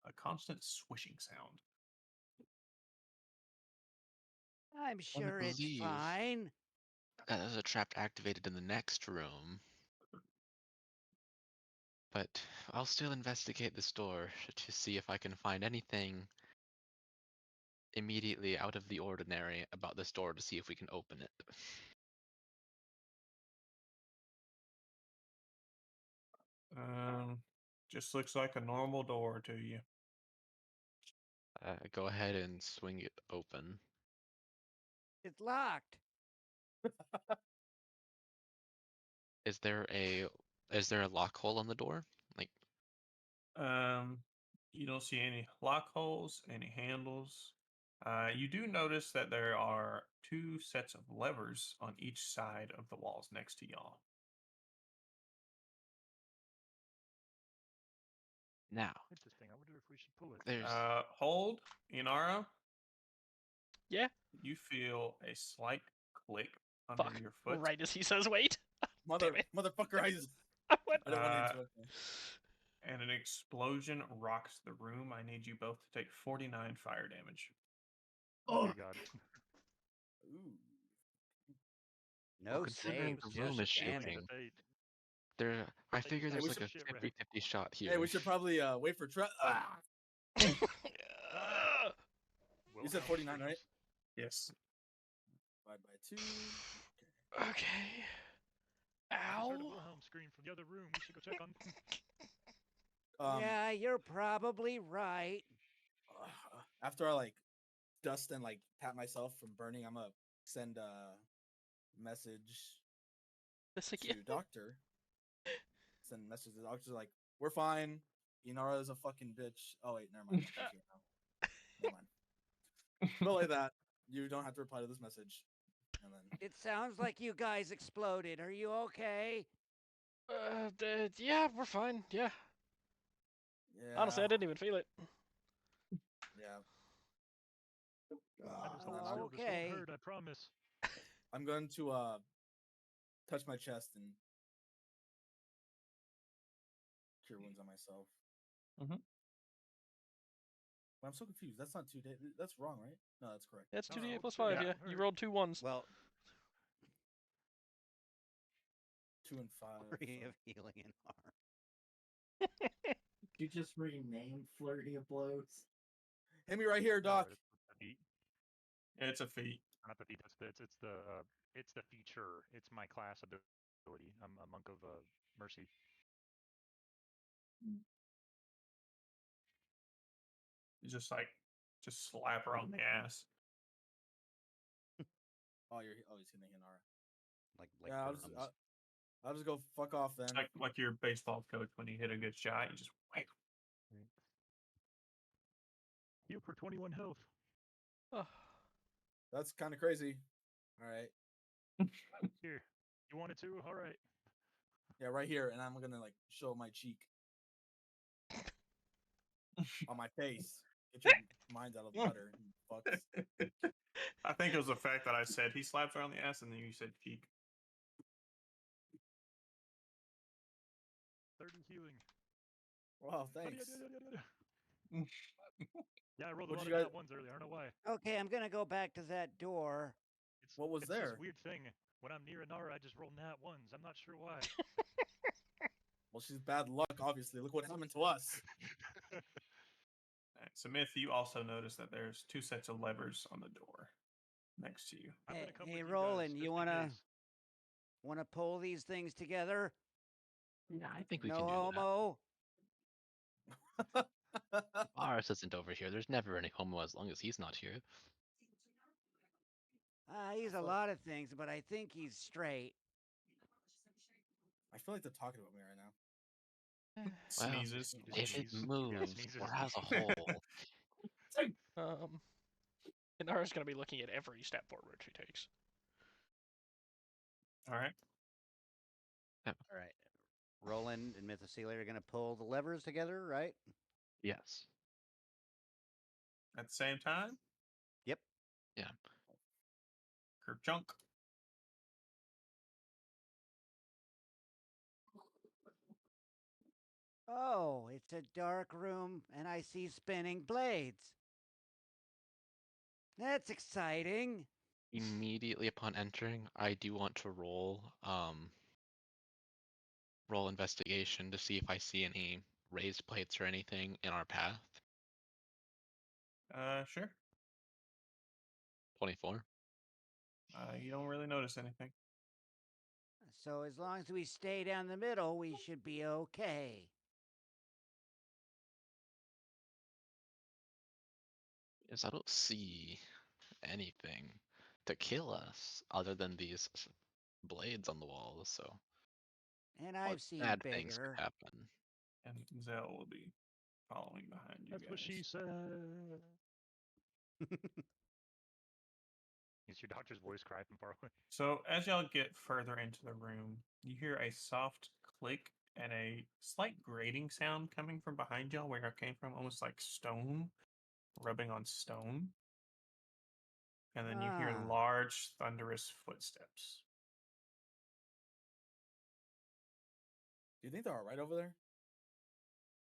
a constant swishing sound. I'm sure it's believe- fine. There's a trap activated in the next room. But I'll still investigate this door to see if I can find anything immediately out of the ordinary about this door to see if we can open it. Just looks like a normal door to you. Go ahead and swing it open. It's locked. Is there a lock hole on the door? Like, You don't see any lock holes, any handles. You do notice that there are two sets of levers on each side of the walls next to y'all. now, Interesting. I wonder if we should pull it. there's Hold, Inara. Yeah. You feel a slight click under Fuck. your foot. Right as he says wait. Motherfucker, I just. I went. I didn't want to interrupt. And an explosion rocks the room. I need you both to take 49 fire damage. Oh my god. Ooh. No considering saves, the room just is damage. shaking, I figure Hey, there's we like a should- 50-50 shot here. Hey, we should probably wait for You said 49, right? Yes. Divide by 2. Okay. I heard a Ow. Wilhelm scream from the other room. We should go check on. Yeah, you're probably right. After I dust and pat myself from burning, I'm gonna send a message This to again. doctor. Send a message to the doctor like, we're fine. Inara is a fucking bitch. Oh wait, never mind. She's here now. Never mind. But like that, you don't have to reply to this message. And then It sounds like you guys exploded. Are you okay? Yeah, we're fine. Yeah. yeah, Honestly, I didn't even feel it. yeah. I just And hold then still. This won't hurt. I promise. I'm going to touch my chest and cure wounds on myself. Mm-hmm. But I'm so confused. That's not 2D. That's wrong, right? No, that's correct. That's No, 2d8 no, plus yeah, 5. Yeah, you rolled 2 ones. Well, 2 and 5. 3 of healing and harm. You just renamed Flirty of Blows. Hit me right here, Doc. It's a feat. Not the feat. It's the feature. It's my class ability. I'm a monk of mercy. You just slap her on the ass. Oh, he's hitting Hinara. Like yeah, I'll just go fuck off then. Like your baseball coach when you hit a good shot, you just whack. Heal for 21 health. That's kind of crazy. All right. Here, you wanted to? All right. Yeah, right here, and I'm gonna like show my cheek on my face. Get your minds out of the gutter, you fucks. I think it was the fact that I said he slaps her on the ass, and then you said cheek. 30 healing. Wow, thanks. Yeah, I rolled a What'd lot you of guys- that ones earlier. I don't know why. Okay, I'm gonna go back to that door. What was It's there? this weird thing. When I'm near Inara, I just roll nat ones. I'm not sure why. Well, she's bad luck, obviously. Look what happened to us. Alright, so Myth, you also notice that there's 2 sets of levers on the door next to you. Hey, Roland, you wanna pull these things together? Yeah, I think we no can do homo. that. Ours isn't over here. There's never any homo as long as he's not here. He's a lot of things, but I think he's straight. I feel like they're talking about me right now. Well, Sneezes. if it moves sneezes. or has a hole, Inara's gonna be looking at every step forward she takes. All right. All right. Roland and Mythocele are gonna pull the levers together, right? yes. At the same time, Yep. Yeah. Kerchunk. Oh, it's a dark room, and I see spinning blades. That's exciting. Immediately upon entering, I do want to roll investigation to see if I see any raised plates or anything in our path. Sure. 24. You don't really notice anything. So as long as we stay down the middle, we should be okay. Yes, I don't see anything to kill us other than these blades on the walls, so And what I've seen bad things bigger. could happen. And Zell will be following behind you That's guys. what she said. Is your doctor's voice cry from far away? So as y'all get further into the room, you hear a soft click and a slight grating sound coming from behind y'all where it came from, almost like stone rubbing on stone. And then you hear Ah. large, thunderous footsteps. Do you think they're all right over there?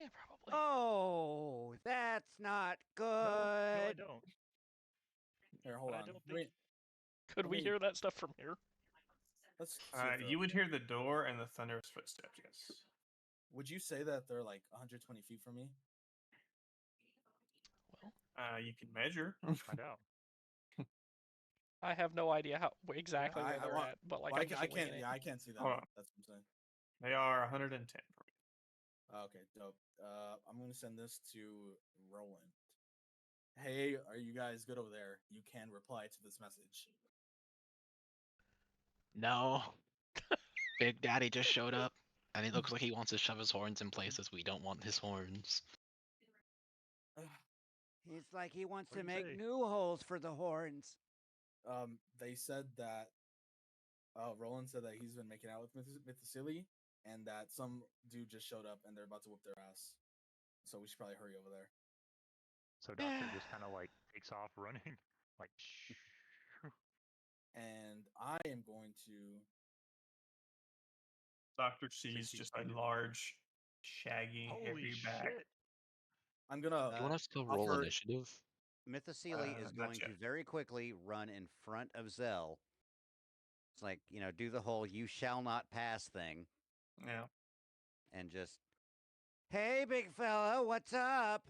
Yeah, probably. Oh, that's not good. No, I don't. Here, hold But I on. don't Let me- think- Could we me- hear that stuff from here? Let's see if they're You would okay. hear the door and the thunderous footsteps, yes. Would you say that they're like 120 feet from me? Well, You can measure. Find out. I have no idea exactly where they're well, at, but like well, I'm just I can't. winging it. Yeah, I can't see that. Hold on. That's what I'm saying. They are 110 from you. Okay, dope. I'm gonna send this to Roland. Hey, are you guys good over there? You can reply to this message. No. Big Daddy just showed up. And it looks like he wants to shove his horns in places we don't want his horns. It's like he wants What'd to he make say? new holes for the horns. They said that Roland said that he's been making out with Mythicili, and that some dude just showed up and they're about to whoop their ass. So we should probably hurry over there. So Doctor just kind of like takes off running, like shh. And I am going to. Dr. C's just a large, shaggy, Holy heavy back. shit. I'm gonna. You want us to roll initiative? Mythicili is going gotcha. to very quickly run in front of Zell. It's like, do the whole "you shall not pass" thing. Yeah. And just, hey, big fella, what's up?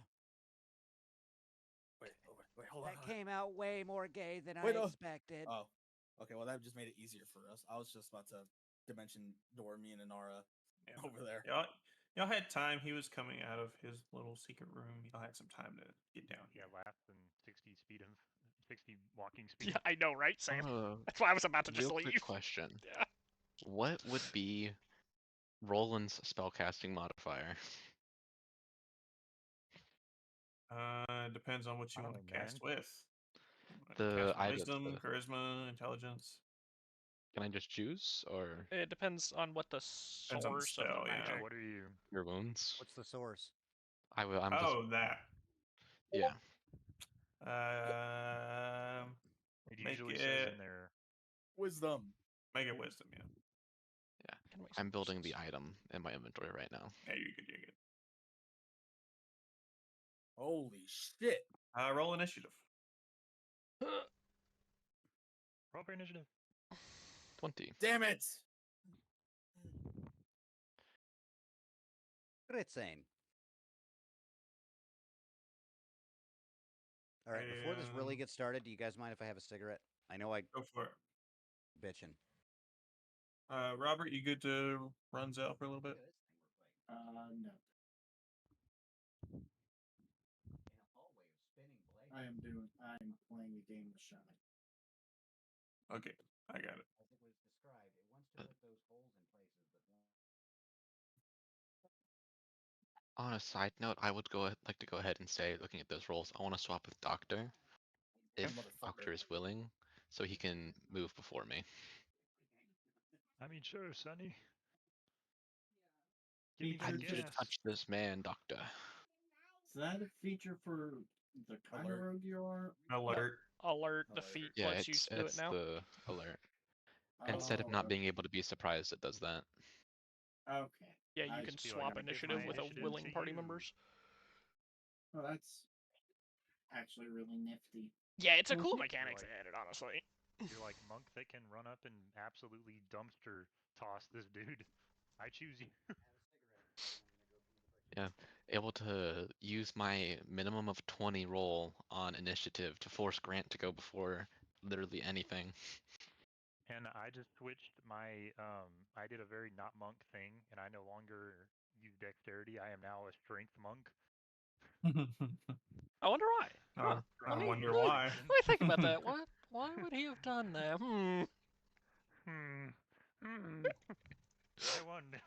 Wait, hold on. That came out way more gay than I expected. Oh, okay. Well, that just made it easier for us. I was just about to dimension door me and Inara over there. Y'all had time. He was coming out of his little secret room. Y'all had some time to get down here. Yeah, last and 60 walking speed. Yeah, I know, right, Sam? That's why I was about to just real leave. Quick question. Yeah. What would be Roland's spellcasting modifier? Depends on what you want to cast with. The Cast wisdom, charisma, intelligence. Can I just choose, or It depends on what the Depends on the source spell, of the yeah. magic. What are you? your wounds? What's the source? I'm that. Yeah. It Make usually it says in there. Wisdom. Make it wisdom, yeah. Yeah. I'm building the item in my inventory right now. Yeah, you're good. You're good. Holy shit! Roll initiative. Roll for initiative. 20. Damn it! Insane. All right, before this really gets started, do you guys mind if I have a cigarette? I know I Go for it. Bitching. Robert, you good to run Zell for a little bit? No. I'm playing a game with Shine. Okay, I got it. As it was described, it wants to put those holes in places that won't. On a side note, I would like to go ahead and say, looking at those rolls, I want to swap with Doctor, if Doctor is willing, so he can move before me. I mean, sure, Sonny. I need you to touch this man, Doctor. Is that a feature for the kind of rogue you are? Alert. Alert. The feat Yeah, lets you do it it's now. the alert. Instead of not being able to be surprised, it does that. Okay. Yeah, you can swap initiative with willing party members. Oh, that's actually really nifty. Yeah, it's a cool mechanic they added, honestly. You're like monk that can run up and absolutely dumpster toss this dude. I choose you. Yeah, able to use my minimum of 20 roll on initiative to force Grant to go before literally anything. And I just switched my, I did a very not monk thing, and I no longer use dexterity. I am now a strength monk. I wonder why. Huh. I wonder why. Let me think about that. Why would he have done that? I wonder.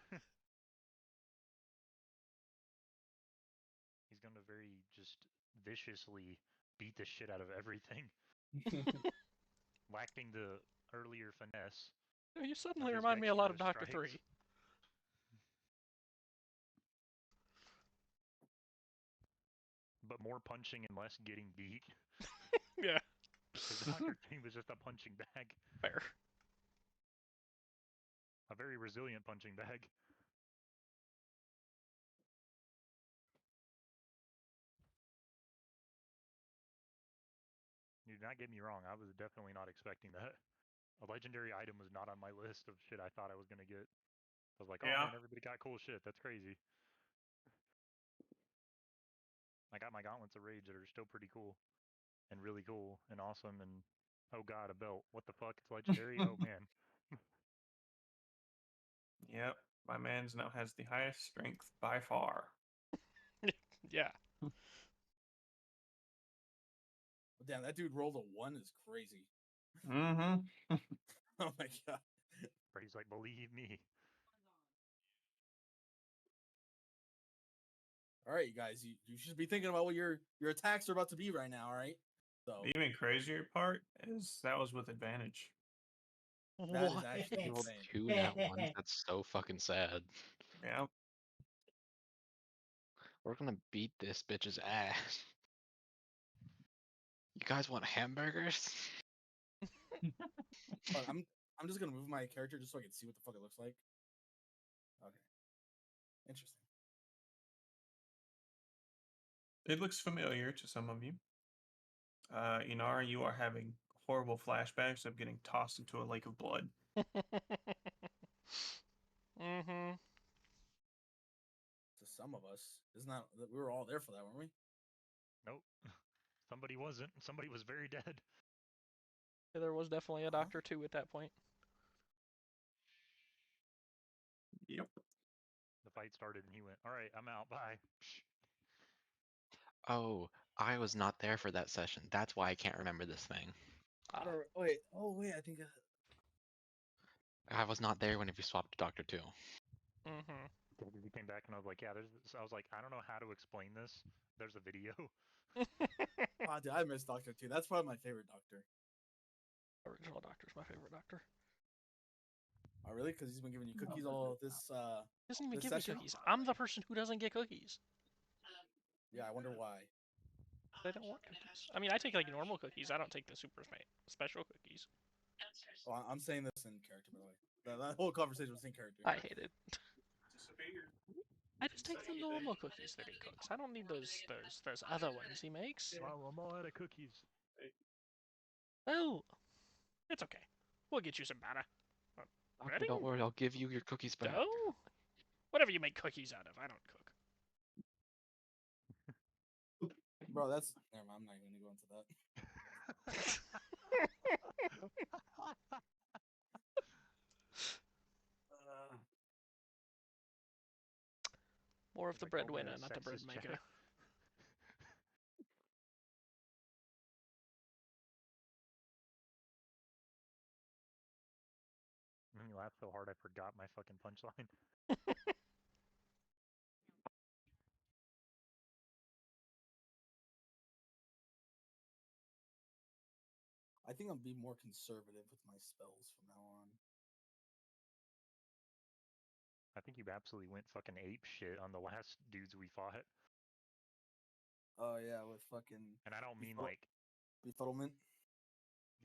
He's gonna very just viciously beat the shit out of everything. Lacking the earlier finesse. You suddenly remind me a lot of Doctor 3. But more punching and less getting beat. Yeah. Because Doctor 3 was just a punching bag. Fair. A very resilient punching bag. Do not get me wrong, I was definitely not expecting that. A legendary item was not on my list of shit I thought I was going to get. I was like, oh man, everybody got cool shit. That's crazy. I got my Gauntlets of Rage that are still pretty cool. And really cool and awesome. And oh god, a belt. What the fuck? It's legendary? Oh man. Yep, my man's now has the highest strength by far. Yeah. Damn, that dude rolled a 1 is crazy. Mm-hmm. Oh my god. But he's like, believe me. all right, you guys, you should be thinking about what your attacks are about to be right now. All right. So The even crazier part is that was with advantage. that is What? actually Killed insane. 2 nat ones. That's so fucking sad. Yeah. We're gonna beat this bitch's ass. You guys want hamburgers? Hold on, I'm just gonna move my character just so I can see what the fuck it looks like. Okay. Interesting. It looks familiar to some of you. Inara, you are having horrible flashbacks of getting tossed into a lake of blood. Mm-hmm. To some of us, isn't that we were all there for that, weren't we? Nope. Somebody wasn't. Somebody was very dead. Yeah, there was definitely a doctor too at that point. Yep. The fight started and he went, "All right, I'm out. Bye." Oh, I was not there for that session. That's why I can't remember this thing. Wait. Oh wait, I think. I was not there whenever you swapped to Doctor 2. Mm-hmm. He came back and I was like, "Yeah, there's." So I was like, "I don't know how to explain this. There's a video." Oh, dude, I miss Doctor 2. That's probably my favorite Doctor. Original Doctor's my favorite Doctor. Oh, really? Because he's been giving you cookies all this. He doesn't even this give me session? cookies. I'm the person who doesn't get cookies. Yeah, I wonder why. They don't want cookies. I mean, I take like normal cookies. I don't take the super special cookies. Oh, I'm saying this in character, by the way. That whole conversation was in character. I hate it. I just take the normal cookies that he cooks. I don't need those other ones he makes. Wow, I'm all out of cookies. Oh, it's okay. We'll get you some batter. Doctor, don't worry, I'll give you your cookies back. No? Whatever you make cookies out of, I don't cook. Bro, that's... Never mind, I'm not going to go into that. More of the breadwinner, not the bread maker. Made me laugh so hard I forgot my fucking punchline. I think I'll be more conservative with my spells from now on. I think you absolutely went fucking ape shit on the last dudes we fought. Oh yeah, with fucking. And I don't mean like befuddlement.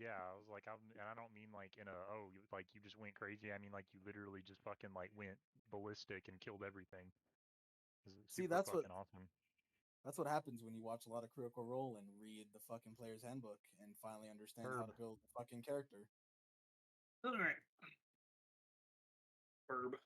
Yeah, I was like, and I don't mean like in a like you just went crazy. I mean like you literally just fucking like went ballistic and killed everything. See, that's what awesome. That's what happens when you watch a lot of Critical Role and read the fucking player's handbook and finally understand how to build a fucking character. All right. Herb.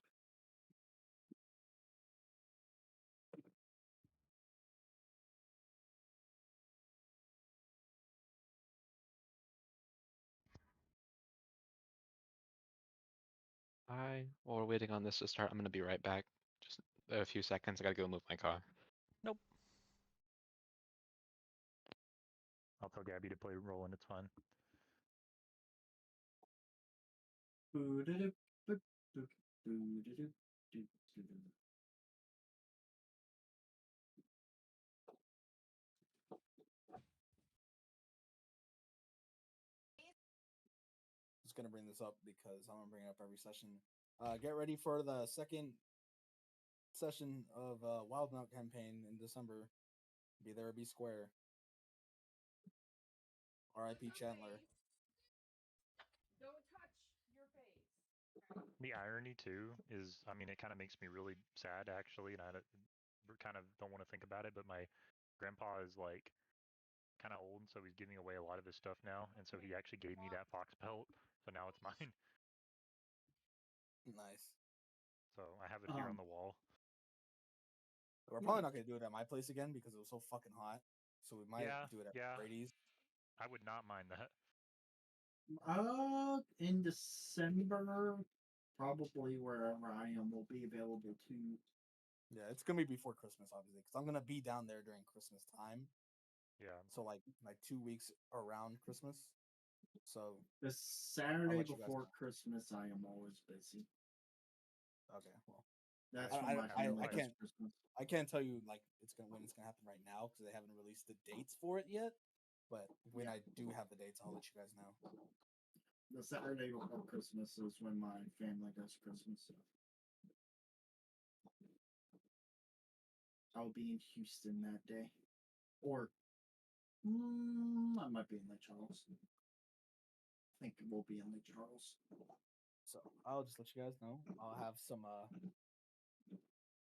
While we're waiting on this to start, I'm gonna be right back. Just a few seconds. I gotta go move my car. Nope. I'll tell Gabby to play Roland. It's fine. Just gonna bring this up because I'm gonna bring it up every session. Get ready for the second session of Wild Mount campaign in December. Be there or be square. R.I.P. Chandler. Don't touch your face. The irony too is, I mean, it kind of makes me really sad actually, and I kind of don't want to think about it. But my grandpa is like kind of old, and so he's giving away a lot of his stuff now, and so he actually gave me that fox pelt, so now it's mine. Nice. So I have it here on the wall. We're probably not gonna do it at my place again because it was so fucking hot. So we might do it at Brady's. I would not mind that. In December, probably wherever I am will be available too. Yeah, it's gonna be before Christmas, obviously, because I'm gonna be down there during Christmas time. Yeah. So like 2 weeks around Christmas. So the Saturday before Christmas, I am always busy. Okay, well, That's I, when my I, family I does can't Christmas. I can't tell you like when it's gonna happen right now because they haven't released the dates for it yet. But when I do have the dates, I'll let you guys know. The Saturday before Christmas is when my family does Christmas. So. I'll be in Houston that day, or I might be in Lake Charles. I think we'll be in Lake Charles. So I'll just let you guys know. I'll have some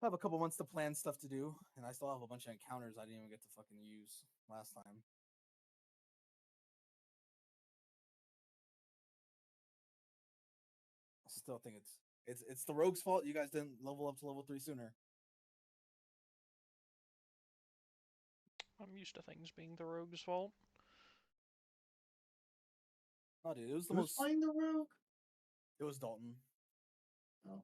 have a couple months to plan stuff to do, and I still have a bunch of encounters I didn't even get to fucking use last time. I still think it's the rogue's fault you guys didn't level up to level 3 sooner. I'm used to things being the rogue's fault. Oh, dude, it was the Who's most. playing the rogue? It was Dalton. Oh.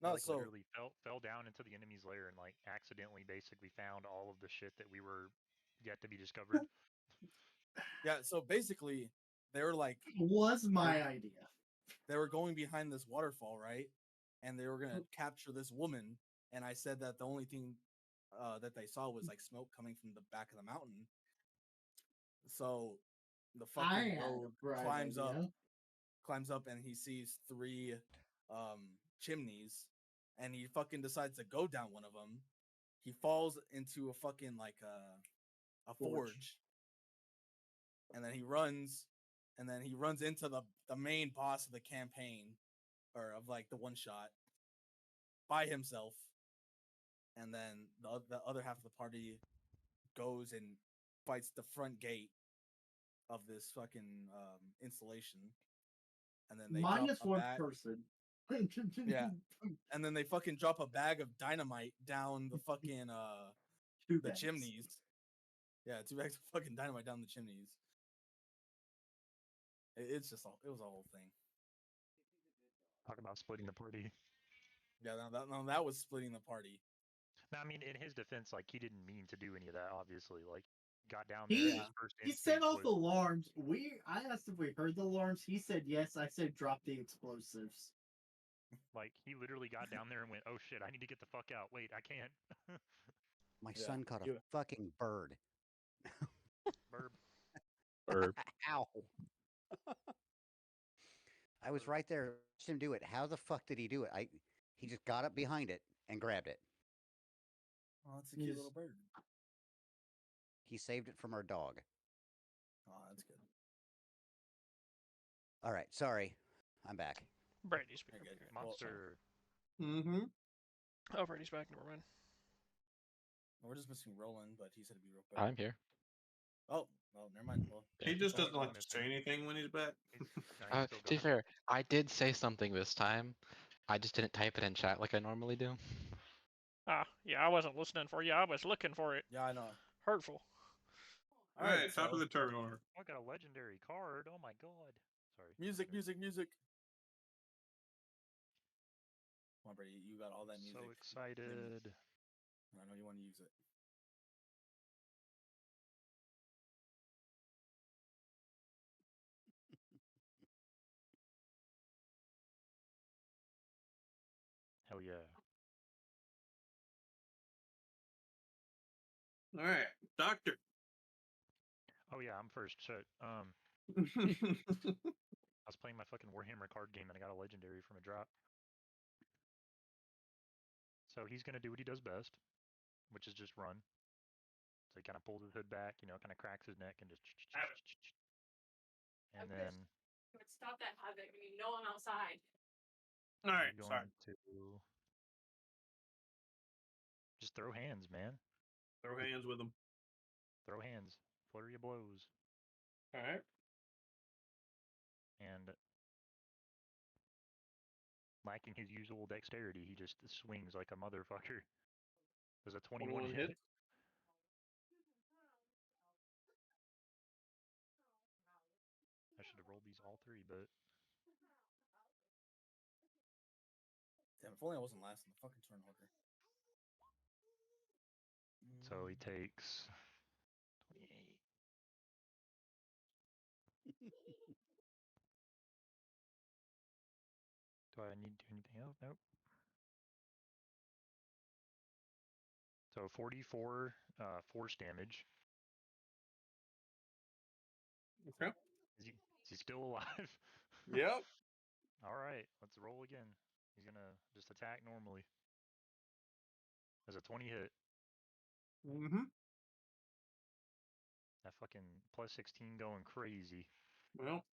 I, No, like, so literally fell down into the enemy's lair and like accidentally basically found all of the shit that we were yet to be discovered. yeah, so basically they were like was my idea. They were going behind this waterfall, right? And they were gonna capture this woman. And I said that the only thing that they saw was like smoke coming from the back of the mountain. So the fucking rogue climbs up, and he sees 3 chimneys, and he fucking decides to go down one of them. He falls into a fucking like a forge, and then he runs into the main boss of the campaign, or of like the one shot, by himself. And then the other half of the party goes and fights the front gate of this fucking installation, and then they minus drop a one bag. person. Yeah, and then they fucking drop a bag of dynamite down the fucking the chimneys. Yeah, 2 bags of fucking dynamite down the chimneys. It was a whole thing. Talk about splitting the party. Yeah, that was splitting the party. No, I mean, in his defense, like, he didn't mean to do any of that. Obviously, like, got down there. His first He instinct set off was, alarms. I asked if we heard the alarms. He said yes. I said drop the explosives. like, he literally got down there and went, "Oh shit, I need to get the fuck out. Wait, I can't." My son caught a fucking bird. Burb. Burb. Ow. I was right there. Watched him do it. How the fuck did he do it? He just got up behind it and grabbed it. Oh, that's a cute little bird. He saved it from our dog. Oh, that's good. All right, sorry. I'm back. Brady's back. Monster. Oh, Brady's back. Never mind. We're just missing Roland, but he said it'd be real quick. I'm here. Oh, well, never mind. Well, He just doesn't like to say anything when he's back. To be fair, I did say something this time. I just didn't type it in chat like I normally do. Yeah, I wasn't listening for you. I was looking for it. Yeah, I know. Hurtful. All right, top of the terminal. I got a legendary card. Oh my god. Sorry. Music. Come on, Brady. You got all that music. So excited. I know you want to use it. Hell yeah. All right, Doctor. Oh yeah, I'm first. Shit. I was playing my fucking Warhammer card game and I got a legendary from a drop. So he's gonna do what he does best, which is just run. So he kind of pulls his hood back, kind of cracks his neck and just. And then. You would stop that havoc when you know I'm outside. All right, going sorry. to just throw hands, man. Throw hands with him. Throw hands. Flurry of blows. All right. And lacking his usual dexterity, he just swings like a motherfucker. Does a 21 hit? I should have rolled these all 3, but damn, if only I wasn't last in the fucking turn order. So he takes 28. Do I need to do anything else? Nope. So 44 force damage. Okay. Is he still alive? Yep. All right, let's roll again. He's gonna just attack normally. There's a 20 hit. Mm-hmm. That fucking plus 16 going crazy. Well.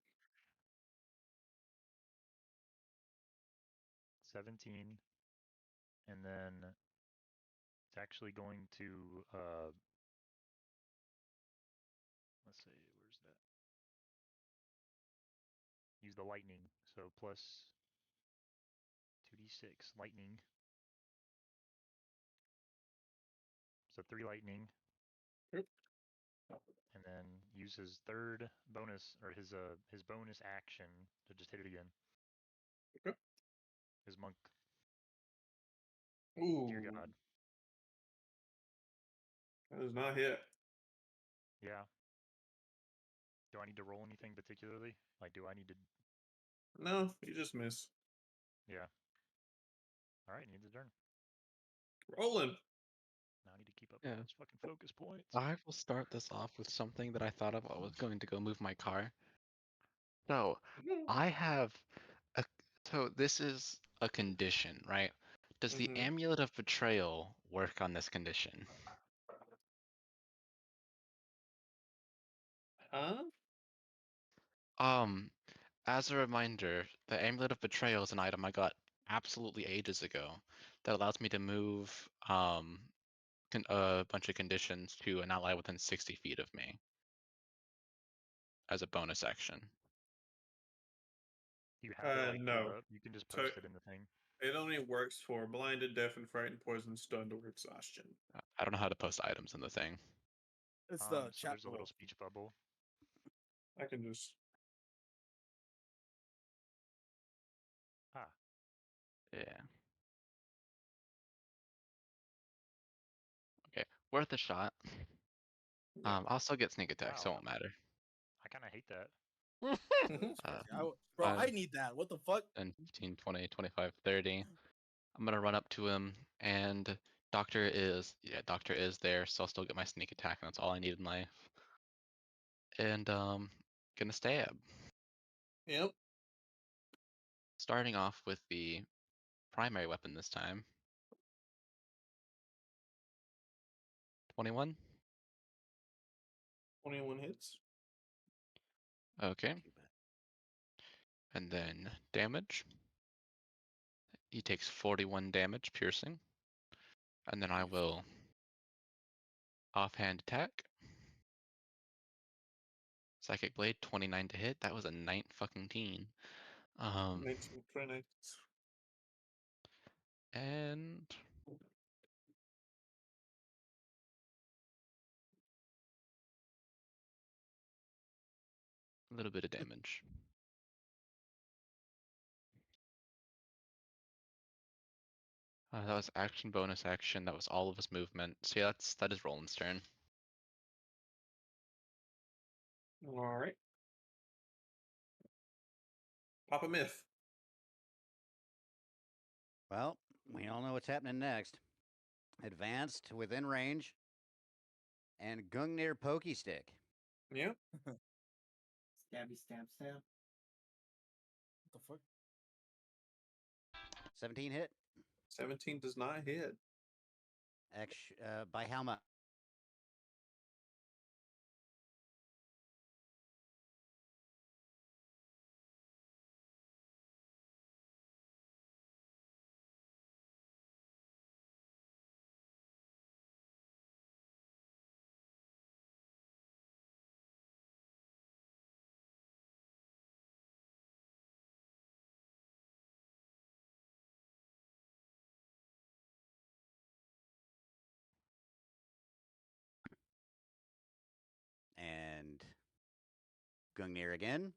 17. And then it's actually going to let's see, where's that? Use the lightning. So plus 2d6 lightning. So 3 lightning. Yep. And then use his third bonus or his bonus action to just hit it again. Okay. His monk. Ooh. Dear God. That does not hit. Yeah. Do I need to roll anything particularly? Like, do I need to? No, you just miss. Yeah. All right, needs a turn. Rolling. Now I need to keep up Yeah. those fucking focus points. I will start this off with something that I thought of. I was going to go move my car. So I have a. So this is a condition, right? Does the Amulet of Betrayal work on this condition? Huh? As a reminder, the Amulet of Betrayal is an item I got absolutely ages ago that allows me to move a bunch of conditions to an ally within 60 feet of me as a bonus action. You have it like no. pulled up. You can just post it in the thing. It only works for blinded, deafened, frightened, poisoned, stunned, or exhaustion. I don't know how to post items in the thing. It's so there's a little speech bubble. I can just. Ah. Yeah. Okay, worth a shot. I'll still get sneak attack, so it won't matter. I kind of hate that. Bro, I need that. What the fuck? 10, 15, 20, 25, 30. I'm gonna run up to him, and Doctor is there, so I'll still get my sneak attack, and that's all I need in life. And gonna stab. Yep. Starting off with the primary weapon this time. 21. 21 hits. Okay. And then damage. He takes 41 damage, piercing. And then I will offhand attack. Psychic Blade, 29 to hit. That was a 19. 19. And a little bit of damage. That was action, bonus action. That was all of his movement. So yeah, that is Roland's turn. All right. Papa Myth. Well, we all know what's happening next. Advanced within range, and Gungnir Pokey Stick. Yeah. Stabby stab stab. What the fuck? 17 hit. 17 does not hit. By how much? And Gungnir again.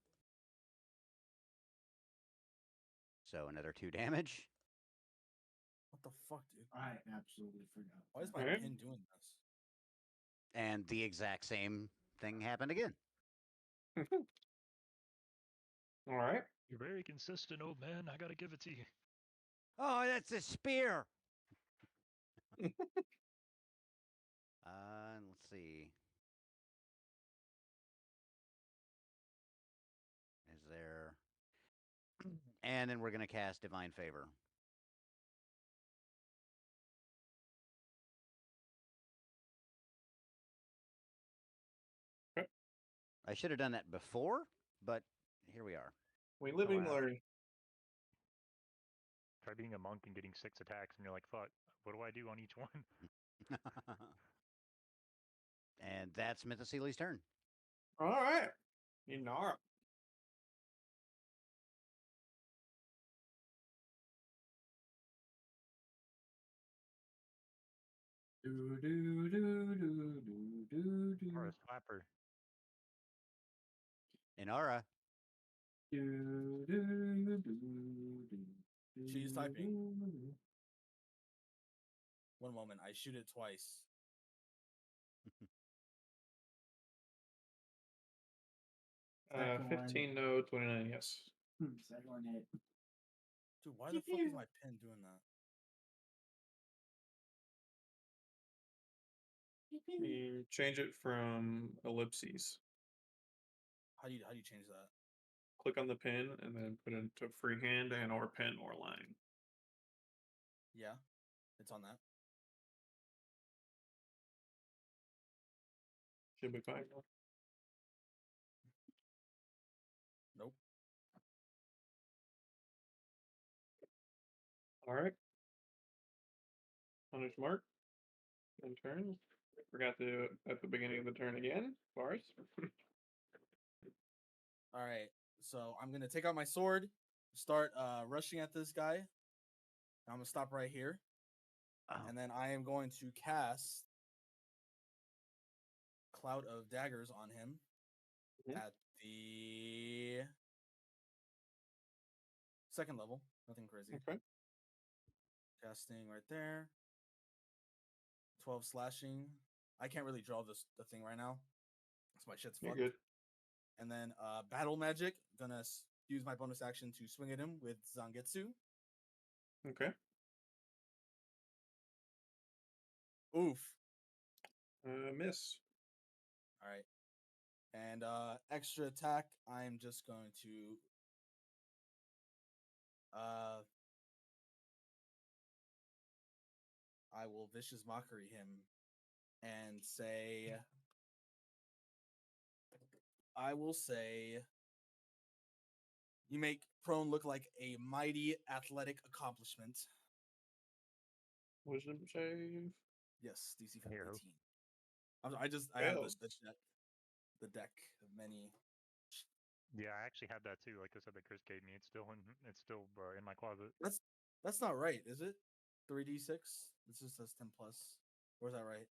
So another 2 damage. What the fuck, dude? I absolutely forgot. Why is my pin doing this? And the exact same thing happened again. All right. You're very consistent, old man. I gotta give it to you. Oh, that's a spear. Let's see. Is there? And then we're gonna cast Divine Favor. Okay. I should have done that before, but here we are. We live and learn. Try being a monk and getting 6 attacks, and you're like, fuck, what do I do on each one? And that's Mythoseli's turn. All right. Inara. Or a slapper. Inara. She's typing. One moment, I shoot it twice. 15, no, 29, yes. Second one hit. Dude, why the fuck is my pen doing that? You change it from ellipses. How do you change that? Click on the pen and then put it into freehand and or pen or line. Yeah, it's on that. Should be fine. Nope. All right. Punish mark. And turn. Forgot to at the beginning of the turn again. Bars. All right, so I'm gonna take out my sword, start rushing at this guy. I'm gonna stop right here, and then I am going to cast Cloud of Daggers on him at the second level. Nothing crazy. Okay. Casting right there. 12 slashing. I can't really draw the thing right now, so my shit's You're fucked. good. And then battle magic. Gonna use my bonus action to swing at him with Zangetsu. Okay. Oof. Miss. All right. And extra attack. I'm just going to I will vicious mockery him and say I will say you make prone look like a mighty athletic accomplishment. Wisdom save. Yes, DC 18. I have the deck of many. Yeah, I actually have that too. Like I said, that Chris gave me. It's still in my closet. That's not right, is it? 3d6. This just says 10 plus. Or is that right?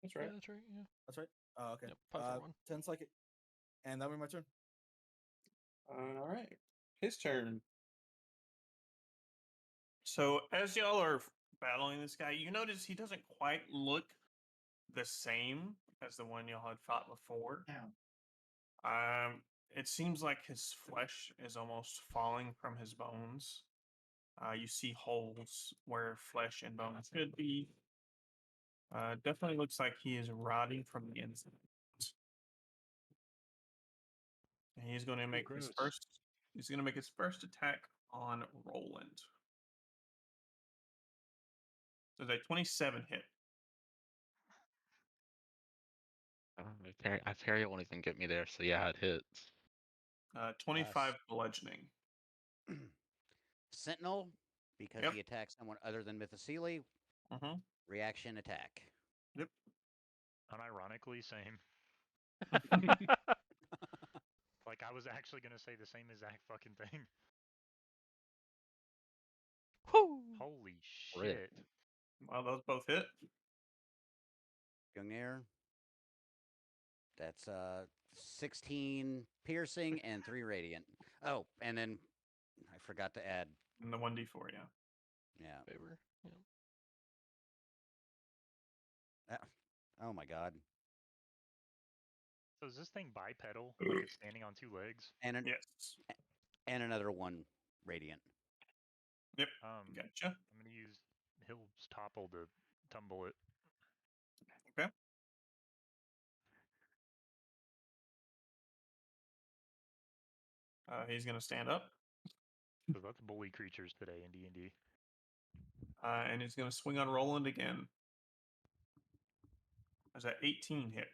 That's right. Yeah, that's right. Yeah. That's right. Oh, okay. Yep, 10 psychic, and that'll be my turn. All right. His turn. So as y'all are battling this guy, you notice he doesn't quite look the same as the one y'all had fought before. Yeah. It seems like his flesh is almost falling from his bones. You see holes where flesh and bones could be. Definitely looks like he is rotting from the inside. And he's going to make his first. He's going to make his first attack on Roland. So that 27 hit. I parry won't even get me there, so yeah, it hits. 25 bludgeoning. Sentinel, because he attacks someone other than Mythoseli. Reaction attack. Yep. Unironically, same. Like, I was actually going to say the same exact fucking thing. Whew. Holy shit. Wow, those both hit. Gungnir. That's 16 piercing and 3 radiant. Oh, and then I forgot to add. And the 1d4, yeah. Yeah. Favor. Yeah. Oh my god. So is this thing bipedal? Like it's standing on 2 legs? And yes. And another 1 radiant. Yep. Gotcha. I'm gonna use Hill's topple to tumble it. Okay. He's gonna stand up. So that's bully creatures today in D&D. And he's gonna swing on Roland again. Is that 18 hit?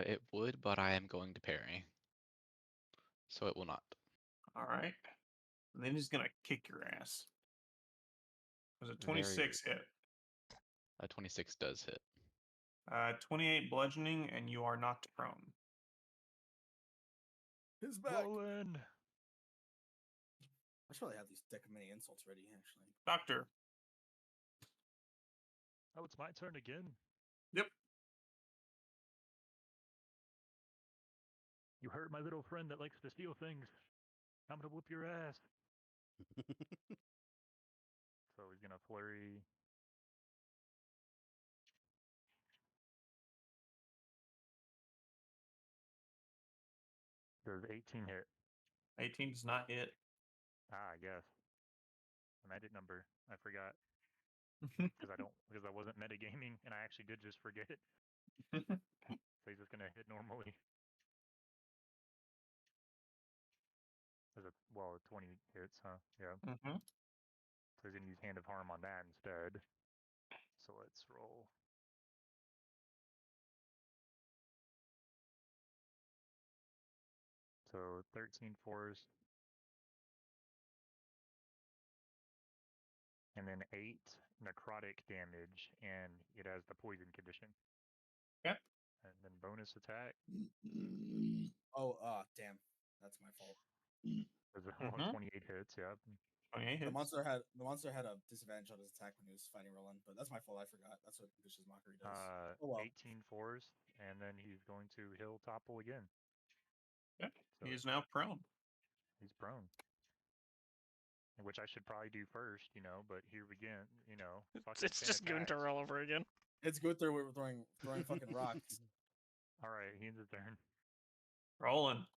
It would, but I am going to parry, so it will not. All right. And then he's gonna kick your ass. Was it 26 hit? 26 does hit. 28 bludgeoning, and you are knocked prone. His back. Roland. I should probably have these deck of many insults ready, actually. Doctor. Oh, it's my turn again. Yep. You hurt my little friend that likes to steal things. I'm gonna whoop your ass. So he's gonna flurry. Does 18 hit? 18 does not hit. I guess. A magic number. I forgot. Because I wasn't metagaming, and I actually did just forget it. So he's just gonna hit normally. Well, 20 hits, huh? Yeah. Mm-hmm. So he's gonna use Hand of Harm on that instead. So let's roll. So 13 force. And then 8 necrotic damage, and it has the poison condition. Yep. And then bonus attack. Oh, damn. That's my fault. Was it 28 hits? Yeah. 28 hits. The monster had a disadvantage on his attack when he was fighting Roland, but that's my fault. I forgot. That's what Vicious Mockery does. 18 force, and then he's going to Hill Topple again. Yep. So he is now prone. He's prone. Which I should probably do first, but here we go, It's just Gunter all over again. It's Gunter throwing fucking rocks. All right, he ends his turn. Roland,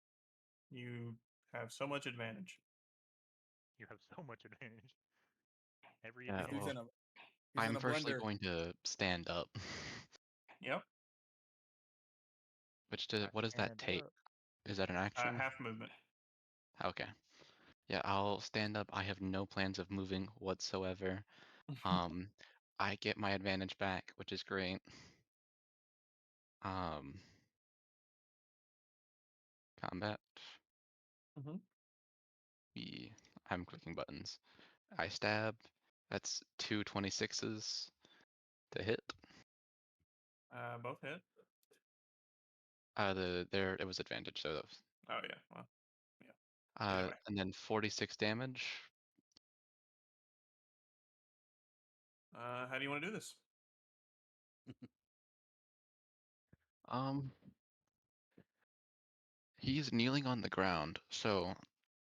you have so much advantage. You have so much advantage. I'm firstly going to stand up. Yep. What does that take? Is that an action? Half movement. Okay. Yeah, I'll stand up. I have no plans of moving whatsoever. I get my advantage back, which is great. Combat. I'm clicking buttons. I stab. That's 2 26s to hit. Both hit. It was advantage, so that was. Oh yeah. Well, yeah. Anyway. And then 46 damage. How do you want to do this? He's kneeling on the ground, so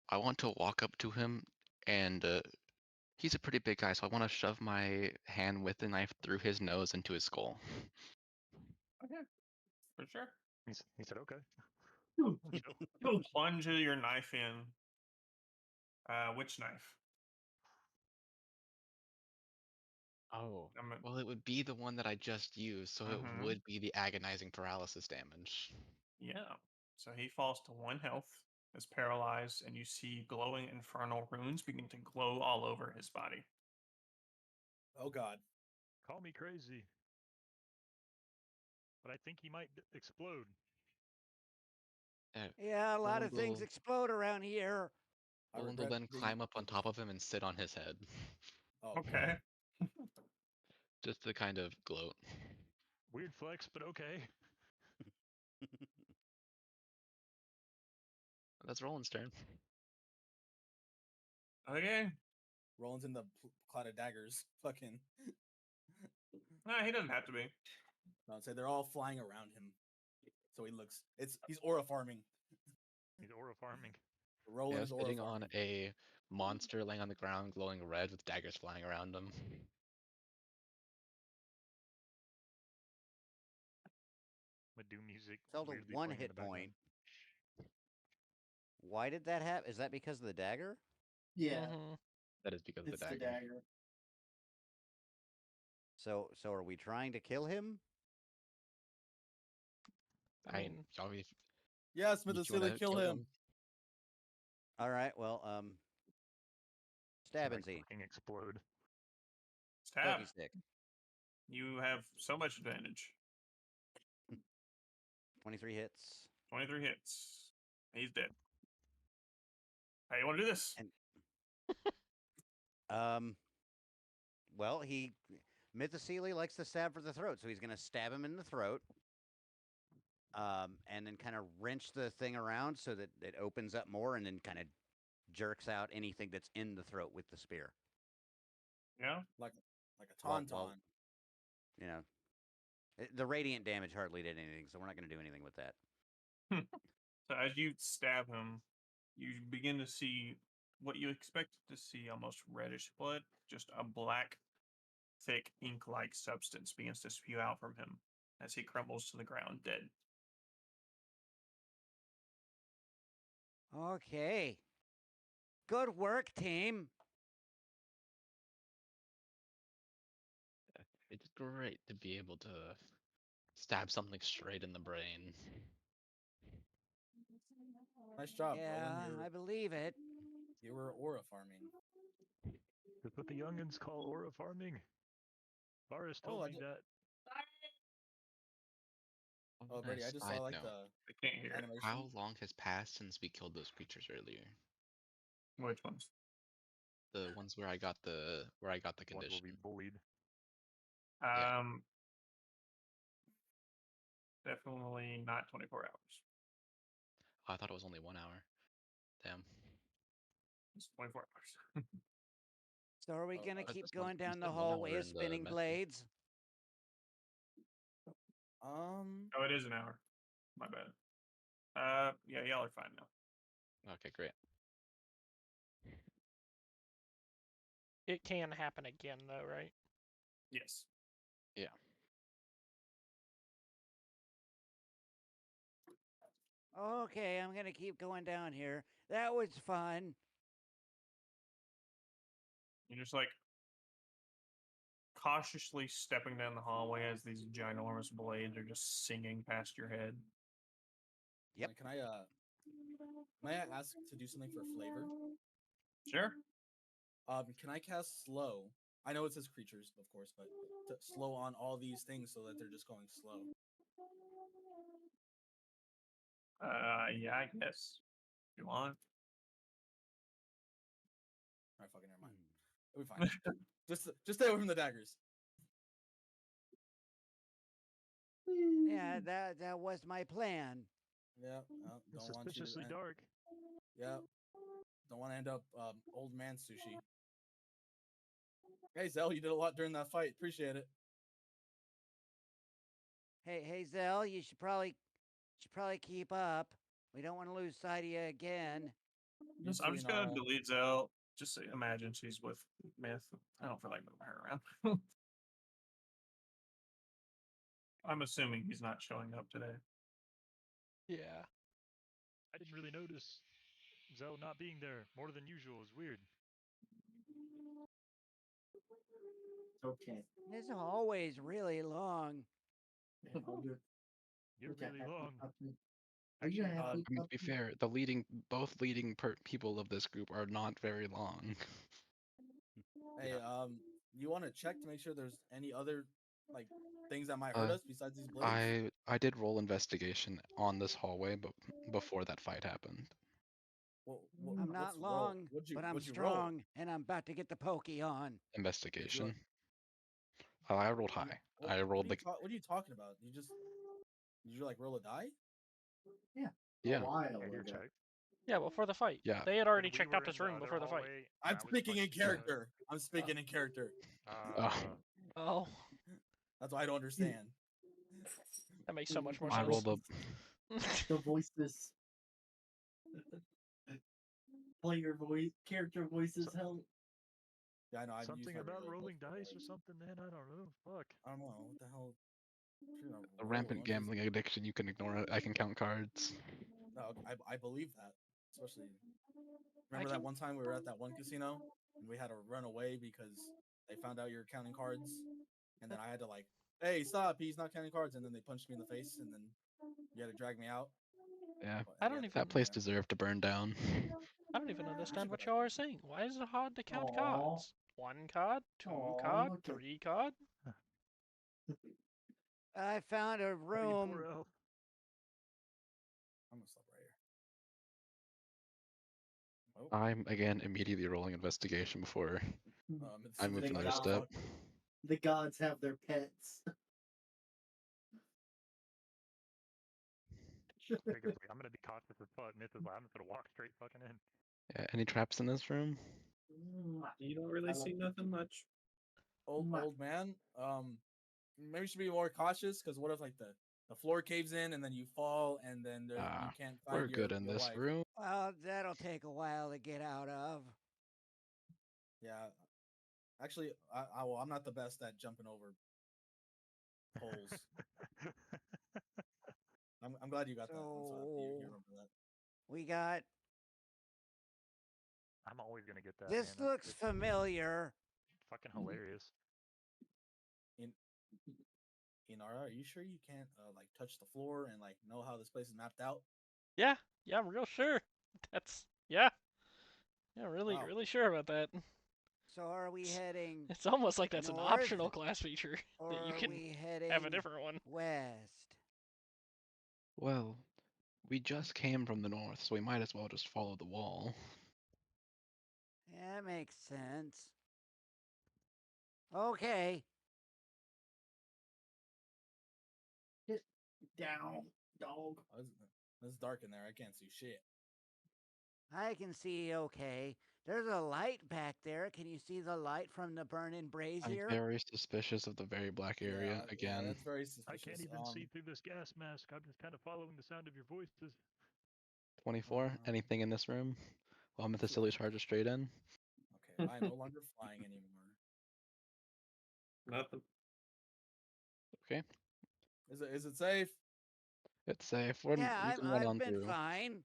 I want to walk up to him, and he's a pretty big guy, so I want to shove my hand with the knife through his nose into his skull. Okay, for sure. He said okay. You'll plunge your knife in. Which knife? Oh, well, it would be the one that I just used, so it would be the agonizing paralysis damage. Yeah. So he falls to 1 health, is paralyzed, and you see glowing infernal runes begin to glow all over his body. Oh God. Call me crazy, but I think he might explode. Yeah, a lot of things explode around here. Roland will then climb up on top of him and sit on his head. Oh, okay. Just to kind of gloat. Weird flex, but okay. That's Roland's turn. Okay. Roland's in the cloud of daggers. Fucking. Nah, he doesn't have to be. No, I'd say they're all flying around him. So he's aura farming. He's aura farming. Roland's aura sitting farming. on a monster laying on the ground, glowing red with daggers flying around him. Doom music. Zelda 1 hit point. Why did that happen? Is that because of the dagger? Yeah. That is because of the dagger. So are we trying to kill him? I mean, Yes, you Mithicili, wanna kill him. All right. Well, stab and Like see. fucking explode. Stab. Pokey stick. You have so much advantage. 23 hits. 23 hits. He's dead. How you want to do this? Well, Mithicili likes to stab for the throat, so he's going to stab him in the throat. And then kind of wrench the thing around so that it opens up more, and then kind of jerks out anything that's in the throat with the spear. Yeah, like a tauntaun. Well, you know, the radiant damage hardly did anything, so we're not going to do anything with that. So as you stab him, you begin to see what you expected to see, almost reddish blood. Just a black, thick, ink-like substance begins to spew out from him as he crumbles to the ground, dead. Okay. Good work, team. It's great to be able to stab something straight in the brain. Nice job, Yeah, Roland. I believe it. You were aura farming. That's what the youngins call aura farming. Varus told me that. Oh, Brady, I just saw like the I can't hear animation. How long has passed since we killed those creatures earlier? Which ones? The ones where I got the condition. Ones will be bullied. Definitely not 24 hours. I thought it was only 1 hour. Damn. It's 24 hours. So are we going to was keep this one- going you down the said 1 hour hallway of in the spinning message. blades? Oh, it is an hour. My bad. Yeah, y'all are fine now. Okay, great. It can happen again, though, right? Yes. Yeah. Okay, I'm going to keep going down here. That was fun. You're just like cautiously stepping down the hallway as these ginormous blades are just singing past your head. Yep. Can I ask to do something for flavor? Sure. Can I cast slow? I know it says creatures, of course, but slow on all these things so that they're just going slow. Yeah, I guess. If you want. Alright, fucking never mind. It'll be fine. just stay away from the daggers. Yeah, that was my plan. Yeah, It's don't want you to suspiciously dark. Yeah, don't want to end up old man sushi. Hey Zell, you did a lot during that fight. Appreciate it. Hey Zell, you should probably keep up. We don't want to lose sight of you again. I'm just gonna delete Zell. Just imagine she's with Myth. I don't feel like moving her around. I'm assuming he's not showing up today. Yeah. I didn't really notice Zell not being there more than usual. Is weird. Okay. This hallway's really long. Yeah, I'll do it. You're Okay, really long. Are you gonna have I mean, to be fair, both leading people of this group are not very long. Hey, you want to check to make sure there's any other like things that might hurt us besides these blades? I did roll investigation on this hallway, but before that fight happened. I'm not long, but I'm strong, and I'm about to get the pokey on. Investigation. I rolled high. I rolled the. What are you talking about? Did you like roll a die? Yeah. Yeah. Yeah, before the fight. Yeah. They had already checked out this room before the fight. I'm speaking in character. I'm speaking in character. Oh. That's why I don't understand. That makes so much more I sense. rolled up. The voices. Play your voice, character voices help. Yeah, I know. Something about rolling dice or something, man. I don't know. Fuck. I don't know. What the hell? A rampant gambling addiction. You can ignore it. I can count cards. No, I believe that. Especially. Remember that one time we were at that one casino and we had to run away because they found out you were counting cards and then I had to like, hey, stop! He's not counting cards, and then they punched me in the face, and then you had to drag me out. Yeah, I don't even. that place deserved to burn down. I don't even understand what y'all are saying. Why is it hard to count Aw. cards? 1 card, 2 card, 3 card. I found a room. I'm gonna stop right here. Oh. I'm again immediately rolling investigation before I move The another gods- step. The gods have their pets. I'm gonna be cautious as fuck. Myth is like, I'm just gonna walk straight fucking in. Yeah, any traps in this room? You don't really see nothing much. Old man. Maybe you should be more cautious because what if like the floor caves in and then you fall and then you can't find We're good in your this wife. room. Well, that'll take a while to get out of. Yeah. Actually, I'm not the best at jumping over holes. I'm glad you got that. You remember that. We got. I'm always gonna get that. This man. looks familiar. Fucking hilarious. Inara, are you sure you can't like touch the floor and like know how this place is mapped out? Yeah, I'm real sure. Yeah, really, Wow. really sure about that. So are we heading? It's almost like that's an north, optional class feature or that you are can we heading have a different one. west? Well, we just came from the north, so we might as well just follow the wall. Yeah, that makes sense. Okay. Get down, dog. It's dark in there. I can't see shit. I can see okay. There's a light back there. Can you see the light from the burning brazier? I'm very suspicious of the very black area again. Yeah, that's very suspicious. I can't even see through this gas mask. I'm just kind of following the sound of your voices. 24. Anything in this room? Well, I'm at the silly charger straight in. Okay, I'm no longer flying anymore. Nothing. Okay. Is it safe? It's safe. Yeah, we can run on I've been through. fine.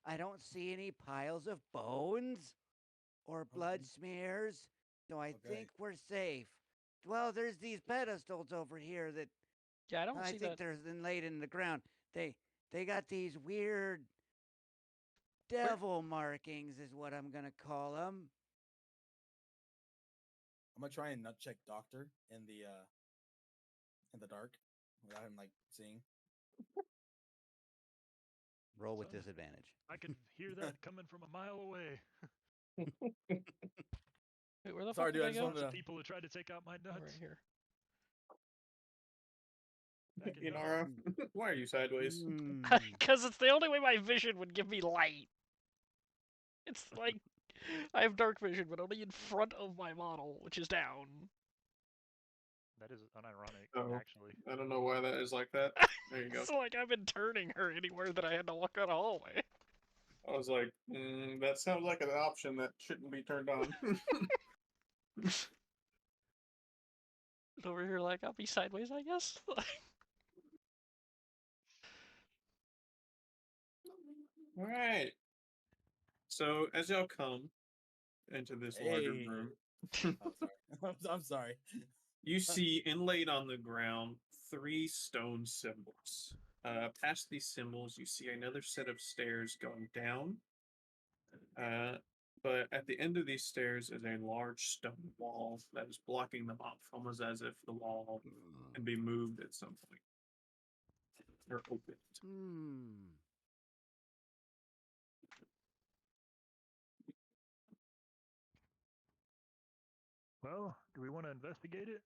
I don't see any piles of bones or blood smears, so I think we're safe. Well, there's these pedestals over here that Yeah, I don't I see think that. they're laid in the ground. They got these weird devil markings, is what I'm gonna call them. I'm gonna try and nut check Doctor in the dark without him like seeing. Roll with disadvantage. I can hear that coming from a mile away. Wait, where the Sorry, fuck dude. did I I just go? wanted to. People who tried to take out my nuts. Right here. Inara, why are you sideways? Because it's the only way my vision would give me light. It's like I have dark vision, but only in front of my model, which is down. That is unironic, Oh, actually. I don't know why that is like that. There you go. It's like I've been turning her anywhere that I had to walk down a hallway. I was like, that sounds like an option that shouldn't be turned on. Over here, like, I'll be sideways, I guess. All right. So as y'all come into this larger Hey. room, I'm sorry. you see inlaid on the ground 3 stone symbols. Past these symbols, you see another set of stairs going down. But at the end of these stairs is a large stone wall that is blocking them off, almost as if the wall can be moved at some point. Or opened. Well, do we want to investigate it?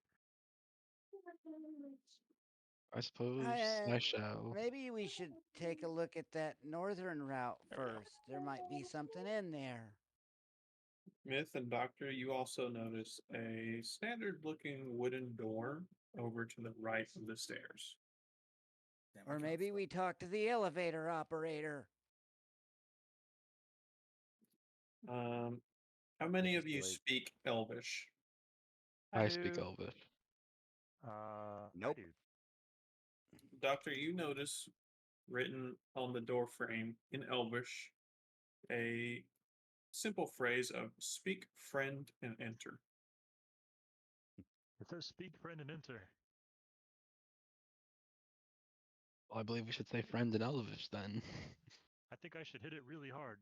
I suppose I shall. Maybe we should take a look at that northern route first. There might be something in there. Myth and Doctor, you also notice a standard-looking wooden door over to the right of the stairs. Or maybe we talk to the elevator operator. How many of you speak Elvish? I speak Elvish. Nope. Doctor, you notice written on the door frame in Elvish a simple phrase of "speak, friend, and enter." It says speak, friend, and enter. Well, I believe we should say friend in Elvish then. I think I should hit it really hard.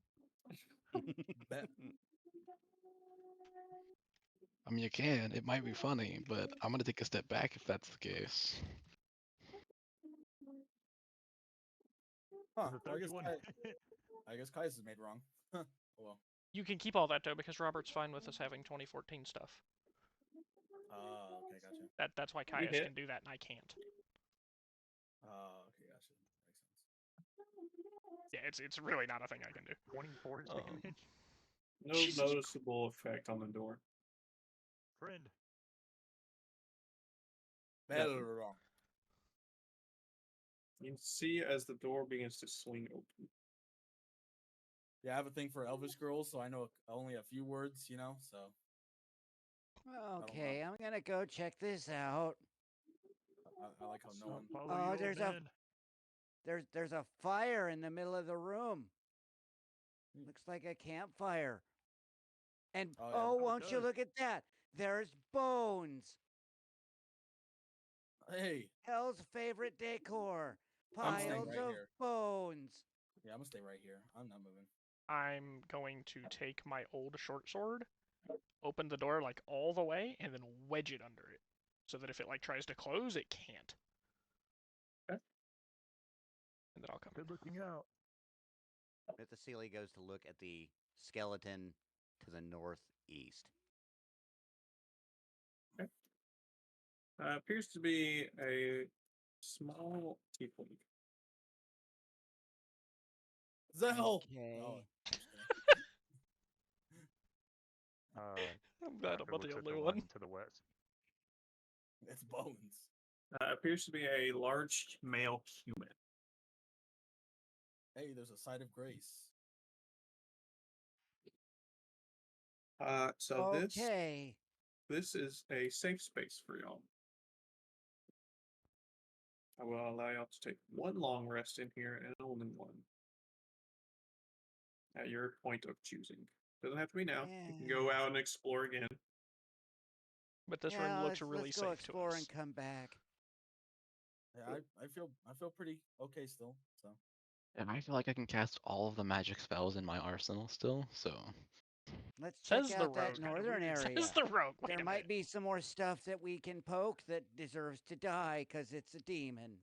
Bet. I mean, you can. It might be funny, but I'm gonna take a step back if that's the case. Huh. The Well, third one. I guess Kais is made wrong. Huh. Oh, well. You can keep all that though, because Robert's fine with us having 2014 stuff. Okay, gotcha. That's why Caius can do that and I can't. Okay, gotcha. Makes sense. Yeah, it's really not a thing I can do. 24 damage. No noticeable effect on the door. Friend. Wrong. You can see as the door begins to swing open. Yeah, I have a thing for Elvish girls, so I know only a few words, you know, so. Okay, I'm gonna go check this out. I like how no one. Oh, there's a fire in the middle of the room. Looks like a campfire. And won't you look at that? There's bones. Hey. Hell's favorite decor. I'm staying Piles right of here. bones. Yeah, I'm gonna stay right here. I'm not moving. I'm going to take my old short sword, open the door like all the way, and then wedge it under it, so that if it like tries to close, it can't. Okay. And then I'll come. Good looking out. Mithaceli goes to look at the skeleton to the northeast. Okay. Appears to be a small tiefling. Zell. Okay. Oh. I'm glad I'm not the looks at only one one. to the west. It's bones. Appears to be a large male human. Hey, there's a side of grace. So Okay. this is a safe space for y'all. I will allow y'all to take one long rest in here and only one. At your point of choosing. Doesn't have to be now. You can go out and explore again. But this room looks really let's go safe explore to us. and come back. Yeah, I feel pretty okay still. So. And I feel like I can cast all of the magic spells in my arsenal still, so. Let's Says check the out that rogue. northern area. Says the rogue. Wait There a might minute. be some more stuff that we can poke that deserves to die because it's a demon.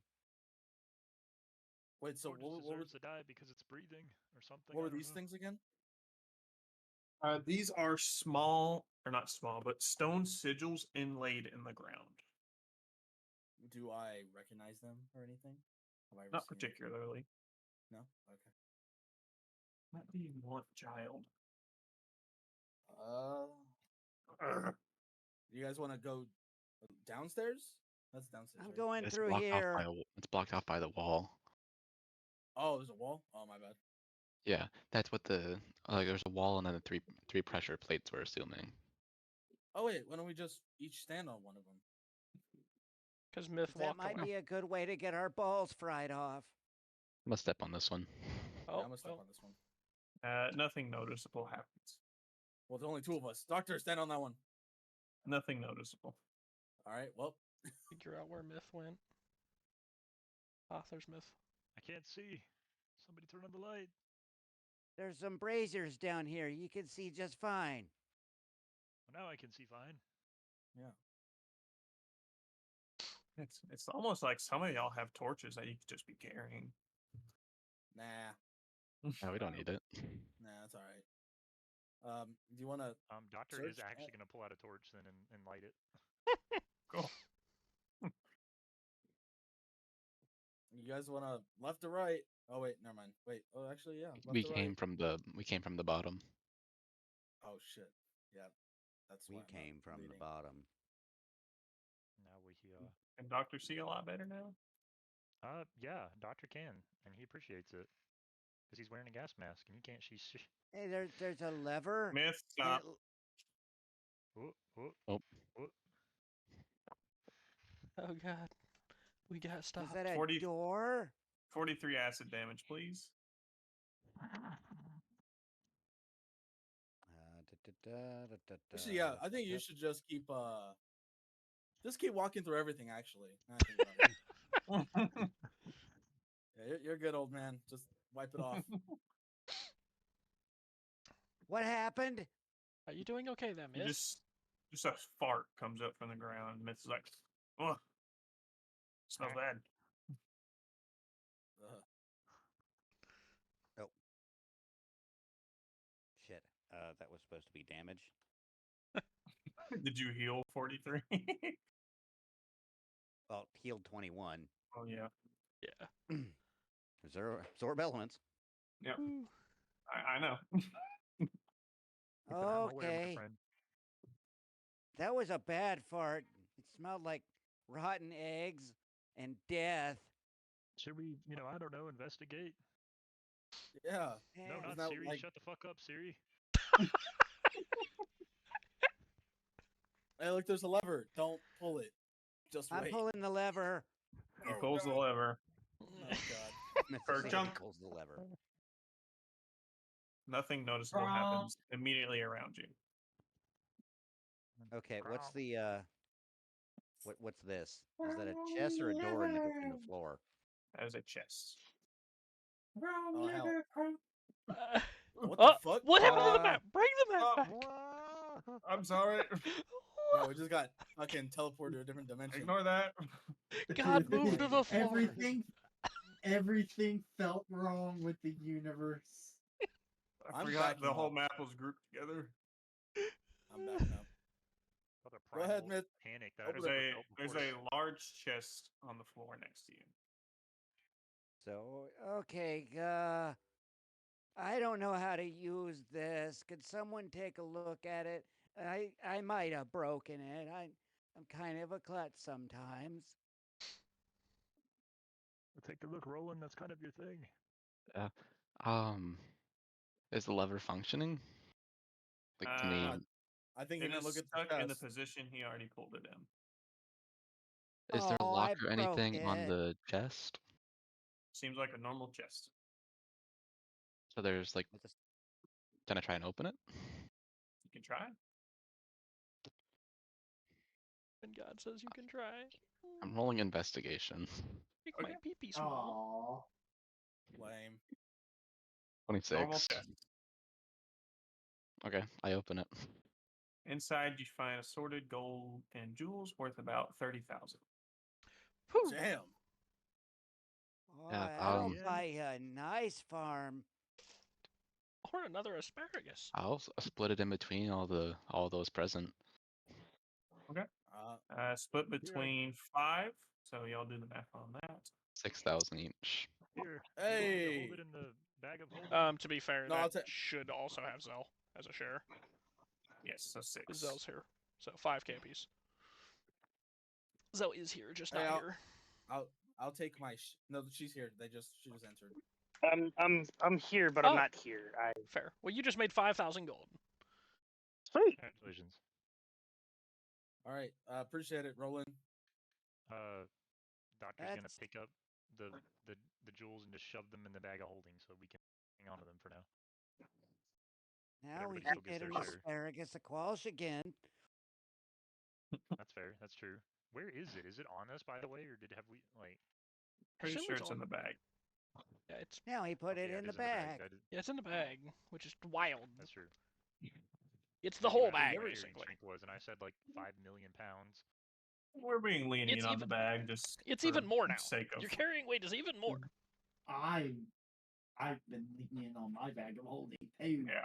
Wait, so Or just what deserves to die because it's breathing or something. were I don't these know. things again? These are small, or not small, but stone sigils inlaid in the ground. Do I recognize them or anything? Have I ever Not seen particularly. No? Okay. What do you want, child? You guys want to go downstairs? That's downstairs. I'm right? going It's through blocked here. it's blocked off by the wall. Oh, there's a wall? Oh, my bad. Yeah, that's what the there's a wall and then the three pressure plates we're assuming. Oh, wait, why don't we just each stand on one of them? Because Myth That walked might away. be a good way to get our balls fried off. I'm gonna step on this one. Oh, Yeah, I'm gonna step on this one. Nothing noticeable happens. Well, there's only two of us. Doctor, stand on that one. Nothing noticeable. All right, well. Figure out where Myth went. Ah, there's Myth. I can't see. Somebody turn on the light. There's some braziers down here. You can see just fine. Well, now I can see fine. Yeah. It's almost like some of y'all have torches that you could just be carrying. Nah. No, we don't need it. Nah, that's all right. Do you want to? Doctor search? is actually going to pull out a torch then and light it. Cool. You guys want to left or right? Oh wait, never mind. Wait. Oh, actually, yeah. Left We or came right? from the bottom. Oh shit. Yeah. That's We why I'm not came from the leading. bottom. Now we Can Doctor see a lot better now? yeah, Doctor can, and he appreciates it because he's wearing a gas mask and he can't see shit. Hey, there's a lever. Myth, and stop. Oh. Oh god. We got stopped. Is that a 40 door? 43 acid damage, please. Actually, yeah. I think you should just keep Just keep walking through everything. Actually, now I think about it. Yeah, you're good, old man. Just wipe it off. What happened? Are you doing okay there, miss? Just a fart comes up from the ground. Miss is like, ugh, smells bad. Oh. Shit. That was supposed to be damage. Did you heal 43? Well, healed 21. Oh yeah. Yeah. Absorb elements. Yep. I know. Okay. That was a bad fart. It smelled like rotten eggs and death. Should we, I don't know, investigate? Yeah. No, not that Siri. like- Shut the fuck up, Siri. Hey, look, there's a lever. Don't pull it. Just I'm wait. pulling the lever. He pulls the lever. Oh god. Or junk. Pulls the lever. Nothing noticeable happens immediately around you. Okay, what's the what's this? Is that a chest or a door in the floor? That is a chest. Oh hell. What Oh, the fuck? what happened to the map? Bring the map back. I'm sorry. No, we just got fucking teleported to a different dimension. Ignore that. God, move to the floor. Everything felt wrong with the universe. I forgot the whole map was grouped together. I'm back now. Go ahead, Myth. Panic. There's a large chest on the floor next to you. So, okay, I don't know how to use this. Could someone take a look at it? I might have broken it. I'm kind of a klutz sometimes. Take a look, Roland. That's kind of your thing. Is the lever functioning? Like, to me, I think it you is look at stuck in the position he already pulled it in. is there a Oh, lock I or anything broke on it. the chest? Seems like a normal chest. So there's like, can I try and open it? You can try. And God says you can try. I'm rolling investigation. Make my pee-pee small. Lame. 26. Normal chest. Okay, I open it. Inside, you find assorted gold and jewels worth about 30,000. Damn. Oh, Yeah, that'll buy a nice farm. Or another asparagus. I'll split it in between all those present. Okay. Split between 5. So y'all do the math on that. 6,000 each. Here. Hey. Hold it in the bag of holding. To be fair, No, I'll that should also have Zell as a share. Yes, so 6. Zell's here, so 5K piece. Zell is here, just Hey, not here. I'll take my. No, she's here. She just entered. I'm here, but I'm not here. Fair. Well, you just made 5,000 gold. Sweet. Congratulations. All right. Appreciate it, Roland. Doctor's gonna pick up the jewels and just shove them in the bag of holding so we can hang on to them for now. Now we everybody can still gets get an their share. asparagus squash again. That's fair. That's true. Where is it? Is it on us, by the way, or have we like? Pretty sure it's in the bag. Yeah, it's. Now he put it in the bag. Yeah, it's in the bag, which is wild. That's true. It's the whole I bag, knew what your basically. strength was, and I said like 5 million pounds. We're being lenient It's on even- the bag, just It's for even more now. Sake of Your carrying weight is even more. I've been leaning on my bag of holding. Hey, yeah.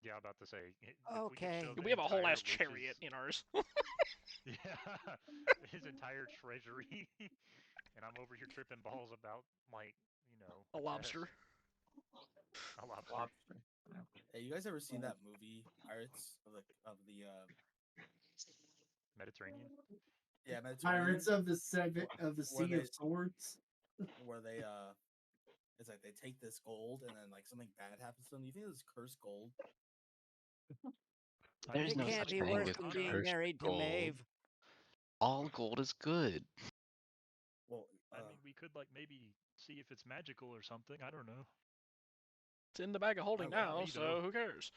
Yeah, I'm about to say. Okay. We have a whole ass chariot in ours. Yeah, his entire treasury, and I'm over here tripping balls about like a lobster. A lobster. Hey, you guys ever seen that movie Pirates of the Mediterranean? Yeah, Mediterranean. Pirates of the Where Sea they- of Swords. Where they it's like they take this gold and then like something bad happens to them. You think this is cursed gold? There's It no can't such be thing worse as than being cursed married to gold. Maeve. All gold is good. Well, I mean, we could like maybe see if it's magical or something. I don't know. It's in the bag of holding Not now, me, so though. who cares?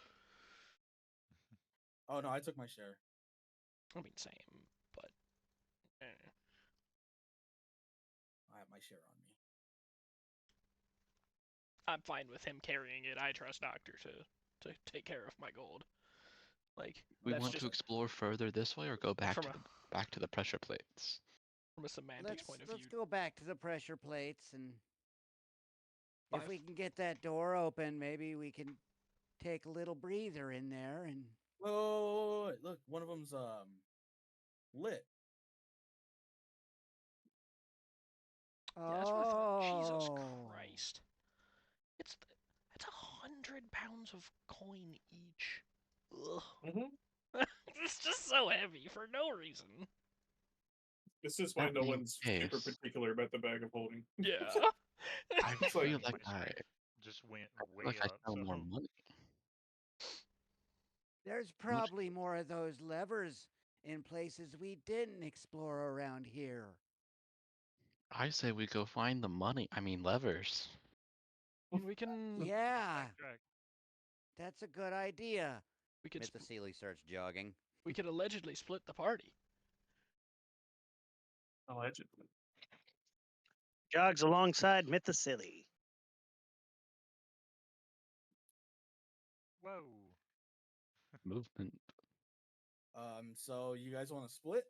Oh no, I took my share. I mean, same. but I have my share on me. I'm fine with him carrying it. I trust Doctor to take care of my gold. Like, we want to explore further this way, or go back to the pressure plates. From a semantics point of view. Let's go back to the pressure plates, and if we can get that door open, maybe we can take a little breather in there. And wait, look, one of them's lit. Oh, Jesus Christ! It's 100 pounds of coin each. Ugh. It's just so heavy for no reason. This is why no one's super particular about the bag of holding. Yeah. I feel like I just went way like up. I found more money. There's probably more of those levers in places we didn't explore around here. I say we go find the money. I mean, levers. We can. Yeah. That's a good idea. We could. Mythocele starts jogging. We could allegedly split the party. Allegedly. Jogs alongside Mythocele. Whoa. Movement. So you guys want to split?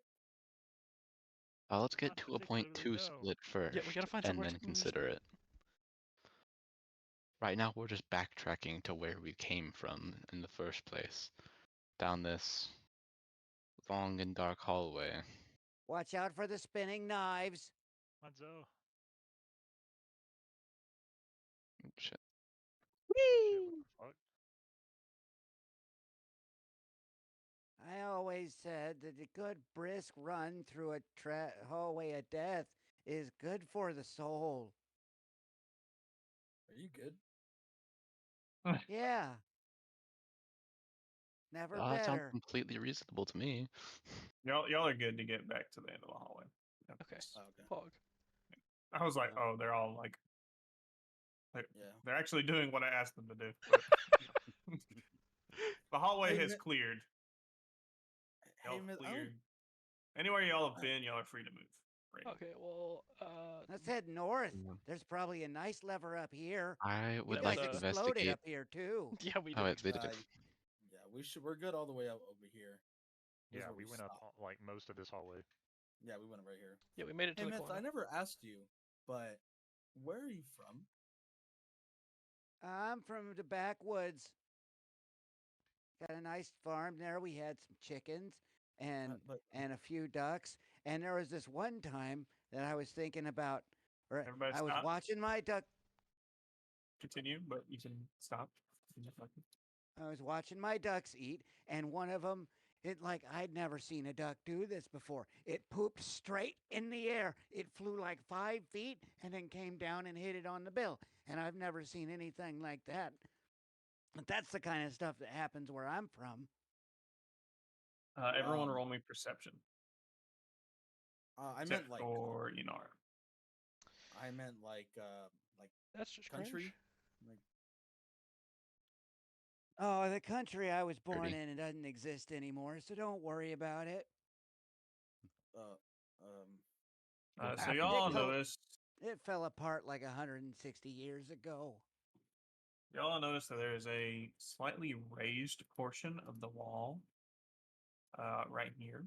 Let's get to a 0.2 split first, Yeah, we gotta find and somewhere then to consider it. Right now, we're just backtracking to where we came from in the first place, down this long and dark hallway. Watch out for the spinning knives. Hanzo. Shit. Whee! I always said that a good brisk run through a hallway of death is good for the soul. Are you good? Yeah. Never That sounds better. completely reasonable to me. Y'all are good to get back to the end of the hallway. Yep. Okay. Okay. Pog. I was like, oh, they're all like, Yeah. they're actually doing what I asked them to do. But the hallway has cleared. Y'all cleared. Anywhere y'all have been, y'all are free to move. Right. Okay, well, let's head north. There's probably a nice lever up here. I would you like guys to exploded investigate. up here too. Yeah, we did. Oh, wait, they did. Yeah, we're good all the way up over here. Yeah, we went up like most of this hallway. Yeah, we went right here. Yeah, we made it to Hey, the Myth, corner. I never asked you, but where are you from? I'm from the backwoods. Got a nice farm there. We had some chickens and a few ducks. And there was this one time that I was thinking about, or Everybody I was stop. watching my duck. Continue, but you can stop. I was watching my ducks eat, and one of them, I'd never seen a duck do this before. It pooped straight in the air. It flew like 5 feet and then came down and hit it on the bill. And I've never seen anything like that. But that's the kind of stuff that happens where I'm from. Everyone roll me perception. I Except meant like for Enar. I meant like that's just country. Cringe. Oh, the country I was born 30. in, it doesn't exist anymore, so don't worry about it. So y'all noticed. It fell apart like 160 years ago. Y'all notice that there is a slightly raised portion of the wall right here.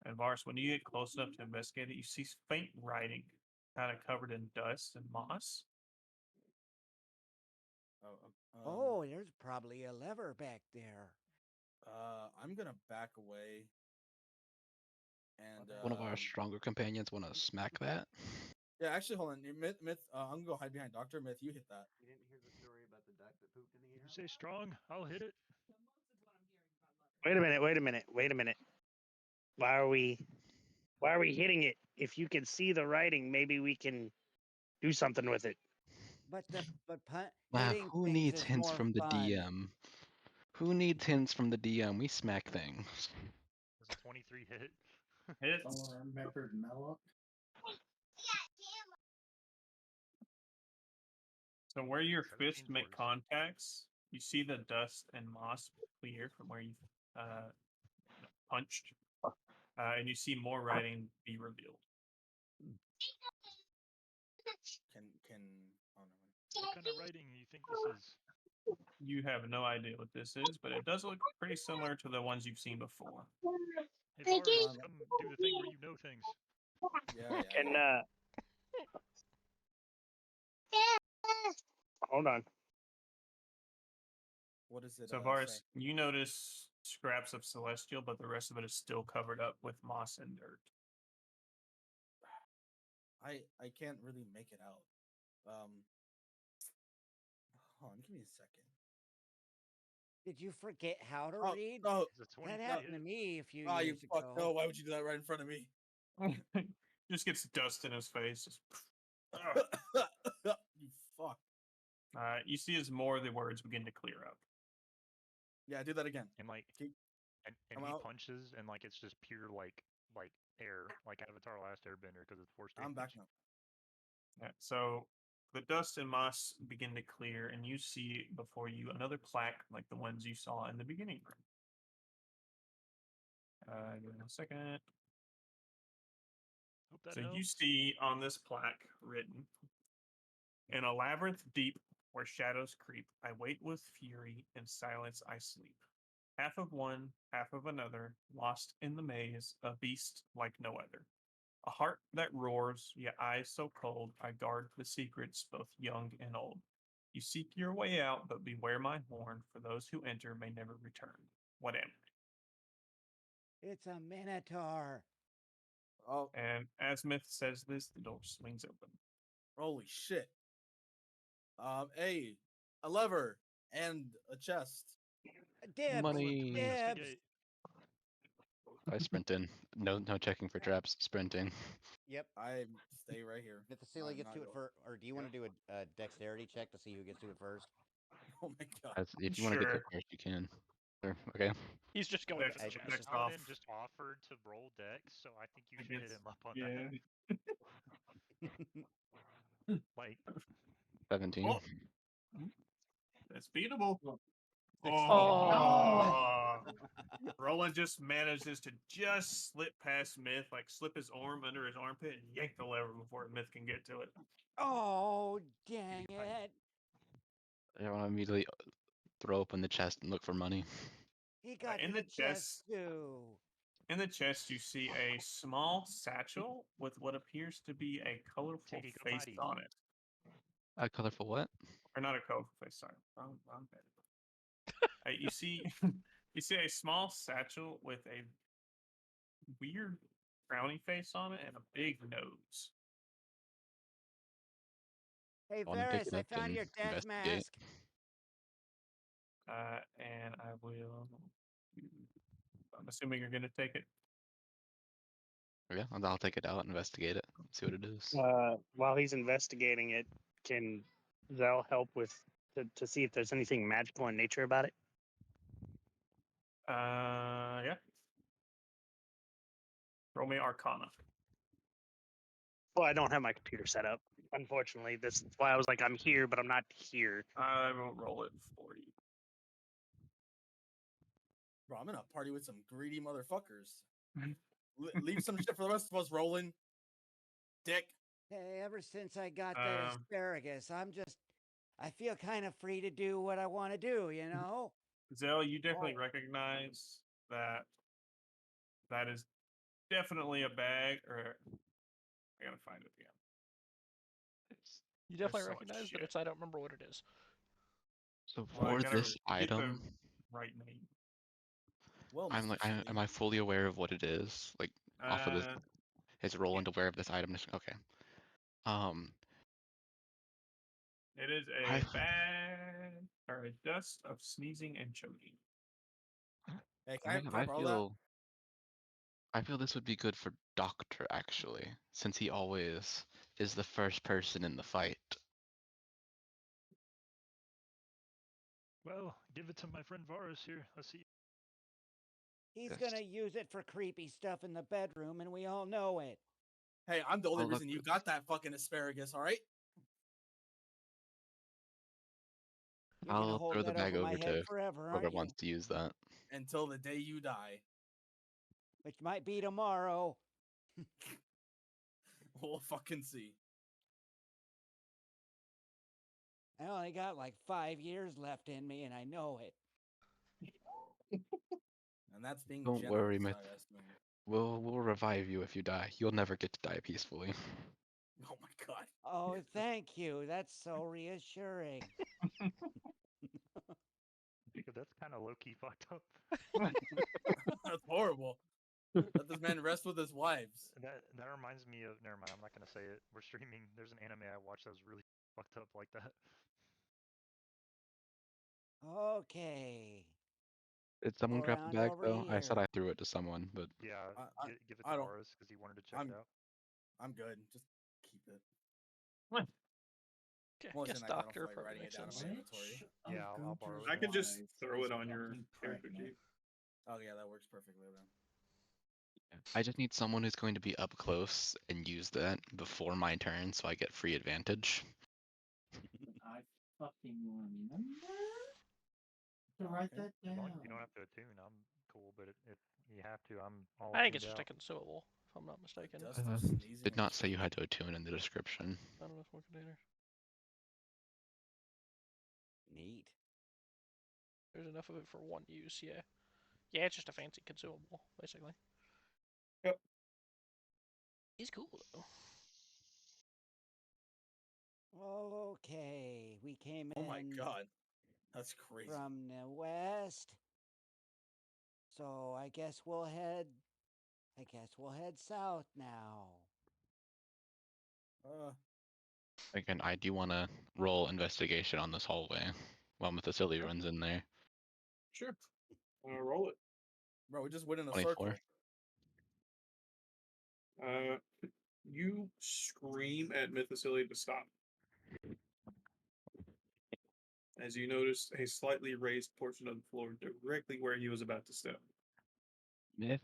And Varus, when you get close enough to investigate it, you see faint writing kind of covered in dust and moss. Oh, there's probably a lever back there. I'm gonna back away. And One of our stronger companions want to smack that. Yeah, actually, hold on. Myth, I'm gonna go hide behind Dr. Myth. You hit that. You didn't hear the story about the duck that pooped in the air? You say strong, I'll hit it. Wait a minute. Why are we hitting it? If you can see the writing, maybe we can do something with it. Wow, hitting who things needs is hints more from the fun. DM? Who needs hints from the DM? We smack things. Does a 23 hit? Hits. Remembered Mellow. So where your fists make contacts, you see the dust and moss clear from where you punched. and you see more writing be revealed. What kind of writing do you think this is? You have no idea what this is, but it does look pretty similar to the ones you've seen before. Hey, Varus, come do the thing where you know things. Can hold on. What is it? So Varus, you notice scraps of celestial, but the rest of it is still covered up with moss and dirt. I can't really make it out. Hold on, give me a second. Did you forget how to read? No, That happened to me a few oh, years you fuck ago. no! Why would you do that right in front of me? Just gets dust in his face. Just, you fuck. you see as more of the words begin to clear up. Yeah, do that again. And like, and he punches, and like it's just pure like air, like Avatar: Last Airbender, because it's forced. I'm back now. Yeah, so the dust and moss begin to clear, and you see before you another plaque like the ones you saw in the beginning room. Give me a second. So you see on this plaque written, "In a labyrinth deep where shadows creep, I wait with fury, in silence I sleep. Half of one, half of another, lost in the maze, a beast like no other. A heart that roars, yet eyes so cold, I guard the secrets, both young and old. You seek your way out, but beware my horn, for those who enter may never return. What am I?" It's a minotaur. Oh. And as Myth says this, the door swings open. Holy shit. A lever and a chest. Dibs. Money. Dibs. I sprint in. No checking for traps. Sprinting. Yep. I stay right here. Mithacila gets to it first, or do you want to do a dexterity check to see who gets to it first? Oh my god. If you want to get there first, you can. Sure. Okay. He's just going Next, to next Paladin just offered to roll dex, so I think you should hit him up on that. Like 17. Oh. That's beatable. Oh. Roland just manages to just slip past Myth, like slip his arm under his armpit and yank the lever before Myth can get to it. Oh, dang it. I want to immediately throw open the chest and look for money. He got in to the chest too. In the chest, you see a small satchel with what appears to be a colorful face on it. A colorful what? Or not a colorful face, sorry. Wrong bed. You see a small satchel with a weird frowny face on it and a big nose. Hey, Varus, I found your death mask. And I will. I'm assuming you're going to take it. Yeah, I'll take it out, investigate it, see what it is. While he's investigating it, can Zell help with to see if there's anything magical in nature about it? Yeah. Roll me Arcana. Well, I don't have my computer set up. Unfortunately, that's why I was like, I'm here, but I'm not here. I won't roll it for you. Bro, I'm in a party with some greedy motherfuckers. Leave some shit for the rest of us, Roland. Dick. Hey, ever since I got the asparagus, I feel kind of free to do what I want to do, you know? Zell, you definitely recognize that is definitely a bag, or I gotta find it again. You definitely recognize, but I don't remember what it is. So for this item, right name. Well, am I fully aware of what it is? Like off of this, is Roland aware of this item? Okay. It is a bag or a dust of sneezing and choking. Hey, I feel this would be good for Doctor, actually, since he always is the first person in the fight. Well, give it to my friend Varus here. Let's see. He's gonna use it for creepy stuff in the bedroom, and we all know it. Hey, I'm the only reason you got that fucking asparagus, all right? I'll throw the bag over to forever, whoever wants to use that. Until the day you die. which might be tomorrow. We'll fucking see. I only got like 5 years left in me, and I know it. And that's being Don't generous, worry, I Myth. estimate. We'll revive you if you die. You'll never get to die peacefully. Oh my god. Oh, thank you. That's so reassuring. Jacob, that's kind of low key fucked up. That's horrible. Let this man rest with his wives. That reminds me of. Never mind. I'm not gonna say it. We're streaming. There's an anime I watched that was really fucked up like that. Okay. Did someone Go grab the around bag over though? I said here. I threw it to someone, but Yeah, give it I to don't- Boris because he wanted to check it out. I'm good. Just keep it. Okay, Well, guess listen, I don't doctor feel like probably writing makes it down in sense. my inventory. Yeah, I'll borrow it. I could just throw it on your character sheet. Oh yeah, that works perfectly then. I just need someone who's going to be up close and use that before my turn, so I get free advantage. I fucking remember to write that As long down. as you don't have to attune, I'm cool. But if you have to, I'm all. I think it's tuned just a out. consumable, if I'm not mistaken. Did not say you had to attune in the description. I don't know if one container. Neat. There's enough of it for one use, yeah. Yeah, it's just a fancy consumable, basically. Yep. He's cool though. Well, okay. We came in. Oh my god. That's crazy. From the west. So I guess we'll head south now. Again, I do want to roll investigation on this hallway while Mythicilly runs in there. Sure. Roll it. Bro, we just went in a 24. circle. You scream at Mythicilly to stop. As you notice a slightly raised portion of the floor directly where he was about to step. Myth,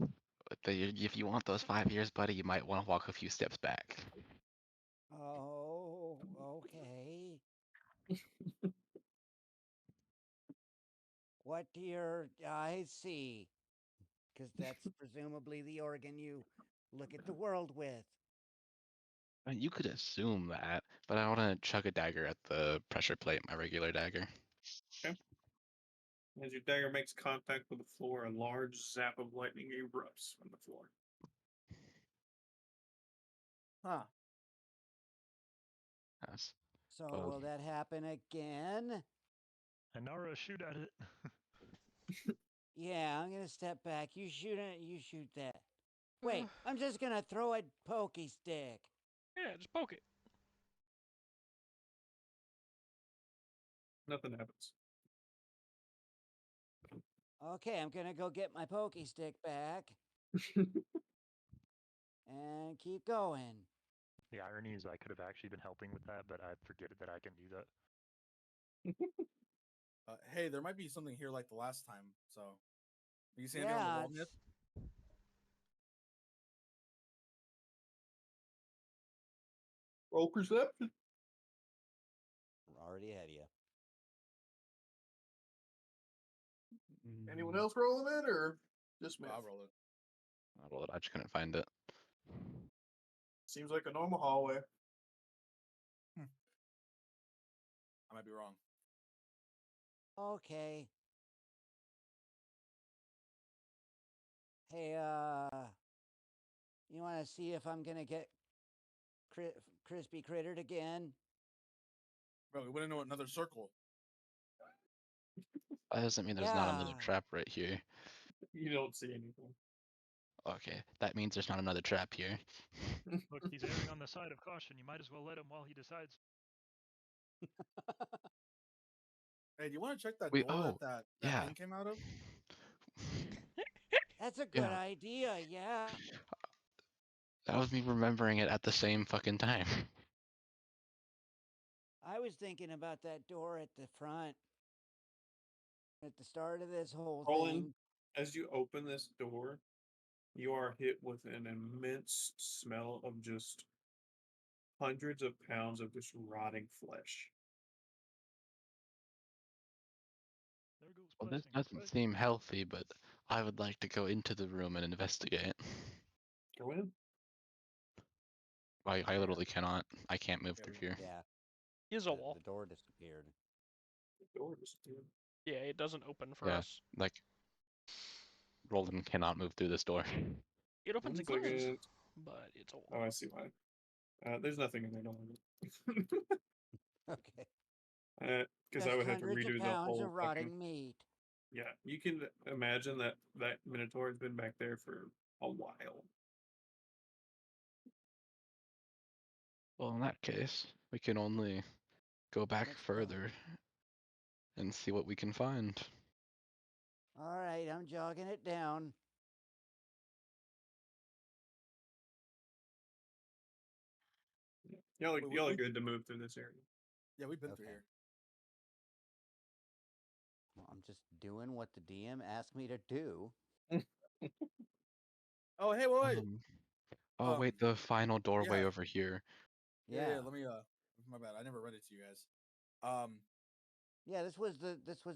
if you want those 5 years, buddy, you might want to walk a few steps back. Oh, okay. What do your eyes see? Because that's presumably the organ you look at the world with. I mean, you could assume that, but I want to chuck a dagger at the pressure plate, my regular dagger. Okay. As your dagger makes contact with the floor, a large zap of lightning erupts from the floor. Huh. Yes. So Well- will that happen again? And Nara, shoot at it. Yeah, I'm gonna step back. You shoot it. You shoot that. Wait, I'm just gonna throw a pokey stick. Yeah, just poke it. Nothing happens. Okay, I'm gonna go get my pokey stick back and keep going. The irony is I could have actually been helping with that, but I forget that I can do that. Hey, there might be something here like the last time. So, you see anything on the wall, Myth? Roll perception. We're already ahead of you. Anyone else rolling it or just me? I'll roll it. I'll roll it. I just couldn't find it. Seems like a normal hallway. I might be wrong. Okay. Hey, you want to see if I'm gonna get crispy crittered again? Bro, we went into another circle. That doesn't mean there's not another Yeah. trap right here. You don't see anything. Okay, that means there's not another trap here. Look, he's erring on the side of caution. You might as well let him while he decides. Hey, do you want to check that Wait, door oh, that yeah. thing came out of? That's a good Yeah. idea, yeah. That was me remembering it at the same fucking time. I was thinking about that door at the front. At the start of this whole Roland, thing. as you open this door, you are hit with an immense smell of just hundreds of pounds of just rotting flesh. There goes Well, this blessing, doesn't seem healthy, but I would like to go into the room and investigate. Go in. I literally cannot. I can't move through here. Yeah. Here's a wall. The door disappeared. The door disappeared. Yeah, it doesn't open for Yeah, us. like Roland cannot move through this door. It opens and Looks like closes, it- but it's a wall. Oh, I see why. There's nothing in there. Don't worry. Okay. Because Just I would have to hundreds of redo the pounds whole of rotting fucking- meat. Yeah, you can imagine that Minotaur has been back there for a while. Well, in that case, we can only go back further and see what we can find. All right, I'm jogging it down. Y'all are good to move through this area. Yeah, we've been through here. Well, I'm just doing what the DM asked me to do. Oh, hey, wait. Oh wait, the final doorway yeah. over here. Yeah. Let me. My bad. I never read it to you guys. Yeah, this was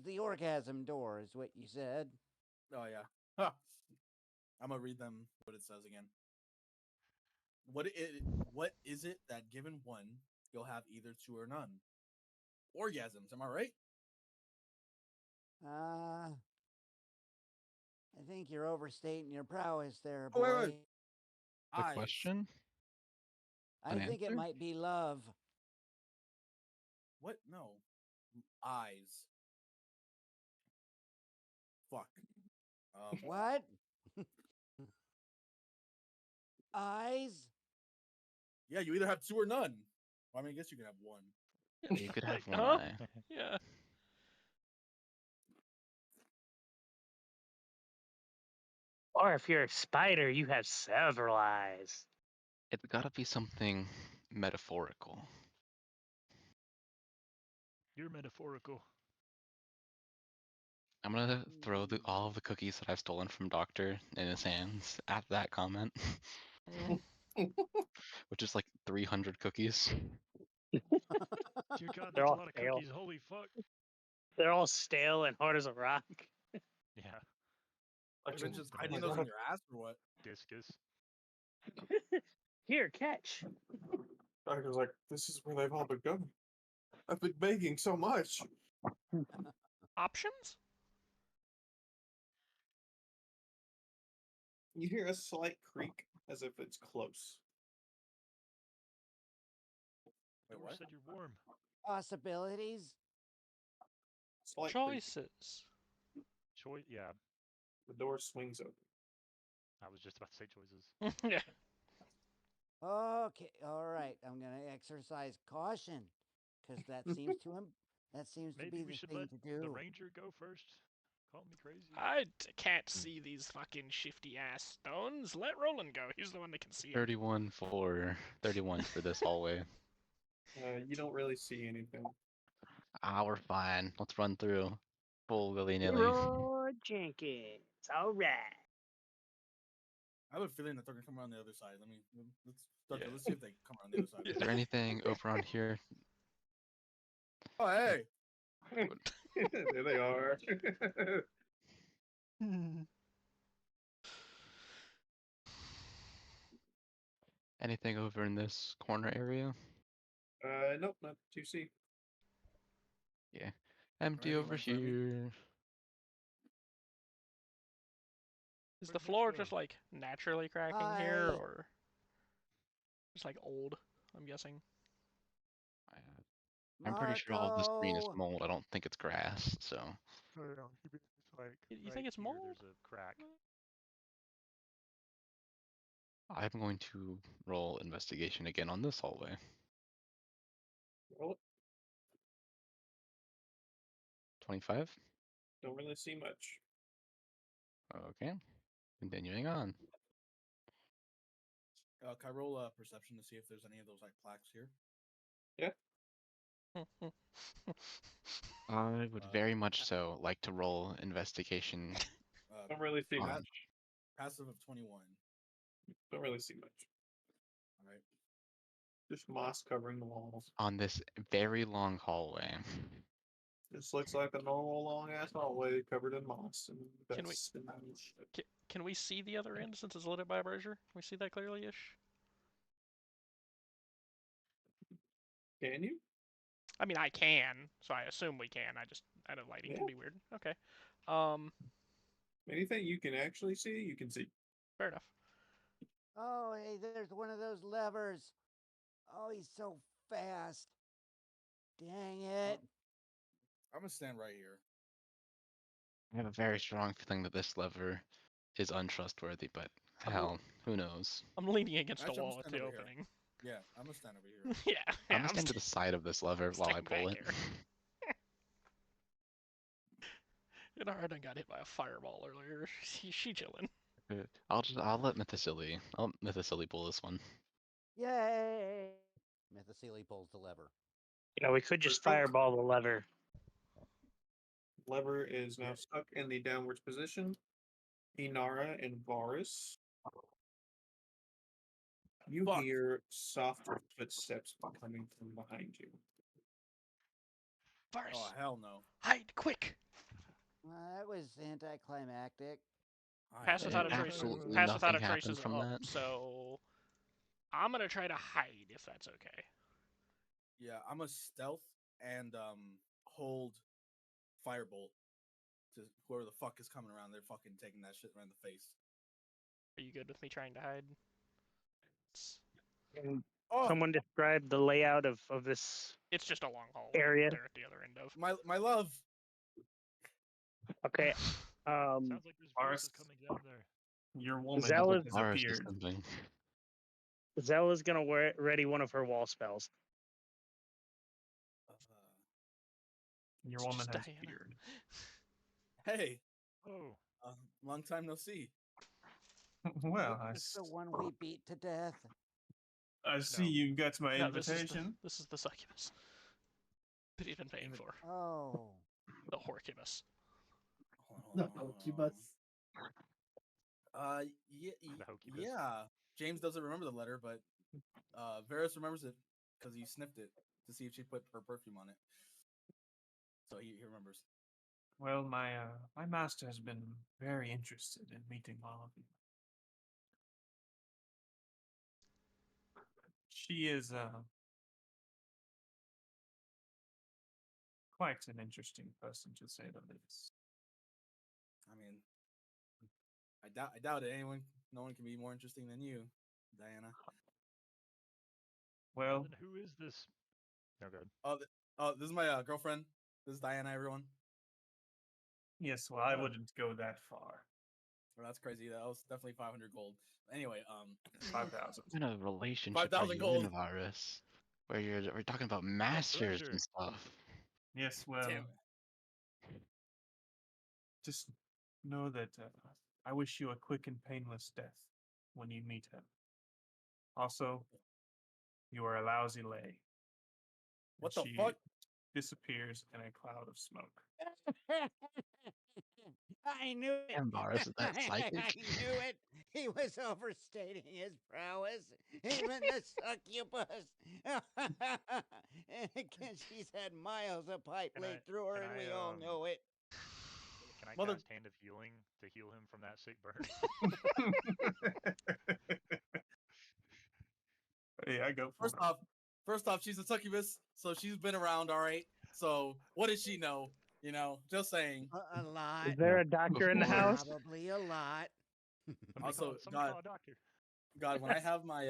the orgasm door, is what you said. Oh yeah. Huh. I'm gonna read them what it says again. What is it that given one you'll have either two or none? Orgasms, am I right? I think you're overstating your prowess there, Oh, boy. wait. The Eyes. question? I An think answer? it might be love. What? No. Eyes. Fuck. What? Eyes? Yeah, you either have two or none. Well, I mean, I guess you could have one. You could have one Huh? eye. Yeah. Or if you're a spider, you have several eyes. It's gotta be something metaphorical. You're metaphorical. I'm gonna throw all of the cookies that I've stolen from Doctor in his hands at that comment. Which is like 300 cookies. Dear God, They're that's a all lot of stale. cookies. Holy fuck. They're all stale and hard as a rock. Yeah. I've been just hiding those in your ass or what? Discus. Here, catch. Doctor's like, this is where they've all been going. I've been begging so much. Options? You hear a slight creak as if it's close. Wait, What? Said you're warm. Possibilities? Slight creak. Choices. Choice. Yeah. The door swings open. I was just about to say choices. Yeah. Okay, all right. I'm gonna exercise caution, because that seems to Maybe be we the should thing let to do. the ranger go first. Call me crazy. I can't see these fucking shifty ass stones. Let Roland go. He's the one that can see 'em. 31 for this hallway. You don't really see anything. Ah, we're fine. Let's run through full willy-nilly. Roy Jenkins. All right. I have a feeling that they're gonna come around the other side. Let's see if they come around the other side. Is there anything over on here? Oh, hey. There they are. Anything over in this corner area? Nope, not 2C. Yeah. Empty Anything over right in front of me? here. Is the floor just like naturally cracking here, or just like old? I'm guessing. I'm pretty sure all of this green is Marco! mold. I don't think it's grass, so. No, it's like You think it's mold? There's a crack. I'm going to roll investigation again on this hallway. Roll it. 25? Don't really see much. Okay. Continuing on. Can I roll a perception to see if there's any of those like plaques here? Yeah. I would very much so like to roll investigation. Don't really see much. Passive of 21. Don't really see much. All right. Just moss covering the walls. On this very long hallway. This looks like a normal long ass hallway covered in moss and Can we- dust and shit. Can we see the other end since it's lit up by a brazier? Can we see that clearly-ish? Can you? I mean, I can, so I assume we can. I know lighting can be weird. Okay. Anything you can actually see, you can see. Fair enough. Oh, hey, there's one of those levers. Oh, he's so fast. Dang it. I'm gonna stand right here. I have a very strong feeling that this lever is untrustworthy, but hell, who knows? I'm leaning against Actually, a I'm wall at standing the over here. opening. Yeah, I'm gonna stand over here. yeah, I'm I'm gonna stand to the side of this lever while I staying pull back it. here. Inara done got hit by a fireball earlier. She chilling. I'll let Mythicilly pull this one. Yay! Mythicilly pulls the lever. You know, we could just fireball the lever. Lever is now stuck in the downwards position. Inara and Varus. You hear soft footsteps coming from behind you. Varus. Oh hell no! Hide quick. That was anticlimactic. Pass without a trace. Absolutely Pass without a nothing trace happened is from up. that. So I'm gonna try to hide if that's okay. Yeah, I'm a stealth and hold firebolt to whoever the fuck is coming around. They're fucking taking that shit around the face. Are you good with me trying to hide? Can someone describe the layout of this It's just a long hall area? there at the other end of. My love. Okay. Sounds like there's Varus, voices coming down there. Your woman Zella's disappeared. Zella's gonna ready one of her wall spells. Your woman has Diana. beard. Hey. Oh. Long time no see. Well, It's the one we beat to death. I see you got my No, invitation. This is the succubus that he's been paying for. Oh. The horcubus. The Pokebus. Yeah. James doesn't remember the letter, but Varus remembers it because he sniffed it to see if she put her perfume on it. So he remembers. Well, my master has been very interested in meeting all of you. She is quite an interesting person, to say the least. I mean, I doubt it. No one can be more interesting than you, Diana. Well, then who is this? No, good. Oh, this is my girlfriend. This is Diana, everyone. Yes, well, I wouldn't go that far. Well, that's crazy. That was definitely 500 gold. Anyway, 5,000. In a relationship 5,000 are you gold. in, Varus, where we're talking about masters and stuff. Yes, well, just know that I wish you a quick and painless death when you meet him. Also, you are a lousy lay. What And the she fuck? disappears in a cloud of smoke. I knew it. Damn, Varus, is that psychic? I knew it. He was overstating his prowess. Even the succubus. And she's had miles of pipe laid through her, and we all know it. Can I cast Hand of Healing to heal him from that sick burn? Yeah, go for First off, she's a succubus, so she's been around, all right. So what does she know? You know, just saying. A lot. Is there a doctor in the house? Probably a lot. Also, somebody call a doctor. God, when I have my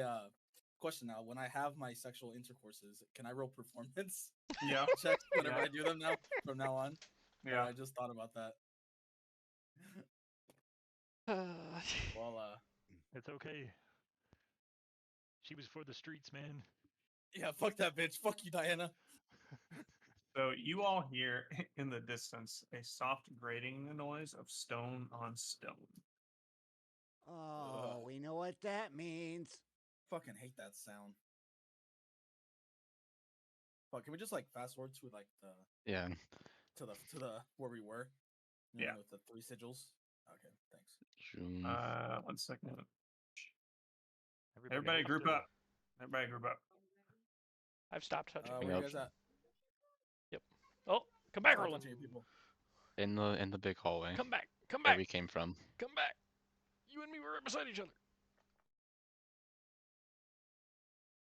question now, when I have my sexual intercourses, can I roll performance? Yeah. Checks whenever I do them now from now on. Yeah. I just thought about that. Well, it's okay. She was for the streets, man. Yeah, fuck that bitch. Fuck you, Diana. So you all hear in the distance a soft grating noise of stone on stone. Oh, we know what that means. Fucking hate that sound. But can we just like fast forward to like the to the where we were? You know, with the 3 sigils. Okay, thanks. 1 second. Everybody group up. Everybody group up. I've stopped touching. Where you guys at? Yep. Oh, Come back, Talk to Roland. your people. In the big hallway. Come back. Come Where back. we came from. Come back. You and me were right beside each other.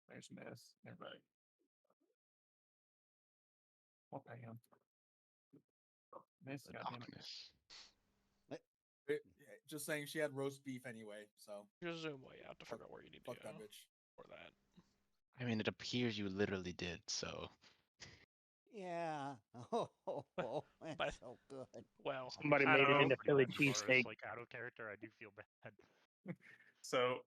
There's Myth. Everybody. What the hell? Myth, The goddamn it. darkness. Just saying, she had roast beef anyway, so. Just zoom way out to figure out where you need to Fuck go. that bitch. Or that. I mean, it appears you literally did, so. Yeah. Oh, that's so good. Well, Somebody made it into Philly cheesesteak. Like out of character, I do feel bad. So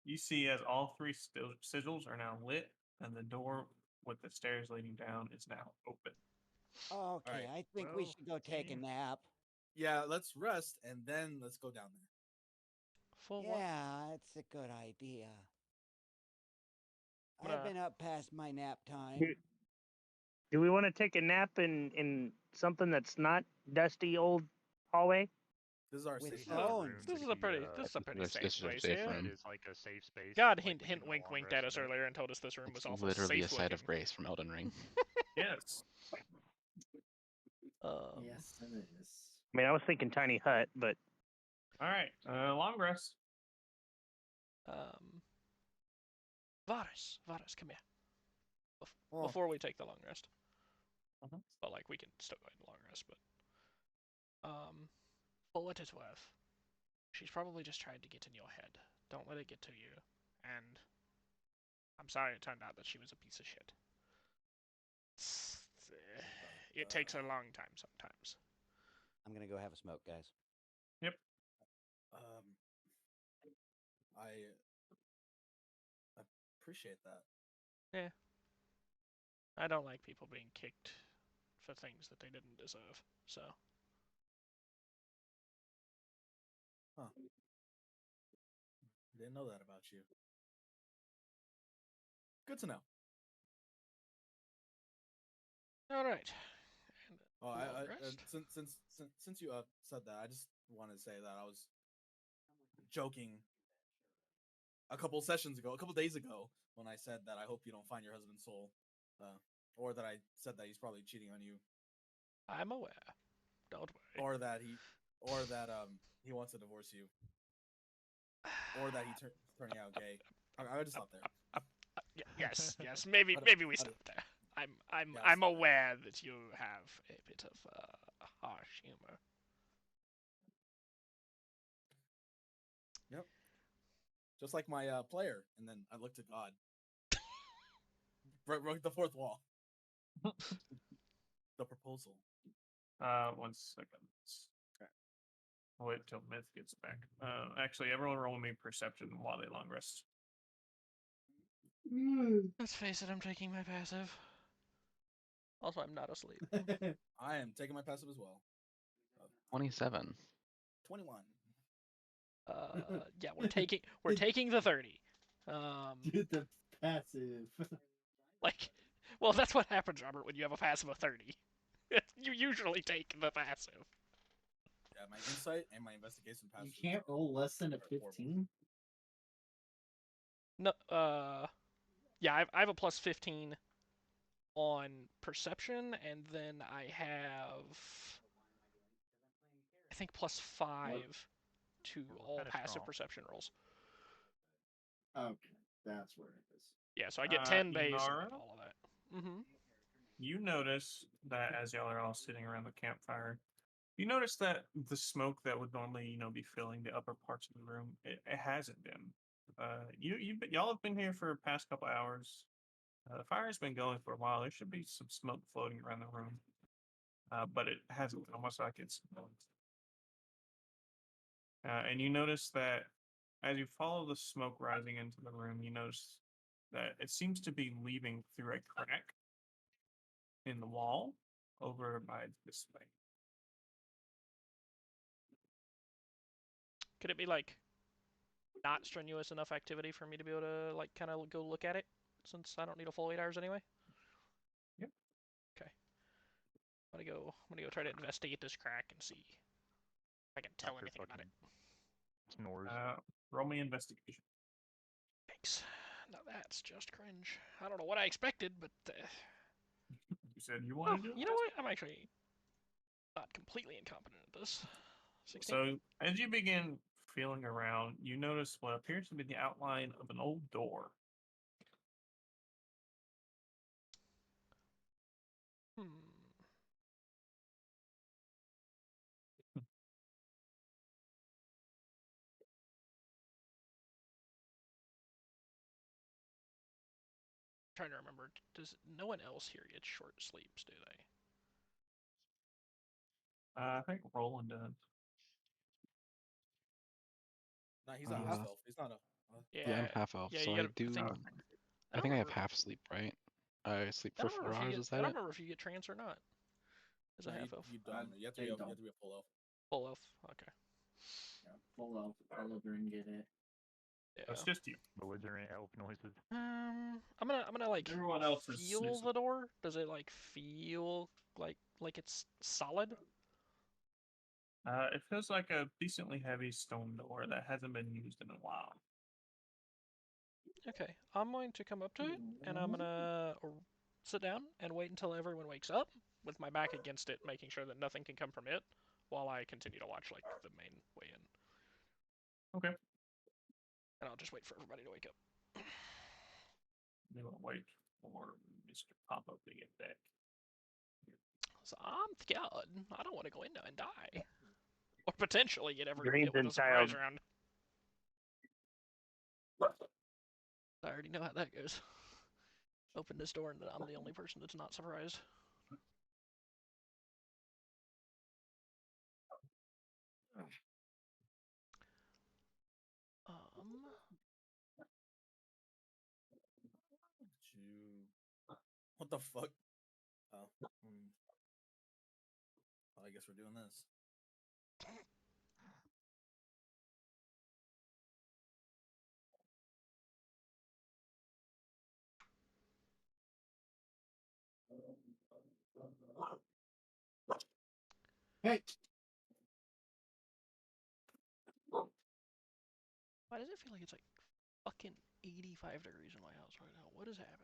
you see, as all three sigils are now lit, and the door with the stairs leading down is now open. Okay, right, I think we should go take a nap. Yeah, let's rest and then let's go down there. For what? Yeah, it's a good idea. I've been up past my nap time. Do we want to take a nap in something that's not dusty old hallway? This is our With safe phones. This is a pretty safe place here. It is like a safe space. God like, hint wink winked at us earlier and told us this room was awful Literally safe a site of looking. grace from Elden Ring. Yes. Yes, it is. I mean, I was thinking tiny hut, but All right. Long rest. Varus, come here. Before we take the long rest. Well, like, we can still go ahead and long rest, but... for what it's worth, she's probably just tried to get in your head. Don't let it get to you. And... I'm sorry it turned out that she was a piece of shit. It takes a long time sometimes. I'm gonna go have a smoke, guys. Yep. I appreciate that. Yeah. I don't like people being kicked for things that they didn't deserve, so. Huh. Didn't know that about you. Good to know. All right. Oh, since you said that, I just want to say that I was joking a couple days ago, when I said that I hope you don't find your husband's soul, or that I said that he's probably cheating on you. I'm aware. Don't worry. Or that he wants to divorce you, or that he's turning out gay. I would just stop there. Yes. Maybe we stop there. I'm aware that you have a bit of harsh humor. Yep. Just like my player, and then I looked at God. Broke the fourth wall. The proposal. 1 second. Okay. I'll wait till Myth gets back. Actually, everyone roll me perception while they long rest. Let's face it, I'm taking my passive. Also, I'm not asleep. I am taking my passive as well. 27. 21. Yeah, we're taking the 30. Dude, the passive. Like, well, that's what happens, Robert, when you have a passive of 30. You usually take the passive. Yeah, my insight and my investigation passive. You can't roll less than a 15? No, yeah, I have a plus 15 on perception, and then I have, I think, plus 5 to all passive perception rolls. Okay, that's where it is. Yeah, so I get 10 base Inara? and all of that. Mm-hmm. You notice that as y'all are all sitting around the campfire, you notice that the smoke that would normally, be filling the upper parts of the room, it hasn't been. Y'all have been here for the past couple hours. The fire has been going for a while. There should be some smoke floating around the room, but it hasn't. Almost like it's. And you notice that as you follow the smoke rising into the room, you notice that it seems to be leaving through a crack in the wall over by this way. Could it be like not strenuous enough activity for me to be able to like kind of go look at it, since I don't need a full 8 hours anyway? Yep. Okay. I'm gonna go try to investigate this crack and see if I can tell anything about it. Snores. Roll me investigation. Thanks. Now that's just cringe. I don't know what I expected, but You said you wanted to do it. You know what? I'm actually not completely incompetent at this. 16. So, as you begin feeling around, you notice what appears to be the outline of an old door. Trying to remember. Does no one else here get short sleeps? Do they? I think Roland does. No, he's not half elf. He's not a. Yeah, I'm half elf, yeah, so you I gotta do. think- I think I have half sleep, right? I sleep I for don't remember 4 if you hours. get- Is I that don't it? remember if you get trance or not. As a No, half elf. you don't. You have to be. You have to be a full elf. Full elf. Okay. Yeah, full elf. Belligerent get it. Yeah. It's just you. Belligerent elf noises. I'm gonna like Everyone else is feel snoozing. the door. Does it like feel like it's solid? It feels like a decently heavy stone door that hasn't been used in a while. Okay, I'm going to come up to it and I'm gonna sit down and wait until everyone wakes up with my back against it, making sure that nothing can come from it, while I continue to watch like the main way in. Okay. And I'll just wait for everybody to wake up. You will wait for Mr. Pop-Up to get back. So I'm scared. I don't want to go in there and die, or potentially get everyone Dreams hit with a and surprise child. round. I already know how that goes. Open this door and I'm the only person that's not surprised. What the fuck? Oh. Well, I guess we're doing this. Hey. Why does it feel like it's like fucking 85 degrees in my house right now? What is happening?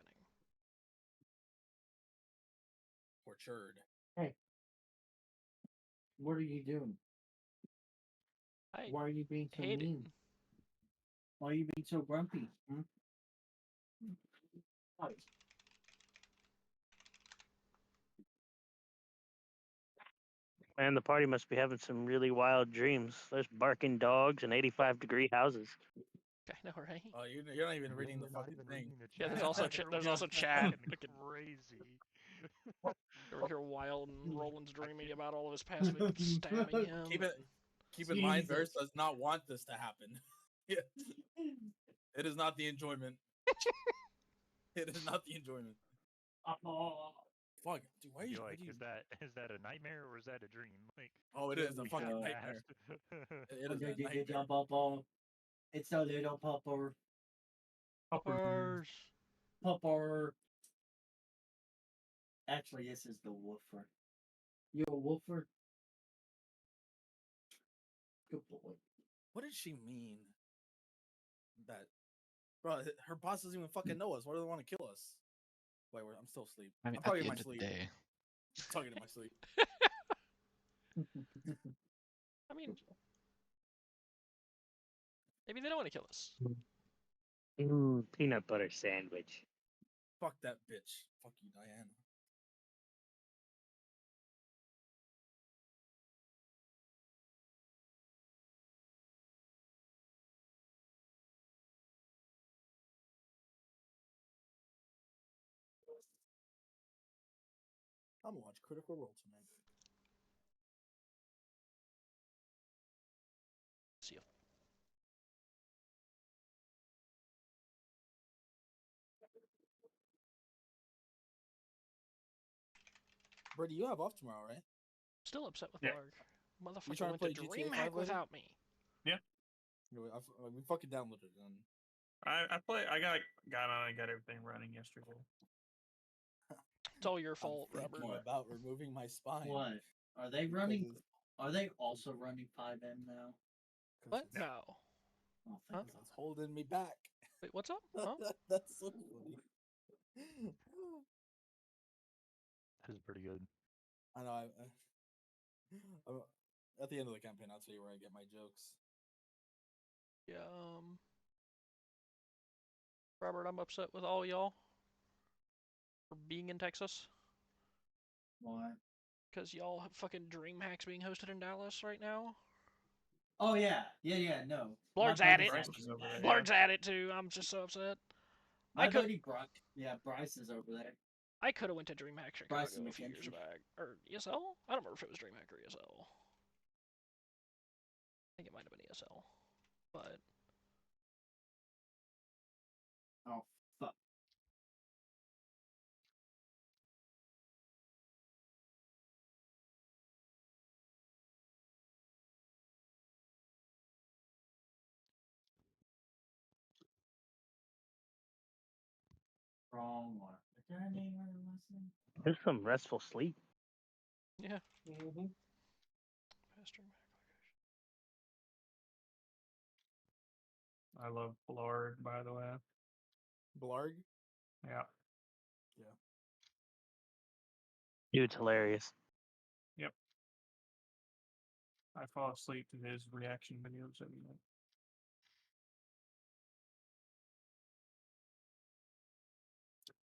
Orchard. Hey. What are you doing? Why are you being so mean? Why are you being so grumpy? Hmm? Man, the party must be having some really wild dreams. There's barking dogs and 85-degree houses. I know, right? Oh, you're not even reading the fucking thing. Yeah, there's also there's also chat. Fucking crazy. Over here, Wild and Roland's dreaming about all of his past victims stabbing him. Keep in mind, Verse does not want this to happen. It is not the enjoyment. It is not the enjoyment. Fuck, dude, why are you like? Is that a nightmare or is that a dream? Like, oh, it is a we fucking have nightmare. asked. It is a nightmare. It's a little pupper. Puppers. Pupper. Actually, this is the woofer. You a woofer? Good boy. What did she mean? That, bro, her boss doesn't even fucking know us. Why do they want to kill us? Wait, I'm still asleep. I mean, I'm probably at in the my end of the sleep. day. I'm talking in my sleep. I mean, maybe they don't want to kill us. Ooh, peanut butter sandwich. Fuck that bitch. Fuck you, Diana. I'm gonna watch Critical Role tonight. See you. Brady, you have off tomorrow, right? Still upset with Yeah. Larg. You Motherfucker trying to went play to GTA 5 DreamHack later? without me. Yeah. We fucking downloaded it. And I got on and got everything running yesterday. It's all your fault, I'm Robert. thinking about removing my spine. What? Are they running? Are they also running 5M now? What? No. Oh, Huh? It's holding me back. Wait, what's up? Huh? That's so funny. That is pretty good. I know. At the end of the campaign, I'll tell you where I get my jokes. Yeah. Robert, I'm upset with all y'all for being in Texas. Why? Because y'all have fucking DreamHacks being hosted in Dallas right now. Oh yeah, no. Blard's at it. Blard's at it too. I'm just so upset. My buddy Bryce is over there. I could have went to DreamHack Chicago Bryce a few years back, or ESL. I don't remember if it was DreamHack or ESL. I think it might have been ESL, but oh fuck. Wrong one. Did I name her lesson? There's some restful sleep. Yeah. Mm-hmm. I love Blarg, by the way. Blarg? Yeah. Yeah. Dude's hilarious. Yep. I fall asleep to his reaction videos every night.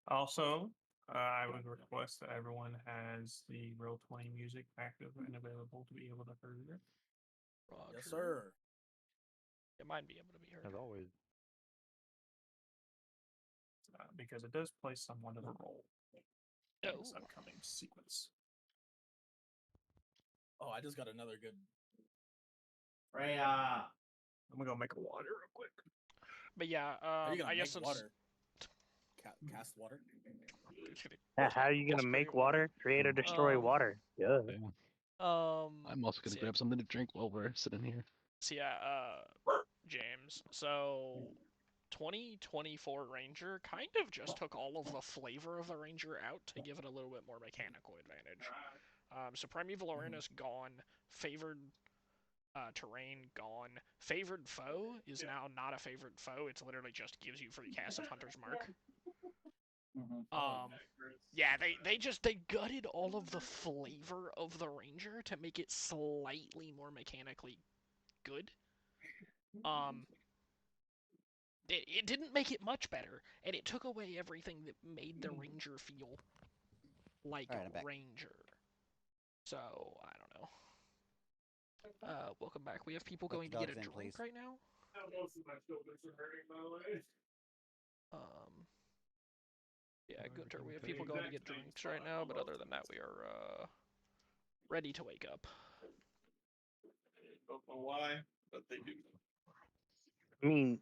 Also, I would request that everyone has the Roll20 music active and available to be able to hear it. Roger. Yes, sir. It might be able to be heard. As always. Because it does play somewhat of a role in this upcoming sequence. Oh, I just got another good. Freya. I'm gonna go make a water real quick. But yeah, How you gonna I guess make water? Cast water? How are you gonna make water? Create or destroy water? Yeah. I'm also gonna grab something to drink while we're sitting here. So yeah, James. So 2024 Ranger kind of just took all of the flavor of the Ranger out to give it a little bit more mechanical advantage. So Primeval Awareness gone, favored terrain gone, favored foe is now not a favored foe. It's literally just gives you free cast of Hunter's Mark. Yeah, they gutted all of the flavor of the Ranger to make it slightly more mechanically good. It didn't make it much better, and it took away everything that made the Ranger feel like a Ranger. So, I don't know. Welcome back. We have people going to get a drink right now. Most of my shoulders are hurting, by the way. Yeah, Gunter, we have people going to get drinks right now, but other than that, we are ready to wake up. I don't know why, but they do. I mean,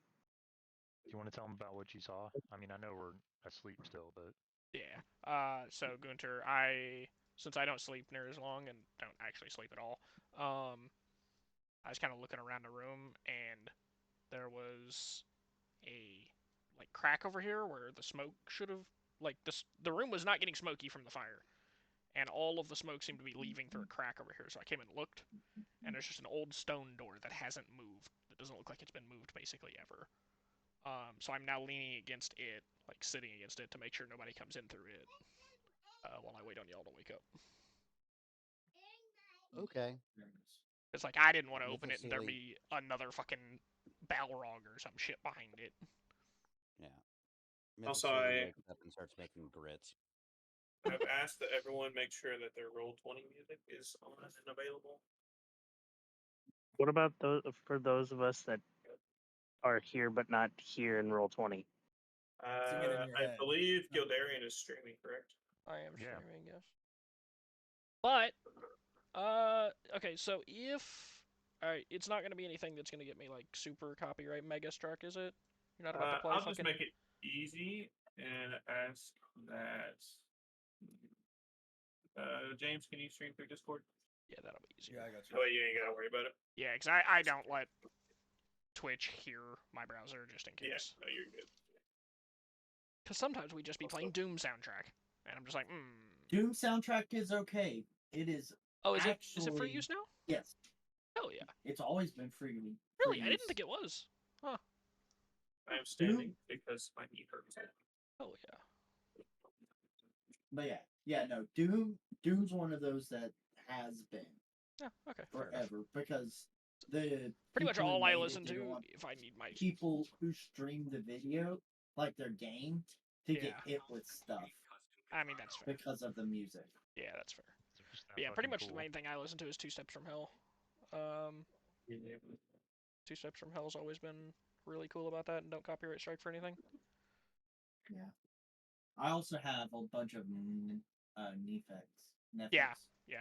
do you want to tell them about what you saw? I mean, I know we're asleep still, but yeah. So Gunter, since I don't sleep near as long and don't actually sleep at all, I was kind of looking around the room, and there was a crack over here where the smoke should have the room was not getting smoky from the fire, and all of the smoke seemed to be leaving through a crack over here. So I came and looked, and there's just an old stone door that hasn't moved. That doesn't look like it's been moved basically ever. So I'm now leaning against it, sitting against it, to make sure nobody comes in through it while I wait on y'all to wake up. Okay. It's I didn't want to open it and there be another fucking Balrog or some shit behind it. Yeah. Also, I wakes up and starts making grits. I've asked that everyone make sure that their Roll20 music is on and available. what about for those of us that are here but not here in Roll20? I believe Gildarian is streaming, correct? I am streaming, yes. But, okay, so alright, it's not going to be anything that's going to get me, super copyright mega struck, is it? You're not about to play I'll just make it easy and ask that... James, can you stream through Discord? Yeah, that'll be easier. Yeah, I got you. That way you ain't gotta worry about it. Yeah, because I don't let Twitch hear my browser just in case. Yeah, no, you're good. Because sometimes we just be playing Doom soundtrack, and I'm just like, Doom soundtrack is okay. It is. Oh, is actually... it free use now? Yes. Hell yeah. It's always been free. Really? I didn't think it was. Huh. I am standing because my knee hurts. Oh yeah. But yeah, no. Doom's one of those that has been. Yeah, okay. Forever, because the pretty much people who all I made listen it didn't to want if I need my people who stream the video, like their game, to get Yeah. hit with stuff I mean, that's fair. because of the music. Yeah, that's fair. Just that But yeah, pretty fucking much the cool. main thing I listen to is Two Steps from Hell. Two Steps from Hell's always been really cool about that, and don't copyright strike for anything. Yeah. I also have a bunch of Netflix. Yeah,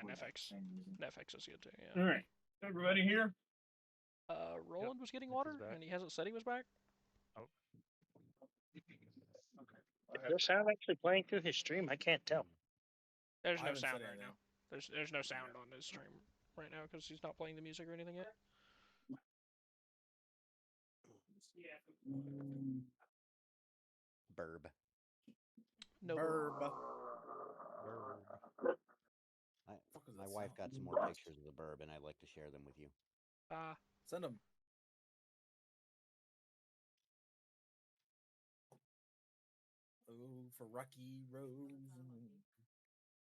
for that Netflix. same reason. Netflix is good too. Yeah. All right, everybody here? Roland was getting water, and he hasn't said he was back. Oh. Is there sound actually playing through his stream? I can't tell. There's I no haven't sound said right now. There's no sound on his stream right now because he's not playing the music or anything yet. Burb. No. Burb. My wife got some more pictures of the burb, and I'd like to share them with you. Send them. Oh, for Rocky Rose.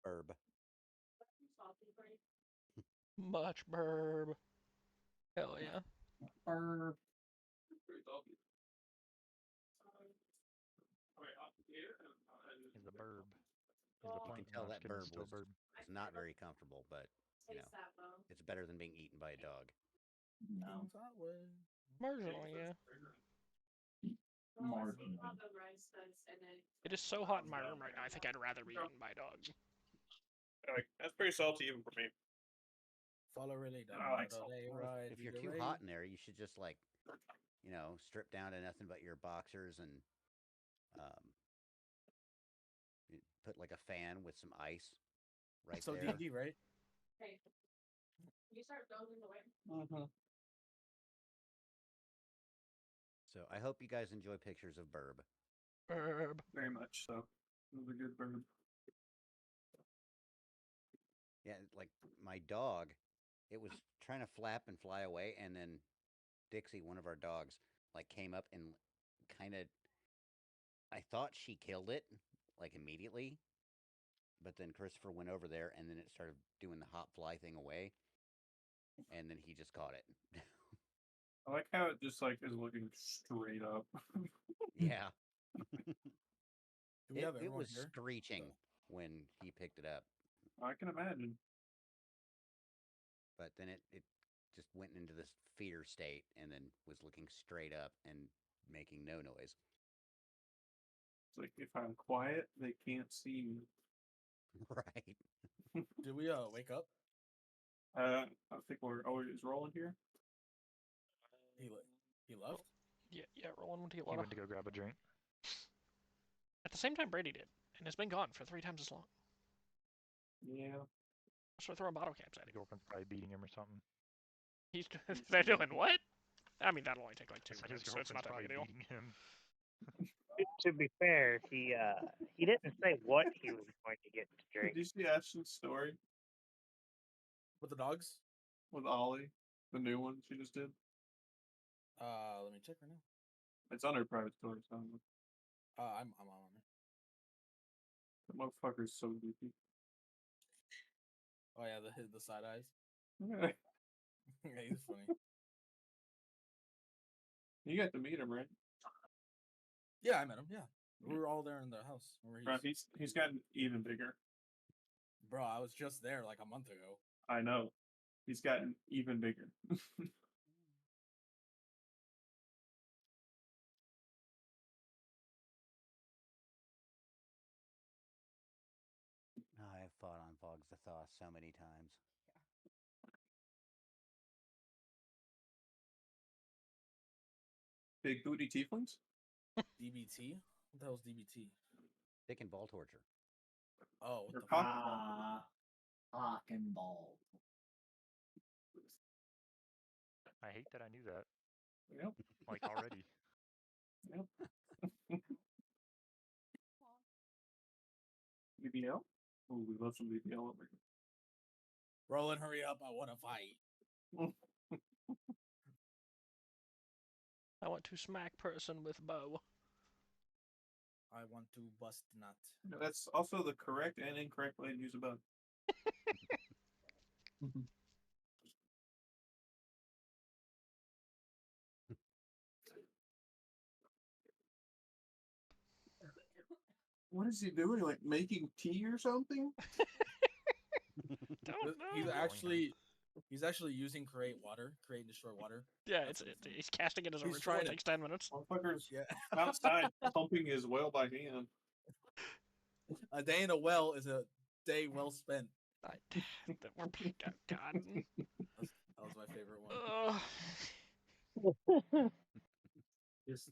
Burb. Much burb. Hell yeah. Burb. Is the burb. You can tell that burb was not very comfortable, but you know, it's better than being eaten by a dog. No. Marginally, yeah. Marginally. It is so hot in my room right now. I think I'd rather be eaten by a dog. That's pretty salty even for me. Follow really If you're too hot in there, you should just like, you know, strip down to nothing but your boxers and put like a fan with some ice right so there. DD, right? Hey, you start dozing away. So I hope you guys enjoy pictures of burb. Burb. Very much so. It was a good burb. Yeah, like my dog, it was trying to flap and fly away, and then Dixie, one of our dogs, like came up and kind of, I thought she killed it, like immediately, but then Christopher went over there, and then it started doing the hot fly thing away, and then he just caught it. I like how it just like is looking straight up. Yeah. Do we have It everyone was here? screeching when he picked it up, I can imagine. but then it just went into this fear state and then was looking straight up and making no noise. It's like if I'm quiet, they can't see me. Right. Did we wake up? I think we're is Roland here? He left? Yeah, Roland went to get He water. went to go grab a drink. At the same time Brady did, and has been gone for 3 times as long. Yeah. So throwing bottle caps at The him. girlfriend's probably beating him or something. They're doing what? I mean, that'll only take like 2 I said his minutes, so it's not girlfriend's that big a probably deal. beating him. To be fair, he didn't say what he was going to get to drink. Did you see Ashton's story With the dogs? with Ollie? The new one she just did? Let me check right now. It's on her private story, so I'm on it. the motherfucker's so goofy. Oh yeah, the side eyes. Yeah. Yeah, he's funny. You got to meet him, right? Yeah, I met him. Yeah, we were all there in the house. Bro, he's gotten even bigger. Bro, I was just there like a month ago. I know. He's gotten even bigger. I've fought on Fogs the Thaw so many times. Big booty tieflings? DBT? What the hell's DBT? Dick and ball torture. Oh, what They're the cock- Cock and ball. I hate that I knew that. Yep. Like already. Yep. BBL? Oh, we love some BBL over here. Roland, hurry up! I want to fight. I want to smack person with bow. I want to bust nut. That's also the correct and incorrect way to use a bug. What is he doing? Like making tea or something? Don't know. He's actually using create and destroy water. Yeah, he's casting it as a ritual. It takes 10 minutes. Motherfucker's outside pumping his well by hand. A day in a well is a day well spent. God. That was my favorite one. Just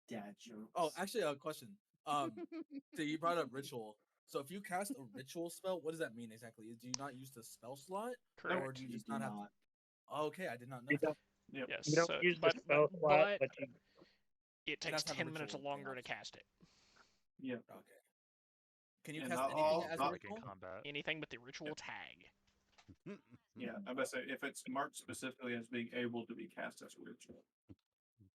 dad jokes. Oh, actually, a question. So you brought up ritual. So if you cast a ritual spell, what does that mean exactly? Do you not use the spell slot, or do you just not have? Okay, I did not know. Yes, you don't use the spell slot, but you... it takes 10 minutes longer to cast it. Yeah. Okay. Can you cast anything as a ritual? Anything but the ritual tag. Yeah, I'm about to say if it's marked specifically as being able to be cast as a ritual.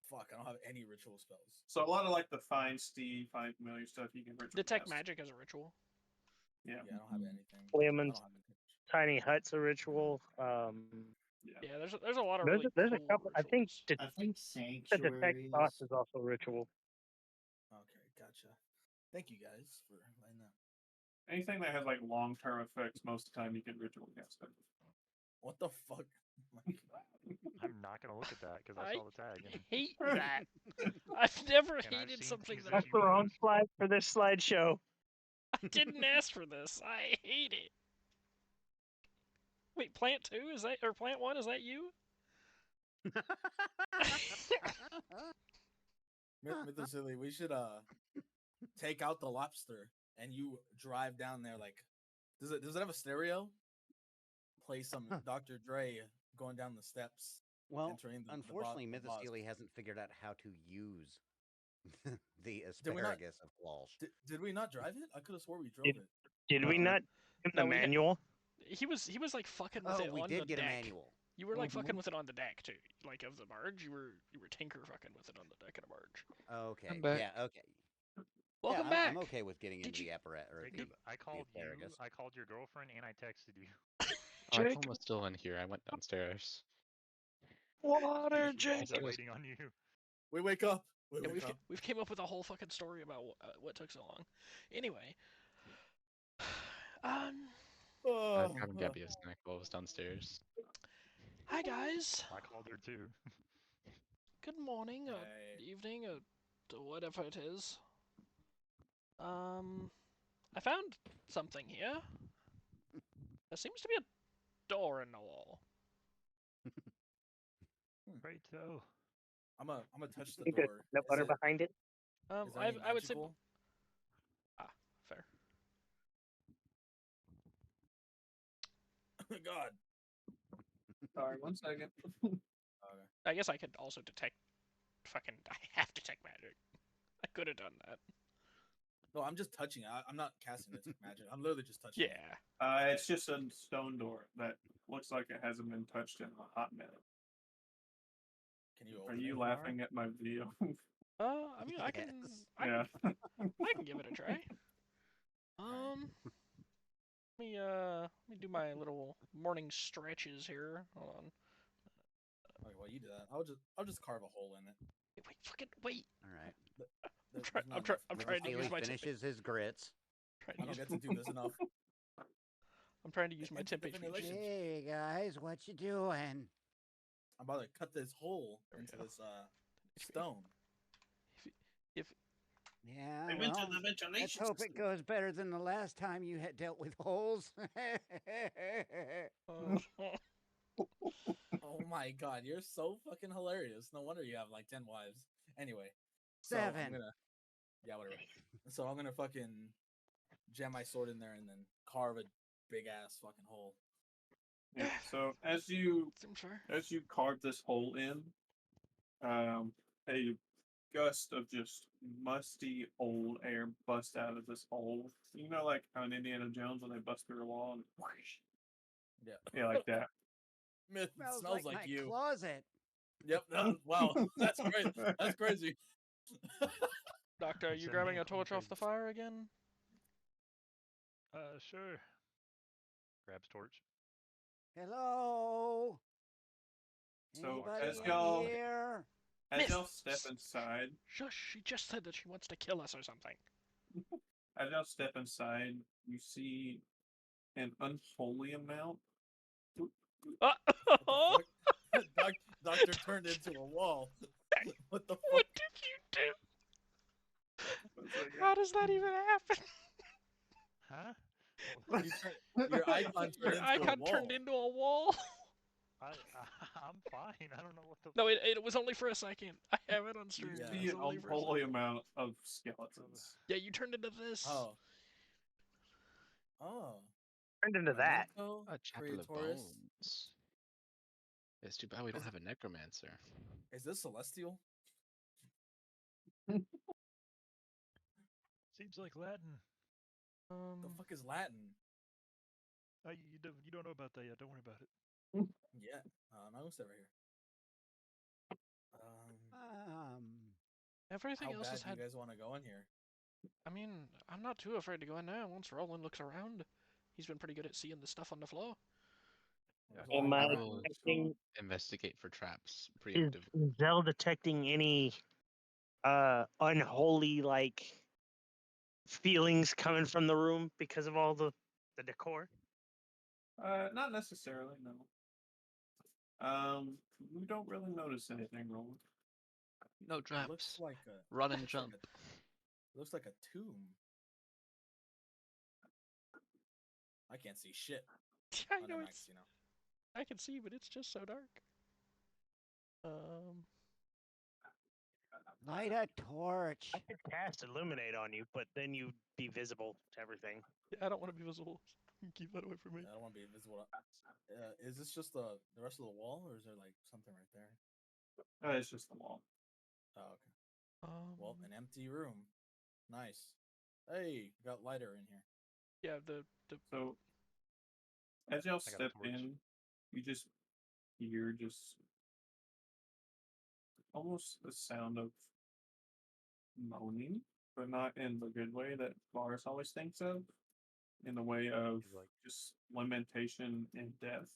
Fuck, I don't have any ritual spells. So a lot of like the find Steve, find familiar stuff you can ritual. Detect cast. magic as a ritual. Yeah. Yeah, I don't have anything. William's tiny hut's a ritual. Yeah, there's a lot of there's a couple. I think Sanctuary. the detect boss is also a ritual. Okay, gotcha. Thank you guys for letting that. Anything that has like long-term effects, most of the time you can ritual cast it. What the fuck? I'm not gonna look at that because I saw the tag. I hate that. I've never hated something that. That's the wrong slide for this slideshow. I didn't ask for this. I hate it. Wait, Plant 2 is that, or Plant 1 is that you? Mythosily, we should take out the lobster and you drive down there like. Does it have a stereo? Play some Dr. Dre going down the steps. Well, unfortunately, Mythosily hasn't figured out how to use the asparagus of Walsh. Did we not drive it? I could have swore we drove it. Did we not give the manual? He was like fucking with it on the deck. We did get a manual. You were like fucking with it on the deck too, like of the barge. You were tinker fucking with it on the deck of the barge. Okay. I'm back. Yeah. Okay. Welcome back. I'm okay with getting into the apparatus. I called you. I called your girlfriend and I texted you. I'm almost still in here. I went downstairs. Water, Jake. I'm waiting on you. We wake up. We've came up with a whole fucking story about what took so long. Anyway, I was having Gabby a snack while I was downstairs. Hi guys. I called her too. Good morning, or evening, or whatever it is. I found something here. There seems to be a door in the wall. Right, so. I'm gonna touch the Think door. there's no butter behind it. I would say. Fair. God. Sorry, 1 second. Okay. I guess I could also detect. Fucking, I have detect magic. I could have done that. No, I'm just touching it. I'm not casting detect magic. I'm literally just touching it. Yeah. It's just a stone door that looks like it hasn't been touched in a hot minute. Can you? Are you laughing at my video? I mean, I can. Yeah. I can give it a try. Let me do my little morning stretches here. Hold on. Okay, well, you do that. I'll just carve a hole in it. Wait. All right. I'm trying to use my finishes his grits. I don't get to do this enough. I'm trying to use my temp HP. Hey guys, what you doing? I'm about to cut this hole into this stone. Yeah, let's hope it goes better than the last time you had dealt with holes. Oh my god, you're so fucking hilarious. No wonder you have like 10 wives. Anyway. 7. Yeah, whatever. So I'm gonna fucking jam my sword in there and then carve a big ass fucking hole. Yeah, so as you carve this hole in, a gust of just musty old air busts out of this hole. You know, like how in Indiana Jones when they bust through a wall and whoosh. Yeah, like that. Myth smells like you. Closet. Yep. Wow, that's crazy. That's crazy. I Doctor, are you Send grabbing me a torch off the trades. fire again? Sure. Grabs torch. Hello. So Anybody as in y'all here? as y'all step inside, Shush! She just said that she wants to kill us or something. as y'all step inside, you see an unholy amount. Doctor turned into a wall. What the fuck? What did you do? How does that even happen? Huh? Your icon turned Your into icon a wall. turned into a wall. I'm fine. I don't know what the. No, it was only for a second. I have it on stream. You It see was an only for a unholy second. amount of skeletons. Yeah, you turned into this. Oh. Turned into that. Memento, A chapel of Creatoris. bones. It's too bad we don't have a necromancer. Is this celestial? Seems like Latin. The fuck is Latin? You don't know about that yet. Don't worry about it. Yeah. No, stay right here. Everything How else bad has do had. you guys want to go in here? I mean, I'm not too afraid to go in there. Once Roland looks around, he's been pretty good at seeing the stuff on the floor. Am I will detecting? investigate for traps Is preemptively. Zell detecting any unholy like feelings coming from the room because of all the decor? Not necessarily, no. We don't really notice anything, Roland. No It traps. looks like a Run and jump. looks like a tomb. I can't see shit. I Oh, know no, it's. you know. I can see, but it's just so dark. Light a torch. I could cast Illuminate on you, but then you'd be visible to everything. I don't want to be visible. Keep that away from me. I don't want to be invisible. Is this just the rest of the wall, or is there like something right there? It's just the wall. Oh, okay. Well, an empty room. Nice. Hey, got lighter in here. Yeah, the So as y'all got a step torch. in, you just hear almost the sound of moaning, but not in the good way that Varus always thinks of, in the way of just lamentation and death.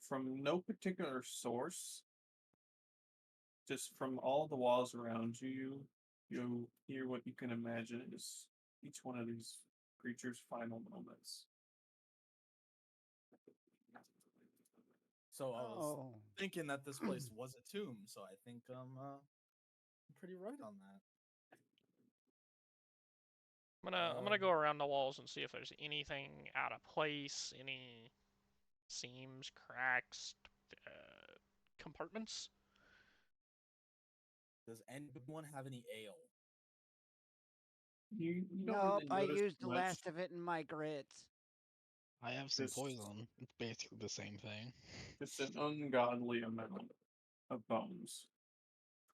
From no particular source, just from all the walls around you, you hear what you can imagine is each one of these creatures' final moments. So I was thinking that this place was a tomb, so I think I'm pretty right on that. I'm gonna go around the walls and see if there's anything out of place, any seams, cracks, compartments. Does anyone have any ale? You don't Nope, really I notice used the much. last of it in my grits. I have some Just- poison. It's basically the same thing. Just an ungodly amount of bones.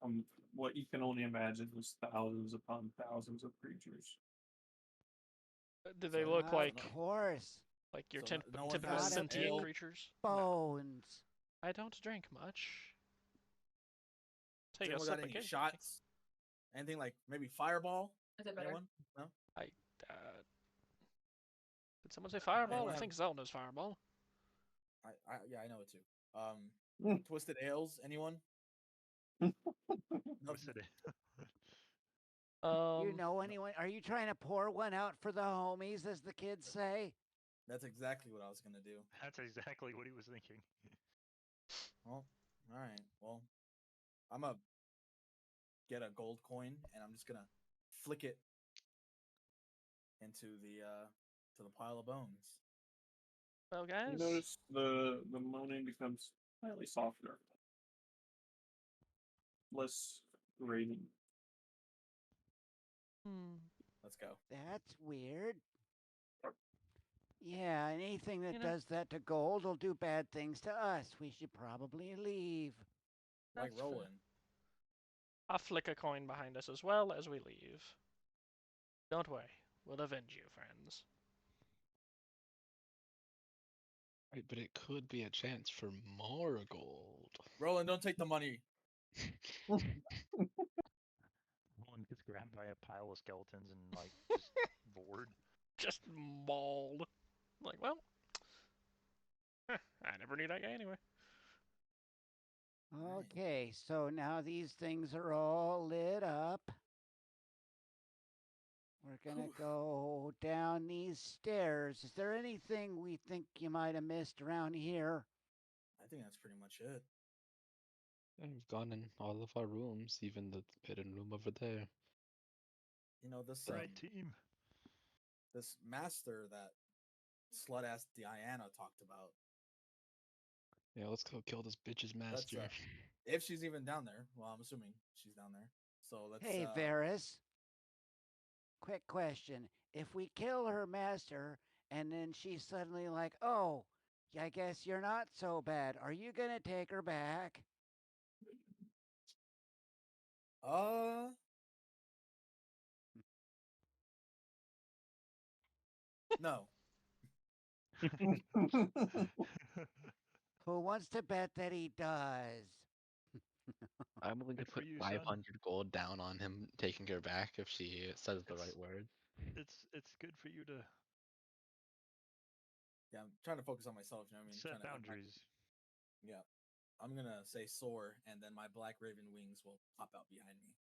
From what you can only imagine was thousands upon thousands of creatures. Do they look like Of course. like your So no one typical has sentient ale? creatures? Bones. I don't drink much. Take Has a anyone sip got of any cake. shots? Anything like maybe Fireball? Is it better? Anyone? No. Did someone say fireball? Anyone I have- think Zelda's fireball. Yeah, I know it too. Twisted ales? Anyone? No. Twisted ale. You know anyone? Are you trying to pour one out for the homies, as the kids say? That's exactly what I was gonna do. That's exactly what he was thinking. Well, all right. Well, I'm gonna get a gold coin and I'm just gonna flick it into the pile of bones. Well, guys. You notice the moaning becomes slightly softer, less grating. Let's go. That's weird. Yeah, anything that You know- does that to gold will do bad things to us. We should probably leave. Like That's fair. rolling. I'll flick a coin behind us as well as we leave. Don't worry, we'll avenge you, friends. Right, but it could be a chance for more gold. Roland, don't take the money. Roland by a pile of skeletons and like just bored. Just mauled. Like, well, I never knew that guy anyway. Okay, so now these things are all lit up. We're gonna go down these stairs. Is there anything we think you might have missed around here? I think that's pretty much it. Yeah, we've gone in all of our rooms, even the hidden room over there. You know, this right team. This master that slut ass Diana talked about. Yeah, let's go kill this bitch's master. If she's even down there. Well, I'm assuming she's down there. So let's. Hey, Varys. Quick question. If we kill her master and then she's suddenly like, oh, I guess you're not so bad, are you going to take her back? No. Who wants to bet that he does? I'm willing to put 500 gold down on him taking her back if she says the right words. It's good for you to. Yeah, I'm trying to focus on myself. You know what I mean? Set boundaries. Yeah, I'm gonna say soar, and then my black raven wings will pop out behind me.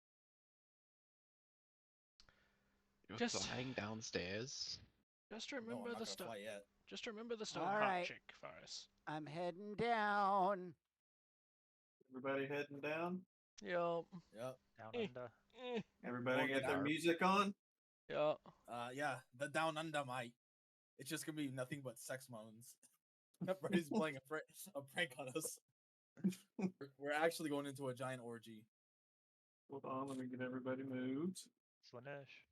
You're flying downstairs. Just remember the stuff. Just remember the stone All hot right. chick for us. I'm heading down. Everybody heading down? Yup. Yep. Down under. Everybody get their music on? Yeah. Yeah, the down under might. It's just gonna be nothing but sex moans. Everybody's playing a prank on us. We're actually going into a giant orgy. Hold on, let me get everybody moved. Slanesh.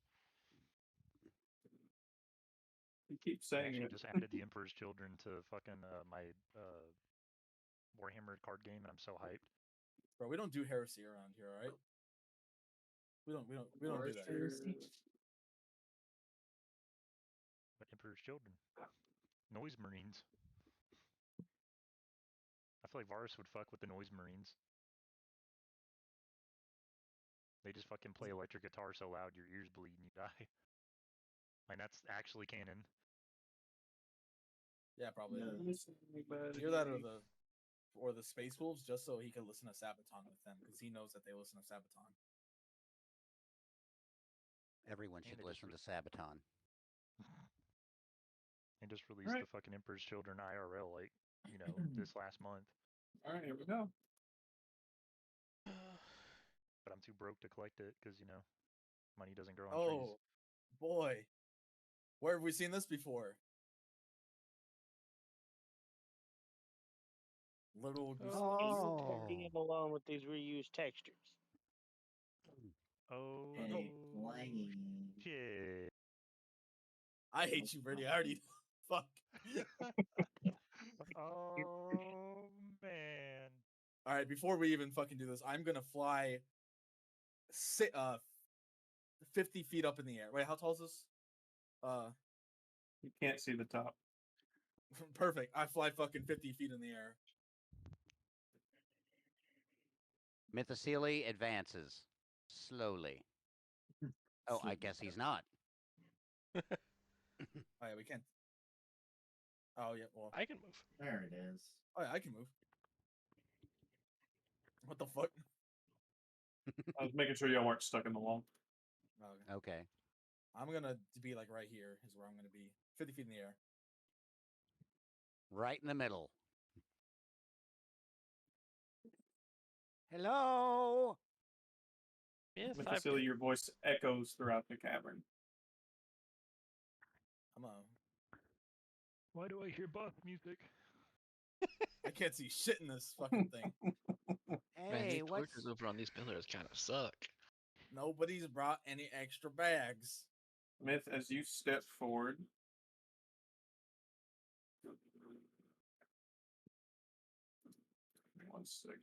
You keep saying I it. just added the Emperor's Children to fucking my Warhammer card game, and I'm so hyped. Bro, we don't do heresy around here, all right? We don't do that. But Emperor's Children, Noise Marines. I feel like Varus would fuck with the Noise Marines. They just fucking play electric guitar so loud your ears bleed and you die. Like that's actually canon. Yeah, probably. Yeah. Hear that or the Space Wolves, just so he can listen to Sabaton with them, because he knows that they listen to Sabaton. Everyone should listen to Sabaton. And just released the fucking Emperor's Children IRL, like, you know, this last month. All right, here we go. But I'm too broke to collect it because, you know, money doesn't grow on trees. Boy. Where have we seen this before? Little Leave him alone with these reused textures. Oh, shit. I hate you, Brady. I already fuck. Oh man. All right, before we even fucking do this, I'm gonna fly 50 feet up in the air. Wait, how tall is this? You can't see the top. Perfect. I fly fucking 50 feet in the air. Mythocele advances slowly. Oh, I guess he's not. Oh yeah, we can't. Oh yeah, well I can move. There it is. Oh yeah, I can move. What the fuck? I was making sure y'all weren't stuck in the wall. Okay. I'm gonna be like right here is where I'm gonna be. 50 feet in the air. Right in the middle. Hello. Yes, Mythocele, your voice echoes throughout the cavern. Why do I hear boss music? I can't see shit in this fucking thing. Man, these torches over on these pillars kind of suck. Nobody's brought any extra bags. Myth, as you step forward, one second.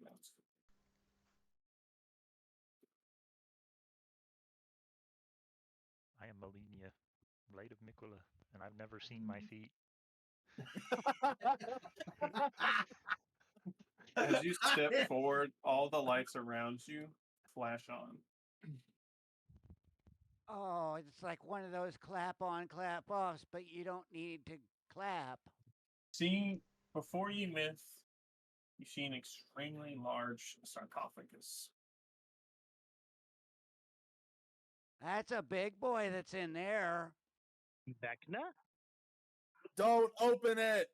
I am Melania, Blade of Miquella, and I've never seen my feet. As you step forward, all the lights around you flash on. Oh, it's like one of those clap on, clap offs, but you don't need to clap. See, before you miss, you see an extremely large sarcophagus. That's a big boy that's in there. Vecna? Don't open it.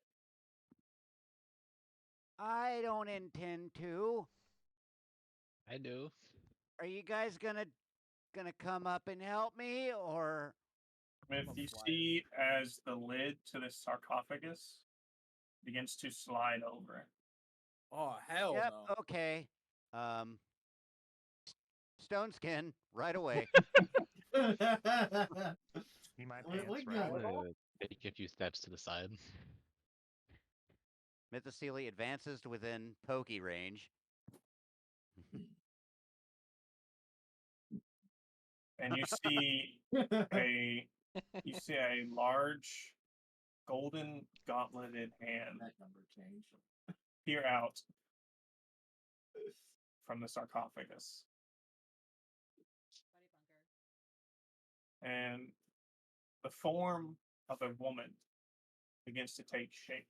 I don't intend to. I do. Are you guys gonna come up and help me, or? If you see as the lid to the sarcophagus begins to slide over it. Oh hell Yep. no. Okay. Stone skin right away. He might Wait, pants what right the- away. Take a few steps to the side. Mythocele advances to within pokey range. And you see a large golden gauntleted hand That number changed. peer out from the sarcophagus. And the form of a woman begins to take shape.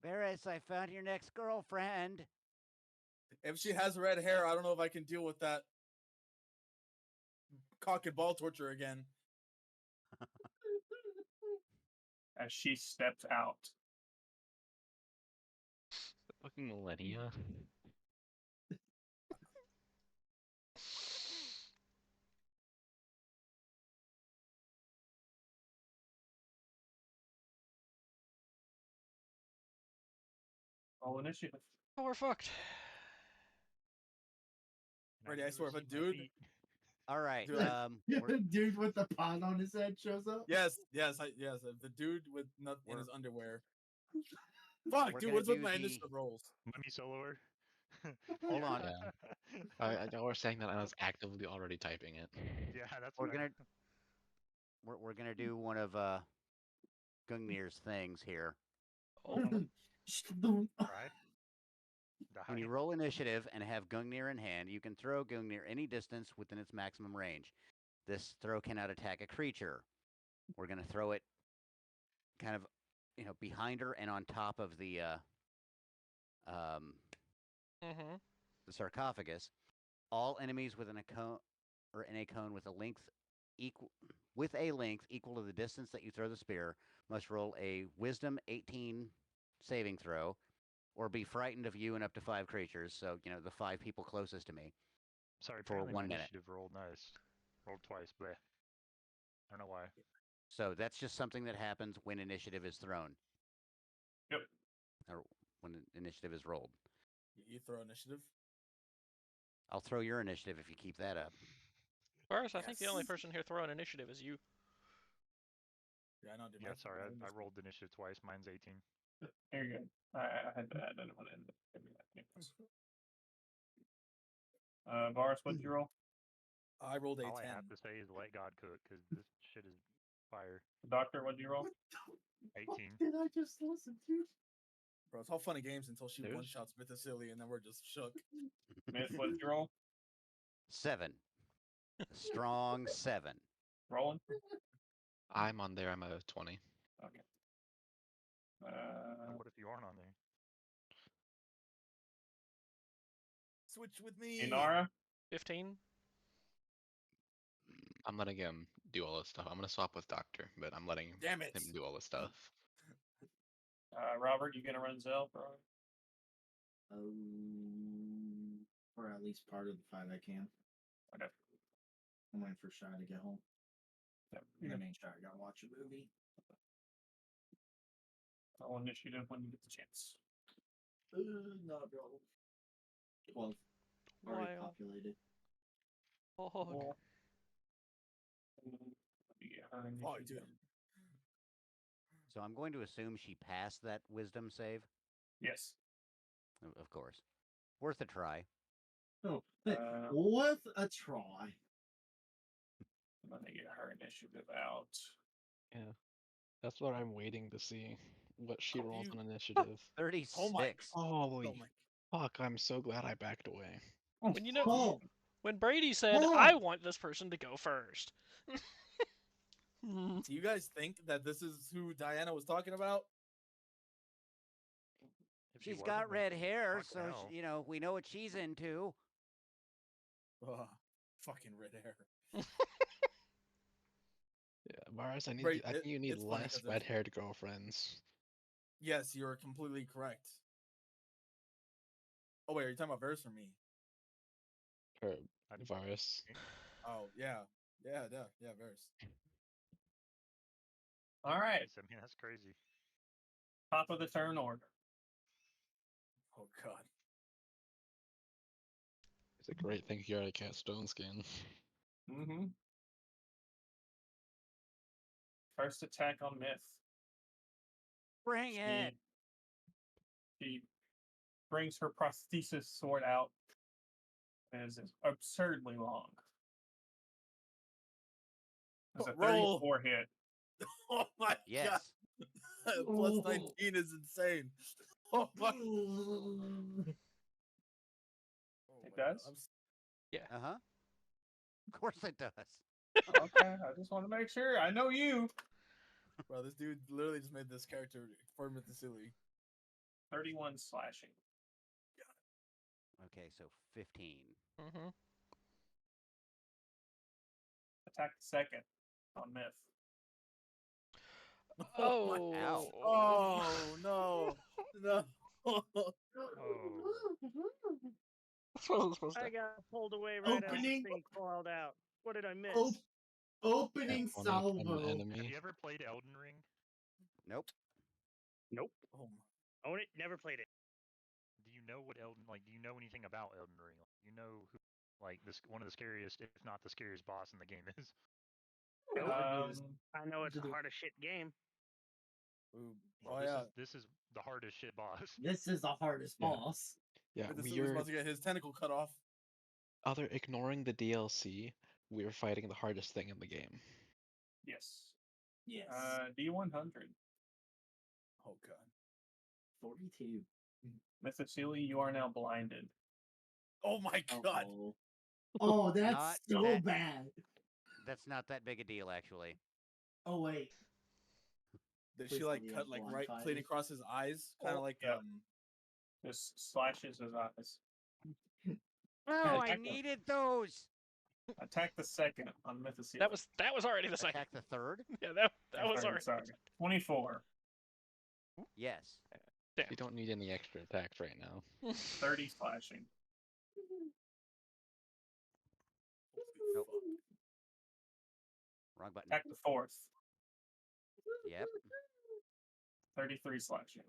Varys, I found your next girlfriend. If she has red hair, I don't know if I can deal with that cock and ball torture again. As she steps out. Fucking millennia. Roll initiative. Oh, we're fucked. Ready, I swear, if a dude. All right. Dude with the pot on his head shows up. Yes. If the dude with nothing in his underwear. Fuck, dude, what's with my initiative rolls? Let me soloer. Hold on. Yeah. I was saying that I was actively already typing it. Yeah, that's We're what gonna we're gonna do one of Gungnir's things here. Right? When you roll initiative and have Gungnir in hand, you can throw Gungnir any distance within its maximum range. This throw cannot attack a creature. We're gonna throw it kind of, behind her and on top of the sarcophagus. All enemies within a cone or in a cone with a length equal to the distance that you throw the spear must roll a Wisdom 18 saving throw, or be frightened of you and up to 5 creatures. So the 5 people closest to me. Sorry, for apparently 1 my minute. initiative rolled nice. Rolled twice, but I don't know why. So that's just something that happens when initiative is thrown. Yep. Or when initiative is rolled. You throw initiative? I'll throw your initiative if you keep that up. First, I think the only person here throwing initiative is you. Yeah, I know. Dude, Yeah, sorry, I rolled initiative twice. Mine's 18. There you go. I had to add that one in. Varus, what'd you roll? I rolled a All 10. I have to say is let God cook, because this shit is fire. Doctor, what'd you roll? 18. Did I just listen to? Bro, it's all fun and games until she Dude. one-shots Mythocele, and then we're just shook. Myth, what'd you roll? 7. A strong 7. Rolling? I'm on there. I'm a 20. Okay. What if you aren't on there? Switch with me. Inara? 15. I'm letting him do all this stuff. I'm gonna swap with Doctor, but I'm letting Damn it. him do all this stuff. Robert, you gonna run Zell, bro? For at least part of the 5 I can. Okay. I'm waiting for Shy to get home. Yep. And then Shy gotta watch a movie. Roll initiative when you get the chance. Not roll. 12. Already Wow. populated. Oh, Let me get her Oh, initiative. dude. So I'm going to assume she passed that wisdom save. Yes. Of course. Worth a try. Oh, worth a try. I'm gonna get her initiative out. Oh. Yeah, that's what I'm waiting to see. What she rolls on initiative. 36. Oh my. Holy Oh my. fuck! I'm so glad I backed away. When you know, Oh, when Brady said, "I want this person to go first." Do you guys think that this is who Diana was talking about? She's got red hair, so you know we know what she's into. Fucking red hair. Yeah, Mars, I Right, think you need it's funny less 'cause there's- red-haired girlfriends. Yes, you're completely correct. Oh wait, are you talking about Varys or me? Or Varys. Oh yeah, Varys. All right. I mean, that's crazy. Top of the turn order. Oh god. It's a great thing you already cast Stone Skin. Mm-hmm. First attack on Myth. Bring it. She brings her prosthesis sword out. It is absurdly long. It's a Roll. 34 hit. Oh my Yes. god. Plus 19 is insane. Oh my. It does? Yeah. Uh-huh. Of course it does. Okay, I just want to make sure. I know you. Bro, this dude literally just made this character for Mythicily. 31 slashing. Okay, so 15. Mm-hmm. Attack the second on Myth. Oh. Ow. Oh no. No. I got pulled away right as the thing called out. What did I miss? Opening salvo. Have you ever played Elden Ring? Nope. Nope. Oh Own it. Never played it. Do you know what Elden do you know anything about Elden Ring? You know who one of the scariest, if not the scariest boss in the game is? I know it's a hard as shit game. Well, this is the hardest shit boss. This is the hardest boss. Yeah, This was about to get his tentacle cut off. Ignoring the DLC, we're fighting the hardest thing in the game. Yes. Yes. D100. Oh god. 42. Mythicily, you are now blinded. Oh my god. Oh, that's Not so that- bad. That's not that big a deal, actually. Oh wait. Did Please she like tell me cut I'm like right blindsided. clean across his eyes? Kind of like Just slashes his eyes. Oh, I Attack the- needed those. Attack the second on Mythicily. That was already the second. Attack the third? Yeah, that was Sorry, already. sorry. 24. Yes. You don't need any extra attacks right now. 30 slashing. Nope. Wrong button. Attack the fourth. Yep. 33 slashing.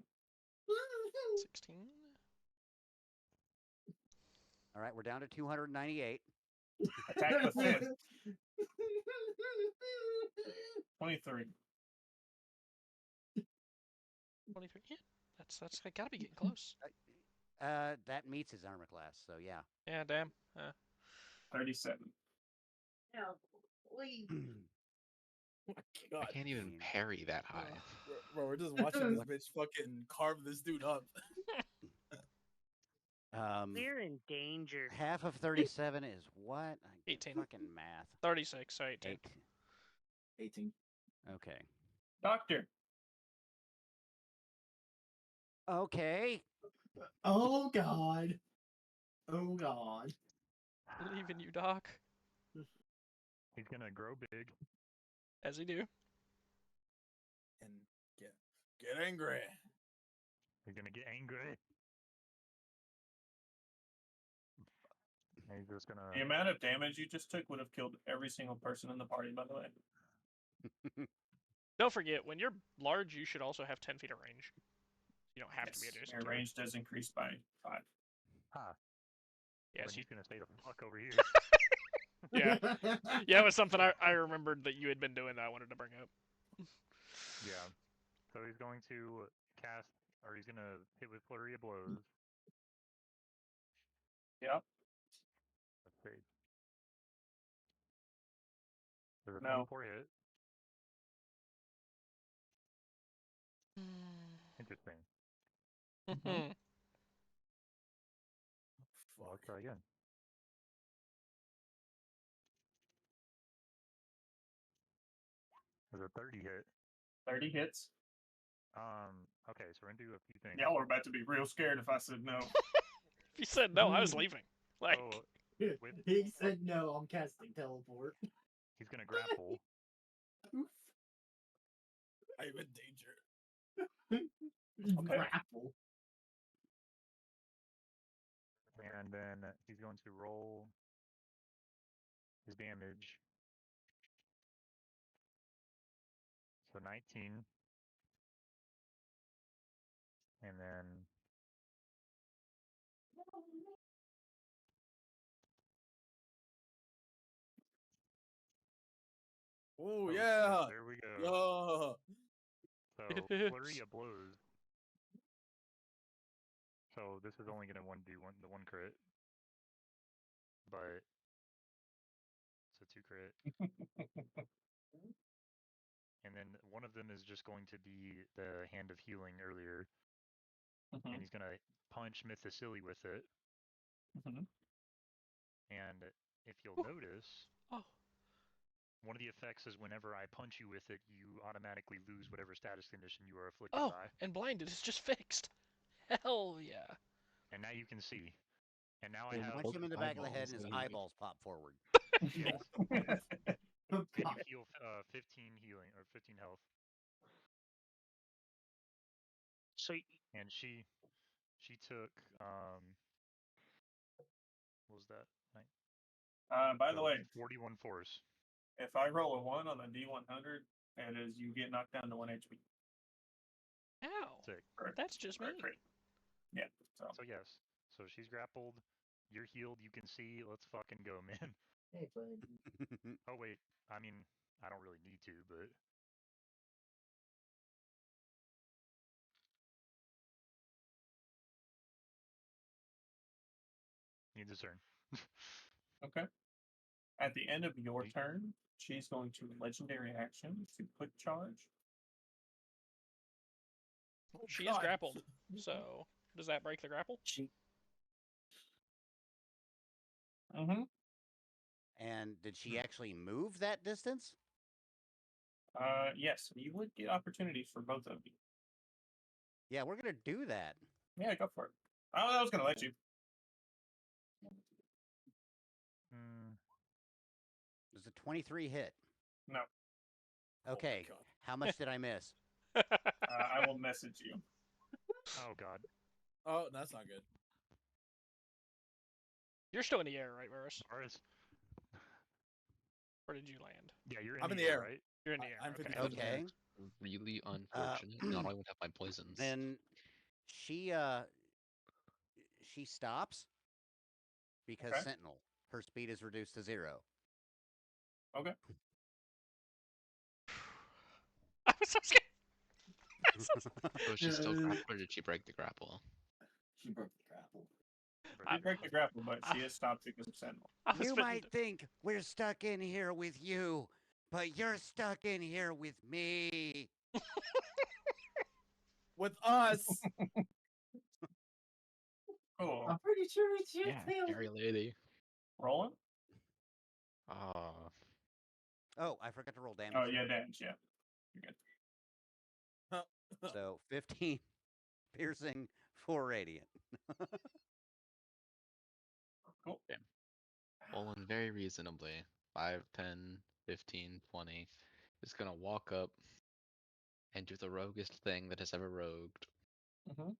16. All right, we're down to 298. Attack the fifth. 23. 23. Yeah, that's gotta be getting close. That meets his armor class, so yeah. Yeah, damn. 37. No, please. God. I can't even parry that high. Bro, we're just watching this bitch fucking carve this dude up. They're in danger. Half of 37 is what? 18. Fucking math. 36, so 18. 18. Okay. Doctor. Okay. Oh god. Oh god. Believe in you, Doc. He's gonna grow big. As he do. And get angry. He's gonna get angry. And he's just gonna. The amount of damage you just took would have killed every single person in the party, by the way. Don't forget, when you're large, you should also have 10 feet of range. You don't have to be a Your range does increase by 5. Huh. Yes, Well, he's gonna stay the fuck over here. Yeah. Yeah, it was something I remembered that you had been doing that I wanted to bring up. Yeah. So he's going to cast, or he's gonna hit with Flurry of Blows. Yep. Let's see. There's a No. 24 hit. Interesting. Well, let's try again. Is it 30 hit? 30 hits. Okay, so we're gonna do a few things. Y'all were about to be real scared if I said no. If you said no, I was leaving. Like, he said no. I'm casting teleport. He's gonna grapple. I'm in danger. Grapple. And then he's going to roll his damage. So 19. And then Oh yeah. there we go. Yeah. So flurry of blows. So this is only gonna do the one crit. But so 2 crit. And then one of them is just going to be the Hand of Healing earlier. And he's gonna punch Mythicilly with it. And if you'll notice, one of the effects is whenever I punch you with it, you automatically lose whatever status condition you are afflicted by. And blinded is just fixed. Hell yeah. And now you can see. And now I You have. punch him in the back of the head and his eyeballs pop forward. Yes. And you heal 15 healing or 15 health. So and she took what was that? By the way, 41 force. If I roll a 1 on the D100, that is, you get knocked down to 1 HP. Ow. Sick. That's just me. Yeah. So yes. So she's grappled. You're healed. You can see. Let's fucking go, man. Hey, bud. Oh wait. I mean, I don't really need to, but. Needs a turn. Okay. At the end of your turn, she's going to legendary action to quick charge. She is grappled. So does that break the grapple? And did she actually move that distance? Yes, you would get opportunities for both of you. Yeah, we're gonna do that. Yeah, go for it. I was gonna let you. Does a 23 hit? No. Okay. How much did I miss? I will message you. Oh god. Oh, that's not good. You're still in the air, right, Varus? Varus. Where did you land? Yeah, you're in I'm the in the air. right? You're in the air. I'm Okay. Okay. Really unfortunate. Not only would have my poisons. Then she stops because Okay. Sentinel. Her speed is reduced to 0. Okay. I was so scared. So is she still grappled or did she break the grapple? She broke the grapple. She broke the grapple, but she is stopped because of Sentinel. You might think we're stuck in here with you, but you're stuck in here with me. With us. Cool. I'm pretty sure it's your tail. Scary lady. Rolling? Oh, I forgot to roll damage. Oh, yeah, damage, yeah. You're good. So 15 piercing, 4 radiant. Cool. Rolling very reasonably. 5, 10, 15, 20. Just gonna walk up and do the roguest thing that has ever rogued. You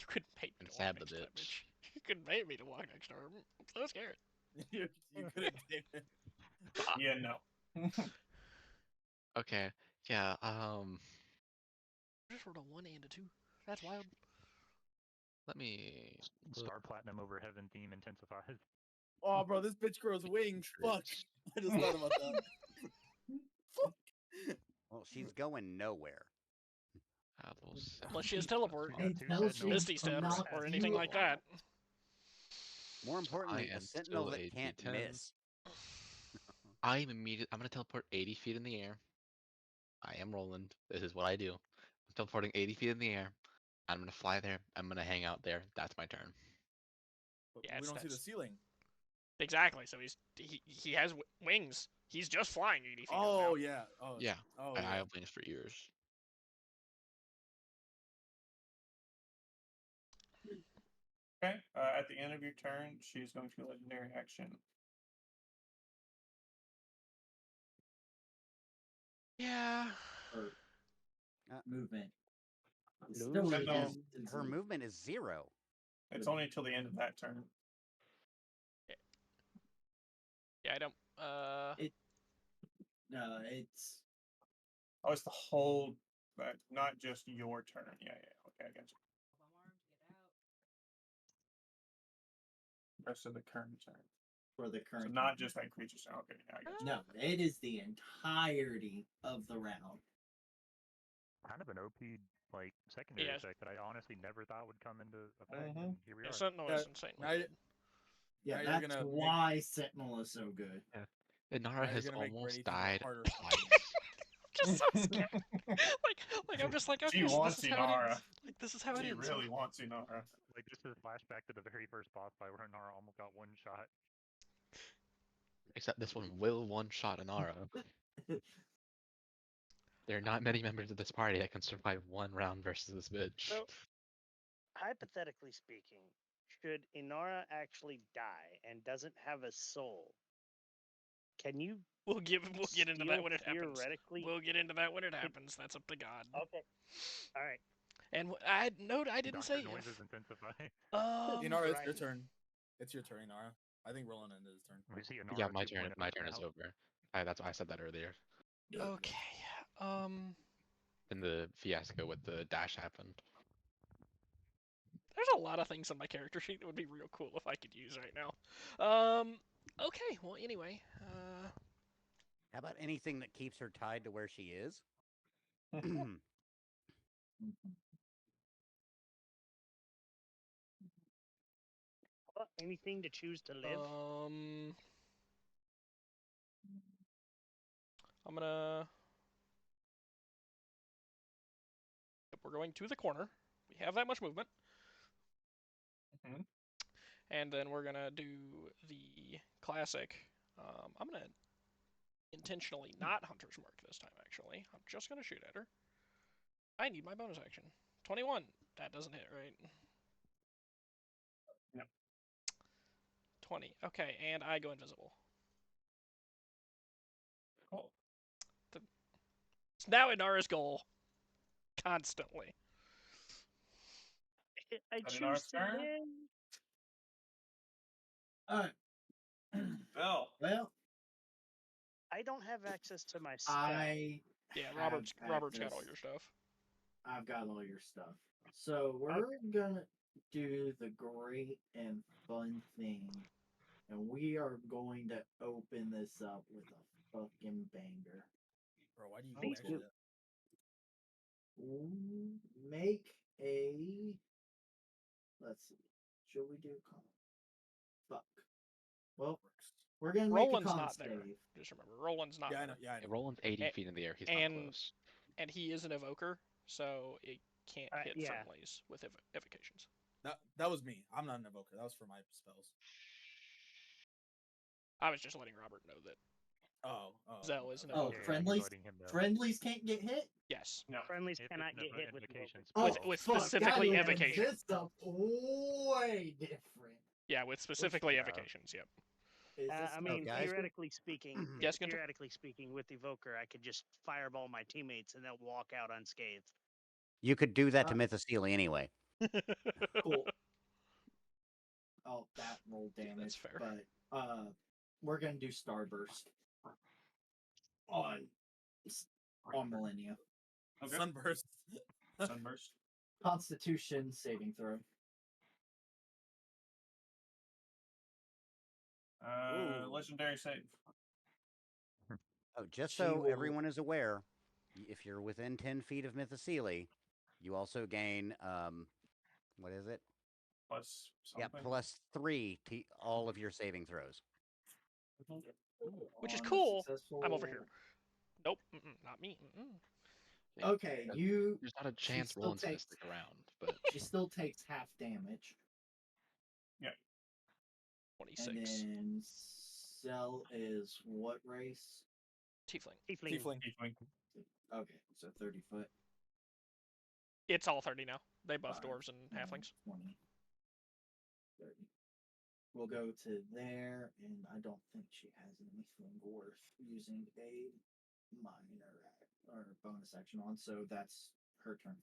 couldn't pay me And to stab walk the next to that bitch. bitch. You couldn't pay me to walk next to her. I'm so scared. you couldn't take it. Yeah, no. Okay. Yeah, I just rolled a 1 and a 2. That's wild. let me Star Platinum over Heaven theme intensifies. Oh, bro, this bitch grows wings. Fuck. I just thought about that. Fuck. Well, she's going nowhere. Unless she has teleport, Until she Misty Steps, knocks or anything you like that. More importantly, I a am sentinel still that 8 can't feet 10. miss. I'm gonna teleport 80 feet in the air. I am Roland. This is what I do. I'm teleporting 80 feet in the air. I'm gonna fly there. I'm gonna hang out there. That's my turn. But Yeah, we don't see the that's- ceiling. Exactly. So he has wings. He's just flying 80 feet. Oh yeah. Oh Yeah. Oh I yeah. have wings for ears. Okay. At the end of your turn, she's going to legendary action. Yeah. Or movement. It's Lose still again. within Her Z. movement is 0. It's only until the end of that turn. Yeah, I don't. No, it's. Oh, it's the whole, but not just your turn. Yeah. Okay, I got you. Rest of the current turn. For the current. So not just that creature's turn. Okay, yeah, I got you. No, it is the entirety of the round. Kind of an OP like secondary effect that I honestly never thought would come into effect. And here we are. Sentinel is insane. Yeah, Now you're that's gonna why Sentinel is so good. Yeah. Inara has almost died harder Just so scared. like I'm just like, okay, She so wants this is how it Inara. ends. Like this is how it She ends. really wants Inara. Like just a flashback to the very first boss fight where Inara almost got one shot. Except this one will one-shot Inara. There are not many members of this party that can survive one round versus this bitch. So, hypothetically speaking, should Inara actually die and doesn't have a soul, can you? We'll get into that when it happens. Theoretically, We'll get into that when it happens. That's up to God. Okay. All right. And I didn't say noises if. intensify. Inara, it's your turn. It's your turn, Inara. I think Roland ended his turn. We see Inara Yeah, my turn. 2.0 My turn is now. over. That's why I said that earlier. Okay. And the fiasco with the dash happened. There's a lot of things on my character sheet that would be real cool if I could use right now. Okay. Well, anyway. How about anything that keeps her tied to where she is? Anything to choose to live? I'm gonna. Yep, we're going to the corner. We have that much movement. And then we're gonna do the classic. I'm gonna intentionally not Hunter's Mark this time, actually. I'm just gonna shoot at her. I need my bonus action. 21. That doesn't hit, right? No. 20. Okay, and I go invisible. Cool. It's now Inara's goal. Constantly. I That choose Inara's to turn? live. Alright. Well, I don't have access to my spell. Yeah, Robert's got all your stuff. I've got all your stuff. So we're gonna do the great and fun thing. And we are going to open this up with a fucking banger. Bro, why do you Thank mention you. that? Make a. Let's see. Should we do con? Fuck. Well, we're gonna make Roland's a con not save. there. Just remember, Roland's not there. Yeah, I know. Roland's 80 feet in the air. He's not close. And he is an evoker, so it can't hit yeah. friendlies with evocations. That was me. I'm not an evoker. That was for my spells. I was just letting Robert know that. Zell is an Oh, evoker. friendlies can't get hit? Yes. No. Friendlies If cannot it's get hit with invocations. With specifically evocation. It's a way different. Yeah, with specifically evocations. Yep. I mean, theoretically speaking, Yes, Gunter? theoretically speaking, with Evoker, I could just fireball my teammates and they'll walk out unscathed. You could do that to Mythosele anyway. Cool. Oh, that roll damage. That's fair. But we're gonna do Starburst on Millennia. Okay. Sunburst. Sunburst. Constitution saving throw. Legendary save. Oh, just She so will- everyone is aware, if you're within 10 feet of Mythosele, you also gain, what is it? Plus Yeah, something. +3 to all of your saving throws. Which is On a cool. successful- I'm over here. Nope. Not me. Okay, There's not a chance still Roland's gonna takes- stick around, but She still takes half damage. Yeah. 26. And then Zell is what race? Tiefling. Tiefling. Okay, so 30 foot. It's all 30 now. They buff 5, dwarves and 10, halflings. 20, 30. We'll go to there, and I don't think she has anything worth using a minor or bonus action on, so that's her turn.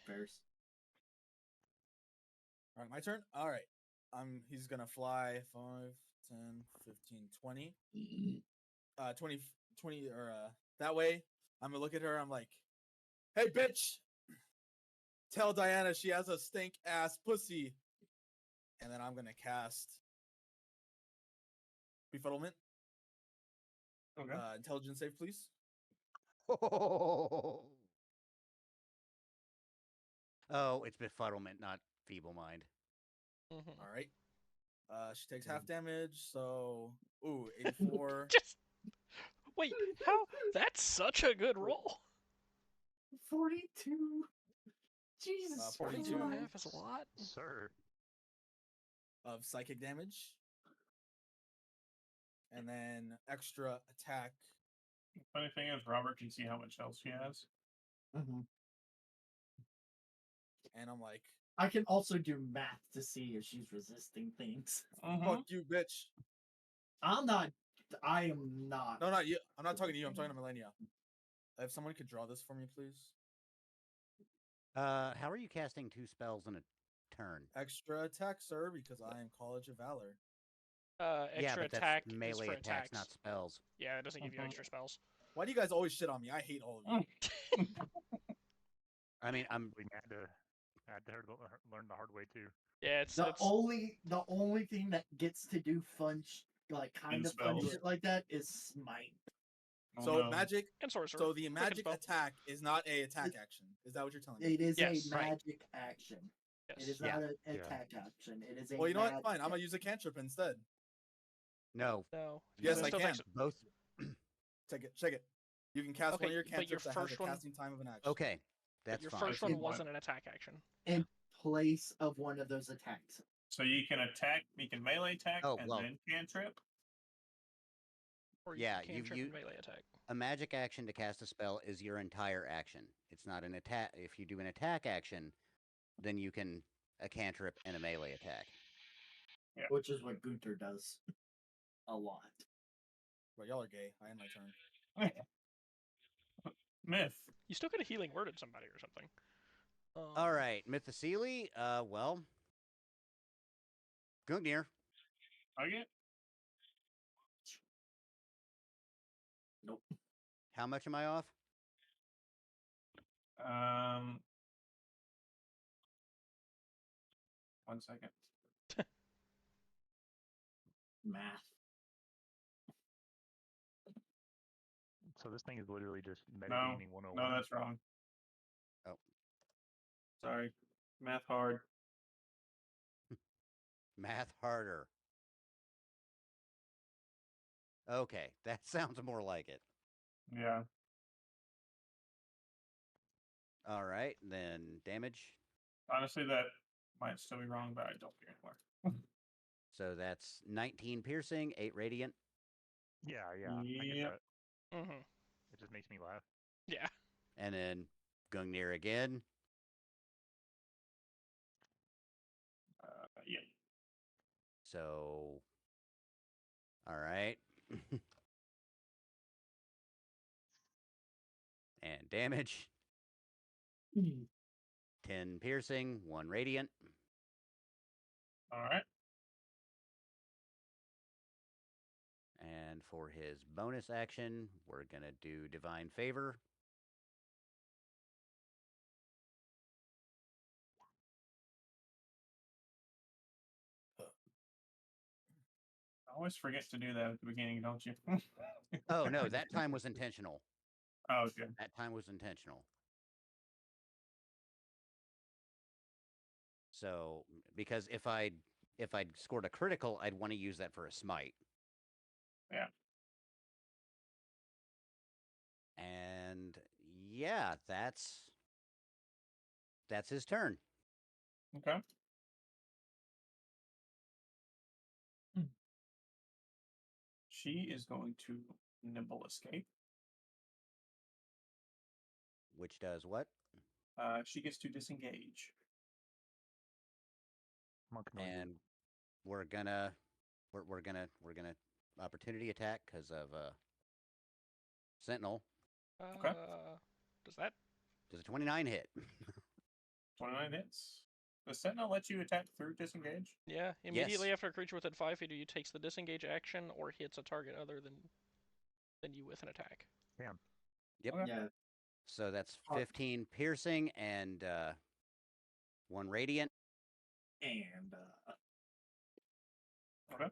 Ferris. All right, my turn. All right. He's gonna fly 5, 10, 15, 20. 20 or that way. I'm gonna look at her. I'm like, hey, bitch. Tell Diana she has a stink ass pussy. And then I'm gonna cast Befuddlement. Okay. Intelligence save, please. Oh, it's Befuddlement, not Feeble Mind. All right. She takes half damage, so 84. Just wait, how? That's such a good roll. 42. Jesus, 42 and a half is a lot. Sir. Of psychic damage. And then extra attack. Funny thing is, Robert can see how much else she has. Mm-hmm. And I'm like, I can also do math to see if she's resisting things. Fuck you, bitch. I am not. No, not you. I'm not talking to you. I'm talking to Millennia. If someone could draw this for me, please. How are you casting 2 spells in a turn? Extra attack, sir, because I am College of Valor. Extra but attack that's melee is for attacks, attacks, not spells. Yeah, it doesn't give you extra spells. Why do you guys always shit on me? I hate all of you. I mean, We had to learn the hard way too. Yeah, it's the only thing that gets to do fun, kind of fun shit like that is smite. So magic and sorcerer. So the magic attack is not a attack action. Is that what you're telling me? It is a magic action. Yes. It is not an attack action. It is a. Well, you know what? Fine. I'm gonna use a cantrip instead. No. Yes, I can. Both. Check it. You can cast one of your cantrips that has a one- casting time of an action. Okay, that's your fine. first one wasn't an attack action. In place of one of those attacks. So you can attack, you can melee attack, and then cantrip. Or Yeah, cantrip you and melee attack. A magic action to cast a spell is your entire action. It's not an attack. If you do an attack action, then you can a cantrip and a melee attack. Yeah. Which is what Gunter does a lot. But y'all are gay. I end my turn. Myth. You still got a healing word at somebody or something. All right, Mythocele. Well, Gungnir. Okay. Nope. How much am I off? One second. Math. So this thing is literally just No, metagaming 101. no, that's wrong. Oh. Sorry. Math hard. Math harder. Okay, that sounds more like it. Yeah. All right, then damage. Honestly, that might still be wrong, but I don't care anymore. So that's 19 piercing, 8 radiant. Yeah. I get Yep. that. Mm-hmm. It just makes me laugh. Yeah. And then Gungnir again. Yeah. So, all right. And damage. 10 piercing, 1 radiant. All right. And for his bonus action, we're going to do Divine Favor. I always forget to do that at the beginning, don't you? Oh, no, that time was intentional. Oh, okay. That time was intentional. So, because if I'd scored a critical, I'd want to use that for a smite. Yeah. And yeah, that's his turn. Okay. She is going to nimble escape. Which does what? She gets to disengage. And we're gonna opportunity attack because of Sentinel. Okay. Does a 29 hit? 29 hits. Does Sentinel let you attack through disengage? Yeah, immediately after a creature within 5 feet of you takes the disengage action or hits a target other than you with an attack. Damn. Yep. Yeah. So that's 15 piercing and 1 radiant. And okay.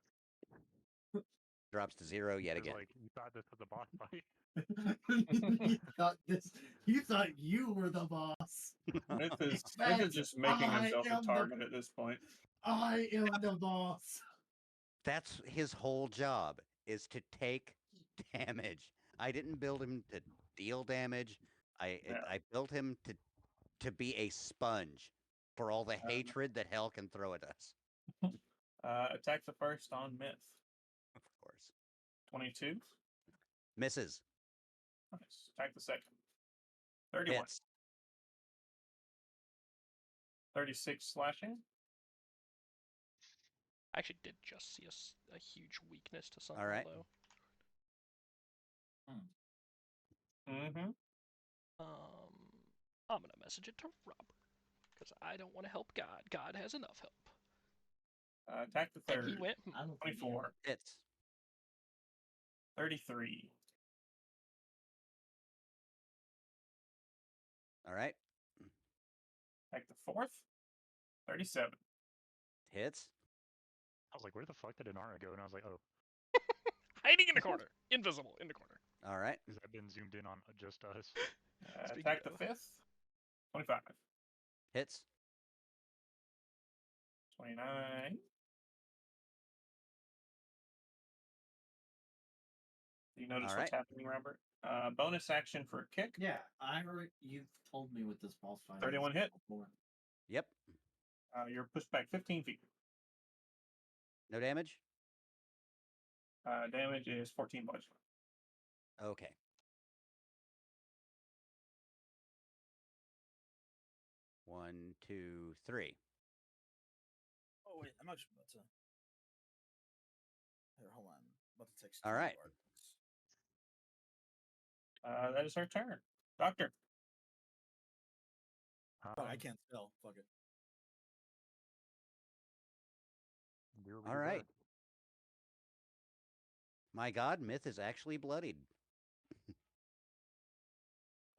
Drops to 0 yet again. Like, you thought this was a boss fight? you thought you were the boss. Myth is just making himself a target at this point. I am the boss. That's his whole job, is to take damage. I didn't build him to deal damage. I built him to be a sponge for all the hatred that hell can throw at us. Attack the first on Myth. Of course. 22. Misses. Nice. Attack the second. 31. Hits. 36 slashing. I actually did just see a huge weakness to something, All right. though. Mm-hmm. I'm gonna message it to Robert because I don't want to help God. God has enough help. Attack the third. And he went 24. Hits. 33. All right. Attack the fourth. 37. Hits. I was like, where the fuck did Inara go? And I was like, oh. Hiding in the corner. Invisible in the corner. All right. Has that been zoomed in on just us? Attack the fifth. 25. Hits. 29. Do you notice what's happening, Robert? Bonus action for a kick. Yeah, you've told me with this boss fight. 31 hit. Before. Yep. You're pushed back 15 feet. No damage? Damage is 14 bludgeoning. Okay. One, two, three. Oh wait, I'm actually about to. Here, hold on. I'm about to text. All right. That is her turn. Doctor. Fuck, I can't spell. Fuck it. All right. My God, Myth is actually bloodied.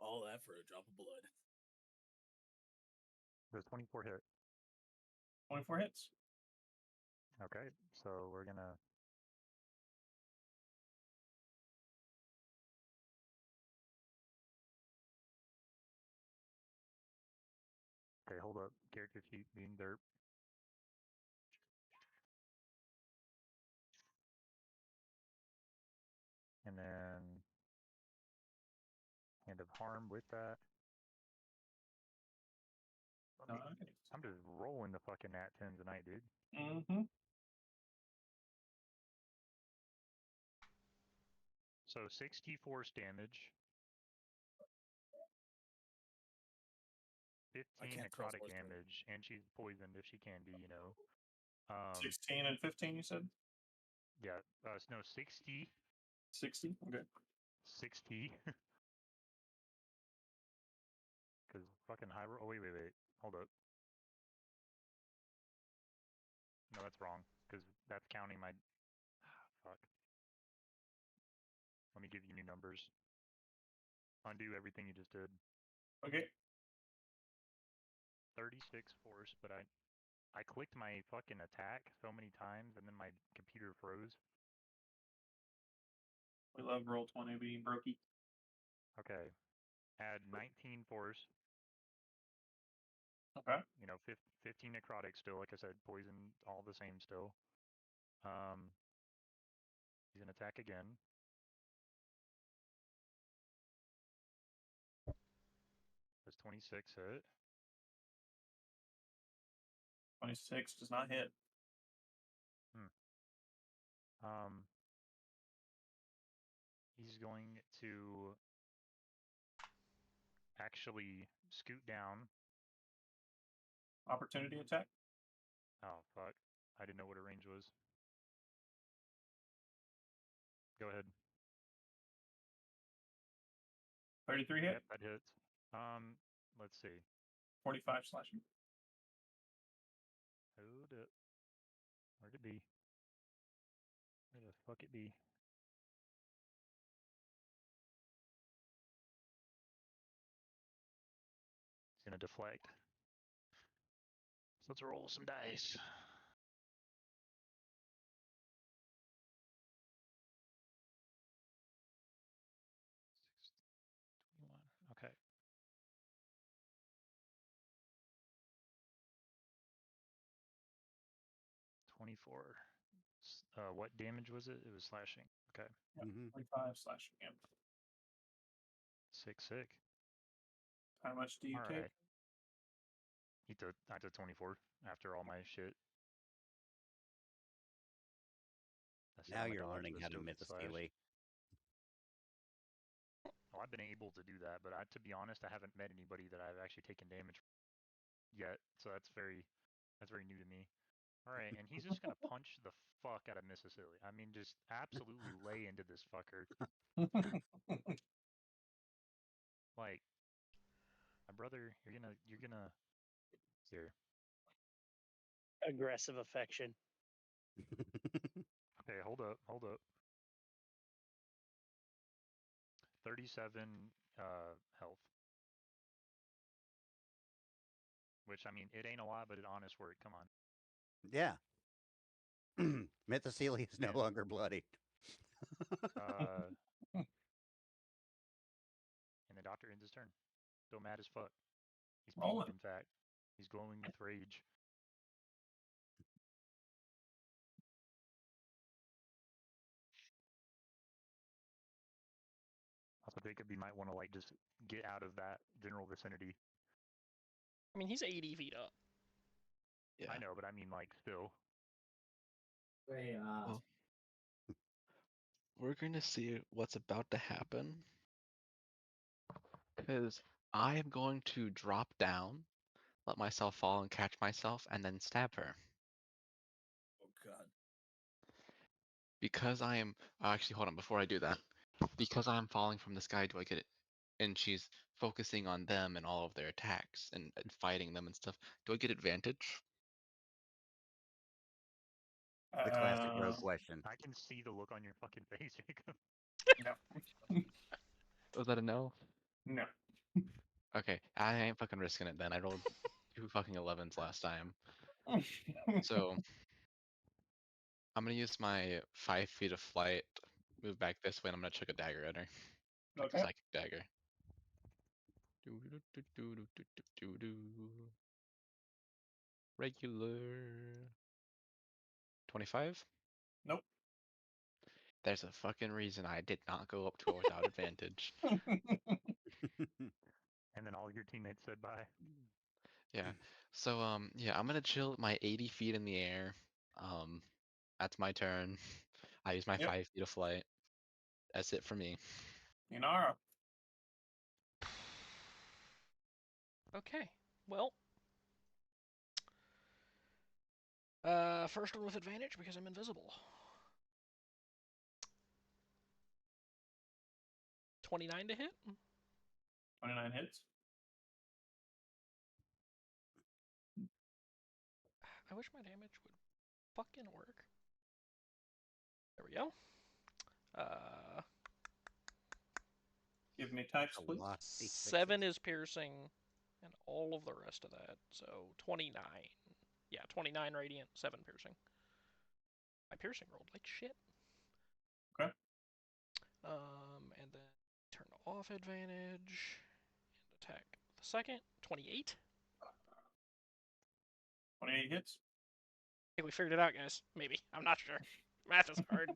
All that for a drop of blood. There's 24 hit. 24 hits. Okay, so we're gonna. Okay, hold up. Character sheet being derp. And then Hand of Harm with that. I'm just rolling the fucking nat 10s tonight, dude. Mm-hmm. So 60 force damage. 15 necrotic damage, and she's poisoned if she can be, you know. 16 and 15, you said? Yeah, no, 60. 60? Okay. 60. Because fucking high roll. Oh, wait. Hold up. No, that's wrong. Because that's counting my. Fuck. Let me give you new numbers. Undo everything you just did. Okay. 36 force, but I clicked my fucking attack so many times, and then my computer froze. We love Roll20 being brokey. Okay. Add 19 force. Okay. You know, 15 necrotic still. Like I said, poison, all the same still. He's gonna attack again. Does 26 hit? 26 does not hit. he's going to actually scoot down. Opportunity attack? Oh, fuck. I didn't know what a range was. Go ahead. 33 hit? Yep, that hits. Let's see. 45 slashing. Hold up. Where'd it be? Where the fuck it be? It's gonna deflect. So let's roll some dice. Okay. What damage was it? It was slashing. Okay. Yep, 25 slashing. Yep. Sick. How much do you All take? right. I took 24 after all my shit. Now you're learning how to Mythosealy. Well, I've been able to do that, but to be honest, I haven't met anybody that I've actually taken damage yet, so that's very new to me. All right, and he's just gonna punch the fuck out of Mythosealy. I mean, just absolutely lay into this fucker. Like, my brother, you're gonna here. Aggressive affection. Okay, hold up. 37 health. Which, I mean, it ain't a lot, but an honest word. Come on. Yeah. Mythosealy is no longer bloodied. And the doctor ends his turn. Still mad as fuck. He's peeved, in fact. He's glowing with rage. Also, Jacob, you might want to, like, just get out of that general vicinity. I mean, he's 80 feet up. Yeah. I know, but I mean, like, still. Wait, Well, we're going to see what's about to happen. Because I am going to drop down, let myself fall and catch myself, and then stab her. Oh, God. Because I am... actually, hold on, before I do that. Because I am falling from the sky, do I get it? And she's focusing on them and all of their attacks and fighting them and stuff. Do I get advantage? The classic rogue question. I can see the look on your fucking face, Jacob. No. Was that a no? No. Okay, I ain't fucking risking it then. I rolled 2 fucking 11s last time. So, I'm gonna use my 5 feet of flight, move back this way, and I'm gonna chuck a dagger at her. Like a psychic dagger. Regular. 25? Nope. There's a fucking reason I did not go up to her without advantage. And then all your teammates said bye. Yeah. So yeah, I'm gonna chill at my 80 feet in the air. That's my turn. I use my 5 feet of flight. That's it for me. Inara. Okay. Well. First one with advantage because I'm invisible. 29 to hit. 29 hits. I wish my damage would fucking work. There we go. Give me types, please. 7 is piercing, and all of the rest of that. So 29. Yeah, 29 radiant, 7 piercing. My piercing rolled like shit. Okay. And then turn off advantage and attack the second. 28. 28 hits. Hey, we figured it out, guys. Maybe. I'm not sure. Math is hard.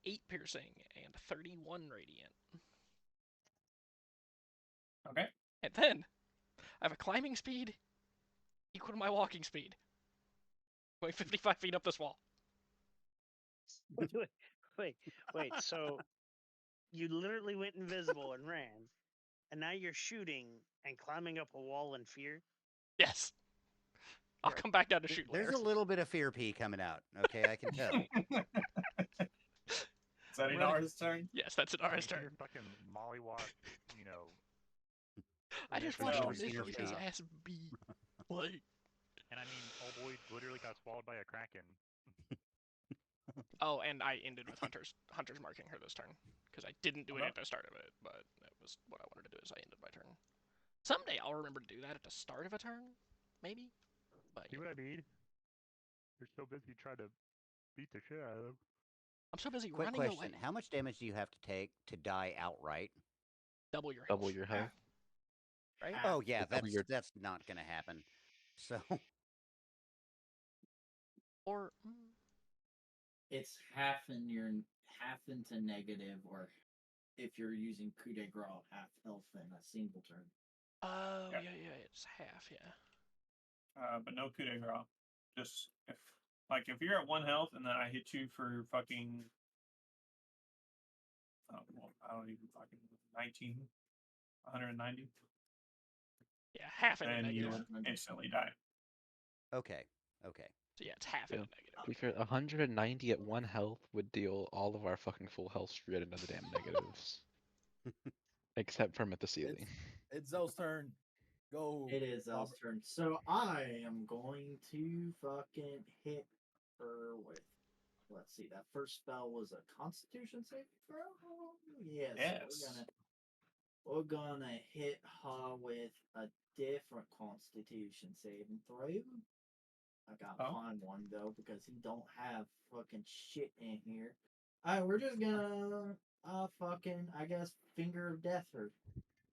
8 piercing and 31 radiant. Okay. And then I have a climbing speed equal to my walking speed. Going 55 feet up this wall. wait. So you literally went invisible and ran, and now you're shooting and climbing up a wall in fear? Yes. I'll come back down to shoot There's later. a little bit of fear pee coming out. Okay, I can tell. Is that Inara's turn? Yes, that's Inara's turn. Fucking mollywop, you know. I just Never watched seen her his face. ass beat. Like. And I mean, old boy literally got swallowed by a kraken. Oh, and I ended with Hunter's marking her this turn because I didn't do it at the start of it, but that was what I wanted to do. Is I ended my turn. Someday I'll remember to do that at the start of a turn, maybe. But see what I mean? You're so busy trying to beat the shit out of them. I'm so busy Quick running question: away. how much damage do you have to take to die outright? Double your health. Double your health. Right? Oh yeah, Double your- that's not gonna happen. So. Or it's half into negative, or if you're using coup de grace, half health in a single turn. Oh yeah, it's half, yeah. But no coup de grace. Just if you're at 1 health and then I hit you for fucking I don't even fucking 190. Yeah, half in and you negative. instantly die. Okay. So yeah, it's half in negative. To be fair, 190 at 1 health would deal all of our fucking full health straight into the damn negatives. Except for Mythocele. It's Zell's turn. Go. It is Zell's turn. So I am going to fucking hit her with. Let's see. That first spell was a Constitution saving throw. Yes. We're gonna hit her with a different Constitution saving throw. I gotta find one though because he don't have fucking shit in here. Alright, we're just gonna fucking I guess finger of death her.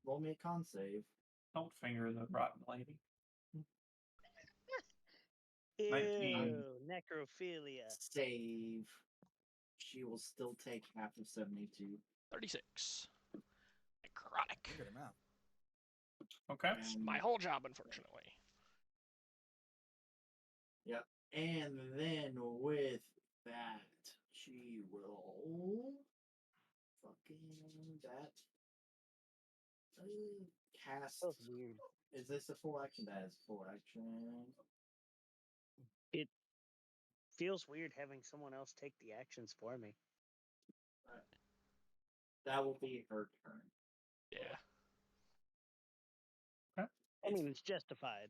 Roll me a con save. Don't finger the rotten lady. Ew, 19. necrophilia. Save. She will still take half of 72. 36. Necrotic. Good amount. Okay. That's my whole job, unfortunately. Yep. And then with that, she will fucking that cast. That's weird. Is this a full action? That is full action. It feels weird having someone else take the actions for me. That will be her turn. Yeah. I mean, it's justified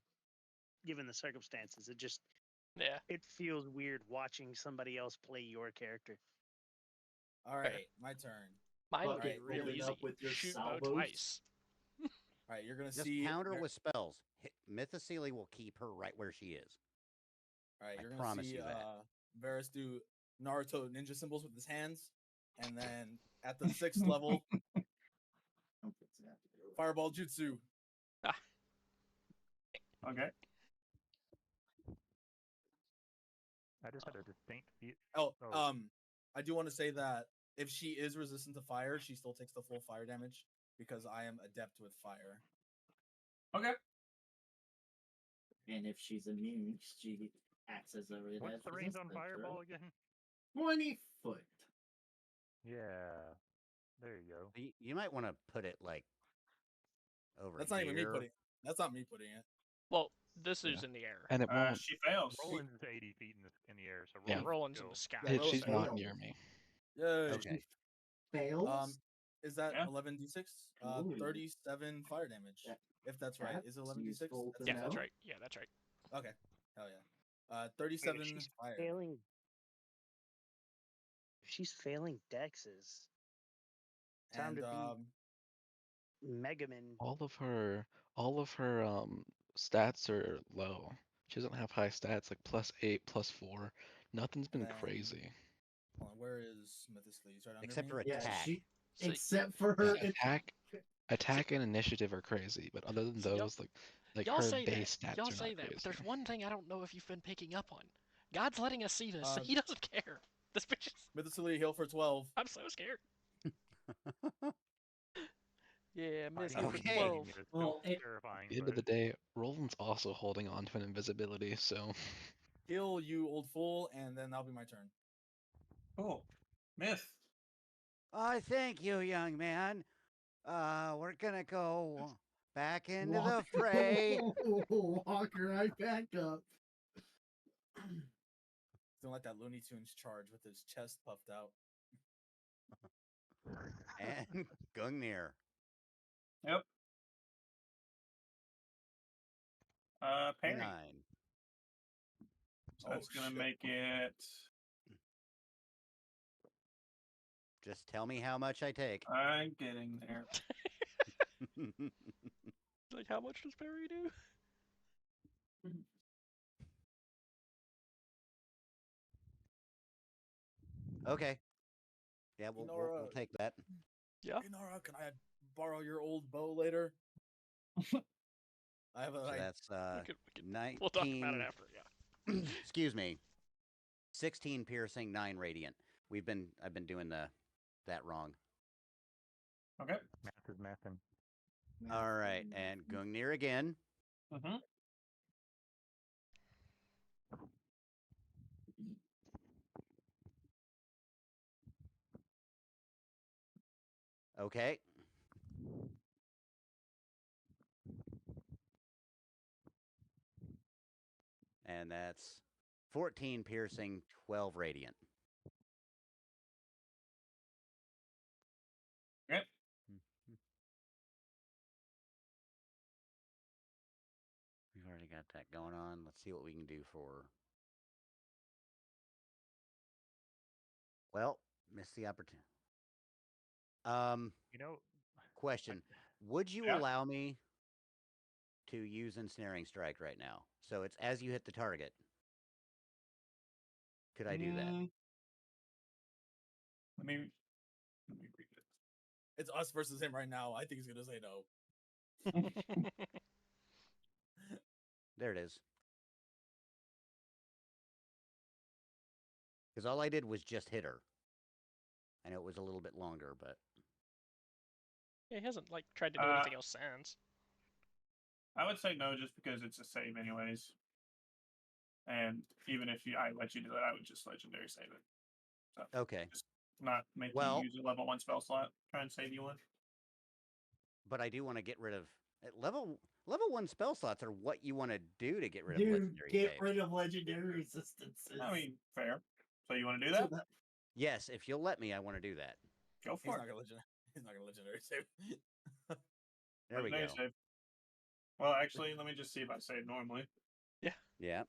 given the circumstances. It feels weird watching somebody else play your character. All right, my turn. Mine All would be right, real open easy. up with your Shoot salvos. bow twice. All right, you're gonna Just see. counter with spells. Mythocele will keep her right where she is. All right, I you're gonna promise see you that. Varus do Naruto ninja symbols with his hands, and then at the 6th level, Fireball Jutsu. Okay. I just had a distinct feel. I do want to say that if she is resistant to fire, she still takes the full fire damage because I am adept with fire. Okay. And if she's immune, she acts as a What's the range on Fireball again? 20 foot. Yeah. There you go. You might want to put it like over That's not even me here. putting. That's not me putting it. Well, this is in the air. And it won't. She fails. Roland's 80 feet in the air, so Yeah, Roland's Roland's in the sky. She's so- not near me. Yay. Okay. Fails. Is that Yeah. 11d6? Ooh. 37 fire damage. Yeah. If that's right. Is it 11d6? useful to Yeah, that's know. right. Yeah, that's right. Okay. Hell yeah. 37 If she's fire. failing. If she's failing dexes, time And to be Megaman. All of her stats are low. She doesn't have high stats like +8, +4. Nothing's been Then- crazy. hold on, where is Mythocele? Right under Except me? for attack. Except for her Attack and initiative are crazy, but other than So those, like y'all her say base that. stats Y'all are say not that, crazy. but there's one thing I don't know if you've been picking up on. God's letting us see this, so Um, he doesn't care. This bitch is... Mythocele heal for 12. I'm so scared. Yeah, miss Fighting for Okay. 12. is Well, terrifying. At the end of the day, Roland's also holding on to an invisibility, so Heal, you old fool, and then that'll be my turn. Cool. Myth. I thank you, young man. We're gonna go back into the fray. Walk right back up. Don't let that Looney Tunes charge with his chest puffed out. And Gungnir. Yep. Parry. 9. So that's gonna make it. Just tell me how much I take. I'm getting there. Like, how much does Perry do? Okay. Yeah, we'll take that. Yeah. Hey, Nora, can I borrow your old bow later? I have a. So that's we could, 19. We'll talk about it after. Yeah. Excuse me. 16 piercing, 9 radiant. I've been doing that wrong. Okay. Math is mathin'. All right, and Gungnir again. Mm-hmm. Okay. And that's 14 piercing, 12 radiant. Yep. We've already got that going on. Let's see what we can do for. Well, missed the opportunity. Question: would you allow me to use ensnaring strike right now? So it's as you hit the target. Could I do that? Let me read it. It's us versus him right now. I think he's gonna say no. There it is. Because all I did was just hit her. I know it was a little bit longer, but Yeah, he hasn't like tried to do anything else since. I would say no, just because it's a save anyways. And even if I let you do it, I would just legendary save it. So okay. Just not make you use a level 1 spell slot. Try and save you one. But I do want to get rid of level 1 spell slots are what you want to do to get rid of legendary get saves. rid of legendary resistances. I mean, fair. So you want to do that? Yes, if you'll let me, I want to do that. Go for it. He's not gonna legendary save. There we go. Save. Well, actually, let me just see if I save normally. Yeah.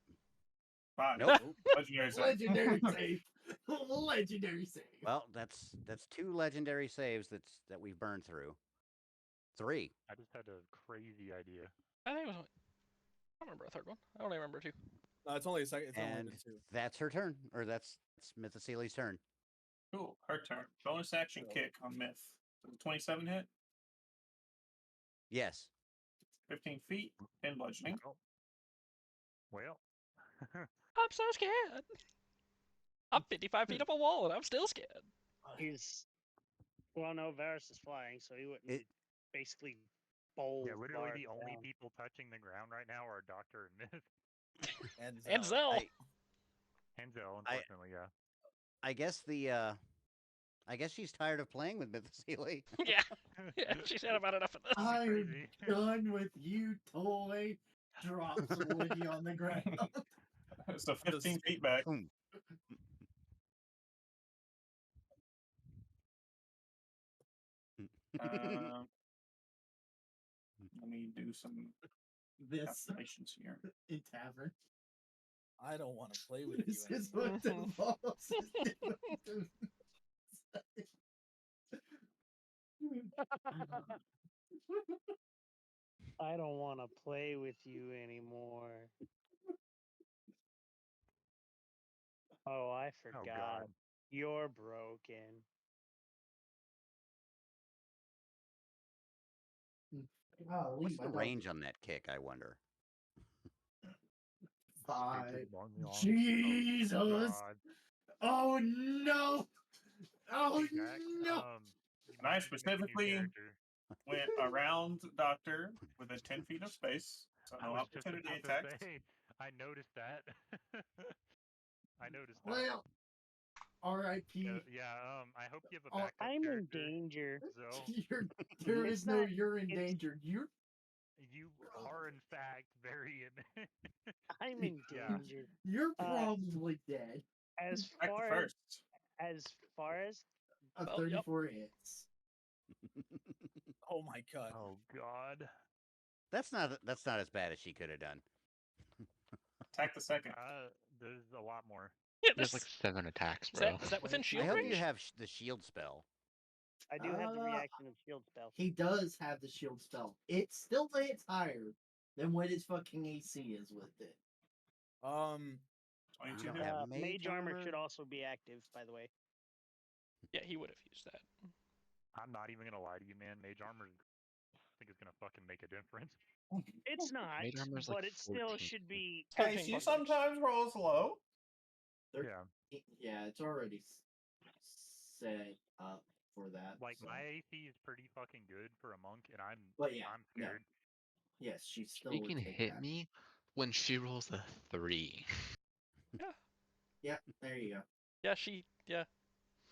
5. Nope. Legendary save. Legendary save. Legendary save. Well, that's 2 legendary saves that we've burned through. 3. I just had a crazy idea. I think it was. I don't remember a third one. I don't even remember 2. No, it's only a second. It's only And been 2. that's her turn, or that's Mythoceli's turn. Cool. Her turn. Bonus action kick on Myth. 27 hit. Yes. 15 feet. 10 bludgeoning. Well. I'm so scared. I'm 55 feet up a wall and I'm still scared. No, Varus is flying, so he wouldn't basically bowl. Yeah, literally the Varus only down. people touching the ground right now are Doctor and Myth. And Zell. And Zell, unfortunately, yeah. I guess she's tired of playing with Mythoceli. Yeah, she's had about enough of this. I'm done with you, toy. Drops Woody on the ground. So 15 feet back. Let me do some calculations here. In tavern. I don't want to play with This you is what the boss is doing. I don't want to play with you anymore. Oh, I forgot. God. You're broken. What's the range on that kick, I wonder? 5. Oh, Jesus! Oh no! Oh Hey, Jack, no! And I specifically went around Doctor within 10 feet of space. So no opportunity attack. I noticed that. I noticed that. Well, R.I.P. I hope you have a backup I'm in character. danger. So There It's is no not- you're in it's- danger. You are in fact very in. I'm in danger. You're probably dead. As Back to far first. as far as 34 hits. Oh my god. Oh god. That's not as bad as she could have done. Attack the second. There's a lot more. Yeah, There's like 7 attacks, Is bro. that within shield I hope range? you have the shield spell. I do have the reaction of shield spell. He does have the shield spell. It still hits higher than what his fucking AC is with it. 22 don't hit. have Mage armor should also be active, by the way. Yeah, he would have used that. I'm not even gonna lie to you, man. Mage armor, I think it's gonna fucking make a difference. It's not, Mage armor's but like it still 14. should be. Case you sometimes rolls low. Yeah. Yeah, it's already set up for that. Like so. my AC is pretty fucking good for a monk, and I'm But yeah, I'm no. scared. Yes, she still She would can take hit that. me when she rolls a 3. Yeah, there you go. Yeah, she. Yeah.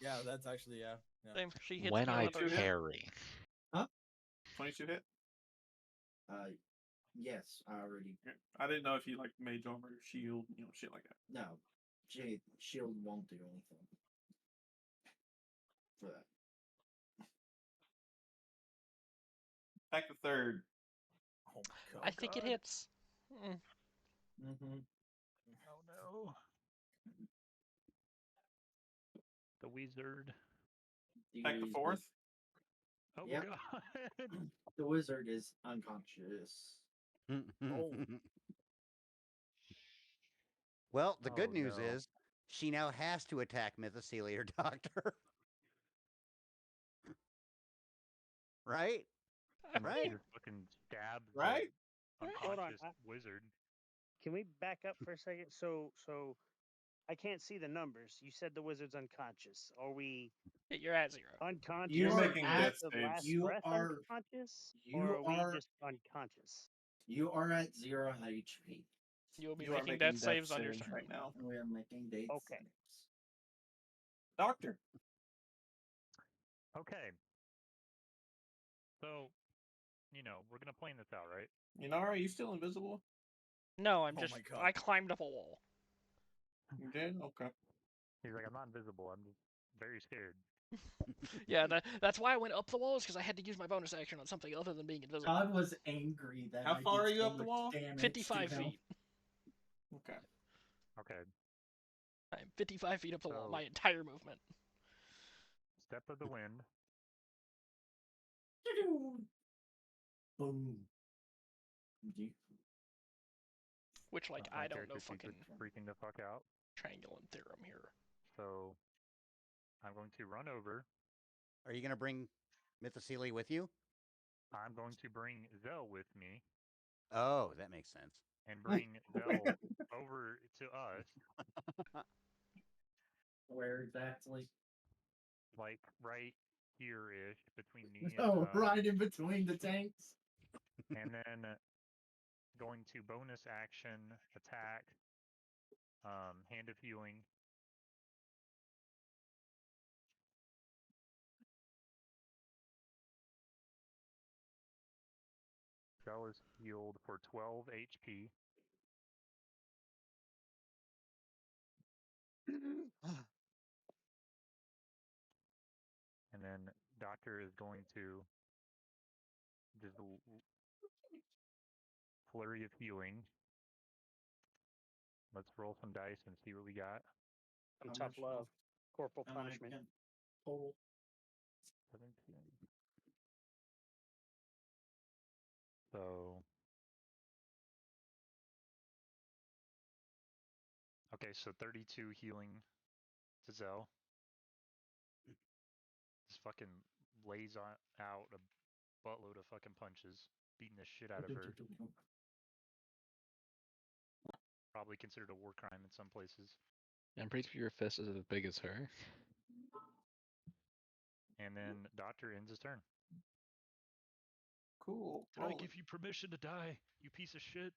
Yeah, that's actually yeah. Same. She hits When me I on the parry. Huh? 22 hit. Yes, I already. I didn't know if you like mage armor, shield, shit like that. No, shield won't do anything for that. Back to third. Oh my god. I think it hits. Mm-hmm. Oh no. The wizard. Back to fourth. Oh Yep. god. The wizard is unconscious. Oh. Well, the good Oh, news no. is she now has to attack Mythocelier Doctor. Right? And Right? she just fucking stabs the Right? Hold on, unconscious wizard. Can we back up for a second? So I can't see the numbers. You said the wizard's unconscious. Are we You're at 0. unconscious? You're making at death the saves. last You breath are- unconscious, you or are we are- just unconscious? You are at 0 HP. You will be You are making making death death saves on your saves turn. right now. We are making dates. Okay. Doctor. Okay. So, we're gonna plan this out, right? Inara, are you still invisible? No, I'm Oh just. my God. I climbed up a wall. You did? Okay. He's like, I'm not invisible. I'm just very scared. Yeah, that's why I went up the walls, because I had to use my bonus action on something other than being invisible. Todd was angry that How I far did are you so up the much wall? damage to 55 him. feet. Okay. Okay. I'm 55 feet up the wall, So- my entire movement. Step of the wind. Boom. Which, like, My I don't know character sheet fucking is freaking the fuck out. triangulum theorem here. So, I'm going to run over. Are you going to bring Mythoceli with you? I'm going to bring Zell with me Oh, that makes sense. and bring Zell over to us, Where exactly? like right here-ish between me and Oh, right in between the tanks. and then going to bonus action attack, Hand of Healing. Zell is healed for 12 HP. And then Doctor is going to just flurry of healing. Let's roll some dice and see what we got. Some How tough much love. Corporal How much punishment. again? Total. 17. So. Okay, so 32 healing to Zell. Just fucking lays out a buttload of fucking punches, beating the shit out of her. Probably considered a war crime in some places. I'm pretty sure your fist is as big as her. And then Doctor ends his turn. Cool. Did I give you permission to die, you piece of shit?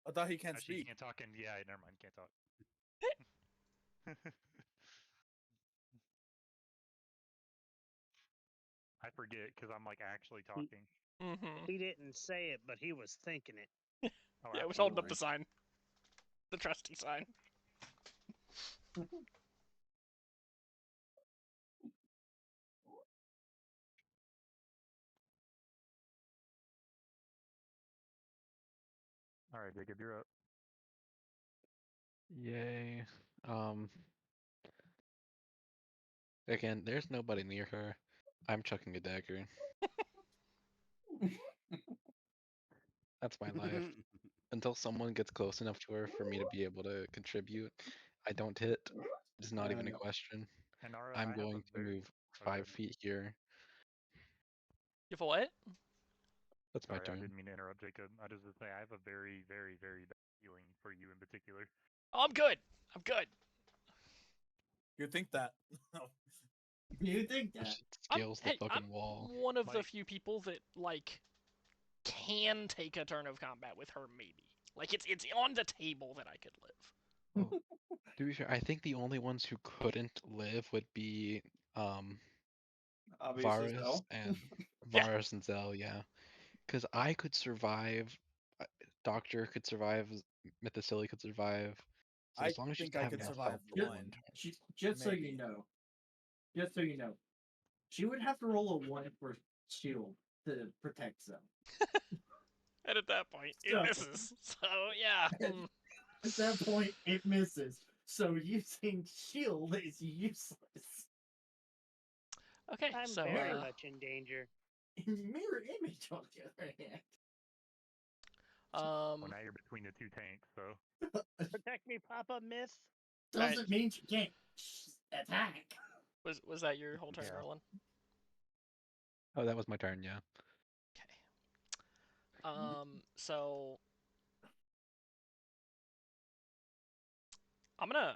I thought he can't Actually, speak. He can't talk, and yeah, never mind, can't talk. forget because I'm like actually talking. He didn't say it, but he was thinking it. Oh, Yeah, I was holding up the absolutely. sign. The trusty sign. All right, Jacob, you're up. Yay. Again, there's nobody near her. I'm chucking a dagger. That's my life. Until someone gets close enough to her for me to be able to contribute, I don't hit. It's not even a question. And Nara, I'm I have going a to very... move 5 feet here. You for what? That's my Sorry, I turn. didn't mean to interrupt, Jacob. I just say I have a very, very, very bad feeling for you in particular. Oh, I'm good. I'm good. You think that? You think that? Scales the Hey, fucking I'm wall. one of the few people that like can take a turn of combat with her. Maybe like it's on the table that I could live. To be fair, I think the only ones who couldn't live would be Obviously, Varus Zell. and Yeah. Varus and Zell, yeah. Because I could survive. Doctor could survive. Mythocili could survive. So I as long as think she's I having could enough survive health for one. one turn. Just so you Maybe. know, she would have to roll a 1 for shield to protect them. And at that point, it So- misses. So yeah. At that point, it misses. So using shield is useless. Okay, I'm so very much in danger. Mirror image on the other hand. Well, now you're between the two tanks, so... Protect me, Papa Myth. Doesn't mean she can't attack. Was that your whole turn, Yeah. Roland? Oh, that was my turn, yeah. So I'm gonna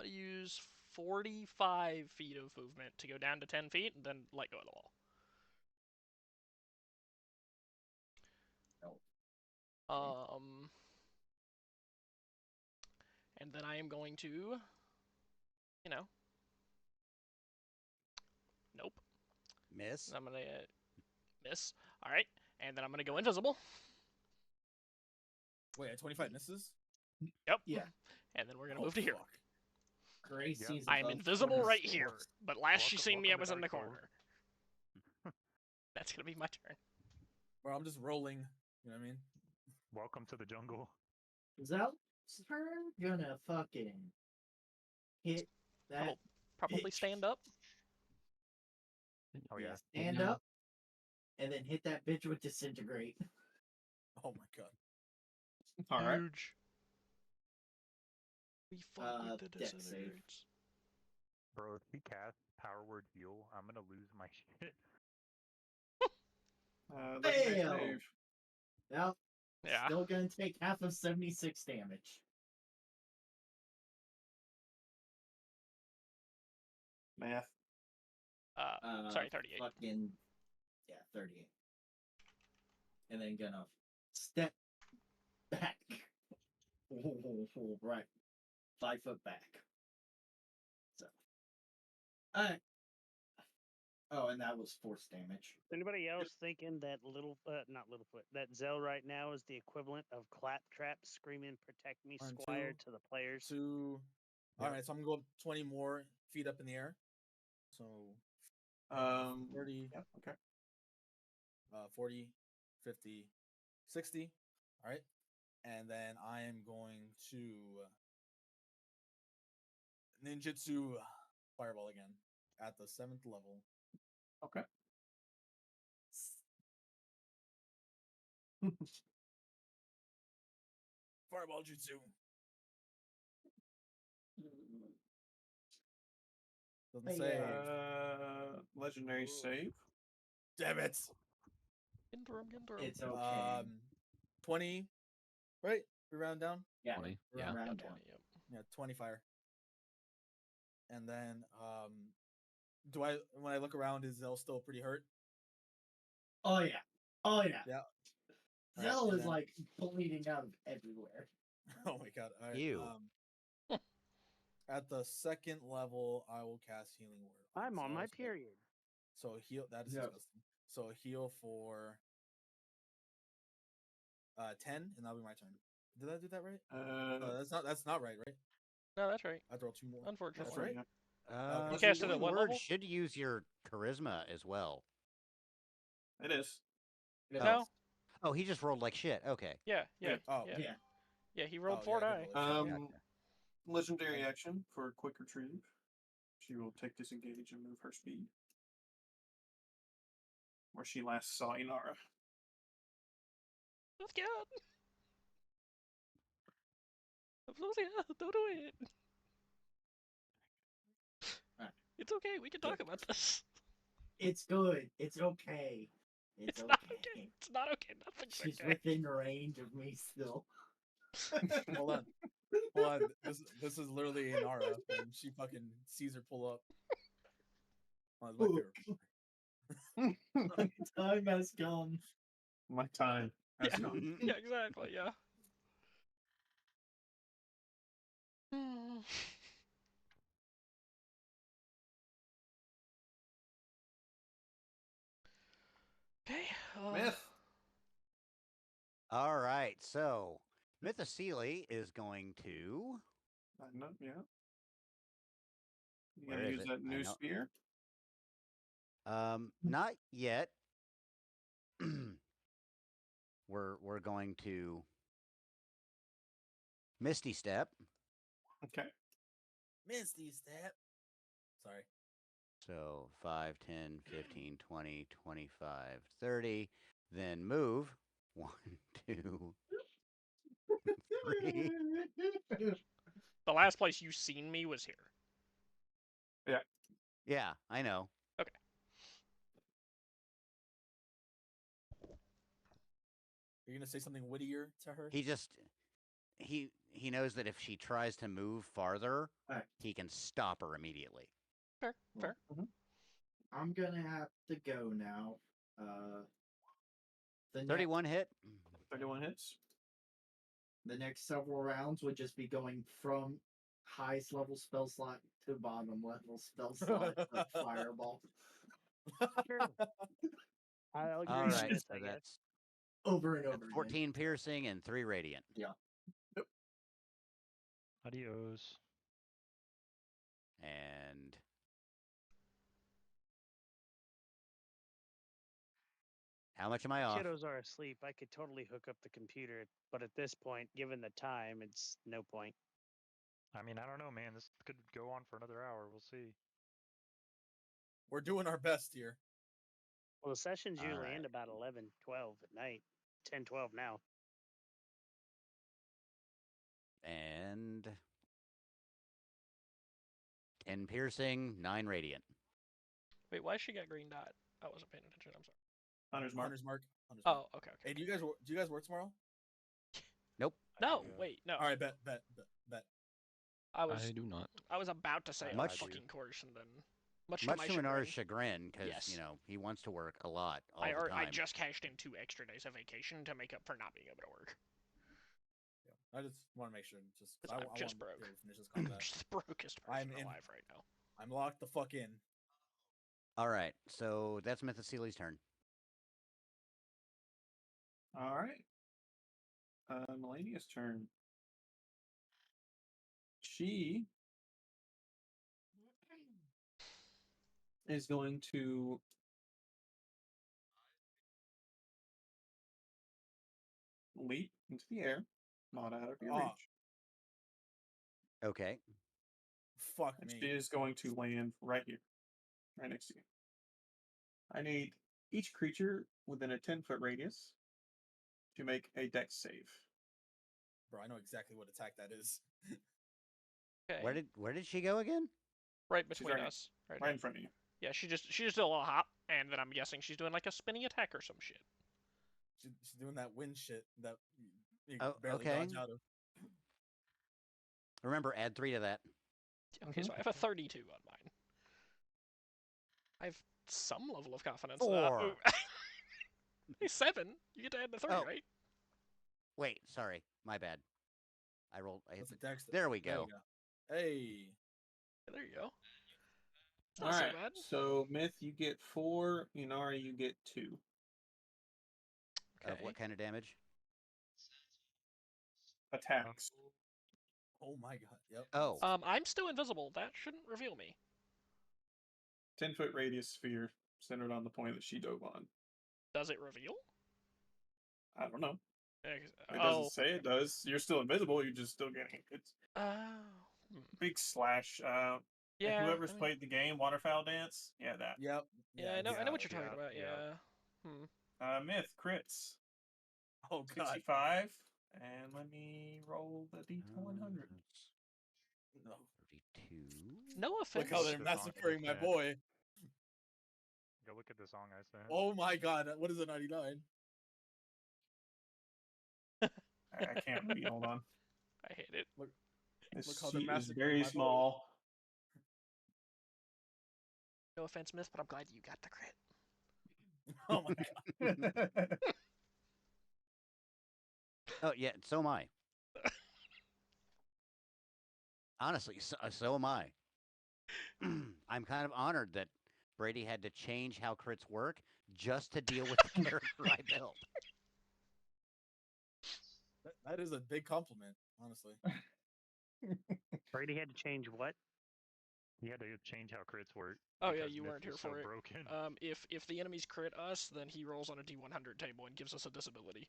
use 45 feet of movement to go down to 10 feet and then let go of the wall. And then I am going to, nope. Miss. I'm gonna miss. All right, and then I'm gonna go invisible. Wait, at 25 misses? Yep. Yeah. And then we're gonna move to here. Gray sees I'm above invisible 20 right scores. here, but last you Welcome- seen me, I welcome to was in the Dark Souls. corner. That's gonna be my turn. Or I'm just rolling. You know what I mean? Welcome to the jungle. Zell's turn gonna fucking hit that. Probably stand up. Oh yeah. Stand up, and then hit that bitch with disintegrate. Oh my god. All right. Huge. We fuck with the deck save. disintegrates. Bro, if he casts Power Word Heal, I'm gonna lose my shit. Fail. Save. Well, Yeah. still gonna take half of 76 damage. Math. Sorry, 38. Fucking, yeah, 38. And then gonna step back. Right. 5 foot back. So. Alright. Oh, and that was force damage. Anybody else thinking that that Zell right now is the equivalent of Claptrap screaming "Protect me, One, Squire" two, to the players? All right, so I'm gonna go 20 more feet up in the air. So 30. Yep, okay. 40, 50, 60. All right. And then I am going to ninjutsu fireball again at the 7th level. Okay. Fireball jutsu. Doesn't say. Legendary save. Damn it. Interim. It's okay. 20. Right? We round down? Yeah. 20. Yeah. Yeah. Round 20, down. yep. Yeah, 20 fire. And then when I look around, is Zell still pretty hurt? Oh yeah. Oh yeah. Yeah. Zell Alright, is then- like bleeding out of everywhere. Oh my god. All right. Ew. All At the second level, I will cast Healing Word. I'm So on my that's good. period. So heal. That is Yep. disgusting. So heal for 10, and that'll be my turn. Did I do that right? That's not right, right? No, that's right. I have to roll 2 more. Unfortunately. That's right. You cast it at Healing what Word level? should use your charisma as well. It is. No. Oh, he just rolled like shit. Okay. Yeah. Oh, yeah. Yeah, he rolled Oh, 4 yeah, I die. did roll it. Gotcha. Legendary action for a quick retrieve. She will take disengage and move her speed. Where she last saw Inara. Let's go. Don't do it. It's okay. We can talk about this. It's good. It's okay. It's not okay. It's not okay. Nothing's She's okay. within range of me still. Hold on. This is literally Inara when she fucking sees her pull up. Oh, my favorite. My time has come. My time has come. Yeah, exactly. Yeah. Okay. Myth. All right, so Mythocele is going to. Yeah. You Where gonna is use it? that I new know. spear? Not yet. We're going to Misty Step. Okay. Misty Step. Sorry. So 5, 10, 15, 20, 25, 30. Then move. 1, 2, 3. The last place you seen me was here. Yeah. Yeah, I know. Okay. You're gonna say something wittier to her? He knows that if she tries to move farther, he can stop her immediately. Fair. I'm gonna have to go now. The 31 hit. 31 hits. The next several rounds would just be going from highest level spell slot to bottom level spell slot of fireball. I'll agree All on right, this, so I guess. that's Over and over again. 14 piercing and 3 radiant. Yeah. Adios. And how much am I off? Kiddos are asleep. I could totally hook up the computer, but at this point, given the time, it's no point. I mean, I don't know, man. This could go on for another hour. We'll see. We're doing our best here. Well, the sessions All usually right. end about 11, 12 at night. 10, 12 now. And 10 piercing, 9 radiant. Wait, why she got green dot? I wasn't paying attention. I'm sorry. Hunter's mark. Hunter's mark. Oh, okay. Hey, do you guys work tomorrow? Nope. No, wait, no. All right, bet. I do not. I was about to say a Much- fucking course, and then much Much to my to chagrin. Inara's chagrin, because Yes. you know he wants to work a lot all I the time. just cashed in 2 extra days of vacation to make up for not being able to work. Yeah, I just want to make sure. I I'm want just to broke. finish this combat. Just the brokest person alive right now. I'm locked the fuck in. All right, so that's Mythocele's turn. All right. Melania's turn. She is going to leap into the air, not out of your reach. Okay. Fuck And me. she is going to land right here, right next to you. I need each creature within a 10-foot radius to make a dex save. Bro, I know exactly what attack that is. Okay. Where did she go again? Right She's between right- us. Right in front of you. Yeah, she just did a little hop, and then I'm guessing she's doing like a spinning attack or some shit. She's doing that wind shit that you Oh, barely okay. dodge out of. Remember, add 3 to that. Okay, so I have a 32 on mine. I have some level of confidence. 4. Ooh. Hey, 7. You get to add the 3, Oh. right? Wait, sorry, my bad. I rolled. What's the dex? There we go. Hey. There you go. All Not so right. bad. So Myth, you get 4. Inara, you get 2. Of what kind of damage? Attacks. Oh my god. Yep. Oh. I'm still invisible. That shouldn't reveal me. 10-foot radius sphere centered on the point that she dove on. Does it reveal? I don't know. Ex- It oh. doesn't say it does. You're still invisible. You're just still getting it's big slash. Yeah. Whoever's played the game, Waterfowl Dance. Yeah, that. Yep. Yeah, I know what you're talking about. Yeah. Myth crits. Oh god. 65. And let me roll the D100. No. 32. No offense. Look how they're massacring my boy. Go look at the song I sent. Oh my god, what is a 99? I can't read. Hold on. I hate it. Look This how they're sheet is massacring very my boy. small. No offense, Myth, but I'm glad you got the crit. Oh my god. Oh yeah, so am I. Honestly, so am I. I'm kind of honored that Brady had to change how crits work just to deal with the character I built. That is a big compliment, honestly. Brady had to change what? He had to change how crits work. Oh yeah, because you Myth weren't here was so for it. broken. If the enemies crit us, then he rolls on a D100 table and gives us a disability.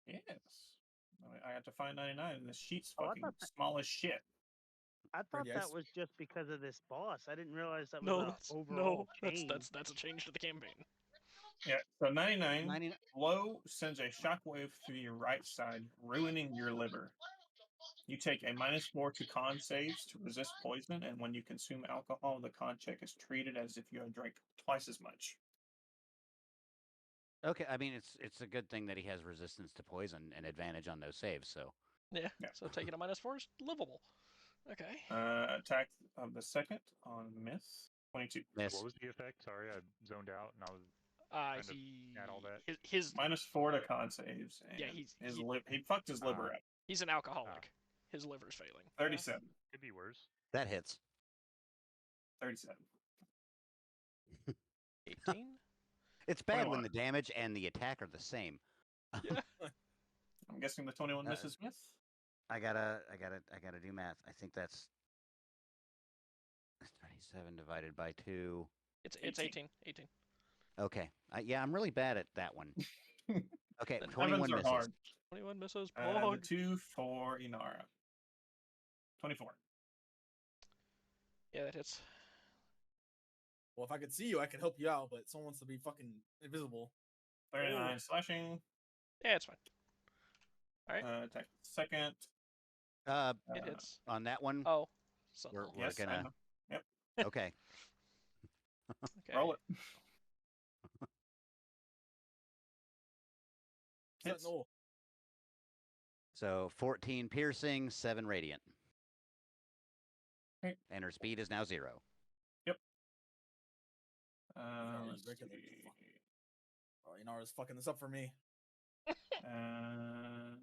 Yes. I had to find 99, and the sheet's Oh, I fucking thought that- small as shit. I thought Yes. that was just because of this boss. I didn't realize that was No, an that's overall change. that's a change to the campaign. Yeah, so 99, 99 Blow sends a shockwave through your right side, ruining your liver. You take a -4 to con saves to resist poison, and when you consume alcohol, the con check is treated as if you had drank twice as much. Okay, I mean it's a good thing that he has resistance to poison and advantage on those saves. So Yeah. So taking a -4 is livable. Okay. Attack of the second on Myth, 22. Miss. What was the effect? Sorry, I zoned out and I was trying to add all that. His -4 to con saves. And Yeah, he fucked his liver up. He's an alcoholic. His liver's failing. 37. Could be worse. that hits. 37. 18. It's bad 21. when the damage and the attack are the same. Yeah. I'm guessing the 21 misses Myth. I gotta do math. I think that's 37 divided by 2. It's 18. 18. Okay. Yeah, I'm really bad at that one. Okay, The 21 heavens are misses. hard. 21 misses. The Pog. 2 for Inara. 24. Yeah, that hits. Well, if I could see you, I could help you out, but someone wants to be fucking invisible. 39 slashing. Yeah, it's fine. All right. Attack second. It hits. On that one. Oh. So We're Yes, I gonna. know. Yep. Okay. okay. Roll it. Hits. Sentinel. So 14 piercing, 7 radiant. Okay. And her speed is now 0. Let's break it. see. Oh, Inara's fucking this up for me. I'm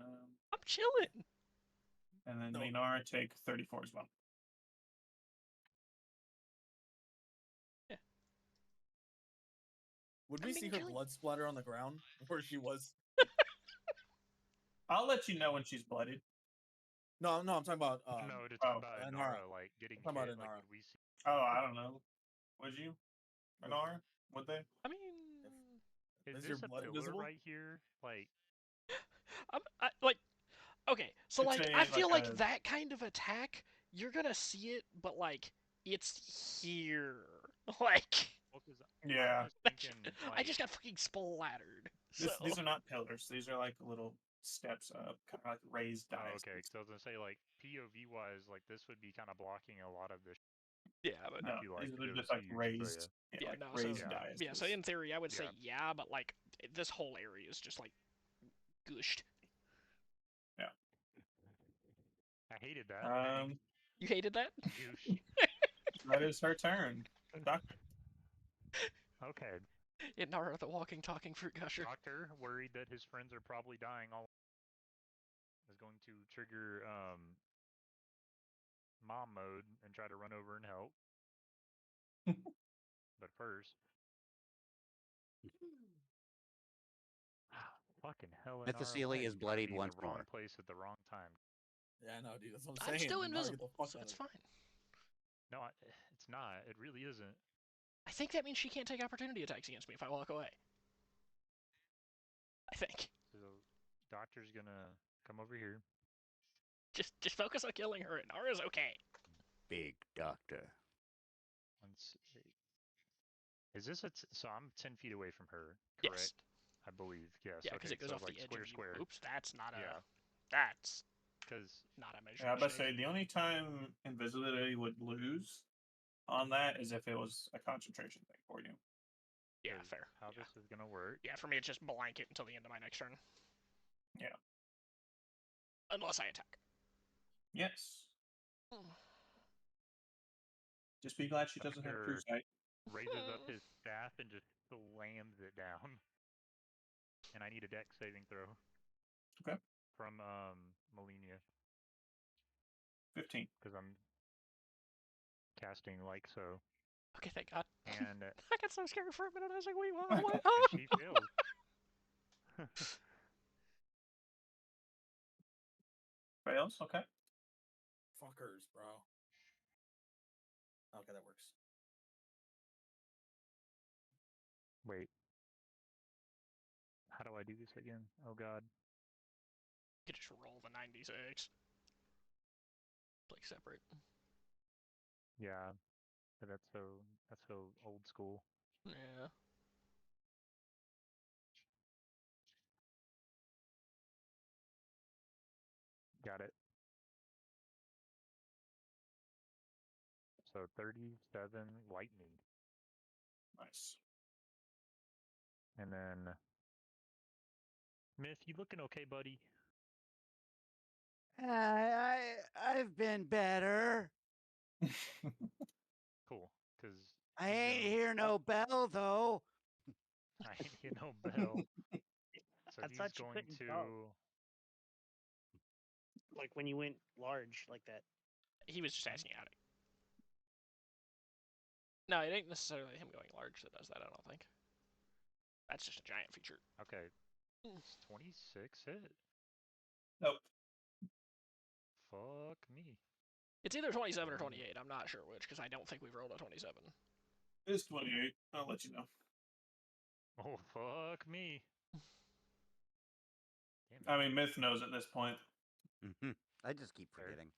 chilling. And then No. Inara take 34 as well. Yeah. Would we see her blood splatter on the ground where she was? I'll let you know when she's blooded. No, I'm talking about. No, it's about Inara. Inara, like getting I'm talking hit. about Like, Inara. would we see? Oh, I don't know. Would you? Inara? Would they? I mean, Is your this a blood pillar visible? right here? Like, like, okay, so It's like a- I feel like like a- that kind of attack, you're gonna see it, but like it's here. Like, well, 'cause Yeah. I was thinking, I like, just got fucking splattered. These are not pillars. These are like little steps up, kind of like raised oh, dice. okay, because I was gonna say like POV wise, like this would be kind of blocking a lot of this. Yeah, but No, you like these to are go just to like see, but raised. yeah. Yeah, yeah, like no, raised so dice. yeah, so in theory, I would say Yeah. yeah, but like this whole area is just like gushed. I hated that. You hated that? Douche. That is her turn. Doctor. Okay. Inara, the walking, talking fruit gusher. Doctor, worried that his friends are probably dying all is going to trigger mom mode and try to run over and help. But first, fucking hell, Mythoceli is bloodied once the wrong more. place at the wrong time. Yeah, I know, dude. That's what I'm I'm saying. still You gotta get the invisible, fuck so out it's of there. fine. No, it's not. It really isn't. I think that means she can't take opportunity attacks against me if I walk away. I think. So, doctor's gonna come over here. Just focus on killing her, and Nara's okay. Big doctor. Is this so I'm 10 feet away from her, correct? Yes. I believe, yes. Yeah, because okay, it goes so off like the edge square, of you. square. Oops, that's not a... Yeah. That's because not a measure. Yeah, I was about to say, the only time invisibility would lose on that is if it was a concentration thing for you. Yeah, fair. How this is going to work. Yeah, for me, it's just blanket until the end of my next turn. Yeah. Unless I attack. Yes. Just be glad she doesn't have true sight. Raises up his staff and just slams it down. And I need a dex saving throw. Okay. From Melina. 15. Because I'm casting like so. Okay, thank God. And I got so scared for a minute. I was like, wait, what? and she fails. Fails? Okay. Fuckers, bro. Okay, that works. Wait. How do I do this again? Oh God. You could just roll the 96. Like separate. Yeah. But that's so old school. Yeah. Got it. So 37 lightning. Nice. And then Myth, you looking okay, buddy? I've been better. Cool, because I ain't hear no bell though. I ain't hear no bell. So I he's thought you going couldn't to. talk. Like when you went large like that. He was just asking out. No, it ain't necessarily him going large that does that, I don't think. That's just a giant feature. Okay. 26 hit. Nope. Fuck me. It's either 27 or 28. I'm not sure which, because I don't think we've rolled a 27. It's 28. I'll let you know. Oh, fuck me. I mean, Myth knows at this point. I just keep forgetting.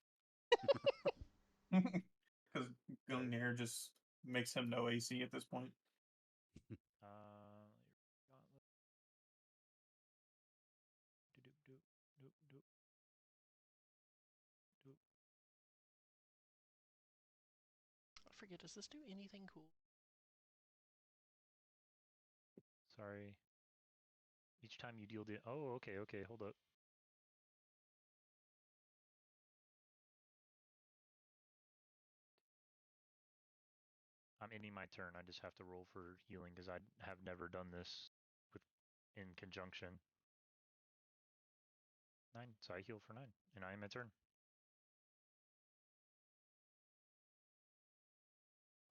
Because Gungnir just makes him no AC at this point. I forget, does this do anything cool? Sorry. Each time you deal the. Oh, okay, hold up. I'm ending my turn. I just have to roll for healing because I have never done this in conjunction. 9, so I heal for 9, and I am my turn.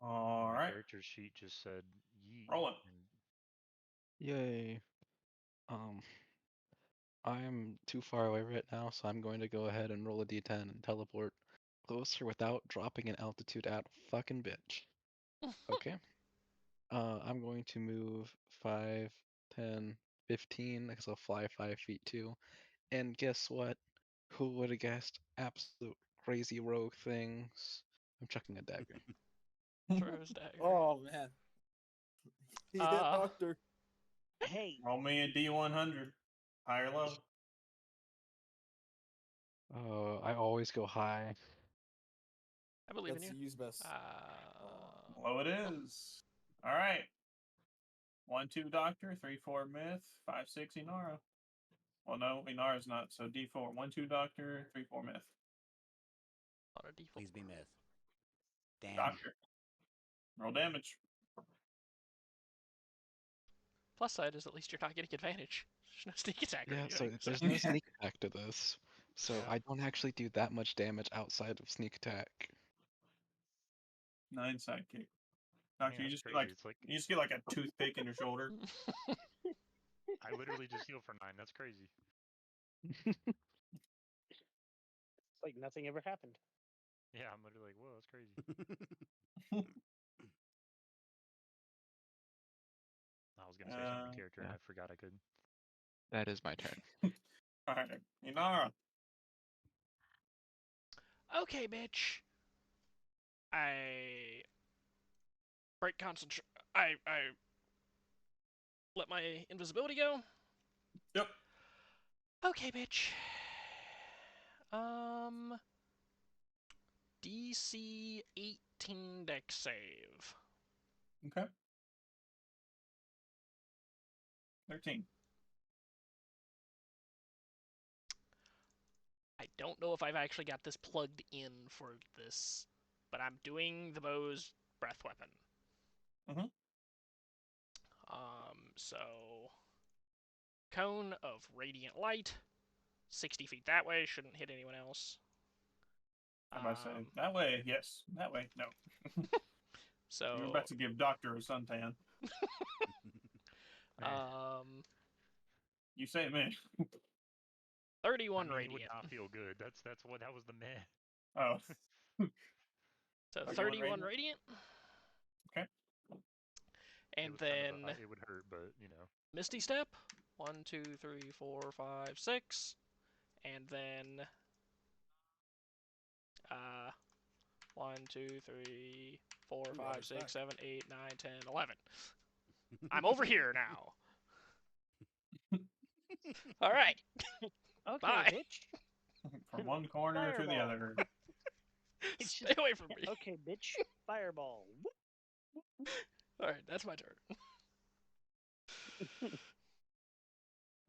All right. Character sheet just said yeet. Roll it. Yay. I'm too far away right now, so I'm going to go ahead and roll a d10 and teleport closer without dropping in altitude at fucking bitch. Okay. I'm going to move 5, 10, 15, because I'll fly 5 feet too. And guess what? Who would have guessed? Absolute crazy rogue things. I'm chucking a dagger. Throw his dagger. Oh, man. He hit Doctor. Hey. Roll me a D100. High or low? I always go high. I believe That's in you. use best. Low it is. All right. 1, 2 Doctor, 3, 4 Myth, 5, 6 Inara. Well, no, Inara's not. So D4. 1, 2 Doctor, 3, 4 Myth. Not a D4. Please be Myth. Damn. Doctor. Roll damage. Plus side is at least you're not getting advantage. There's no sneak attack. Yeah, so there's no sneak attack to this. So I don't actually do that much damage outside of sneak attack. 9 sidekick. Doctor, Yeah, you it's just get crazy. like It's like you just get like a toothpick in your shoulder. I literally just heal for 9. That's crazy. It's like nothing ever happened. Yeah, I'm literally like, whoa, that's crazy. I was gonna say something to character and I forgot I couldn't. That is my turn. All right, Inara. Okay, bitch. I break concentration. I let my invisibility go. Yep. Okay, bitch. DC 18 dex save. Okay. 13. I don't know if I've actually got this plugged in for this, but I'm doing the bow's breath weapon. Mm-hmm. So cone of radiant light, 60 feet that way, shouldn't hit anyone else. I'm about to say that way, yes. That way, no. So you're about to give Doctor a suntan. You say me. 31 I mean, radiant. It would not feel good. That was the meh. Oh. So 31 radiant. Okay. And then it would hurt, but you know. Misty Step. 1, 2, 3, 4, 5, 6. And then 1, 2, 3, 4, 5, 6, 7, 8, 9, 10, 11. I'm over here now. All right. Okay, Bye. bitch. From one corner to the other. Stay away from me. Okay, bitch. Fireball. All right, that's my turn.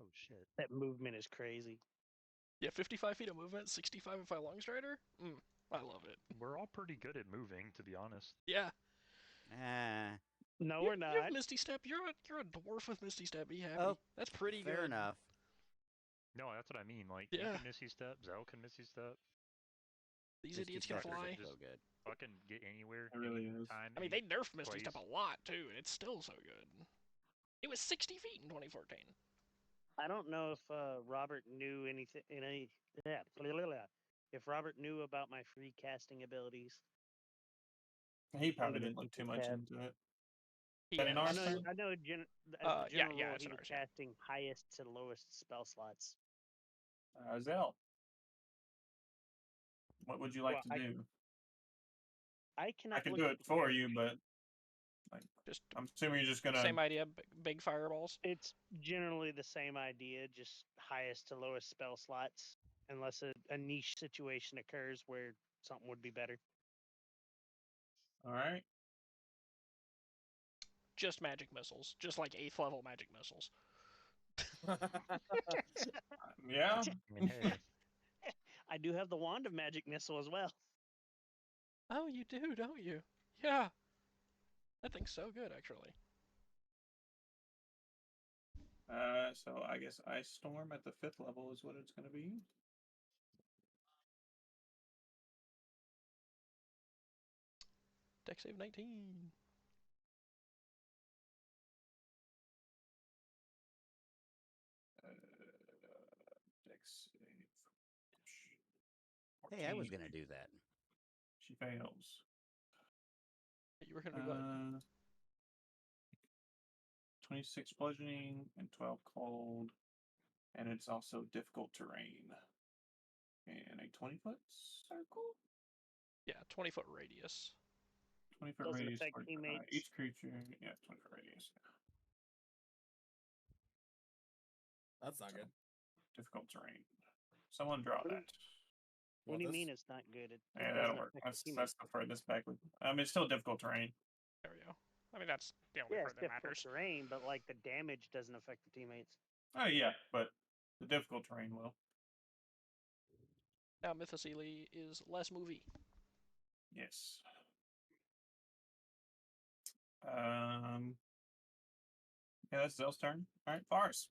Oh shit. That movement is crazy. Yeah, 55 feet of movement, 65 if I long strider. I love it. We're all pretty good at moving, to be honest. Yeah. No, we're not. You have Misty Step. You're a dwarf with Misty Step. Be happy. Oh, that's pretty fair good. enough. No, that's what I mean. Like, Yeah. you can Misty Step, Zell can Misty Step. These idiots can fly. Just so good. Fucking get anywhere. It really is. Time, I mean, they nerfed Misty place. Step a lot too, and it's still so good. It was 60 feet in 2014. I don't know if Robert knew anything. If Robert knew about my free casting abilities. He probably didn't look too much into it. Yeah, I I know. As a general rule, it's he was casting highest to lowest spell slots. Zell, what would you like to do? I cannot. I can do it for you, but I'm assuming you're just gonna. Same idea, big fireballs. It's generally the same idea, just highest to lowest spell slots, unless a niche situation occurs where something would be better. All right. Just magic missiles, just like 8th level magic missiles. Yeah. I mean, hey. I do have the wand of magic missile as well. Oh, you do, don't you? Yeah. That thing's so good, actually. So I guess Ice Storm at the 5th level is what it's going to be. Dex save 19. Dex save. Hey, I was gonna do that. She fails. You were gonna be what? 26 bludgeoning and 12 cold, and it's also difficult terrain. And a 20-foot circle? Yeah, 20-foot radius. 20-foot Doesn't radius. affect teammates. Each creature, yeah, 20-foot radius. That's not good. Difficult terrain. Someone draw that. What do you mean it's not good? Yeah, that'll work. That's the furthest back. I mean, it's still difficult terrain. There we go. I mean, that's the only part it's that difficult matters. terrain, but like the damage doesn't affect the teammates. Oh yeah, but the difficult terrain will. Now Mythosele is less movie. Yes. Yeah, that's Zell's turn. All right, Fars.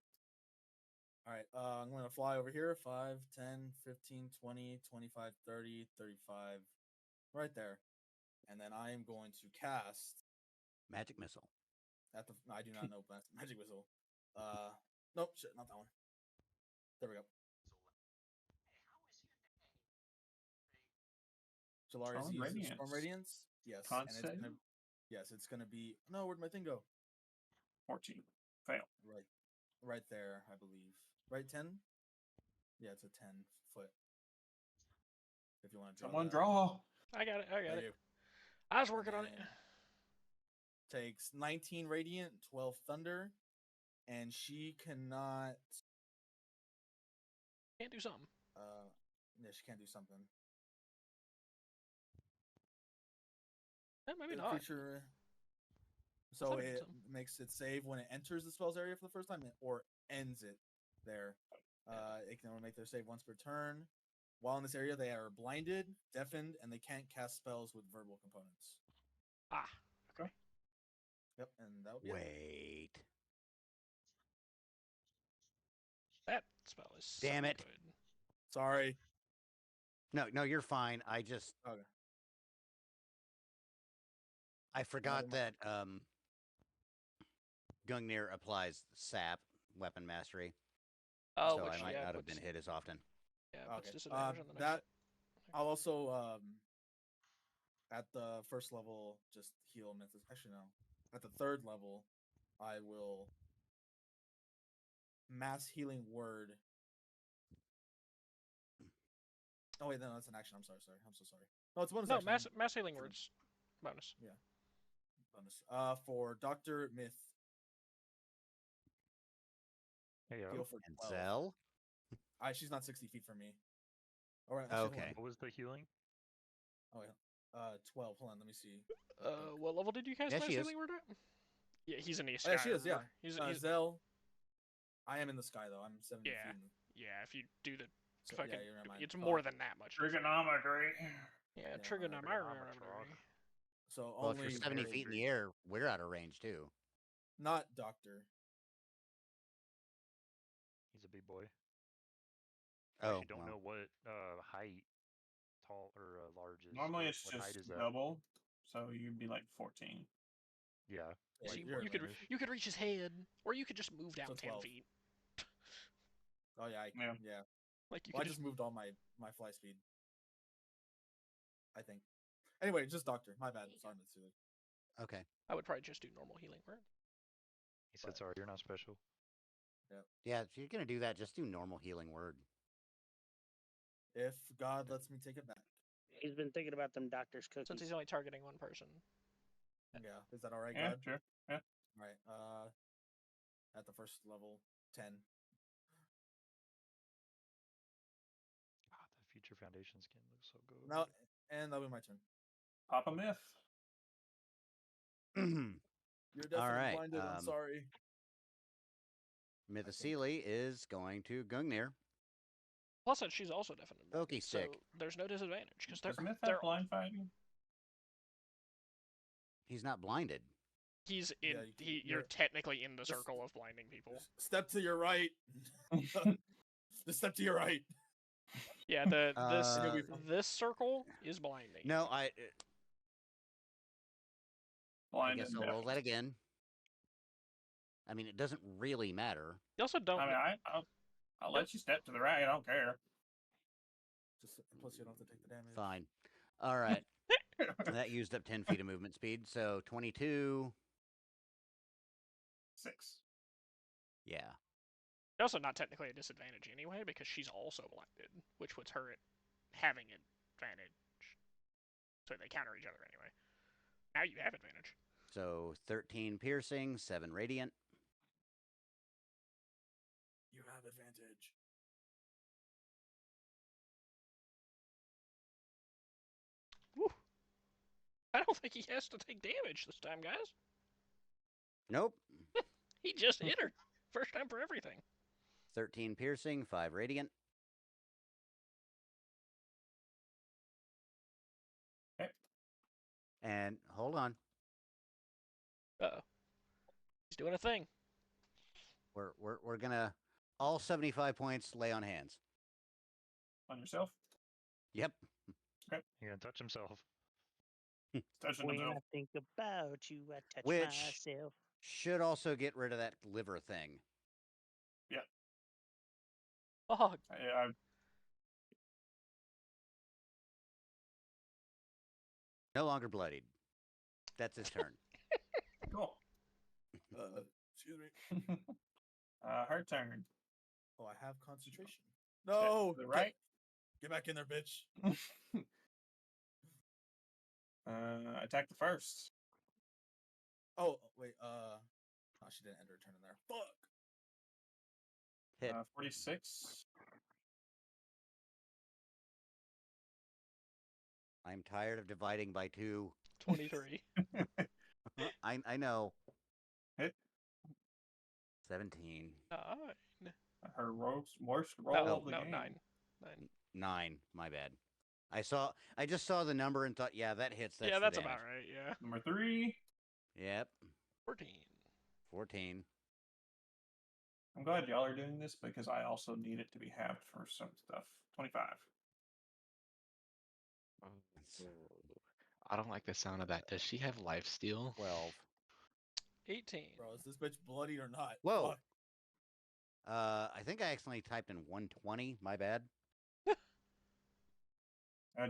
All right, I'm going to fly over here. 5, 10, 15, 20, 25, 30, 35. Right there. And then I am going to cast Magic missile. I do not know magic missile. Nope, shit, not that one. There we go. Jalaris uses Storm Radiance. Yes, and it's gonna be. No, where'd my thing go? 14. Fail. Right there, I believe. Right, 10. Yeah, it's a 10-foot. If you want to draw. Someone draw. I got it. I was working on it. Takes 19 radiant, 12 thunder, and she cannot. Can't do something. Yeah, she can't do something. Maybe not. Creature, so it makes it save when it enters the spell's area for the first time, or ends it there. It can only make their save once per turn. While in this area, they are blinded, deafened, and they can't cast spells with verbal components. Okay. Yep, and that would be Wait. That spell is Damn so it. good. Sorry. No, you're fine. I just I forgot that Gungnir applies SAP, Weapon Mastery. Oh, so which, I might yeah, not have puts- been hit as often. Yeah, Okay. puts disadvantage on the next That hit. I'll also at the first level just heal Mythos. Actually, no. At the third level, I will mass healing word. Oh wait, no, that's an action. I'm sorry. I'm so sorry. No, it's a bonus. No, action. mass healing words. Bonus. Yeah. Bonus. For Dr. Myth. Hey, Heal for And 12. Zell? She's not 60 feet from me. All right. Okay. What was the healing? Oh wait. 12. Hold on. Let me see. What level did you cast Yeah, mass she is. healing word at? Yeah, he's in the Oh, sky. yeah, she is. Yeah. He's Zell. I am in the sky though. I'm 70 yeah. feet. Yeah, if you do the So, fucking, you're in my it's more than that much. Trigonometry. Yeah, trigonometry. So Well, only if you're 70 feet in the air, we're out of range too. Not Doctor. He's a big boy. Oh, I actually don't well. know what height, tall or large is. Normally it's what height just is that? double, so you'd be like 14. Yeah. See, you're you in could range. you could reach his head, or you could just move down So 10 12. feet. Oh yeah. Yeah. Like you Well, I could just moved all my fly speed. I think. Anyway, just Doctor. My bad. Sorry, Mitsui. Okay. I would probably just do normal healing word. He said, "Sorry, you're not special." Yeah, if you're gonna do that, just do normal healing word. If God lets me take it back. He's been thinking about them doctor's cookies. Since he's only targeting one person. Yeah. Is that all right, Yeah, God? sure. Yeah. All right. At the first level, 10. God, the Future Foundation skin looks so good. Now, and that'll be my turn. Pop a myth. You're definitely right, blinded. I'm sorry. Mythosele is going to Gungnir. Plus, that she's also definitely. Pokey So stick. there's no disadvantage because Does Myth they're have blind fighting? He's not blinded. he's in. You're technically in the circle of blinding people. Step to your right. Just step to your right. Yeah, this circle is blinding. No, I Blind guess and I'll roll deaf. that again. I mean, it doesn't really matter. You also don't. I mean, I'll let you step to the right. I don't care. Just plus you don't have to take the damage. Fine. All right. That used up 10 feet of movement speed, so 22. 6. It's Yeah. also not technically a disadvantage anyway because she's also blinded, which puts her at having advantage. So they counter each other anyway. Now you have advantage. So 13 piercing, 7 radiant. You have advantage. Woo. I don't think he has to take damage this time, guys. Nope. He just hit her. First time for everything. 13 piercing, 5 radiant. Okay. And hold on. Uh-oh. He's doing a thing. We're gonna All 75 points lay on hands. On yourself? Yep. Okay. He's gonna touch himself. Touching When himself. I think about you, I touch Which myself. should also get rid of that liver thing. Yeah. Oh, I No longer bloodied. That's his turn. Cool. Excuse me. Her turn. Oh, I have concentration. No. To the right. Get back in there, bitch. Attack the first. Oh, wait. Oh, she didn't end her turn in there. Fuck. Hit. 46. I'm tired of dividing by 2. 23. I know. Hit. 17. 9. Her worst roll No, of the no, game. 9. 9. My bad. I just saw the number and thought, yeah, that hits. That's Yeah, the that's damage. about right. Yeah. Number 3. Yep. 14. 14. I'm glad y'all are doing this because I also need it to be halved for some stuff. 25. I don't like the sound of that. Does she have life steal? 12. 18. Bro, is this bitch bloody or not? Whoa. Fuck. I think I accidentally typed in 120. My bad.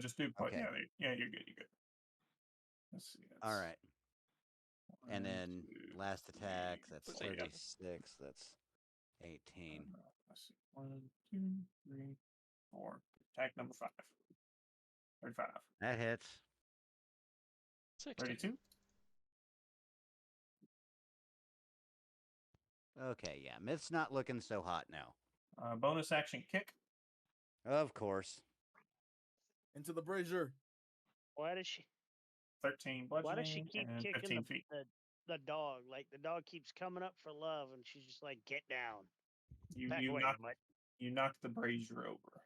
Just do put. Okay. Yeah, you're good. You're good. Let's see. All right. And 1, then 2, last attack, 3, that's 4. 36. That's 18. Let's see. 1, 2, 3, 4. Attack number 5. 35. That hits. 16. 32. Okay, yeah. Myth's not looking so hot now. Bonus action kick. Of course. Into the brazier. Why does she? 13 Why does she bludgeoning keep and kicking 15 feet. the dog? Like the dog keeps coming up for love, and she's just like, "Get down." You Back you away, knocked mutt. you knocked the brazier over.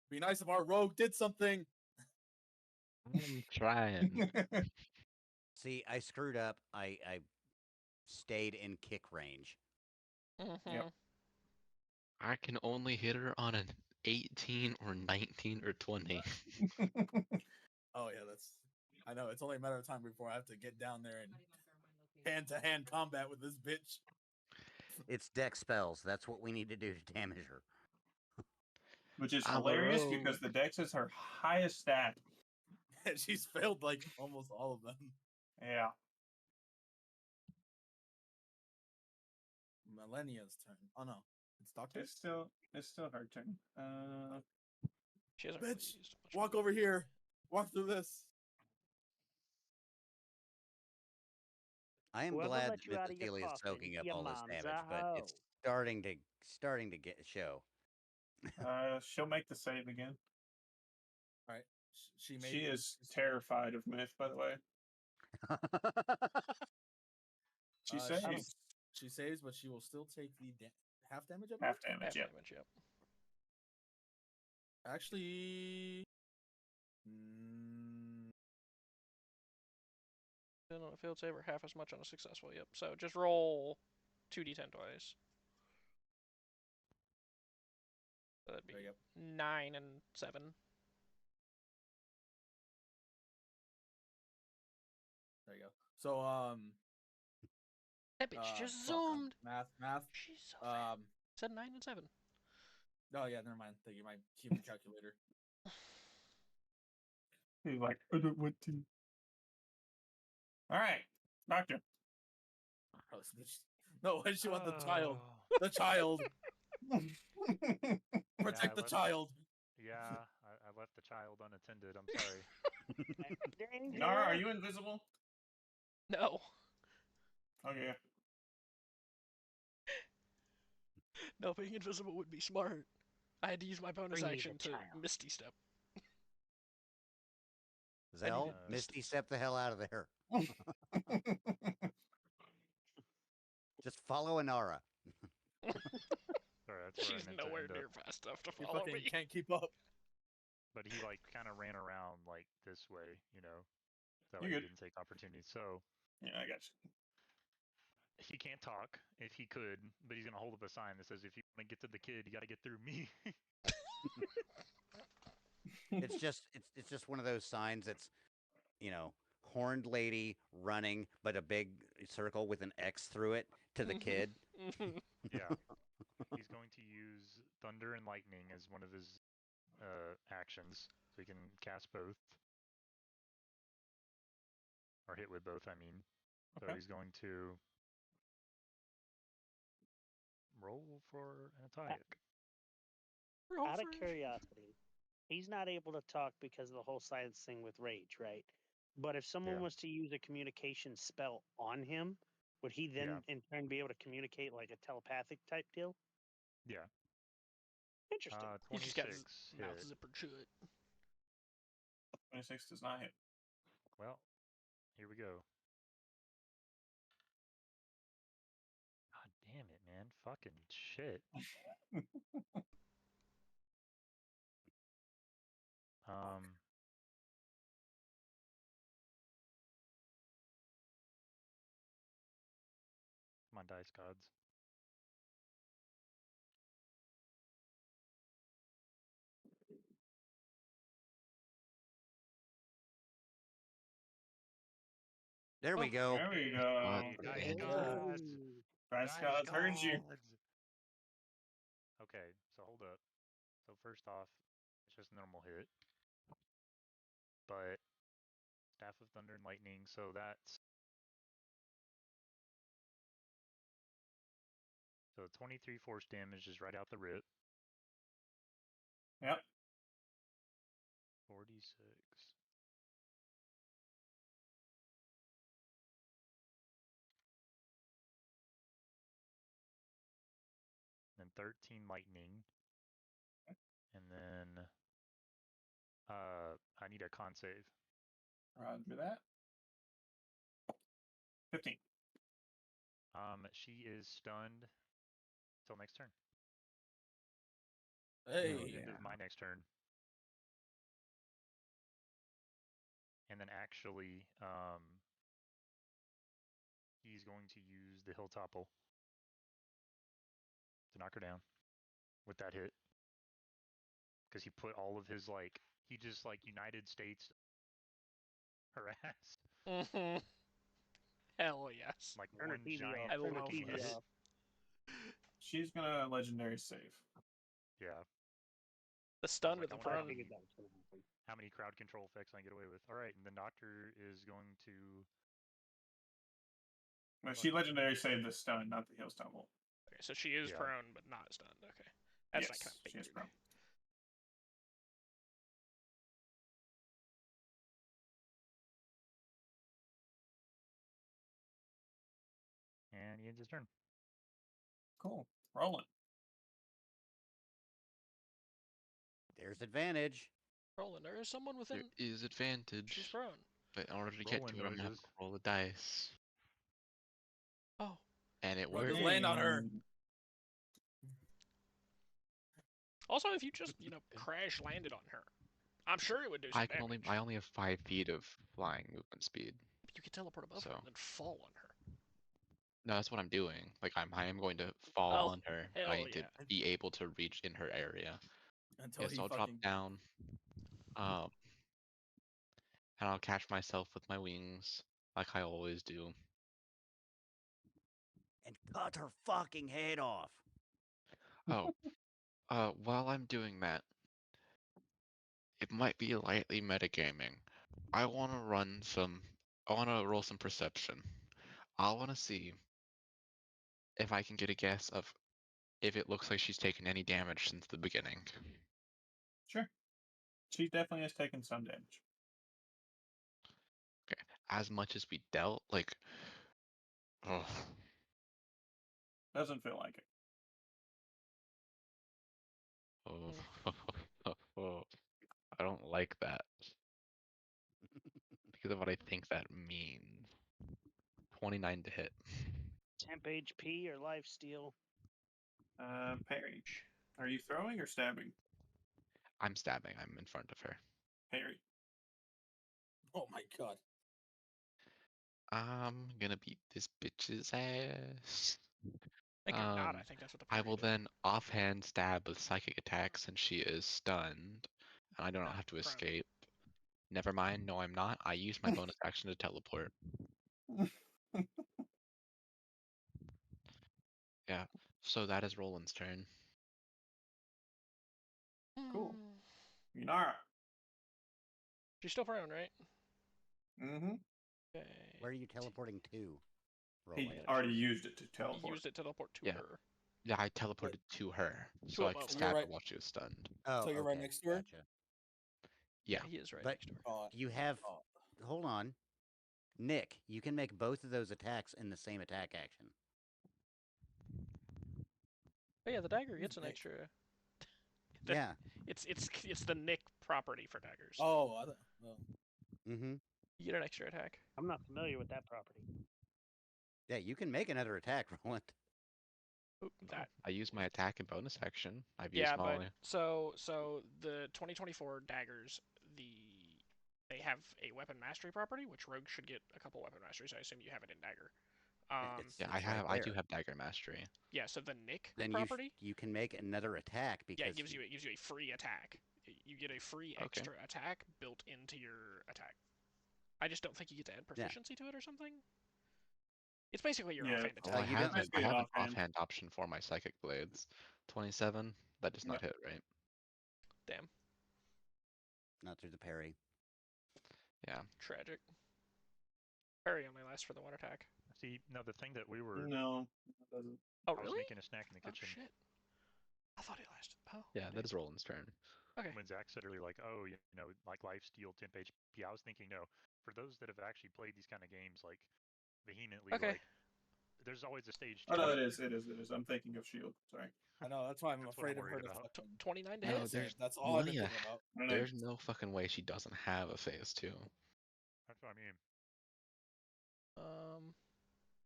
Be nice if our rogue did something. I'm trying. See, I screwed up. I stayed in kick range. Mhm. I can only hit her on an 18 or 19 or 20. Oh yeah, that's. I know it's only a matter of time before I have to get down there and hand-to-hand combat with this bitch. It's deck spells. That's what we need to do to damage her. Which is I'm a hilarious rogue. because the dex is her highest stat. And she's failed like almost all of them. Yeah. Millennia's turn. Oh no, it's Doctor. It's still her turn. She hasn't really Bitch, used much. walk over here. Walk through this. I am Whoever glad let that you out of your Mythocelia is coffin, soaking up your all this mom's damage, a but it's starting to get show. She'll make the save again. All right. She is terrified of Myth, by the way. She saves. She saves, but she will still take the half damage. Half damage. Half Yeah. damage, yep. Actually, Then on a failed save or half as much on a successful, yep. So just roll 2d10 twice. So that'd be 9 and 7. there you go. So That bitch just fuck, zoomed. math. She's so fast. Said 9 and 7. Oh yeah, never mind. Thank you, my human calculator. He's like, I don't want to. All right, Doctor. Oh, this bitch. No, why did she want the child? The child. Protect the child. Yeah, I left the child unattended. I'm sorry. Nara, are you invisible? No. Okay. No, being invisible would be smart. I had to use my bonus Bring me the action to child. Misty Step. Zell, Misty, step the hell out of there. Just follow Inara. Sorry, that's where I She's meant to nowhere end near up. fast enough to You follow fucking me. can't keep up. But he like kind of ran around like this way, you know. That way he didn't take opportunity. So yeah, I got you. He can't talk if he could, but he's gonna hold up a sign that says, "If you want to get to the kid, you got to get through me." It's just one of those signs that's, horned lady running, but a big circle with an X through it to the kid. Yeah. He's going to use Thunder and Lightning as one of his actions, so he can cast both. Or hit with both, I mean. So Okay. he's going to roll for an attack. Out of curiosity, he's not able to talk because of the whole science thing with rage, right? But if someone was to use a communication spell on him, would he then in turn be able to communicate like a telepathic type deal? Yeah. Interesting. 26 just got his mouth hit. zippered shut. 26 does not hit. Well, here we go. God damn it, man. Fucking shit. Come on, dice gods. There we go. There we go. Dice gods. Dice gods heard you. Okay, so hold up. So first off, it's just a normal hit. But Staff of Thunder and Lightning, so that's... So 23 force damage is right out the rip. Yep. 46. Then 13 lightning. And then I need a con save. Roger that. 15. She is stunned till next turn. Hey. Into my next turn. And then actually, he's going to use the Hill Topple to knock her down with that hit. Because he put all of his, he just, United States her ass. Hell yes. Like one giant I love fucking this. hit. She's gonna legendary save. Yeah. The stun Like, with the I wonder prone. how many crowd control effects I can get away with. Alright, and the doctor is going to... No, she legendary saved the stun, not the heal stumble. Okay, so she is Yeah. prone, but not stunned. Okay. That's Yes, not kind of she is figured. prone. And he ends his turn. Cool. Rolling. There's advantage. Roland, there is someone within. There is advantage. She's prone. But in order to get Roland to it, I'm gonna have noises. to roll the dice. Oh. And it Bro, worked. just land on her. Also, if you just, crash landed on her, I'm sure it would do some damage. I only have 5 feet of flying movement speed. You could teleport above her So- and then fall on her. No, that's what I'm doing. Like I am going to fall Oh, on her. hell I need yeah. to be able to reach in her area. Until Yes, he I'll drop fucking down. And I'll catch myself with my wings, like I always do. And cut her fucking head off. Oh, while I'm doing that, it might be lightly metagaming. I want to roll some perception. I want to see if I can get a guess of if it looks like she's taken any damage since the beginning. Sure. She definitely has taken some damage. Okay, as much as we dealt, oh, Doesn't feel like it. oh, I don't like that. Because of what I think that means. 29 to hit. Temp HP or life steal? Parry. Are you throwing or stabbing? I'm stabbing. I'm in front of her. Parry. Oh my god. I'm gonna beat this bitch's ass. I think you're not. I think that's what the I parry will did. then offhand stab with psychic attack since she is stunned, and I do not have to prone. escape. Never mind. No, I'm not. I use my bonus action to teleport. Yeah. So that is Roland's turn. Cool. Hmm. Yunara. She's still prone, right? Mm-hmm. Okay. Where are you teleporting to? He Roland? already used it to teleport. He used it to teleport to Yeah. her. Yeah, I teleported to her, so a I could moment. stab her right. while she was stunned. Oh, So you're right next to her? Gotcha. Yeah. He is right But next to her. you have. Hold on, Nick. You can make both of those attacks in the same attack action. Oh yeah, the dagger gets an extra. Yeah. It's the Nick property for daggers. Oh, I don't. Mm-hmm. You get an extra attack. I'm not familiar with that property. Yeah, you can make another attack, Roland. Oop, that. I use my attack and bonus action. I've Yeah, used my. but so the 2024 daggers, they have a weapon mastery property, which rogue should get a couple weapon masteries. I assume you have it in dagger. Yeah, I do have dagger mastery. Yeah, so the Nick Then property. you can make another attack because Yeah, it gives you a free attack. You get a free extra attack built into your attack. I just don't think you get to add proficiency to it or something. It's basically your offhand attack. I have an offhand option for my psychic blades. 27. That does not hit, right? Damn. Not through the parry. Yeah. Tragic. Parry only lasts for the one attack. See, no, the thing that we were. No, it doesn't. Oh, I was really? making a snack in the kitchen. Oh, shit. I thought it lasted. Oh. Yeah, that is Roland's turn. Okay. When Zach said earlier, like, oh, you know, like lifesteal, temp HP, I was thinking, no, for those that have actually played these kind of games, like, vehemently, like, there's always a stage. Oh, no, it is. I'm thinking of Shield. Sorry. I know, that's why I'm afraid of her. 29 to No, hit. That's all I've been Leah, thinking about. there's no fucking way she doesn't have a phase 2. That's what I mean.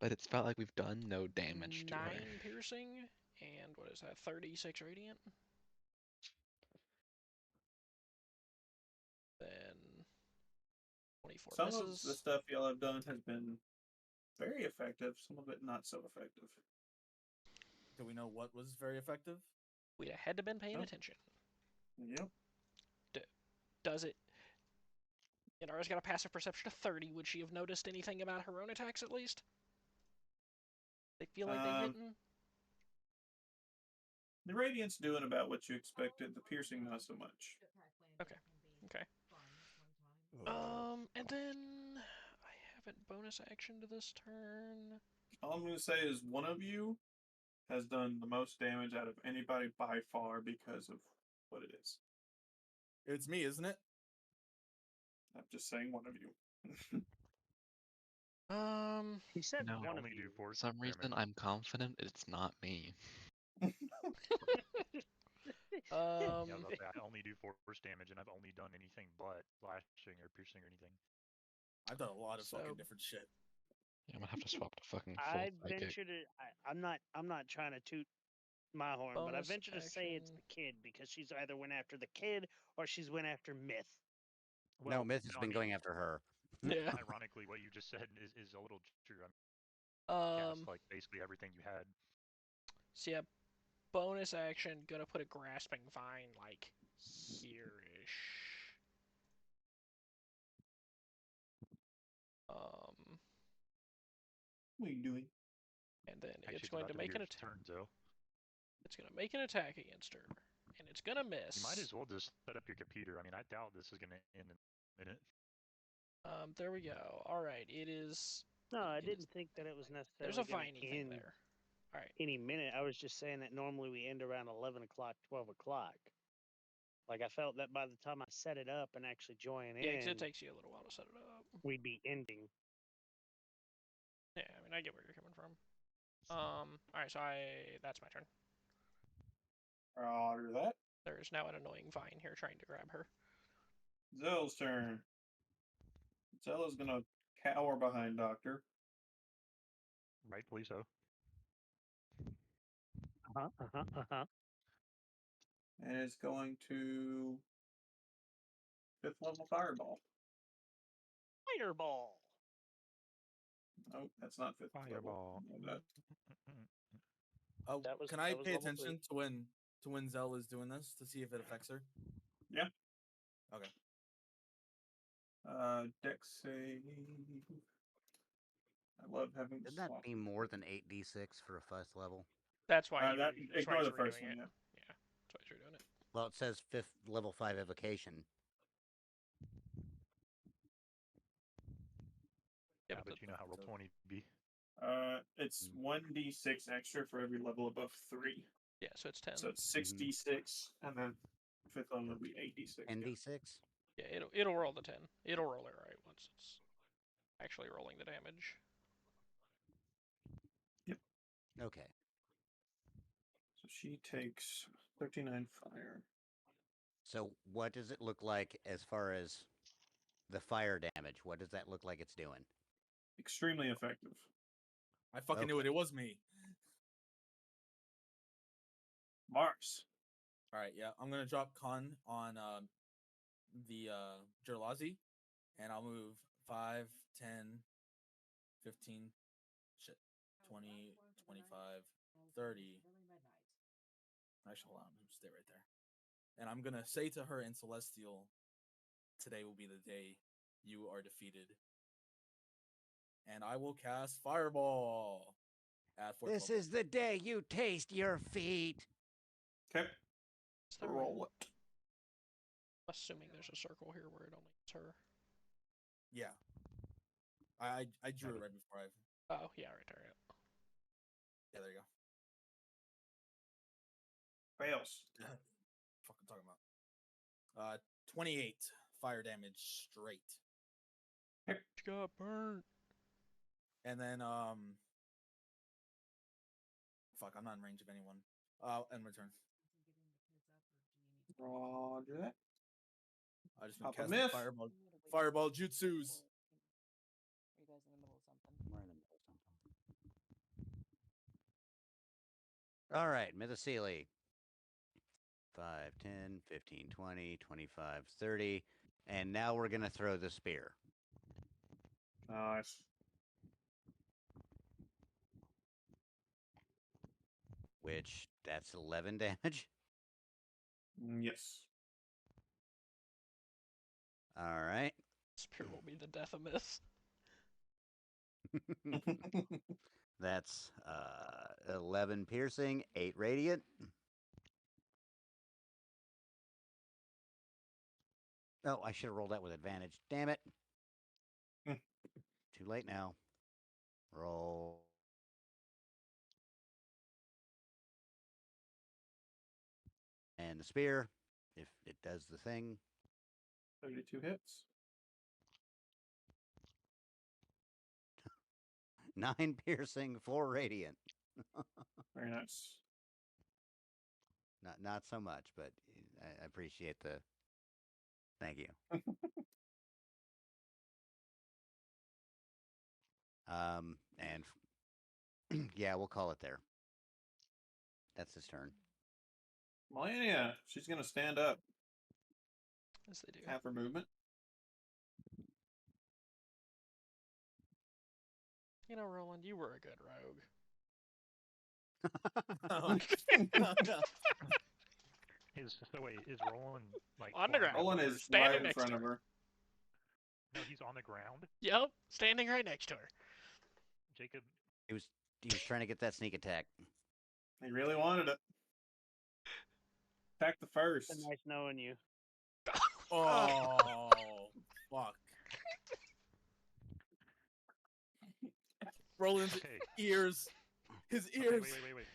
But it's felt like we've done no damage to 9 her. piercing, and what is that, 36 radiant? Then 24 Some misses. of the stuff y'all have done has been very effective, some of it not so effective. Do we know what was very effective? We'd have had to been paying attention. Yep. Does it? Inara's got a passive perception of 30. Would she have noticed anything about her own attacks at least? They feel like they're hitting? The Radiant's doing about what you expected, the piercing not so much. Okay. And then I haven't bonus action to this turn. All I'm going to say is one of you has done the most damage out of anybody by far because of what it is. It's me, isn't it? I'm just saying one of you. He said No, one of you. for some reason, I'm confident it's not me. Yeah, I only do force damage, and I've only done anything but slashing or piercing or anything. I've done a lot of fucking different shit. Yeah, I'm gonna have to swap to fucking full I psychic. venture to. I'm not trying to toot my horn, but I Bonus venture to say it's the kid because she's either went after the kid or she's went after Myth. No, Myth has been going after her. Yeah. Ironically, what you just said is a little true. Cast like basically everything you had. So yeah, bonus action, gonna put a grasping vine like here-ish. What are you doing? And then Actually, it's going to make an attack. Turn, Joe. It's gonna make an attack against her, and it's gonna miss. You might as well just set up your computer. I mean, I doubt this is gonna end in a minute. There we go. All right, it is. No, I didn't think that it was necessarily. There's a gonna viney thing end there. All right. Any minute. I was just saying that normally we end around 11 o'clock, 12 o'clock. Like I felt that by the time I set it up and actually join in, Yeah, because it takes you a little while to set it up. We'd be ending. Yeah, I mean, I get where you're coming from. All right, so that's my turn. Roger that. There is now an annoying vine here trying to grab her. Zell's turn. Zella's gonna cower behind Doctor. Rightfully so. And is going to 5th level fireball. Fireball. Oh, that's not fifth Fireball. level. Oh, That was- can I that was pay level attention to when Zell is doing this to see if it affects her? Yeah. Okay. Dex save. I love having. Didn't that be more than 8d6 for a first level? That's why you that that's why ignore you the were first doing one. it. Yeah. Yeah, that's why you're doing it. Well, it says level 5 evocation. Yeah, but you know how Roll20 be. It's 1d6 extra for every level above 3. Yeah, so it's 10. So it's 6d6, and then fifth level will be 8d6. 10d6? Yeah, it'll roll the 10. It'll roll it right once it's actually rolling the damage. Yep. Okay. So she takes 39 fire. So what does it look like as far as the fire damage? What does that look like it's doing? Extremely effective. I fucking knew it. It was me. Mars. All right, yeah. I'm gonna drop con on the Jerlazi, and I'll move 5, 10, 15, 20, 25, 30. Actually, hold on. Stay right there. And I'm gonna say to her in Celestial, today will be the day you are defeated. And I will cast Fireball at 4th This level. is the day you taste your feet. Okay. Roll it. Assuming there's a circle here where it only hits her. Yeah. I drew it right before I. Oh, yeah, right there. Yeah. Yeah, there you go. Fails. Fucking talking about. 28 fire damage straight. She got burnt. And then fuck, I'm not in range of anyone. End my turn. Roger that. I just been Pop a casting myth. fireball jutsus. Are you guys in the middle of something? We're in the middle of something. All right, Mythosele. 5, 10, 15, 20, 25, 30. And now we're going to throw the spear. Nice. Which, that's 11 damage. Yes. All right. Spear will be the death of Myth. That's 11 piercing, 8 radiant. Oh, I should have rolled that with advantage. Damn it. Too late now. Roll. And the spear, if it does the thing. 32 hits. 9 piercing, 4 radiant. Very nice. Not so much, but I appreciate the. Thank you. And yeah, we'll call it there. That's his turn. Melania, she's gonna stand up. Yes, they do. Half her movement. You know, Roland, you were a good rogue. Is Roland like on the ground? Roland is standing right in next front to of her. No, he's on the ground. Yep, standing right next to her. Jacob. He was trying to get that sneak attack. He really wanted it. Attack the first. It's nice knowing you. Oh, fuck. Roland's ears. His ears. Wait.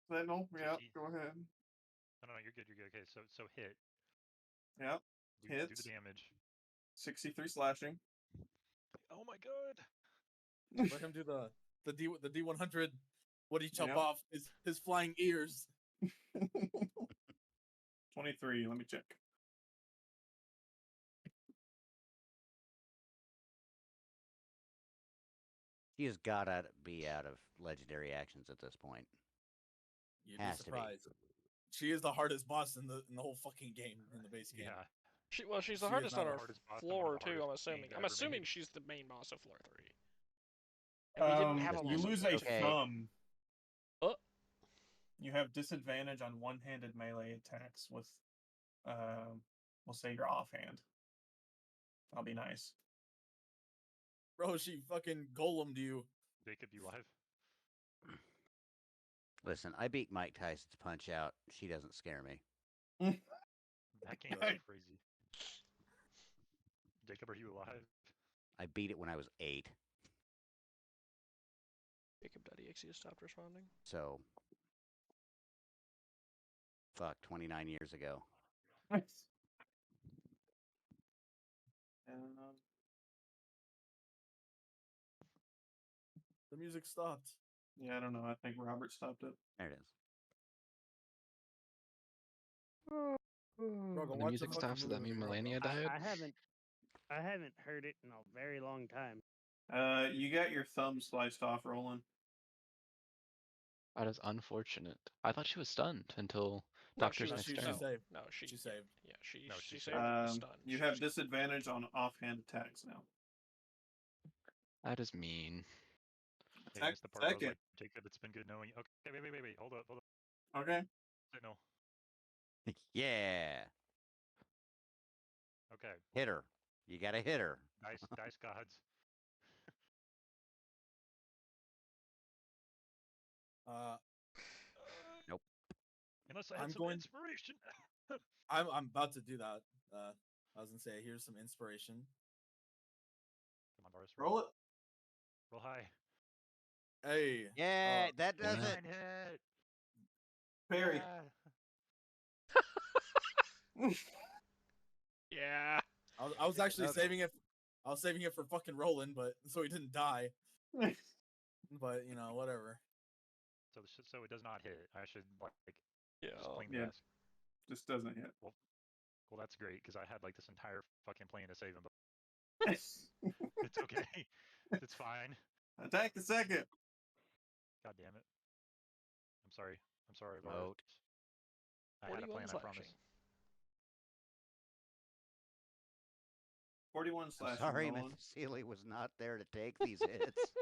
Sentinel, yeah, go ahead. No, you're good. Okay, so hit. Yep. Do Hits. the damage. 63 slashing. Oh my god. Let him do the D100. What do you chop Yep. off? His flying ears. 23. Let me check. He has got to be out of legendary actions at this point. You'd be Has to be. surprised. She is the hardest boss in the whole fucking game, in the base game. Yeah. She's the She is hardest not on the our hardest boss and floor one of the too. I'm hardest assuming. games I'm ever assuming made. she's the main boss of floor 3. And we didn't have a You boss lose of a floor 2. thumb. Oh. You have disadvantage on one-handed melee attacks with, we'll say your offhand. That'll be nice. Bro, she fucking golemed you. Jacob, you live? Listen, I beat Mike Tyson's Punch Out. She doesn't scare me. That game is crazy. Jacob, are you alive? I beat it when I was 8. Jacob.exe has stopped responding. So, fuck, 29 years ago. Nice. The music stopped. Yeah, I don't know. I think Robert stopped it. There it is. Bro, go When the watch music fucking stops, does that movie, mean bro. Melania died? I haven't heard it in a very long time. You got your thumb sliced off, Roland. That is unfortunate. I thought she was stunned until No, Doctor's she next was- turn. saved. No, she saved. Yeah, she No, she she saved the stun. You She have was- disadvantage on offhand attacks now. That is mean. Hey, Attack missed the part where I was second. like, Jacob, it's been good knowing you. Okay, wait. Hold up. Okay. No. Yeah. Okay. Hit her. You gotta hit her. Dice gods. Nope. Unless I had some inspiration. I'm about to do that. I was gonna say, here's some inspiration. Come on, Boris. Roll it. Roll high. Hey. Yeah, that does it. Nine hit. Perry. Yeah. I was actually saving it. I was saving it for fucking Roland, but so he didn't die. But you know, whatever. So it does not hit. I should Yeah. explain Yeah. this. Just doesn't hit. Well, that's great because I had like this entire fucking plan to save him. But it's okay. It's fine. Attack the second. God damn it. I'm sorry. Vote. I had a 41 plan, I slashing. promise. 41 slashing. Sorry, Roland. Mr. Seeley was not there to take these hits.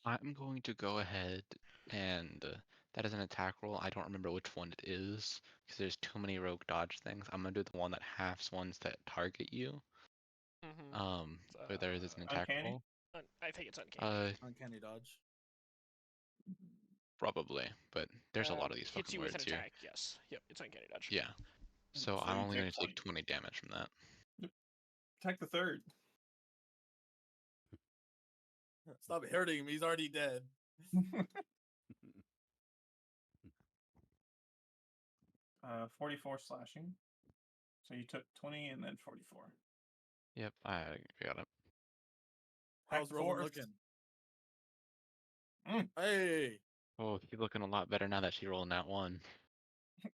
I'm going to go ahead and that is an attack roll. I don't remember which one it is because there's too many rogue dodge things. I'm gonna do the one that halves ones that target you. Where there is an attack Uncanny? roll. I think it's uncanny. Uncanny dodge. Probably, but there's a lot of these hits fucking you with words an here. attack. Yes. Yep. It's uncanny dodge. Yeah. So So I'm you only take going to take 20 damage from that. Attack the third. Stop hurting him. He's already dead. 44 slashing. So you took 20 and then 44. Yep, I got it. How's Roland fourth. looking? Hey. Oh, he's looking a lot better now that she rolled that one.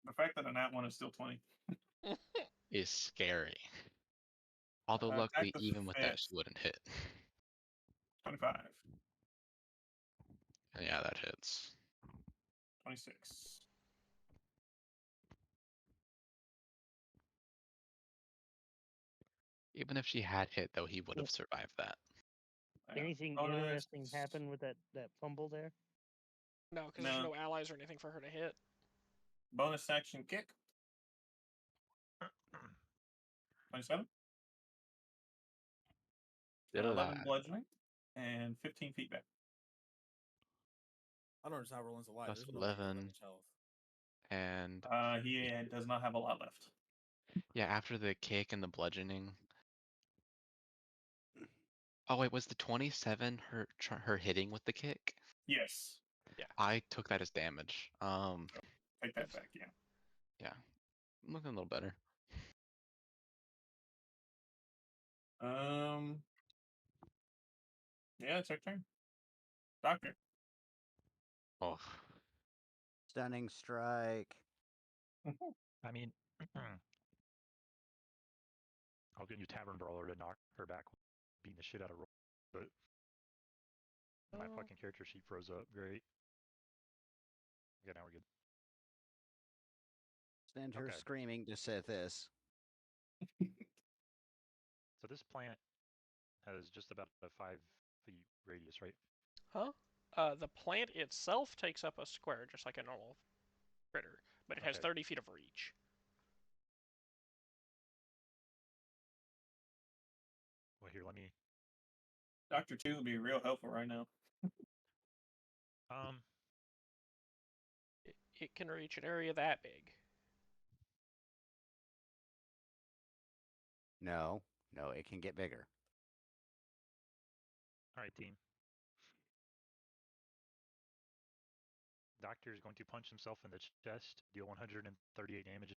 The fact that a nat one is still 20. Is scary. Although Attack luckily, the even with that, fifth. she wouldn't hit. 25. Yeah, that hits. 26. Even if she had hit, though, he would have survived that. Anything Bonus. interesting happen with that fumble there? No, because No. there's no allies or anything for her to hit. Bonus action kick. 27. Still 11 alive. bludgeoning and 15 feet back. I don't understand how Roland's alive. Plus There's no way he has that 11. much health. And He does not have a lot left. yeah, after the kick and the bludgeoning. Oh wait, was the 27 her hitting with the kick? Yes. Yeah. I took that as damage. Take that back, yeah. Yeah, I'm looking a little better. Yeah, it's your turn. Doctor. Oh. Stunning strike. I mean, I'll get you Tavern Brawler to knock her back, beating the shit out of Roll, but my fucking character sheet froze up. Great. Yeah, now we're good. Send her Okay. screaming to Sithis. So this plant has just about a 5 feet radius, right? Huh? The plant itself takes up a square, just like a normal critter, but it has 30 feet of reach. Well, here, let me. Dr. 2 would be real helpful right now. It can reach an area that big. No, it can get bigger. All right, team. Doctor is going to punch himself in the chest, deal 138 damage,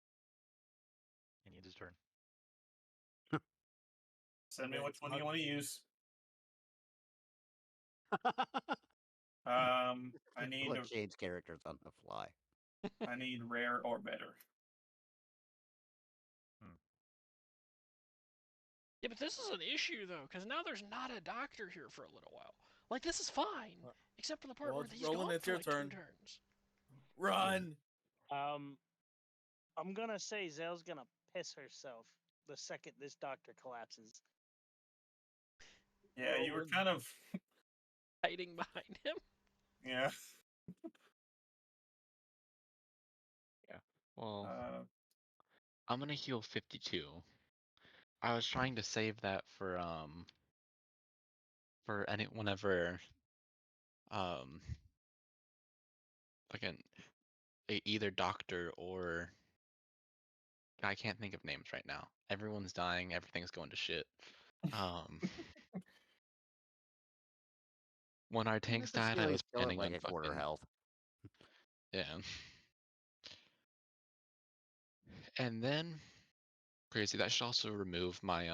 and he ends his turn. Send me which one you want to use. I need to change characters on the fly. I need rare or better. Yeah, but this is an issue though, because now there's not a doctor here for a little while. Like this is fine, except for the part where he's gone it's for your like turn. 2 turns. Run. I'm gonna say Zell's gonna piss herself the second this doctor collapses. Yeah, you were kind of hiding behind him. Yeah. Yeah. Well, I'm gonna heal 52. I was trying to save that for whenever like either doctor or I can't think of names right now. Everyone's dying. Everything's going to shit. When our tanks died, I was planning on a quarter fucking health. Yeah. And then crazy. That should also remove my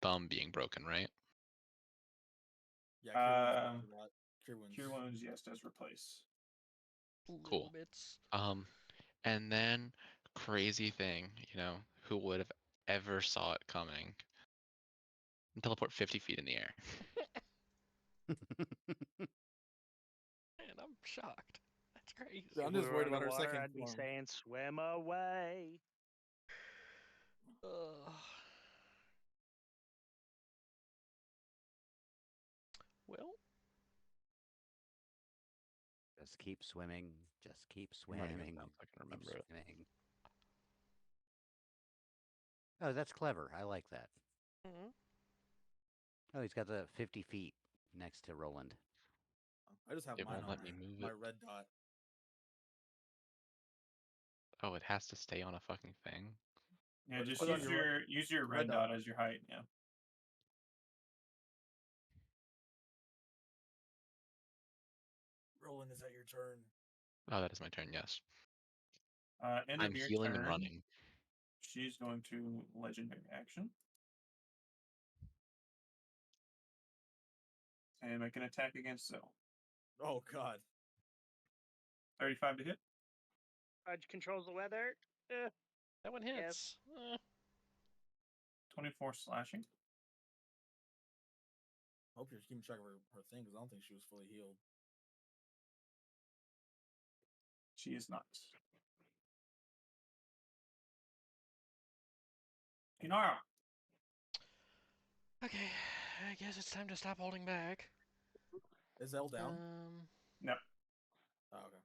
thumb being broken, right? Yeah. Cure wounds, yes, does replace. Cool. Bits. And then crazy thing, who would have ever saw it coming? Teleport 50 feet in the air. Man, I'm shocked. That's crazy. I'm just worried about her water, second I'd be form. saying, swim away. Well, just keep swimming. Just keep swimming. I can remember it. Swimming. Oh, that's clever. I like that. Oh, he's got the 50 feet next to Roland. I just have It mine won't on let me move my it. red dot. Oh, it has to stay on a fucking thing. Yeah, just use your red dot as your height. Yeah. Roland, is that your turn? Oh, that is my turn. Yes. End I'm of your healing turn, and running. She's going to legendary action and make an attack against Zell. Oh God. 35 to hit. Fudge controls the weather. That one hits. 24 slashing. Hope you're keeping track of her thing, because I don't think she was fully healed. She is not. Inara. Okay, I guess it's time to stop holding back. Is Zell down? No. Oh, okay.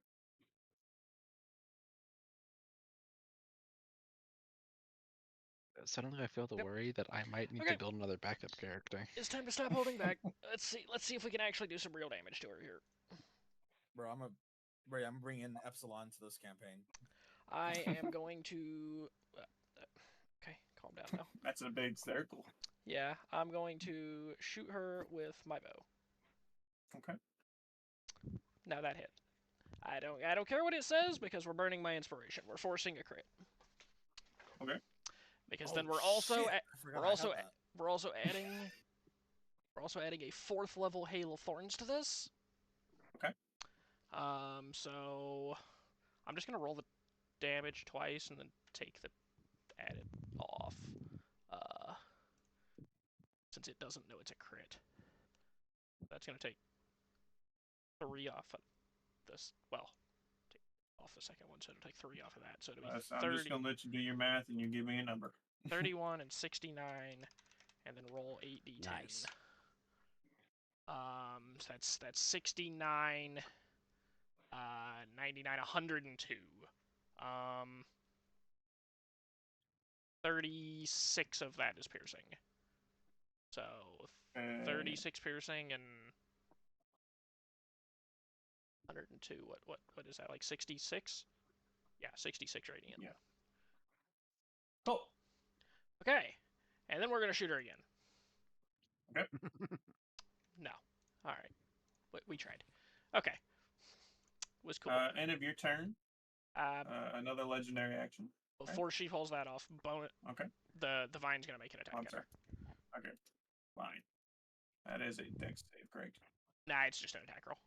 Suddenly, I feel the worry that I might need to build another backup character. It's time to stop holding back. Let's see if we can actually do some real damage to her here. Bro, I'm bringing in Epsilon to this campaign. I am going to. Okay, calm down now. That's a big circle. Yeah, I'm going to shoot her with my bow. Okay. Now that hit. I don't care what it says because we're burning my inspiration. We're forcing a crit. Okay. Because then we're also adding a 4th level Hail of Thorns to this. Okay. So I'm just gonna roll the damage twice and then take the added off. Since it doesn't know it's a crit. That's gonna take 3 off of this. Well, take off the second one, so it'll take 3 off of that. So it'll be 30. I'm just gonna let you do your math and you give me a number. 31 and 69, and then roll 8d10. Nice. So that's 69, 99, 102. 36 of that is piercing. So 36 piercing and 102. What is that? Like 66? Yeah, 66 radiant. Yeah. Cool. Okay, and then we're gonna shoot her again. Okay. No. All right. We tried. Okay. Was cool. End of your turn. Another legendary action. Before she pulls that off, Okay. The vine's gonna make an attack. I'm sorry. Okay. Fine. That is a dex save, correct? Nah, it's just an attack roll.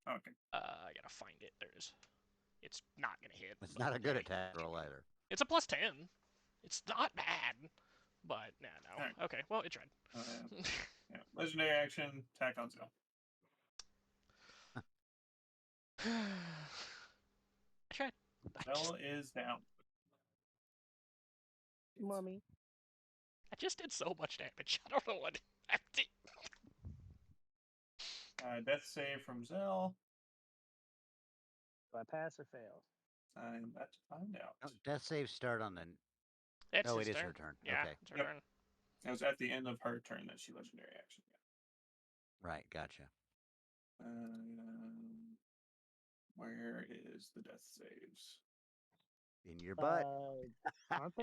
Okay. I gotta find it. There it is. It's not gonna hit. It's not a good attack roll either. It's a +10. It's not bad, but no. Right. Okay, well, it tried. Yeah. Legendary action, attack on Zell. I tried. Zell is down. Mommy. I just did so much damage. I don't know what happened. Death save from Zell. Do I pass or fail? I'm about to find out. Oh, death saves start on the. It's oh, his it is turn. her turn. Yeah, Okay. it's her turn. It was at the end of her turn that she legendary action. Right, gotcha. Where is the death saves? In your butt. Aren't they?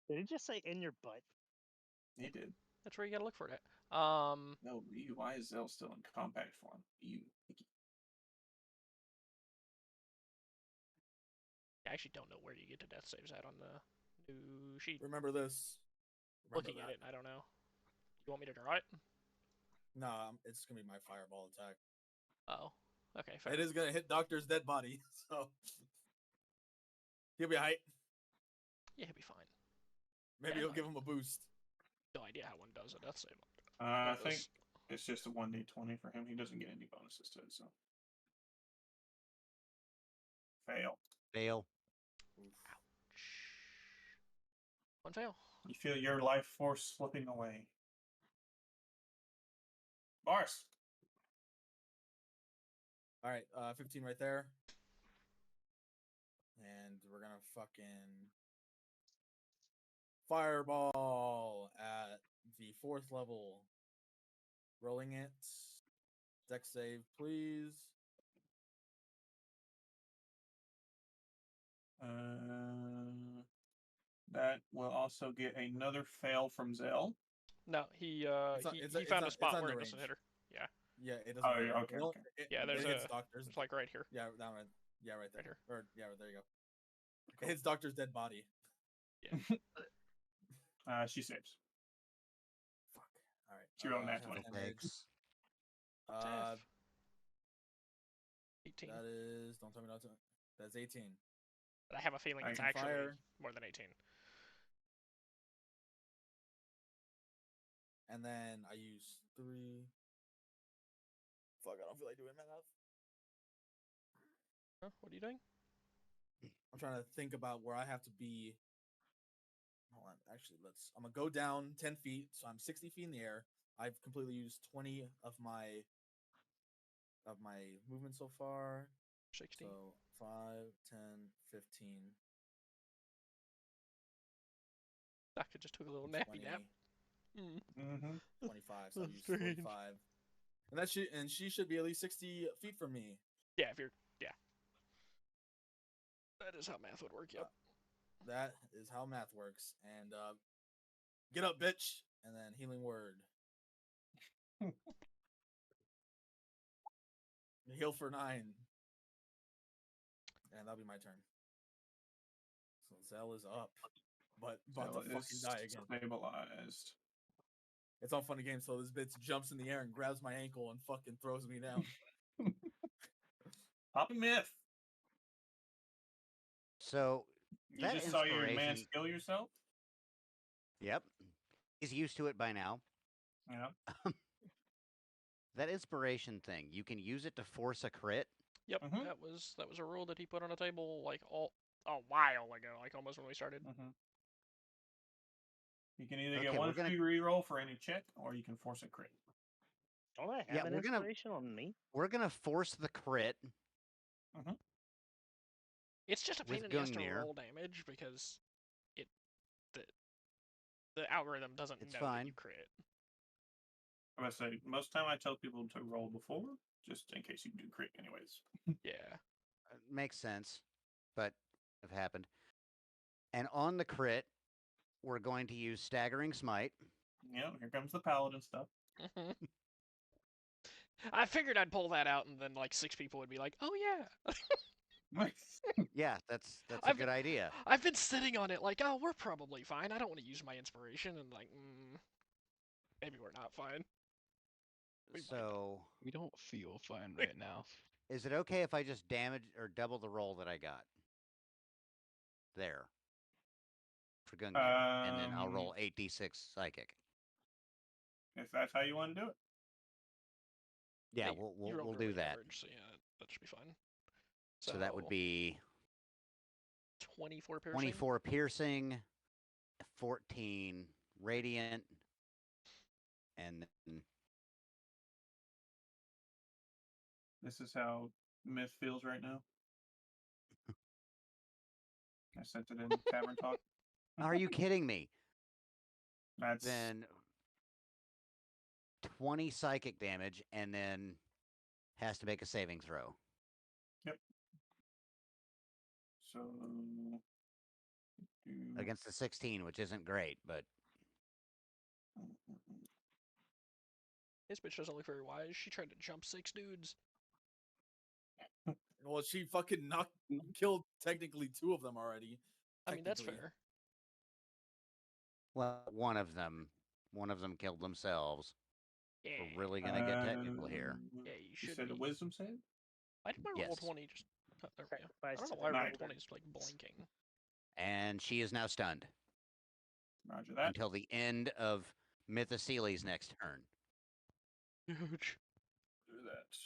Did he just say in your butt? He did. That's where you gotta look for it. No, why is Zell still in compact form? I actually don't know where you get to death saves at on the new sheet. Remember this. Remember Looking that. at it, I don't know. You want me to draw it? No, it's gonna be my fireball attack. Oh, okay. Fair. It is gonna hit Doctor's dead body, so he'll be height. Yeah, he'll be fine. Maybe you'll give him a boost. No idea how one does a death save. I think it's just a 1d20 for him. He doesn't get any bonuses to it, so. Fail. Fail. Ouch. One fail. You feel your life force slipping away. Bars. All right, 15 right there. And we're gonna fucking fireball at the 4th level. Rolling it. Dex save, please. That will also get another fail from Zell. No, he It's found a it's spot under where it range. doesn't hit her. Yeah. Yeah, it doesn't. Oh, hit yeah, her. okay, Well, okay. Yeah, there's it hits Doctor's. It's like right here. Yeah, that right. Yeah, right there. Right here. Or yeah, there you go. It hits Doctor's dead body. Yeah. She saves. Fuck. All right. She rolled a nat 20. Thanks. 18. That is. Don't tell me not to. That's 18. But I have a feeling I it's can actually fire. more than 18. And then I use 3. Fuck, I don't feel like doing math. Huh? What are you doing? I'm trying to think about where I have to be. Hold on. Actually, I'm gonna go down 10 feet, so I'm 60 feet in the air. I've completely used 20 of my movement so far. 16. So 5, 10, 15. I could just took a little nappy 20, nap. 25. So I That's use strange. 45. And she should be at least 60 feet from me. Yeah, if you're that is how math would work. Yep. That is how math works. And get up, bitch. And then healing word. Heal for 9. And that'll be my turn. So Zell is up. But about to fucking die again. Stabilized. It's all fun and games, so this bitch jumps in the air and grabs my ankle and fucking throws me down. Pop a myth. So You that just saw your man inspiration- skill yourself? Yep. He's used to it by now. Yeah. That inspiration thing, you can use it to force a crit. Yep. That was a rule that he put on a table like a while ago, like almost when we started. You can either get one free reroll for any check, or you can force a crit. Don't I have an inspiration on me? We're gonna force the crit. It's just a pain in the ass to roll damage because the algorithm doesn't know that you crit. I'm gonna say most time I tell people to roll before, just in case you do crit anyways. Yeah. Makes sense, but have happened. And on the crit, we're going to use Staggering Smite. Yeah, here comes the paladin stuff. I figured I'd pull that out, and then like 6 people would be like, "Oh yeah." Yeah, that's a good idea. I've been sitting on it like, "Oh, we're probably fine. I don't want to use my inspiration," and like, maybe we're not fine. We don't feel fine right now. Is it okay if I just damage or double the roll that I got? There. For Gungnir. And then I'll roll 8d6 psychic. If that's how you want to do it. Yeah, we'll do that. Average, so yeah, that should be fine. So that would be 24 piercing. 24 piercing, 14 radiant, and then this is how Myth feels right now. I sent it in Tavern Talk. Are you kidding me? That's then 20 psychic damage, and then has to make a saving throw. Yep. So against a 16, which isn't great, but this bitch doesn't look very wise. She tried to jump 6 dudes. Well, she fucking killed technically 2 of them already. I mean, that's fair. Well, one of them killed themselves. Yeah. We're really gonna get technical here. Yeah, you should. Said a wisdom save. Why did my roll 20 just? There we go. I don't know why roll 20 is like blinking. And she is now stunned. Roger that. Until the end of Mythocele's next turn. Huge. Do that.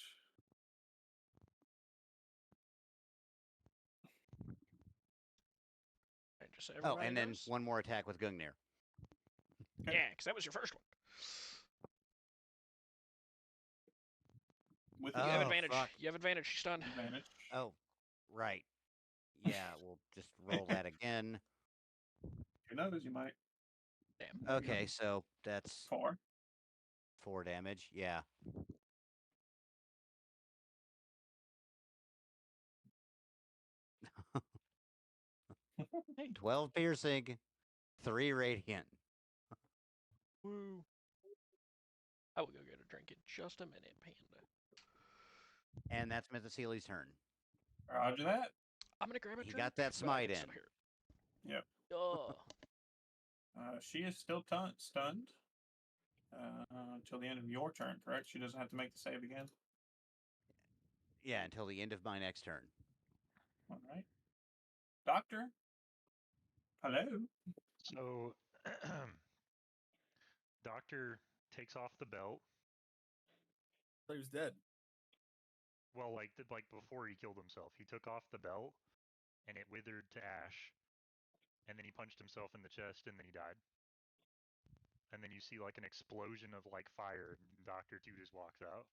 And then one more attack with Gungnir. Yeah, because that was your first one. With you have advantage. Fuck. You have advantage. She's stunned. Advantage. Oh, right. Yeah, we'll just roll that again. Who knows? You might. Damn. Okay, so that's 4. 4 damage. Yeah. Hey. 12 piercing, 3 radiant. Woo. I will go get a drink in just a minute, Panda. And that's Mythocele's turn. Roger that. I'm gonna grab a drink. You got that smite in. Yep. Oh. She is still stunned until the end of your turn, correct? She doesn't have to make the save again? Yeah, until the end of my next turn. All right. Doctor? Hello? So, Doctor takes off the belt. I thought he was dead. Well, like before he killed himself, he took off the belt, and it withered to ash. And then he punched himself in the chest, and then he died. And then you see like an explosion of like fire, and Dr. 2 just walks out.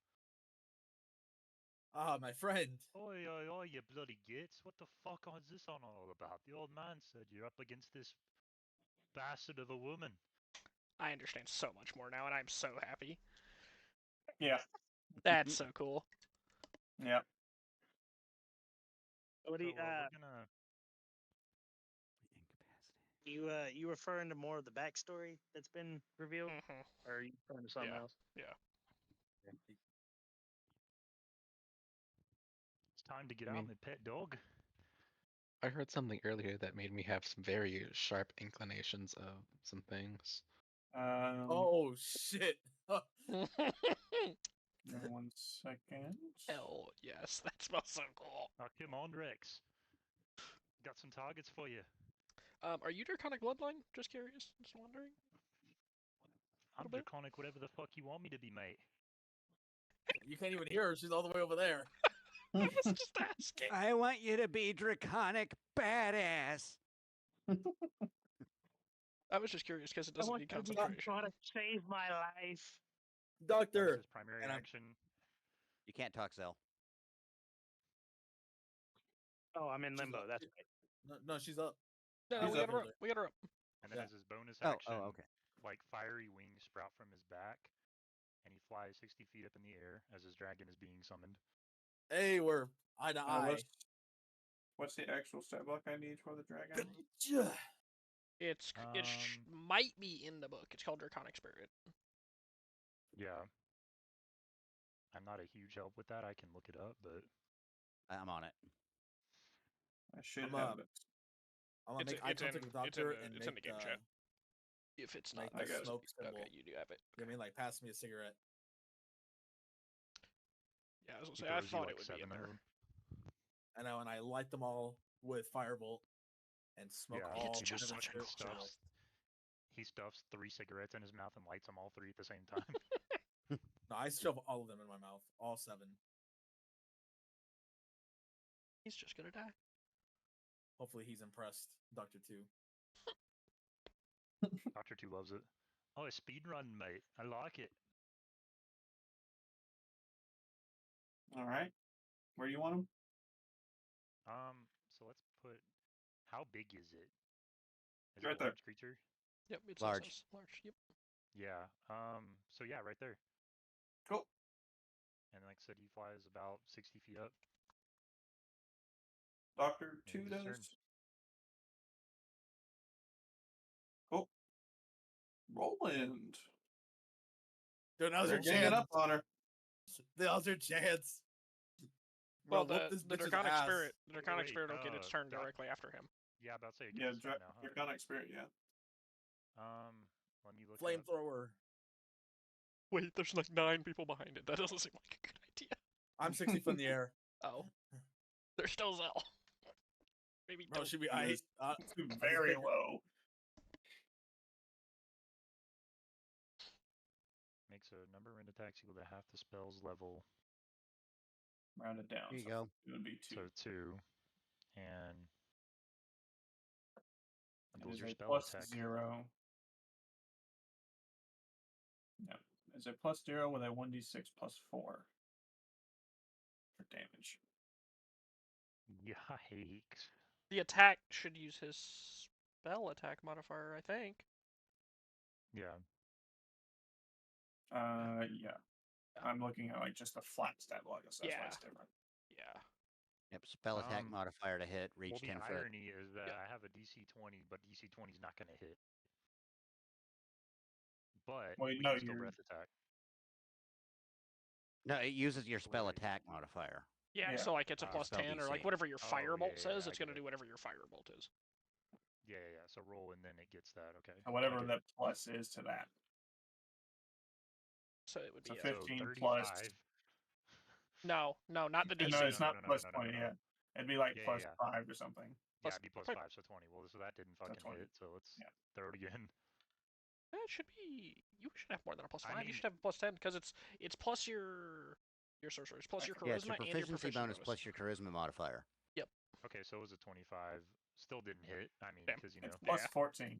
Ah, my friend. Oi, oi, oi, you bloody gits. What the fuck is this on all about? The old man said you're up against this bastard of a woman. I understand so much more now, and I'm so happy. Yeah. That's so cool. Yeah. What do you, we're gonna... You referring to more of the backstory that's been revealed, or are you referring to something else? Yeah. It's time to get out, my pet dog. I heard something earlier that made me have some very sharp inclinations of some things. Oh shit! 1 second. Hell yes, that smells so cool. Oh, come on, Rex. Got some targets for you. Are you Draconic Bloodline? Just curious. Just wondering. I'm Draconic, whatever the fuck you want me to be, mate. You can't even hear her. She's all the way over there. I was just asking. I want you to be draconic badass. I was just curious because it doesn't need concentration. Try to save my life. Doctor. His primary And action. You can't talk, Zell. Oh, I'm in She's limbo. up. That's right. No, she's up. No, She's we got up. her up. We got her up. And then Yeah. as his bonus Oh, action, okay. like fiery wings sprout from his back, and he flies 60 feet up in the air as his dragon is being summoned. Hey, we're eye to eye. What's the actual stat block I need for the dragon? It might be in the book. It's called Draconic Spirit. Yeah. I'm not a huge help with that. I can look it up, but I'm on it. I should I'm have it. I'm gonna make eye contact with the doctor and it's make in the game chat. If it's not, make the smoke okay, symbol. you do have it. You know what I mean, like pass me a cigarette. Yeah, I was he gonna say I throws you, thought like, it would be in 7 of there. them. I know, and I light them all with firebolt and smoke Yeah, all. he just of them such a straight cool out. He stuffs 3 cigarettes in his mouth and lights them all 3 at the same time. No, I shove all of them in my mouth, all 7. He's just gonna die. Hopefully, he's impressed, Doctor 2. Dr. 2 loves it. Oh, a speed run, mate. I like it. All right. Where do you want him? So let's put. How big is it? Is Right it a there. large creature? Yep, it's Large. Large. Yep. Yeah. So yeah, right there. Cool. And like I said, he flies about 60 feet up. Doctor End 2 his does. turn. Cool. Roland. Dude, now's your You're ganging chance. up on her. Now's your chance. Well, Bro, whoop this the bitch's Draconic ass. Spirit, the Draconic Wait, Spirit will get its turn Doc- directly after him. Yeah, about to say. It Yeah, gets his turn now, huh? Draconic Spirit, yeah. Let me look. Flamethrower. Wait, there's like 9 people behind it. That doesn't seem like a good idea. I'm 60 feet in the air. Oh, there's still Zell. Maybe Bro, don't. should be He ice. is very low. Makes a number of attacks equal to half the spell's level. Round it down. Here you so go. It would be 2. So 2. And It doubles is your a spell plus attack. 0. No. It's a plus 0 with a 1d6 plus 4 for damage. Yikes. The attack should use his spell attack modifier, I think. Yeah. Yeah. I'm looking at like just a flat stat block, so that's why it's different. Yeah. Yep, spell attack Um, modifier to hit, reach Well, the 10 foot. irony is that I have a DC 20, but DC 20 is not going to hit. But Well, we no, can still you're- breath attack. No, it uses your spell attack modifier. Yeah, Yeah. so like it's a Ah, plus spell 10, or like DC. whatever your Oh, firebolt yeah, says, I it's get gonna it. do whatever your firebolt is. Yeah. So roll and then it gets that. Okay. And whatever I get the it. plus is to that. So it would be So a- 15 so plus. 35. No, not the DC. No, it's No, not no, no, plus no, no, 20 no. yet. It'd be like Yeah, plus yeah. 5 or something. Yeah, it'd be plus plus- 5, so 20. Well, so that didn't fucking 20. hit. So let's Yeah. throw it again. That should be. You should have more than a plus I 5. You mean- should have a plus 10 because it's plus your sorcerer, it's plus your charisma Yeah, it's your and your proficiency bonus plus your charisma modifier. Okay, so it was a 25. Still didn't hit. I mean, Damn. because you It's know. plus Yeah. 14.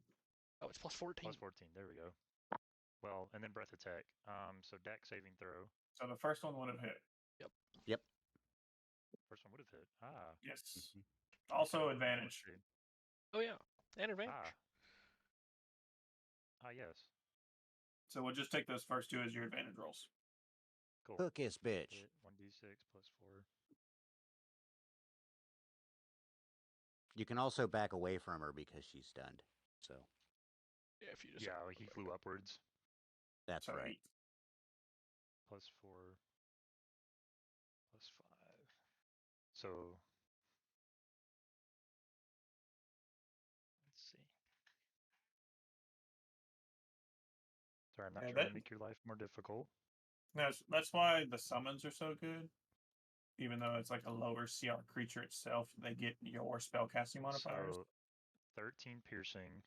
Oh, it's plus 14. Plus 14. There we go. Well, and then breath attack. So dex saving throw. So the first one would have hit. Yep. First one would have hit. Ah. Yes. Also Okay, advantage. let's see. Oh yeah, and advantage. Yes. So we'll just take those first 2 as your advantage rolls. Cool. Hook this bitch. Hit 1d6 plus 4. You can also back away from her because she's stunned. So Yeah, if you just Yeah, like he flew upwards. that's So right. 8. Plus 4. Plus 5. So. Let's see. Sorry, I'm not Yeah, trying that- to make your life more difficult. That's why the summons are so good. Even though it's like a lower CR creature itself, they get your spellcasting modifiers. So 13 piercing.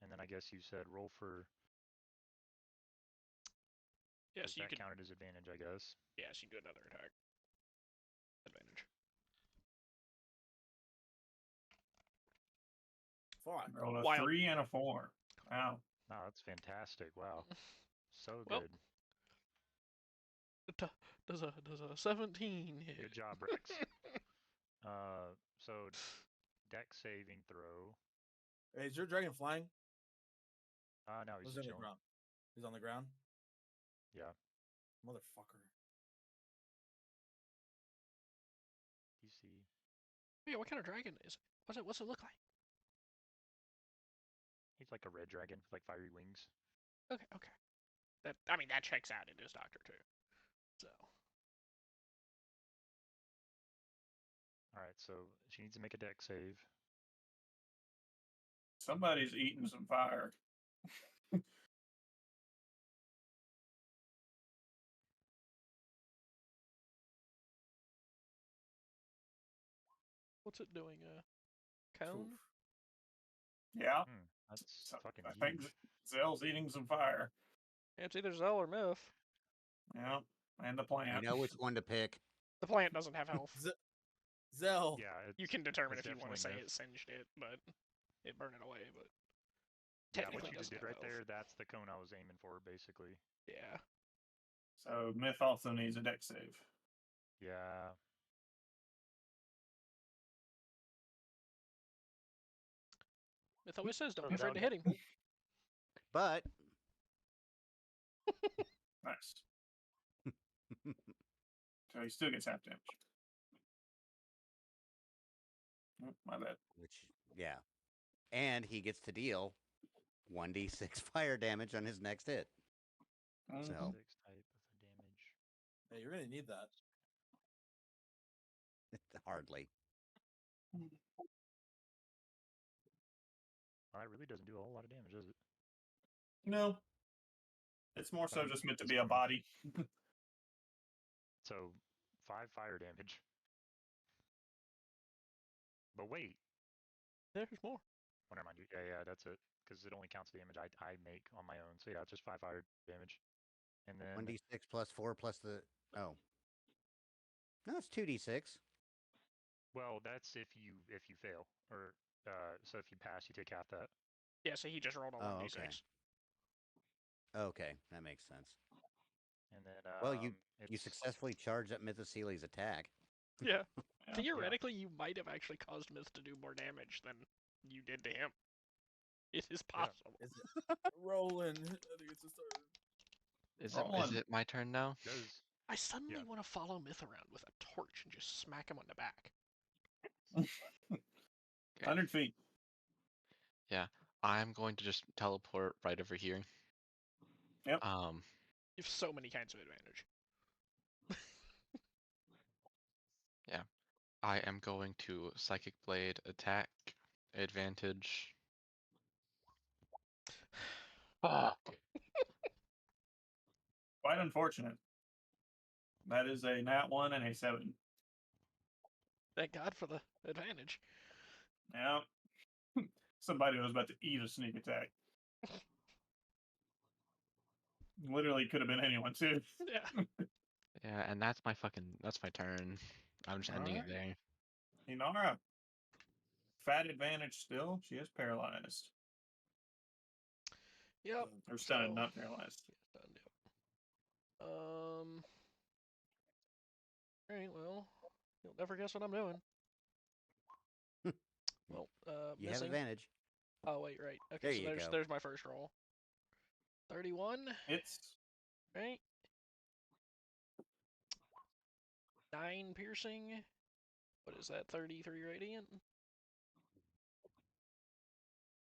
And then I guess you said roll for. Yes, you that could. counted as advantage, I guess. Yes, you can do another attack. advantage. Fuck. Rolled a Wild. 3 and a 4. Wow. No, that's fantastic. Wow. So Well, good. Does a 17 hit? Good job, Rex. So deck saving throw. Hey, is your dragon flying? No, he's He's on the chilling. ground. He's on the ground. Yeah. Motherfucker. DC. Yeah, what kind of dragon is it? What's it look like? He's like a red dragon with like fiery wings. Okay. That checks out in his doctor too. So. All right, so she needs to make a deck save. Somebody's eating some fire. What's it doing? Cone? Yeah. That's So, fucking I think huge. Zell's eating some fire. Yeah, it's either Zell or Myth. Yeah. And the plant. You know which one to pick. The plant doesn't have health. Zell. Yeah, You can determine it's if you want to say definitely it singed it, but it burned it away. But Yeah, what technically you just doesn't did have right health. there, that's the cone I was aiming for, basically. Yeah. So Myth also needs a deck save. Yeah. Myth always says, don't So be afraid to Zell hit him. But Nice. So he still gets half damage. Oh, my bad. yeah. And he gets to deal 1d6 fire damage on his next hit. So 6 type of damage. Hey, you're gonna need that. hardly. Well, it really doesn't do a whole lot of damage, does it? No. It's more so just meant to be a body. So 5 fire damage. But wait. There's more. Oh, never mind. Yeah, that's it. Because it only counts the damage I make on my own. So yeah, it's just 5 fire damage. And then 1d6 plus 4 plus the... Oh. No, it's 2d6. Well, that's if you fail. Or so if you pass, you take half that. Yeah, so he just rolled a 1d6. Okay, that makes sense. And then well, you successfully charged up Mythoceli's attack. Yeah. Theoretically, you might have actually caused Myth to do more damage than you did to him. It is possible. Is it Roland? I think it's his turn. Is it my turn now? I suddenly want to follow Myth around with a torch and just smack him on the back. 100 feet. Yeah, I'm going to just teleport right over here. Yep. You have so many kinds of advantage. Yeah. I am going to Psychic Blade attack advantage. Fuck. Quite unfortunate. That is a nat 1 and a 7. Thank God for the advantage. Yeah. Somebody was about to eat a sneak attack. Literally could have been anyone too. Yeah. Yeah, and that's my turn. I'm just ending it there. Inara. Fat advantage still. She is paralyzed. Yep. Or stunned, not paralyzed. Stunned, yep. Alright, well, you'll never guess what I'm doing. Well, you missing. have advantage. Oh wait, right. There Okay, so you go. there's my first roll. 31. Hits. Right. 9 piercing. What is that? 33 radiant.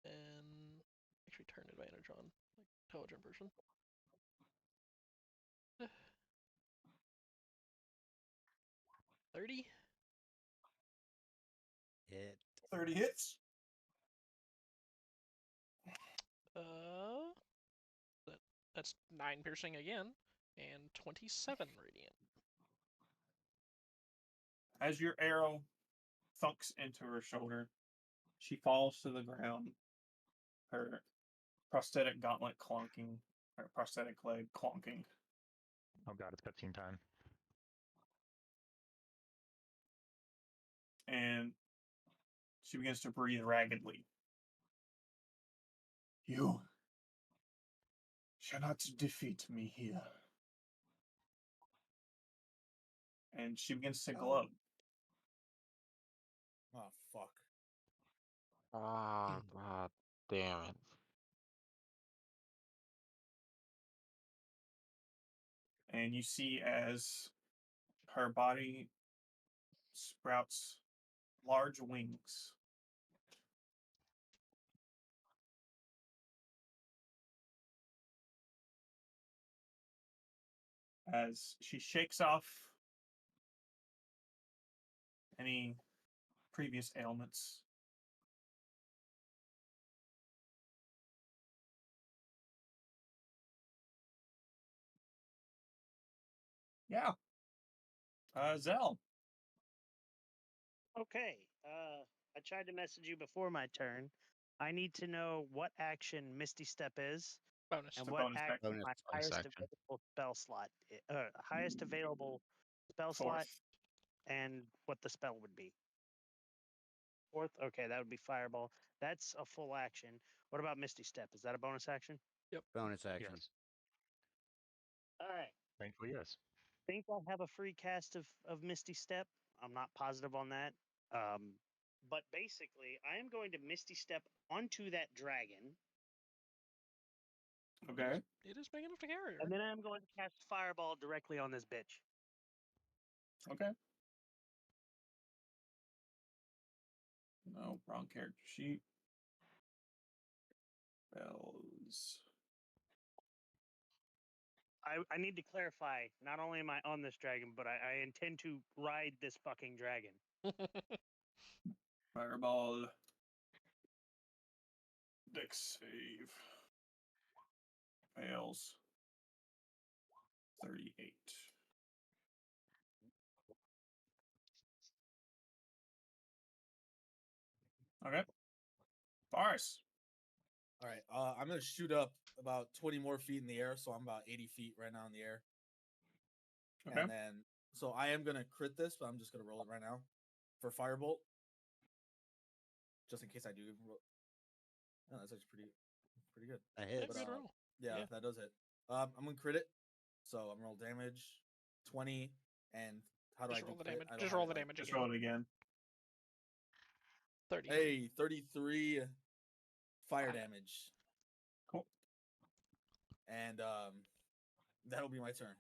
And actually turn advantage on, like intelligent person. 30. Hit. 30 hits. That's 9 piercing again, and 27 radiant. As your arrow thunks into her shoulder, she falls to the ground. Her prosthetic gauntlet clonking, her prosthetic leg clonking. Oh god, it's cutscene time. and she begins to breathe raggedly. You shall not defeat me here. And she begins to glow. Oh, fuck. Ah, god damn it. And you see as her body sprouts large wings. As she shakes off any previous ailments. Yeah. Zell. Okay. I tried to message you before my turn. I need to know what action Misty Step is, Bonus. and It's a what bonus action action. my Bonus highest action. available spell slot, highest available spell slot, Fourth. and what the spell would be. Fourth. Okay, that would be Fireball. That's a full action. What about Misty Step? Is that a bonus action? Bonus action. Yes. All right. Thankfully, yes. I think I have a free cast of Misty Step. I'm not positive on that. But basically, I am going to Misty Step onto that dragon. Okay. It is big enough to carry her. And then I'm going to cast Fireball directly on this bitch. Okay. No, wrong character sheet. Spells. I need to clarify, not only am I on this dragon, but I intend to ride this fucking dragon. Fireball. Dex save. Fails. 38. Okay. Boris. All right. I'm gonna shoot up about 20 more feet in the air, so I'm about 80 feet right now in the air. Okay. And then, so I am gonna crit this, but I'm just gonna roll it right now for Firebolt, just in case I do. Oh, that's actually pretty good. A hit. Good roll. Yeah, that does hit. I'm gonna crit it, so I'm gonna roll damage 20, and how do Just I roll do the crit? damage. I don't Just have roll it, the like- damage Just again. roll it again. 30. Hey, 33 fire damage. Cool. And that'll be my turn.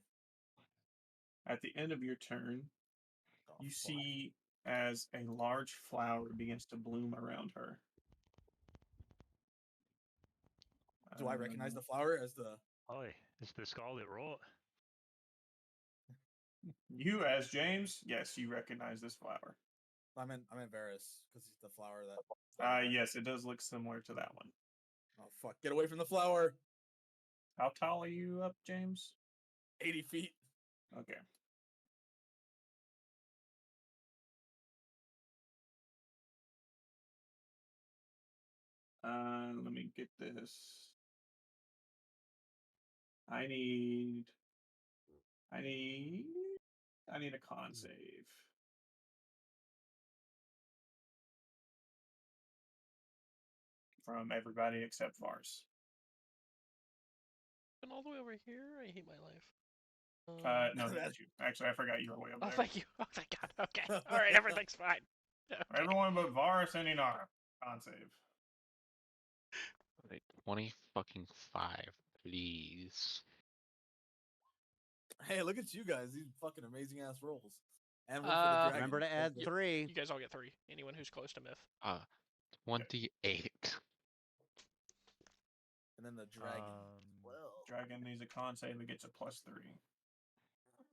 At the end of your turn, Oh, you fuck. see as a large flower begins to bloom around her. Do I recognize the flower as the? Oh, it's the Scarlet Rot. You as James? Yes, you recognize this flower. I meant Varys because it's the flower that. Yes, it does look similar to that one. Oh fuck! Get away from the flower. How tall are you up, James? 80 feet. Okay. Let me get this. I need a con save. From everybody except Vars. And all the way over here, I hate my life. No, that's you. Actually, I forgot you were way up Oh, there. thank you. Oh, thank God. Okay. All right, everything's fine. Okay. Everyone but Vars and Inar. Con save. Wait, 20 fucking 5, please. Hey, look at you guys! These fucking amazing ass rolls. And one for the dragon. Remember to add 3. You guys all get 3. Anyone who's close to myth. 28. And then the dragon. Dragon needs a con save. It gets a +3.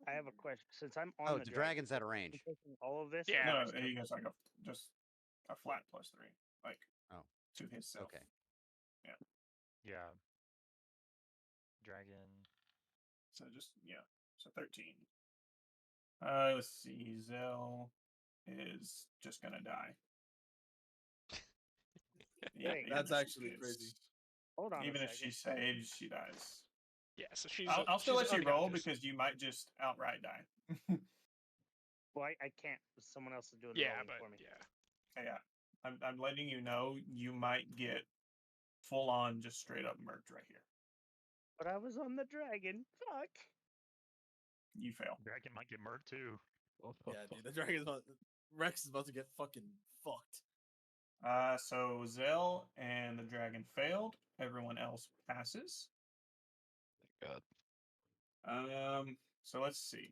I have a question. Since I'm on the dragon's at a range. I'm taking all of this. Yeah. No, he gets like just a flat +3, like to his self. Okay. Yeah. Dragon. So so 13. Let's see. Zell is just gonna die. Wait, that's actually crazy. Hold on. Even a if she second. saves, she dies. Yeah, so she's. I'll still she's let you roll unconscious. because you might just outright die. Well, I can't. Someone else is doing the Yeah, rolling but for me. yeah. Yeah, I'm letting you know you might get full on just straight up murked right here. But I was on the dragon. Fuck. You fail. Dragon might get murked too. Yeah, dude, the dragon's about, Rex is about to get fucking fucked. So Zell and the dragon failed. Everyone else passes. Thank God. So let's see.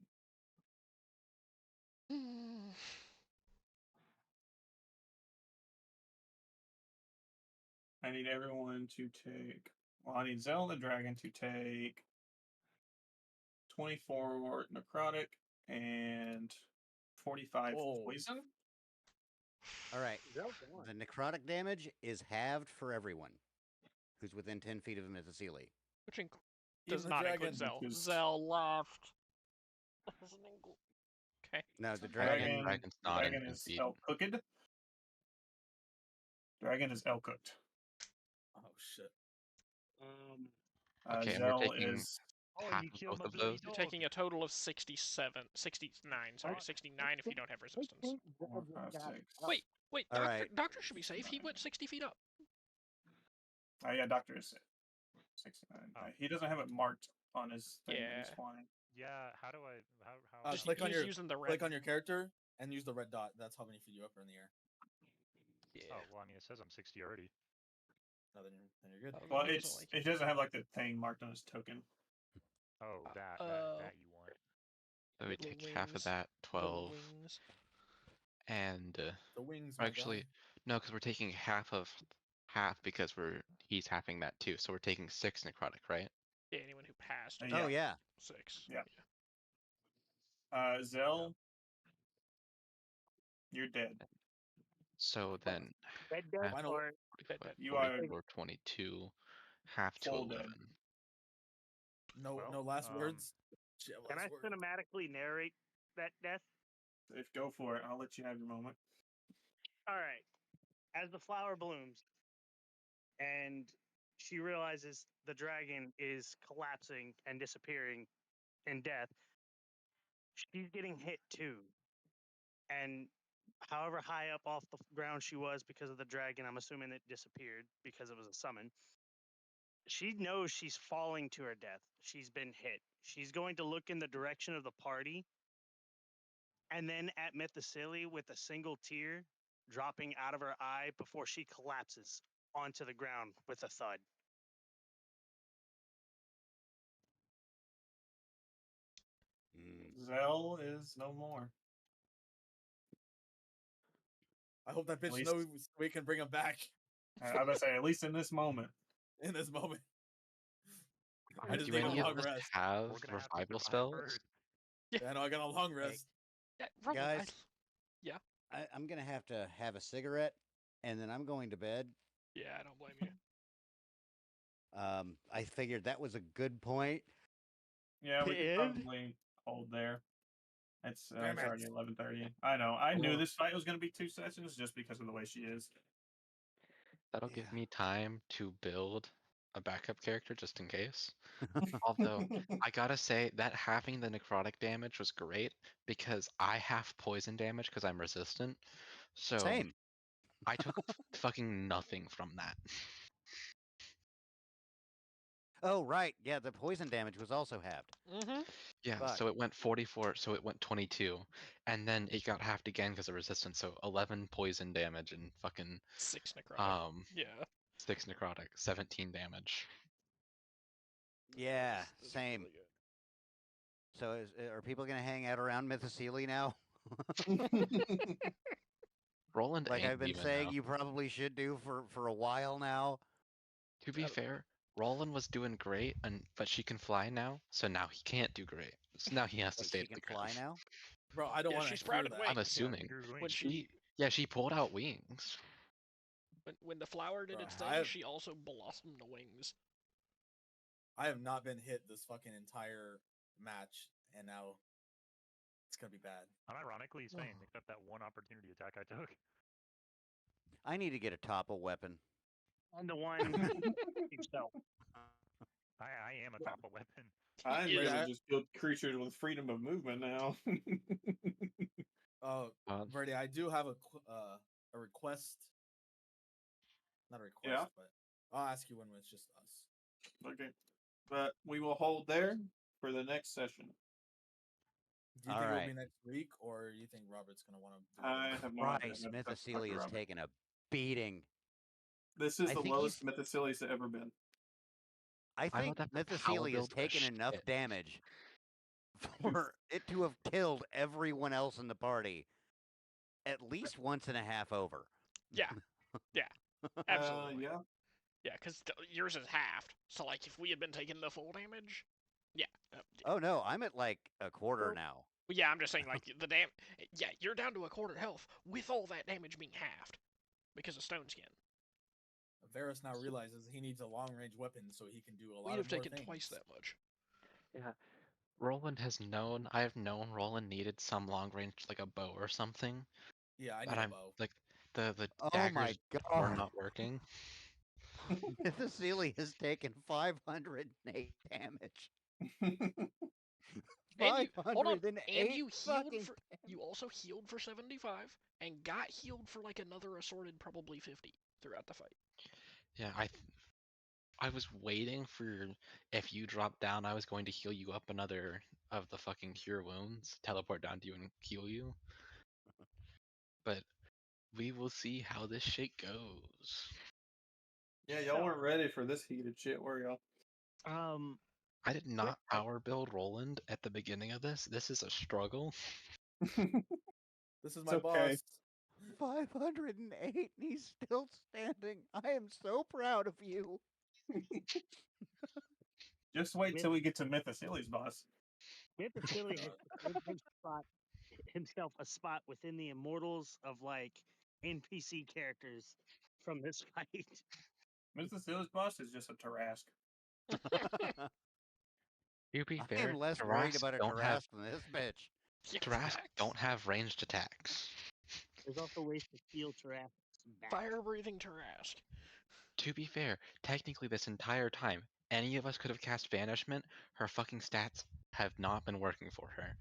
I need everyone to take. Well, I need Zell and the dragon to take 24 necrotic and 45 poison. All right. The necrotic damage is halved for everyone who's within 10 feet of Mythosele. Which does not include Zell. Because- Zell left. Okay. No, the dragon. Dragon's not in Dragon 10 is feet. El cooked. Dragon is El cooked. Oh shit. Okay, and Zell we're taking is half of both of those. You're taking a total of 69. Sorry, 69 if you don't have resistance. 4, 5, 6. Wait. All Doctor, right. Doctor should be safe. He went 60 feet up. Oh yeah, Doctor is 69. He doesn't have it marked on his thing when he's Yeah. flying. Yeah, how do I? How? Just Click on use your using the red. click on your character and use the red dot. That's how many feet you up or in the air. Yeah. Oh well, I mean, it says I'm 60 already. No, then you're good. Well, it doesn't have like the thing marked on his token. Oh, that you want. So we take half of that, 12. Wings. And The wings. my actually, God. no, because we're taking half because he's halving that too. So we're taking 6 necrotic, right? Yeah, anyone who passed. Yeah. Oh yeah. 6. Yeah. Zell, you're dead. So then Red half dead Final- or 45, You are 44, 22, half to full 11. dead. No, Well, no last words. Shit, can I last word. cinematically narrate that death? If go for it, I'll let you have your moment. All right. As the flower blooms and she realizes the dragon is collapsing and disappearing in death, she's getting hit too. And however high up off the ground she was because of the dragon, I'm assuming it disappeared because it was a summon. She knows she's falling to her death. She's been hit. She's going to look in the direction of the party and then at Mythosele with a single tear dropping out of her eye before she collapses onto the ground with a thud. Zell is no more. I hope that bitch least- knows we can bring him back I was gonna say, at least in this moment. in this moment. I Do just need a any of long us rest. have We're gonna have to revival survive spells? first. Yeah, no, I got a long rest. Yeah, Roland, Guys. Yeah. I'm gonna have to have a cigarette, and then I'm going to bed. Yeah, I don't blame you. I figured that was a good point. Yeah, we Pin? can probably hold there. It's Damn it. already 11:30. I know. I knew Cool. this fight was going to be 2 sessions just because of the way she is. That'll give Yeah. me time to build a backup character just in case. Although I gotta say that halving the necrotic damage was great because I have poison damage because I'm resistant. So Same. I took fucking nothing from that. Oh right, yeah. The poison damage was also halved. Mm-hmm. Yeah, Fuck. so it went 44, so it went 22, and then it got halved again because of resistance. So 11 poison damage and fucking 6 necrotic. Yeah. 6 necrotic, 17 damage. Yeah, This is same. really good. So are people gonna hang out around Mythosele now? Roland Like ain't I've been leaving saying, now. you probably should do for a while now. To be fair, Roland was doing great, but she can fly now, so now he can't do great. So now he has to But stay she at can the fly ground. now. Bro, I don't Yeah, want she to hear sprouted that. wings. I'm assuming. When She pulled out wings. When the flower did Bro, its thing, I have- she also blossomed the wings. I have not been hit this fucking entire match, and now it's gonna be bad. Unironically, same, except that one opportunity attack I took. I need to get a topple weapon. And the one yourself. I am a top of weapon. I'm Yeah. ready to just build creatures with freedom of movement now. Verdi, I do have a request. Not a request, but I'll ask you when it's just us. Okay. But we will hold there for the next session. Do you think it'll be next week, or you think Robert's going to want to do it? I have no idea. Mythoceli has taken a beating. This is the lowest Mythoceli's ever been. I think Mythoceli has taken enough damage for it to have killed everyone else in the party at least once and a half over. Yeah. Yeah. Absolutely. Yeah. Yeah, because yours is halved. So, like, if we had been taking the full damage, yeah. Oh, no, I'm at, like, a quarter now. Yeah, I'm just saying, like, yeah, you're down to a quarter health with all that damage being halved because of Stone Skin. Varus now realizes he needs a long-range weapon so he can do a lot We'd of have more taken things. twice that much. Yeah. I've known Roland needed some long range, like a bow or something. Yeah, I need but a I'm bow. like the Oh daggers my were God. not working. Mythoceli has taken 508 damage. Hold on, and 508 you healed fucking for. You also healed for 75 and got healed for like another assorted probably 50 throughout the fight. Yeah, I was waiting for if you drop down, I was going to heal you up another of the fucking cure wounds, teleport down to you and heal you. But we will see how this shit goes. Yeah, y'all weren't ready for this heated shit, were y'all? I did not power build Roland at the beginning of this. This is a struggle. This is my boss. 508 and he's still standing. I am so proud of you. Just wait till we get to Mythoceli's boss. Mythoceli has himself a spot within the immortals of like NPC characters from this fight. Mythoceli's boss is just a Tarrasque. To be I fair, am less worried Tarrasque about a don't have Tarrasque than this bitch. Tarrasque don't have ranged attacks. There's also ways to heal Tarrasque's back. Fire-breathing Tarrasque. To be fair, technically this entire time, any of us could have cast Banishment. Her fucking stats have not been working for her.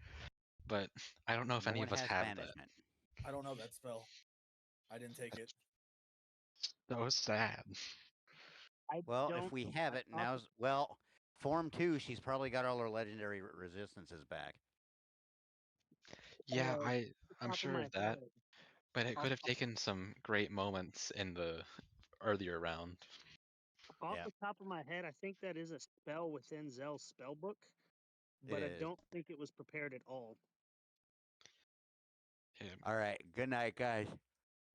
But I don't know if any of us have that. I don't know that spell. I didn't take it. So sad. Well, if we have it, now's... Well, Form 2, she's probably got all her legendary resistances back. Yeah, I'm sure of that. But it could have taken some great moments in the earlier round. Off the top of my head, I think that is a spell within Zell's spellbook, but I don't think it was prepared at all. Yeah. All right. Good night, guys.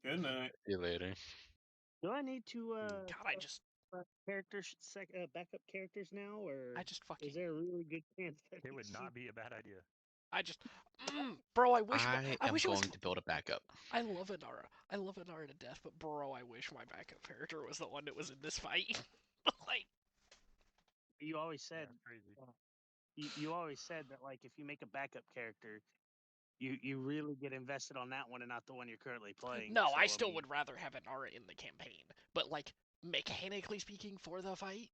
Good night. See you later. Do I need to God, I just backup characters now, or I just fucking is there a really good chance that it would not be a bad idea? I just bro, I wish I am wish it was going to build a backup. I love Inara. I love Inara to death, but bro, I wish my backup character was the one that was in this fight. Like you always said you always said that like if you make a backup character, you really get invested on that one and not the one you're currently playing. No, so, I still would rather have Inara in the campaign. But like mechanically speaking for the fight,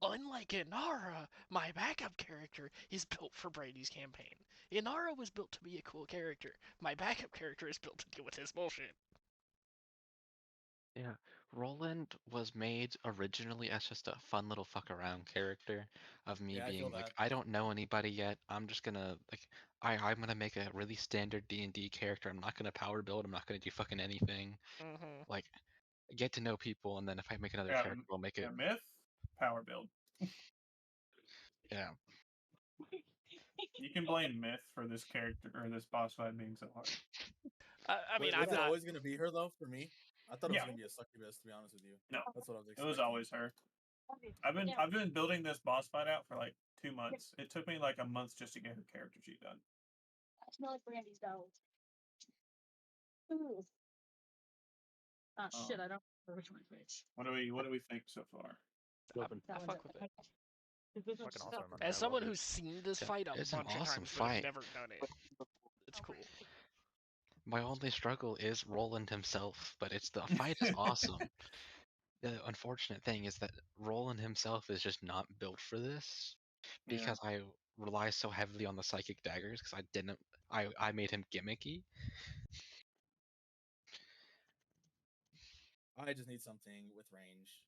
unlike Inara, my backup character is built for Brady's campaign. Inara was built to be a cool character. My backup character is built to deal with his bullshit. Yeah, Roland was made originally as just a fun little fuck around character of me being like, I don't know anybody yet. I'm just gonna like, I'm gonna make a really standard D&D character. I'm not gonna power build. I'm not gonna do fucking anything. Like, get to know people, and then if I make another character, we'll make it. Myth, power build. Yeah. You can blame Myth for this character or this boss fight being so hard. I mean, was it always gonna be her though? For me, I thought it was gonna be a succubus. To be honest with you, no, that's what I was expecting. It was always her. I've been building this boss fight out for like 2 months. It took me like a month just to get her character sheet done. I smell like Brandy's dog. Ooh. Oh shit! I don't remember which one's which. What do we think so far? I fuck with it. Fucking awesome. As someone who's seen this fight a It's an bunch of awesome times but fight. has never done it, it's cool. My only struggle is Roland himself, but the fight is awesome. The unfortunate thing is that Roland himself is just not built for this, because rely so heavily on the psychic daggers because I made him gimmicky. I just need something with range.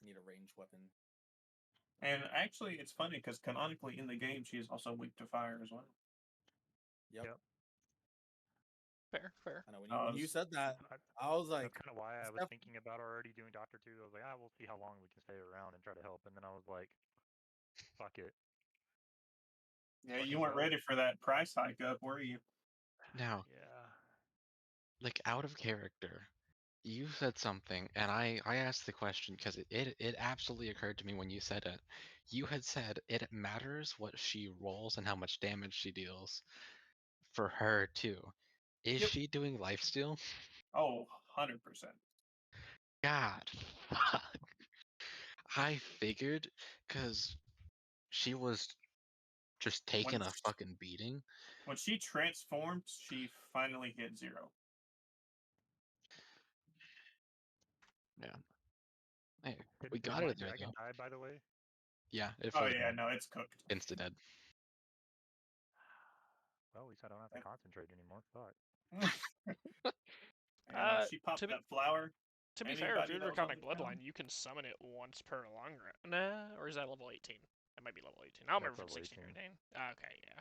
I need a ranged weapon. And actually, it's funny because canonically in the game, she is also weak to fire as well. Yep. Fair. I know when you said that, I was like, that's kind of why I was thinking about already doing Doctor 2. I was like, we'll see how long we can stay around and try to help. And then I was like, fuck it. Yeah, you weren't ready for that price hike up, were you? Now, like out of character, you said something, and I asked the question because it absolutely occurred to me when you said it. You had said it matters what she rolls and how much damage she deals for her too. Is she doing lifesteal? Oh, 100%. God, fuck. I figured because she was just taking a fucking beating. When she transformed, she finally hit 0. Yeah. Hey, we got it there though. Die, by the way? Yeah. No, it's cooked. Insta dead. Well, at least I don't have to concentrate anymore. Fuck. She popped that flower. To be fair, if you're Draconic Bloodline, you can summon it once per long rest. Nah, or is that level 18? It might be level 18. I don't remember if it's 16 or 18. Okay, yeah.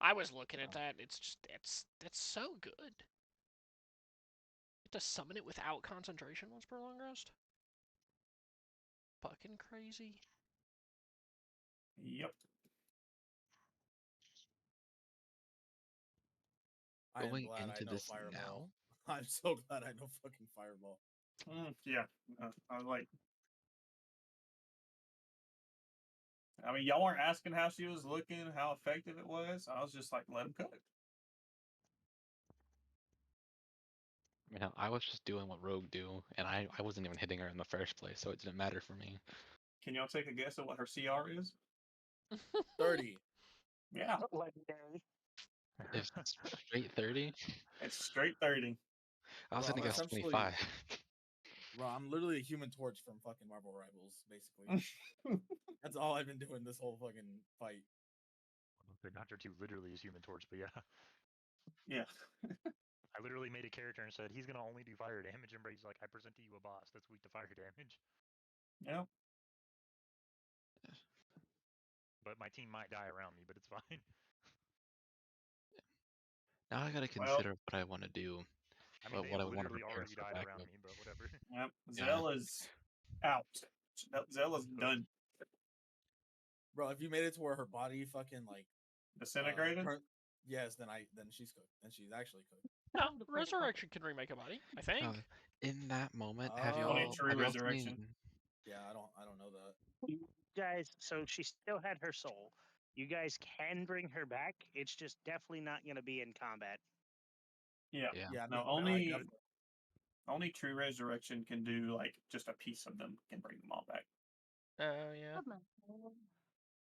I was looking at that. It's just, it's so good. You get to summon it without concentration once per long rest? Fucking crazy. Yep. Going into this Fireball. Now? I'm so glad I know fucking Fireball. Yeah. I was like... I mean, y'all weren't asking how she was looking, how effective it was. I was just like, let him cook. You know, I was just doing what Rogue do, and I wasn't even hitting her in the first place, so it didn't matter for me. Can y'all take a guess at what her CR is? 30. Yeah. Legendary. It's straight 30? It's straight 30. I was gonna guess 25. Bro, I'm literally a Human Torch from fucking Marvel Rivals, basically. That's all I've been doing this whole fucking fight. Doctor 2 literally is Human Torch, but yeah. Yeah. I literally made a character and said, he's going to only do fire damage, and Brady's like, I present to you a boss that's weak to fire damage. Yeah. But my team might die around me, but it's fine. Now I gotta consider what I want to do. I mean, what I want to prepare already for died backup. around me, but whatever. Yep. Zella's out. Zella's done. Bro, if you made it to where her body fucking like disintegrated, yes, then she's cooked. Then she's actually cooked. No, Resurrection can remake a body, I think. In that moment, have you only true resurrection? Yeah, I don't know that. You guys, so she still had her soul. You guys can bring her back. It's just definitely not going to be in combat. Yeah. No, only true resurrection can do like just a piece of them, can bring them all back. Oh yeah.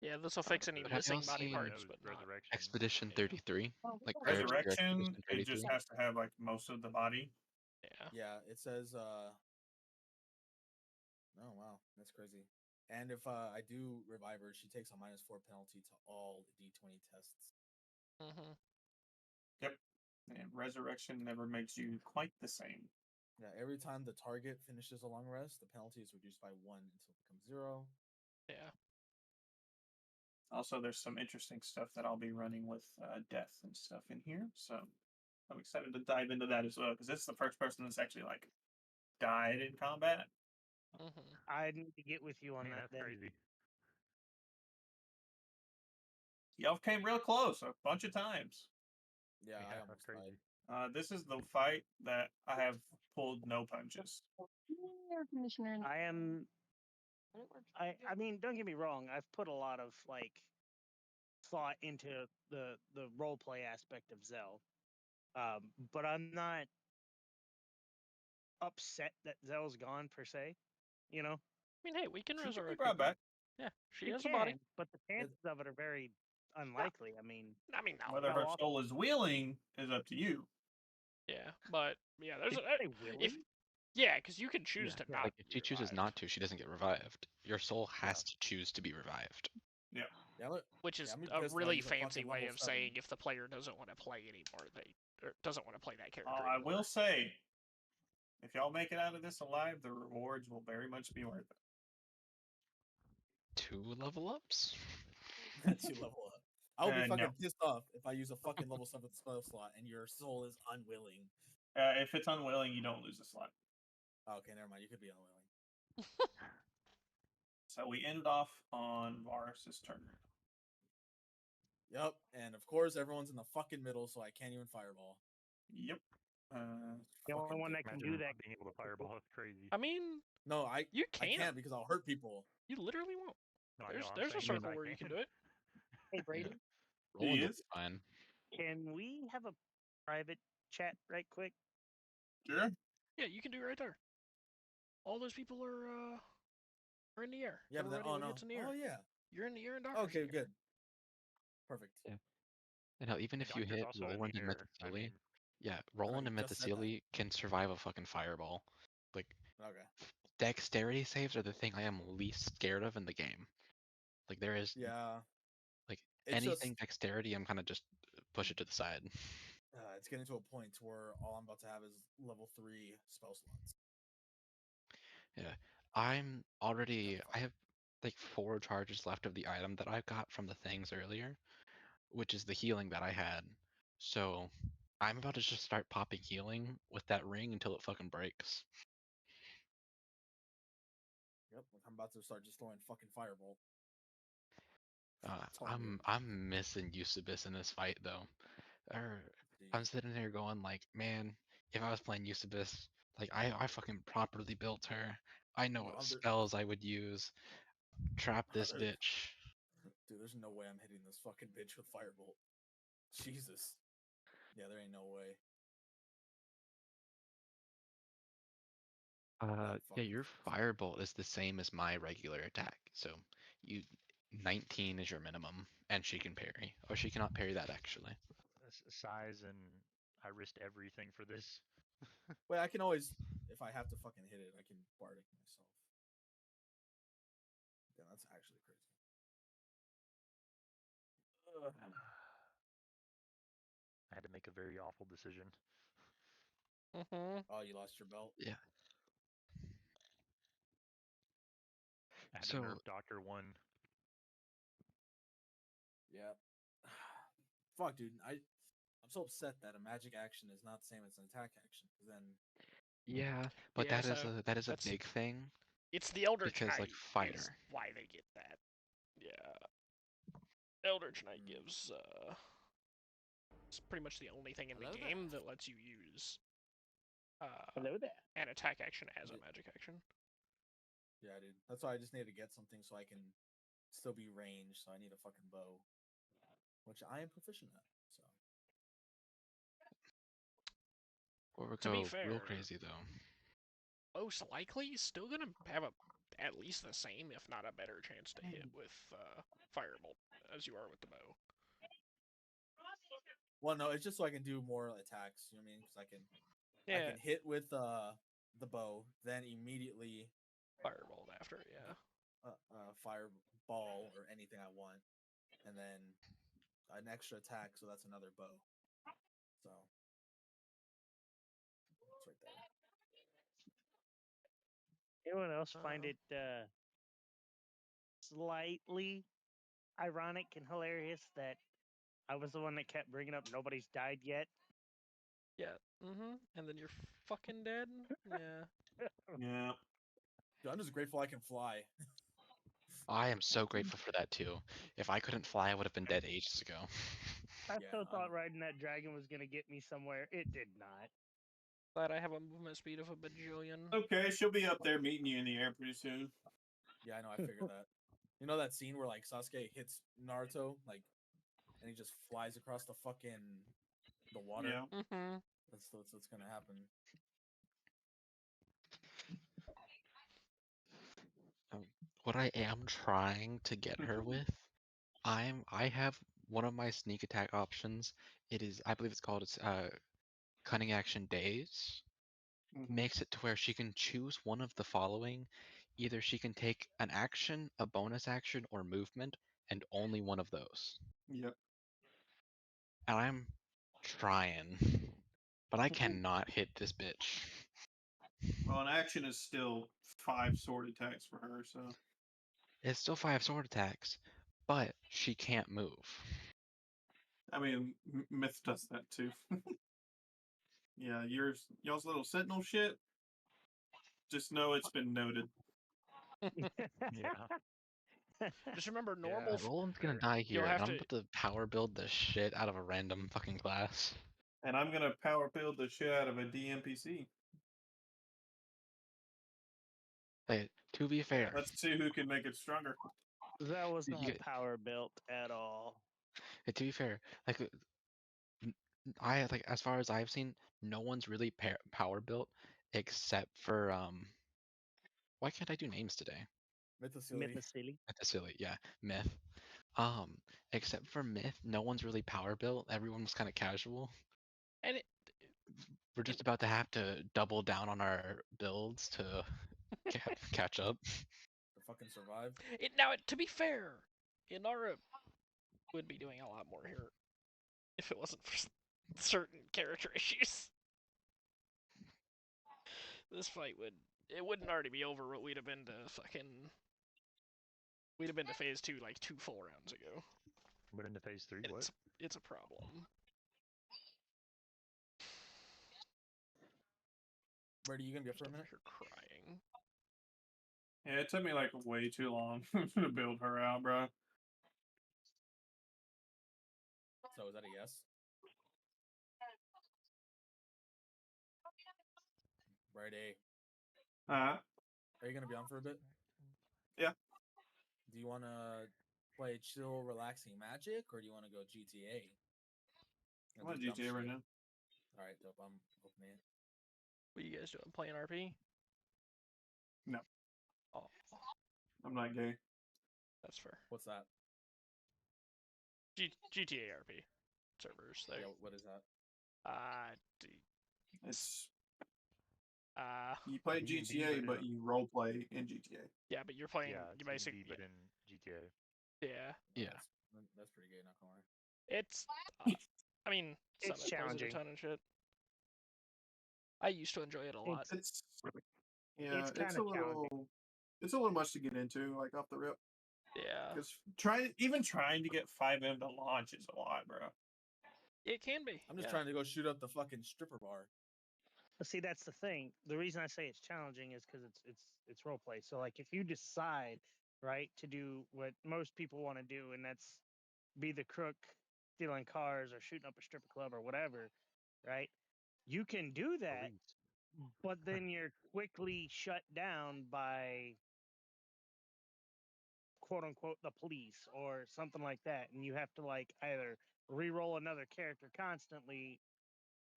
Yeah, this will fix any missing body parts, but Resurrection. Expedition 33. Like Resurrection, it just has to have like most of the body. Yeah. Yeah, it says oh wow, that's crazy. And if I do revive her, she takes a -4 penalty to all D20 tests. Mm-hmm. Yep. And resurrection never makes you quite the same. Yeah, every time the target finishes a long rest, the penalty is reduced by 1 until it becomes 0. Yeah. Also, there's some interesting stuff that I'll be running with death and stuff in here, so I'm excited to dive into that as well, because it's the first person that's actually like died in combat. Mm-hmm. I need to get with you on that. That's then. crazy. Y'all came real close a bunch of times. Yeah, I almost crazy. died. This is the fight that I have pulled no punches. Air conditioner. I am. I mean, don't get me wrong. I've put a lot of like thought into the role play aspect of Zell, but I'm not upset that Zell's gone per se. You know. I mean, hey, we can resurrect her. Brought back. Yeah, she You has can, a body. but the chances of it are very unlikely. I mean, no. Whether her soul is willing is up to you. Yeah, but yeah, there's because you can choose to not. Like if she chooses not to, she doesn't get revived. Your soul has to choose to be revived. Yeah. which is I'm a pissed that I really use a fancy fucking way level of 7. saying if the player doesn't want to play anymore, or doesn't want to play that character. I anymore. will say, if y'all make it out of this alive, the rewards will very much be worth it. 2 level ups? 2 level up. I would be fucking No. pissed off if I use a fucking level 7 spell slot and your soul is unwilling. If it's unwilling, you don't lose a slot. Okay, never mind. You could be unwilling. So we ended off on Varus's turn. Yep, and of course everyone's in the fucking middle, so I can't even fireball. Yep. The only one that can do that. Being able to fireball, that's crazy. I mean, no, I can't. I can't because I'll hurt people. You literally won't. No, there's a circle where you can do it. Hey Brady, Roland will be fine. can we have a private chat right quick? Sure. Yeah, you can do it right there. All those people are in the air. Yeah, but then, Everybody oh no. gets in the air. Oh yeah. You're in the air and Doctor. Okay, good. Perfect. Yeah. And hell, even if you hit Roland and Metasili, Roland and Metasili can survive a fucking fireball. Like, okay. Dexterity saves are the thing I am least scared of in the game. Like, there is like It's anything just- dexterity, I'm kind of just push it to the side. It's getting to a point where all I'm about to have is level 3 spell slots. Yeah, I have like 4 charges left of the item that I got from the things earlier, which is the healing that I had. So I'm about to just start popping healing with that ring until it fucking breaks. Yep, I'm about to start just throwing fucking fireball. I'm missing Eusebius in this fight though. I'm sitting here going like, man, if I was playing Eusebius, like I fucking properly built her. I know what spells I would use. Trap this bitch. Dude, there's no way I'm hitting this fucking bitch with firebolt. Jesus. Yeah, there ain't no way. Yeah, your firebolt is the same as my regular attack. So 19 is your minimum, and she can parry. Or she cannot parry that actually. Size, and I risked everything for this. Wait, I can always, if I have to fucking hit it, I can bardic myself. Yeah, that's actually crazy. I had to make a very awful decision. Oh, you lost your belt? Yeah. I had to nerf Dr. 1. Yeah. Fuck, dude. I'm so upset that a magic action is not the same as an attack action. Then. Yeah, but Yeah, that is a that's- big thing. It's the Eldritch because Knight like fighter. is why they get that. Yeah. Eldritch Knight gives it's pretty much the only thing in the game that lets you use Hello there. an attack action as a magic action. Yeah, dude. That's why I just need to get something so I can still be ranged. So I need a fucking bow, which I am proficient at. So. Or To go be fair, real crazy though. Most likely, still gonna have at least the same, if not a better chance to hit with Firebolt as you are with the bow. Well, no, it's just so I can do more attacks. You know what I mean? Because I can hit with the bow, then immediately Firebolt after it. Yeah. Fireball or anything I want, and then an extra attack. So that's another bow. So it's right there. Anyone else find it slightly ironic and hilarious that I was the one that kept bringing up nobody's died yet? Yeah. And then you're fucking dead. Yeah. Yeah. Dude, I'm just grateful I can fly. I am so grateful for that too. If I couldn't fly, I would have been dead ages ago. I still thought riding that dragon was gonna get me somewhere. It did not. Glad I have a movement speed of a bajillion. Okay, she'll be up there meeting you in the air pretty soon. Yeah, I know. I figured that. You know that scene where like Sasuke hits Naruto, like, and he just flies across the water. Yeah. That's what's gonna happen. What I am trying to get her with, I have one of my sneak attack options. It is, I believe it's called Cunning Action Days. Makes it to where she can choose one of the following. Either she can take an action, a bonus action, or movement, and only one of those. Yep. And I'm trying, but I cannot hit this bitch. Well, an action is still 5 sword attacks for her, so. It's still 5 sword attacks, but she can't move. I mean, Myth does that too. Yeah, y'all's little sentinel shit. Just know it's been noted. Yeah. Just remember, normal. Roland's gonna die here, and I'm about to power build the shit out of a random fucking class. And I'm gonna power build the shit out of a DMPC. Hey, to be fair, Let's see who can make it stronger. That was not power built at all. Hey, to be fair, like I like as far as I've seen, no one's really power built except for Why can't I do names today? Mythicilly, yeah, Myth. Except for Myth, no one's really power built. Everyone was kind of casual. And we're just about to have to double down on our builds to catch up. To fucking survive. Now, to be fair, Inara would be doing a lot more here if it wasn't for certain character issues. This fight wouldn't already be over. We'd have been to phase 2 like 2 full rounds ago. But into phase 3, what? It's a problem. Brady, you gonna be up for a minute? You're crying. Yeah, it took me like way too long to build her out, bro. So is that a yes? Brady. Are you gonna be on for a bit? Yeah. Do you wanna play chill, relaxing Magic, or do you wanna go GTA? I want GTA right now. Alright, dope. I'm opening it. What are you guys doing? Playing RP? No. Oh. I'm not gay. That's fair. What's that? GTA RP servers. There. Yeah, what is that? It's you play GTA, but you role play in GTA. Yeah, but you're playing. Yeah, you basically. but in GTA. Yeah. Yeah. That's pretty gay. Not gonna lie. It's. I mean, it's challenging. A ton of shit. I used to enjoy it a lot. It's a little much to get into, like off the rip. Yeah. Because trying to get FiveM to launch is a lot, bro. It can be. I'm just trying to go shoot up the fucking stripper bar. But see, that's the thing. The reason I say it's challenging is because it's role play. So like, if you decide to do what most people want to do, and that's be the crook stealing cars or shooting up a stripper club or whatever, right? You can do that, but then you're quickly shut down by quote unquote the police or something like that, and you have to like either re-roll another character constantly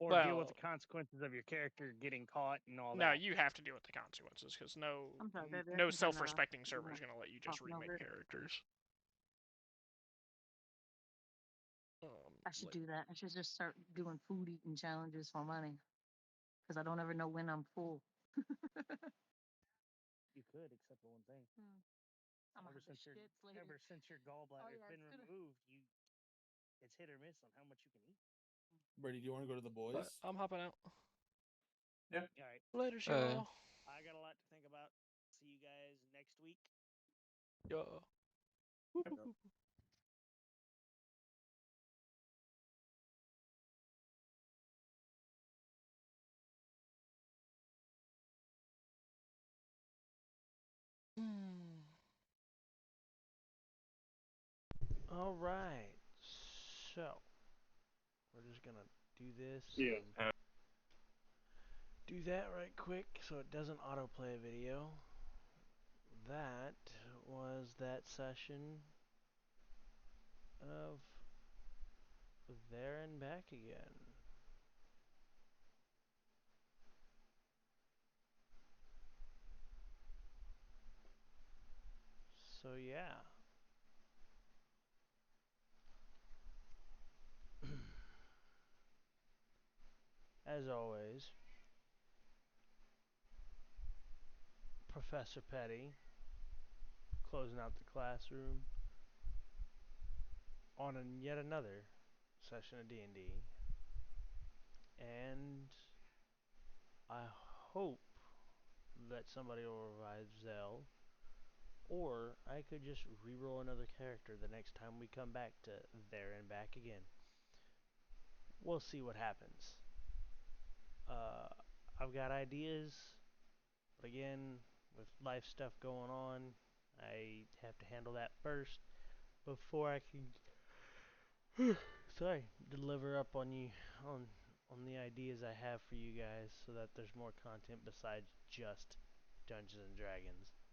or deal with the consequences of your character getting caught and all that. No, you have to deal with the consequences because no self-respecting server is going to let you just remake characters. I should do that. I should just start doing food eating challenges for money because I don't ever know when I'm full. You could, except for one thing. Ever since your gallbladder has been removed, it's hit or miss on how much you can eat. Brady, do you want to go to the boys? I'm hopping out. Yeah. All right. Later, y'all. I got a lot to think about. See you guys next week. Yeah. All right. So we're just gonna do this. Yeah. Do that right quick so it doesn't autoplay a video. That was that session of There and Back Again. So yeah. As always, Professor Petty closing out the classroom, on yet another session of D&D, and I hope that somebody will revive Zell, or I could just reroll another character the next time we come back to There and Back Again. We'll see what happens. I've got ideas, but again, with life stuff going on, I have to handle that first before I can deliver up on you on the ideas I have for you guys, so that there's more content besides just Dungeons and Dragons.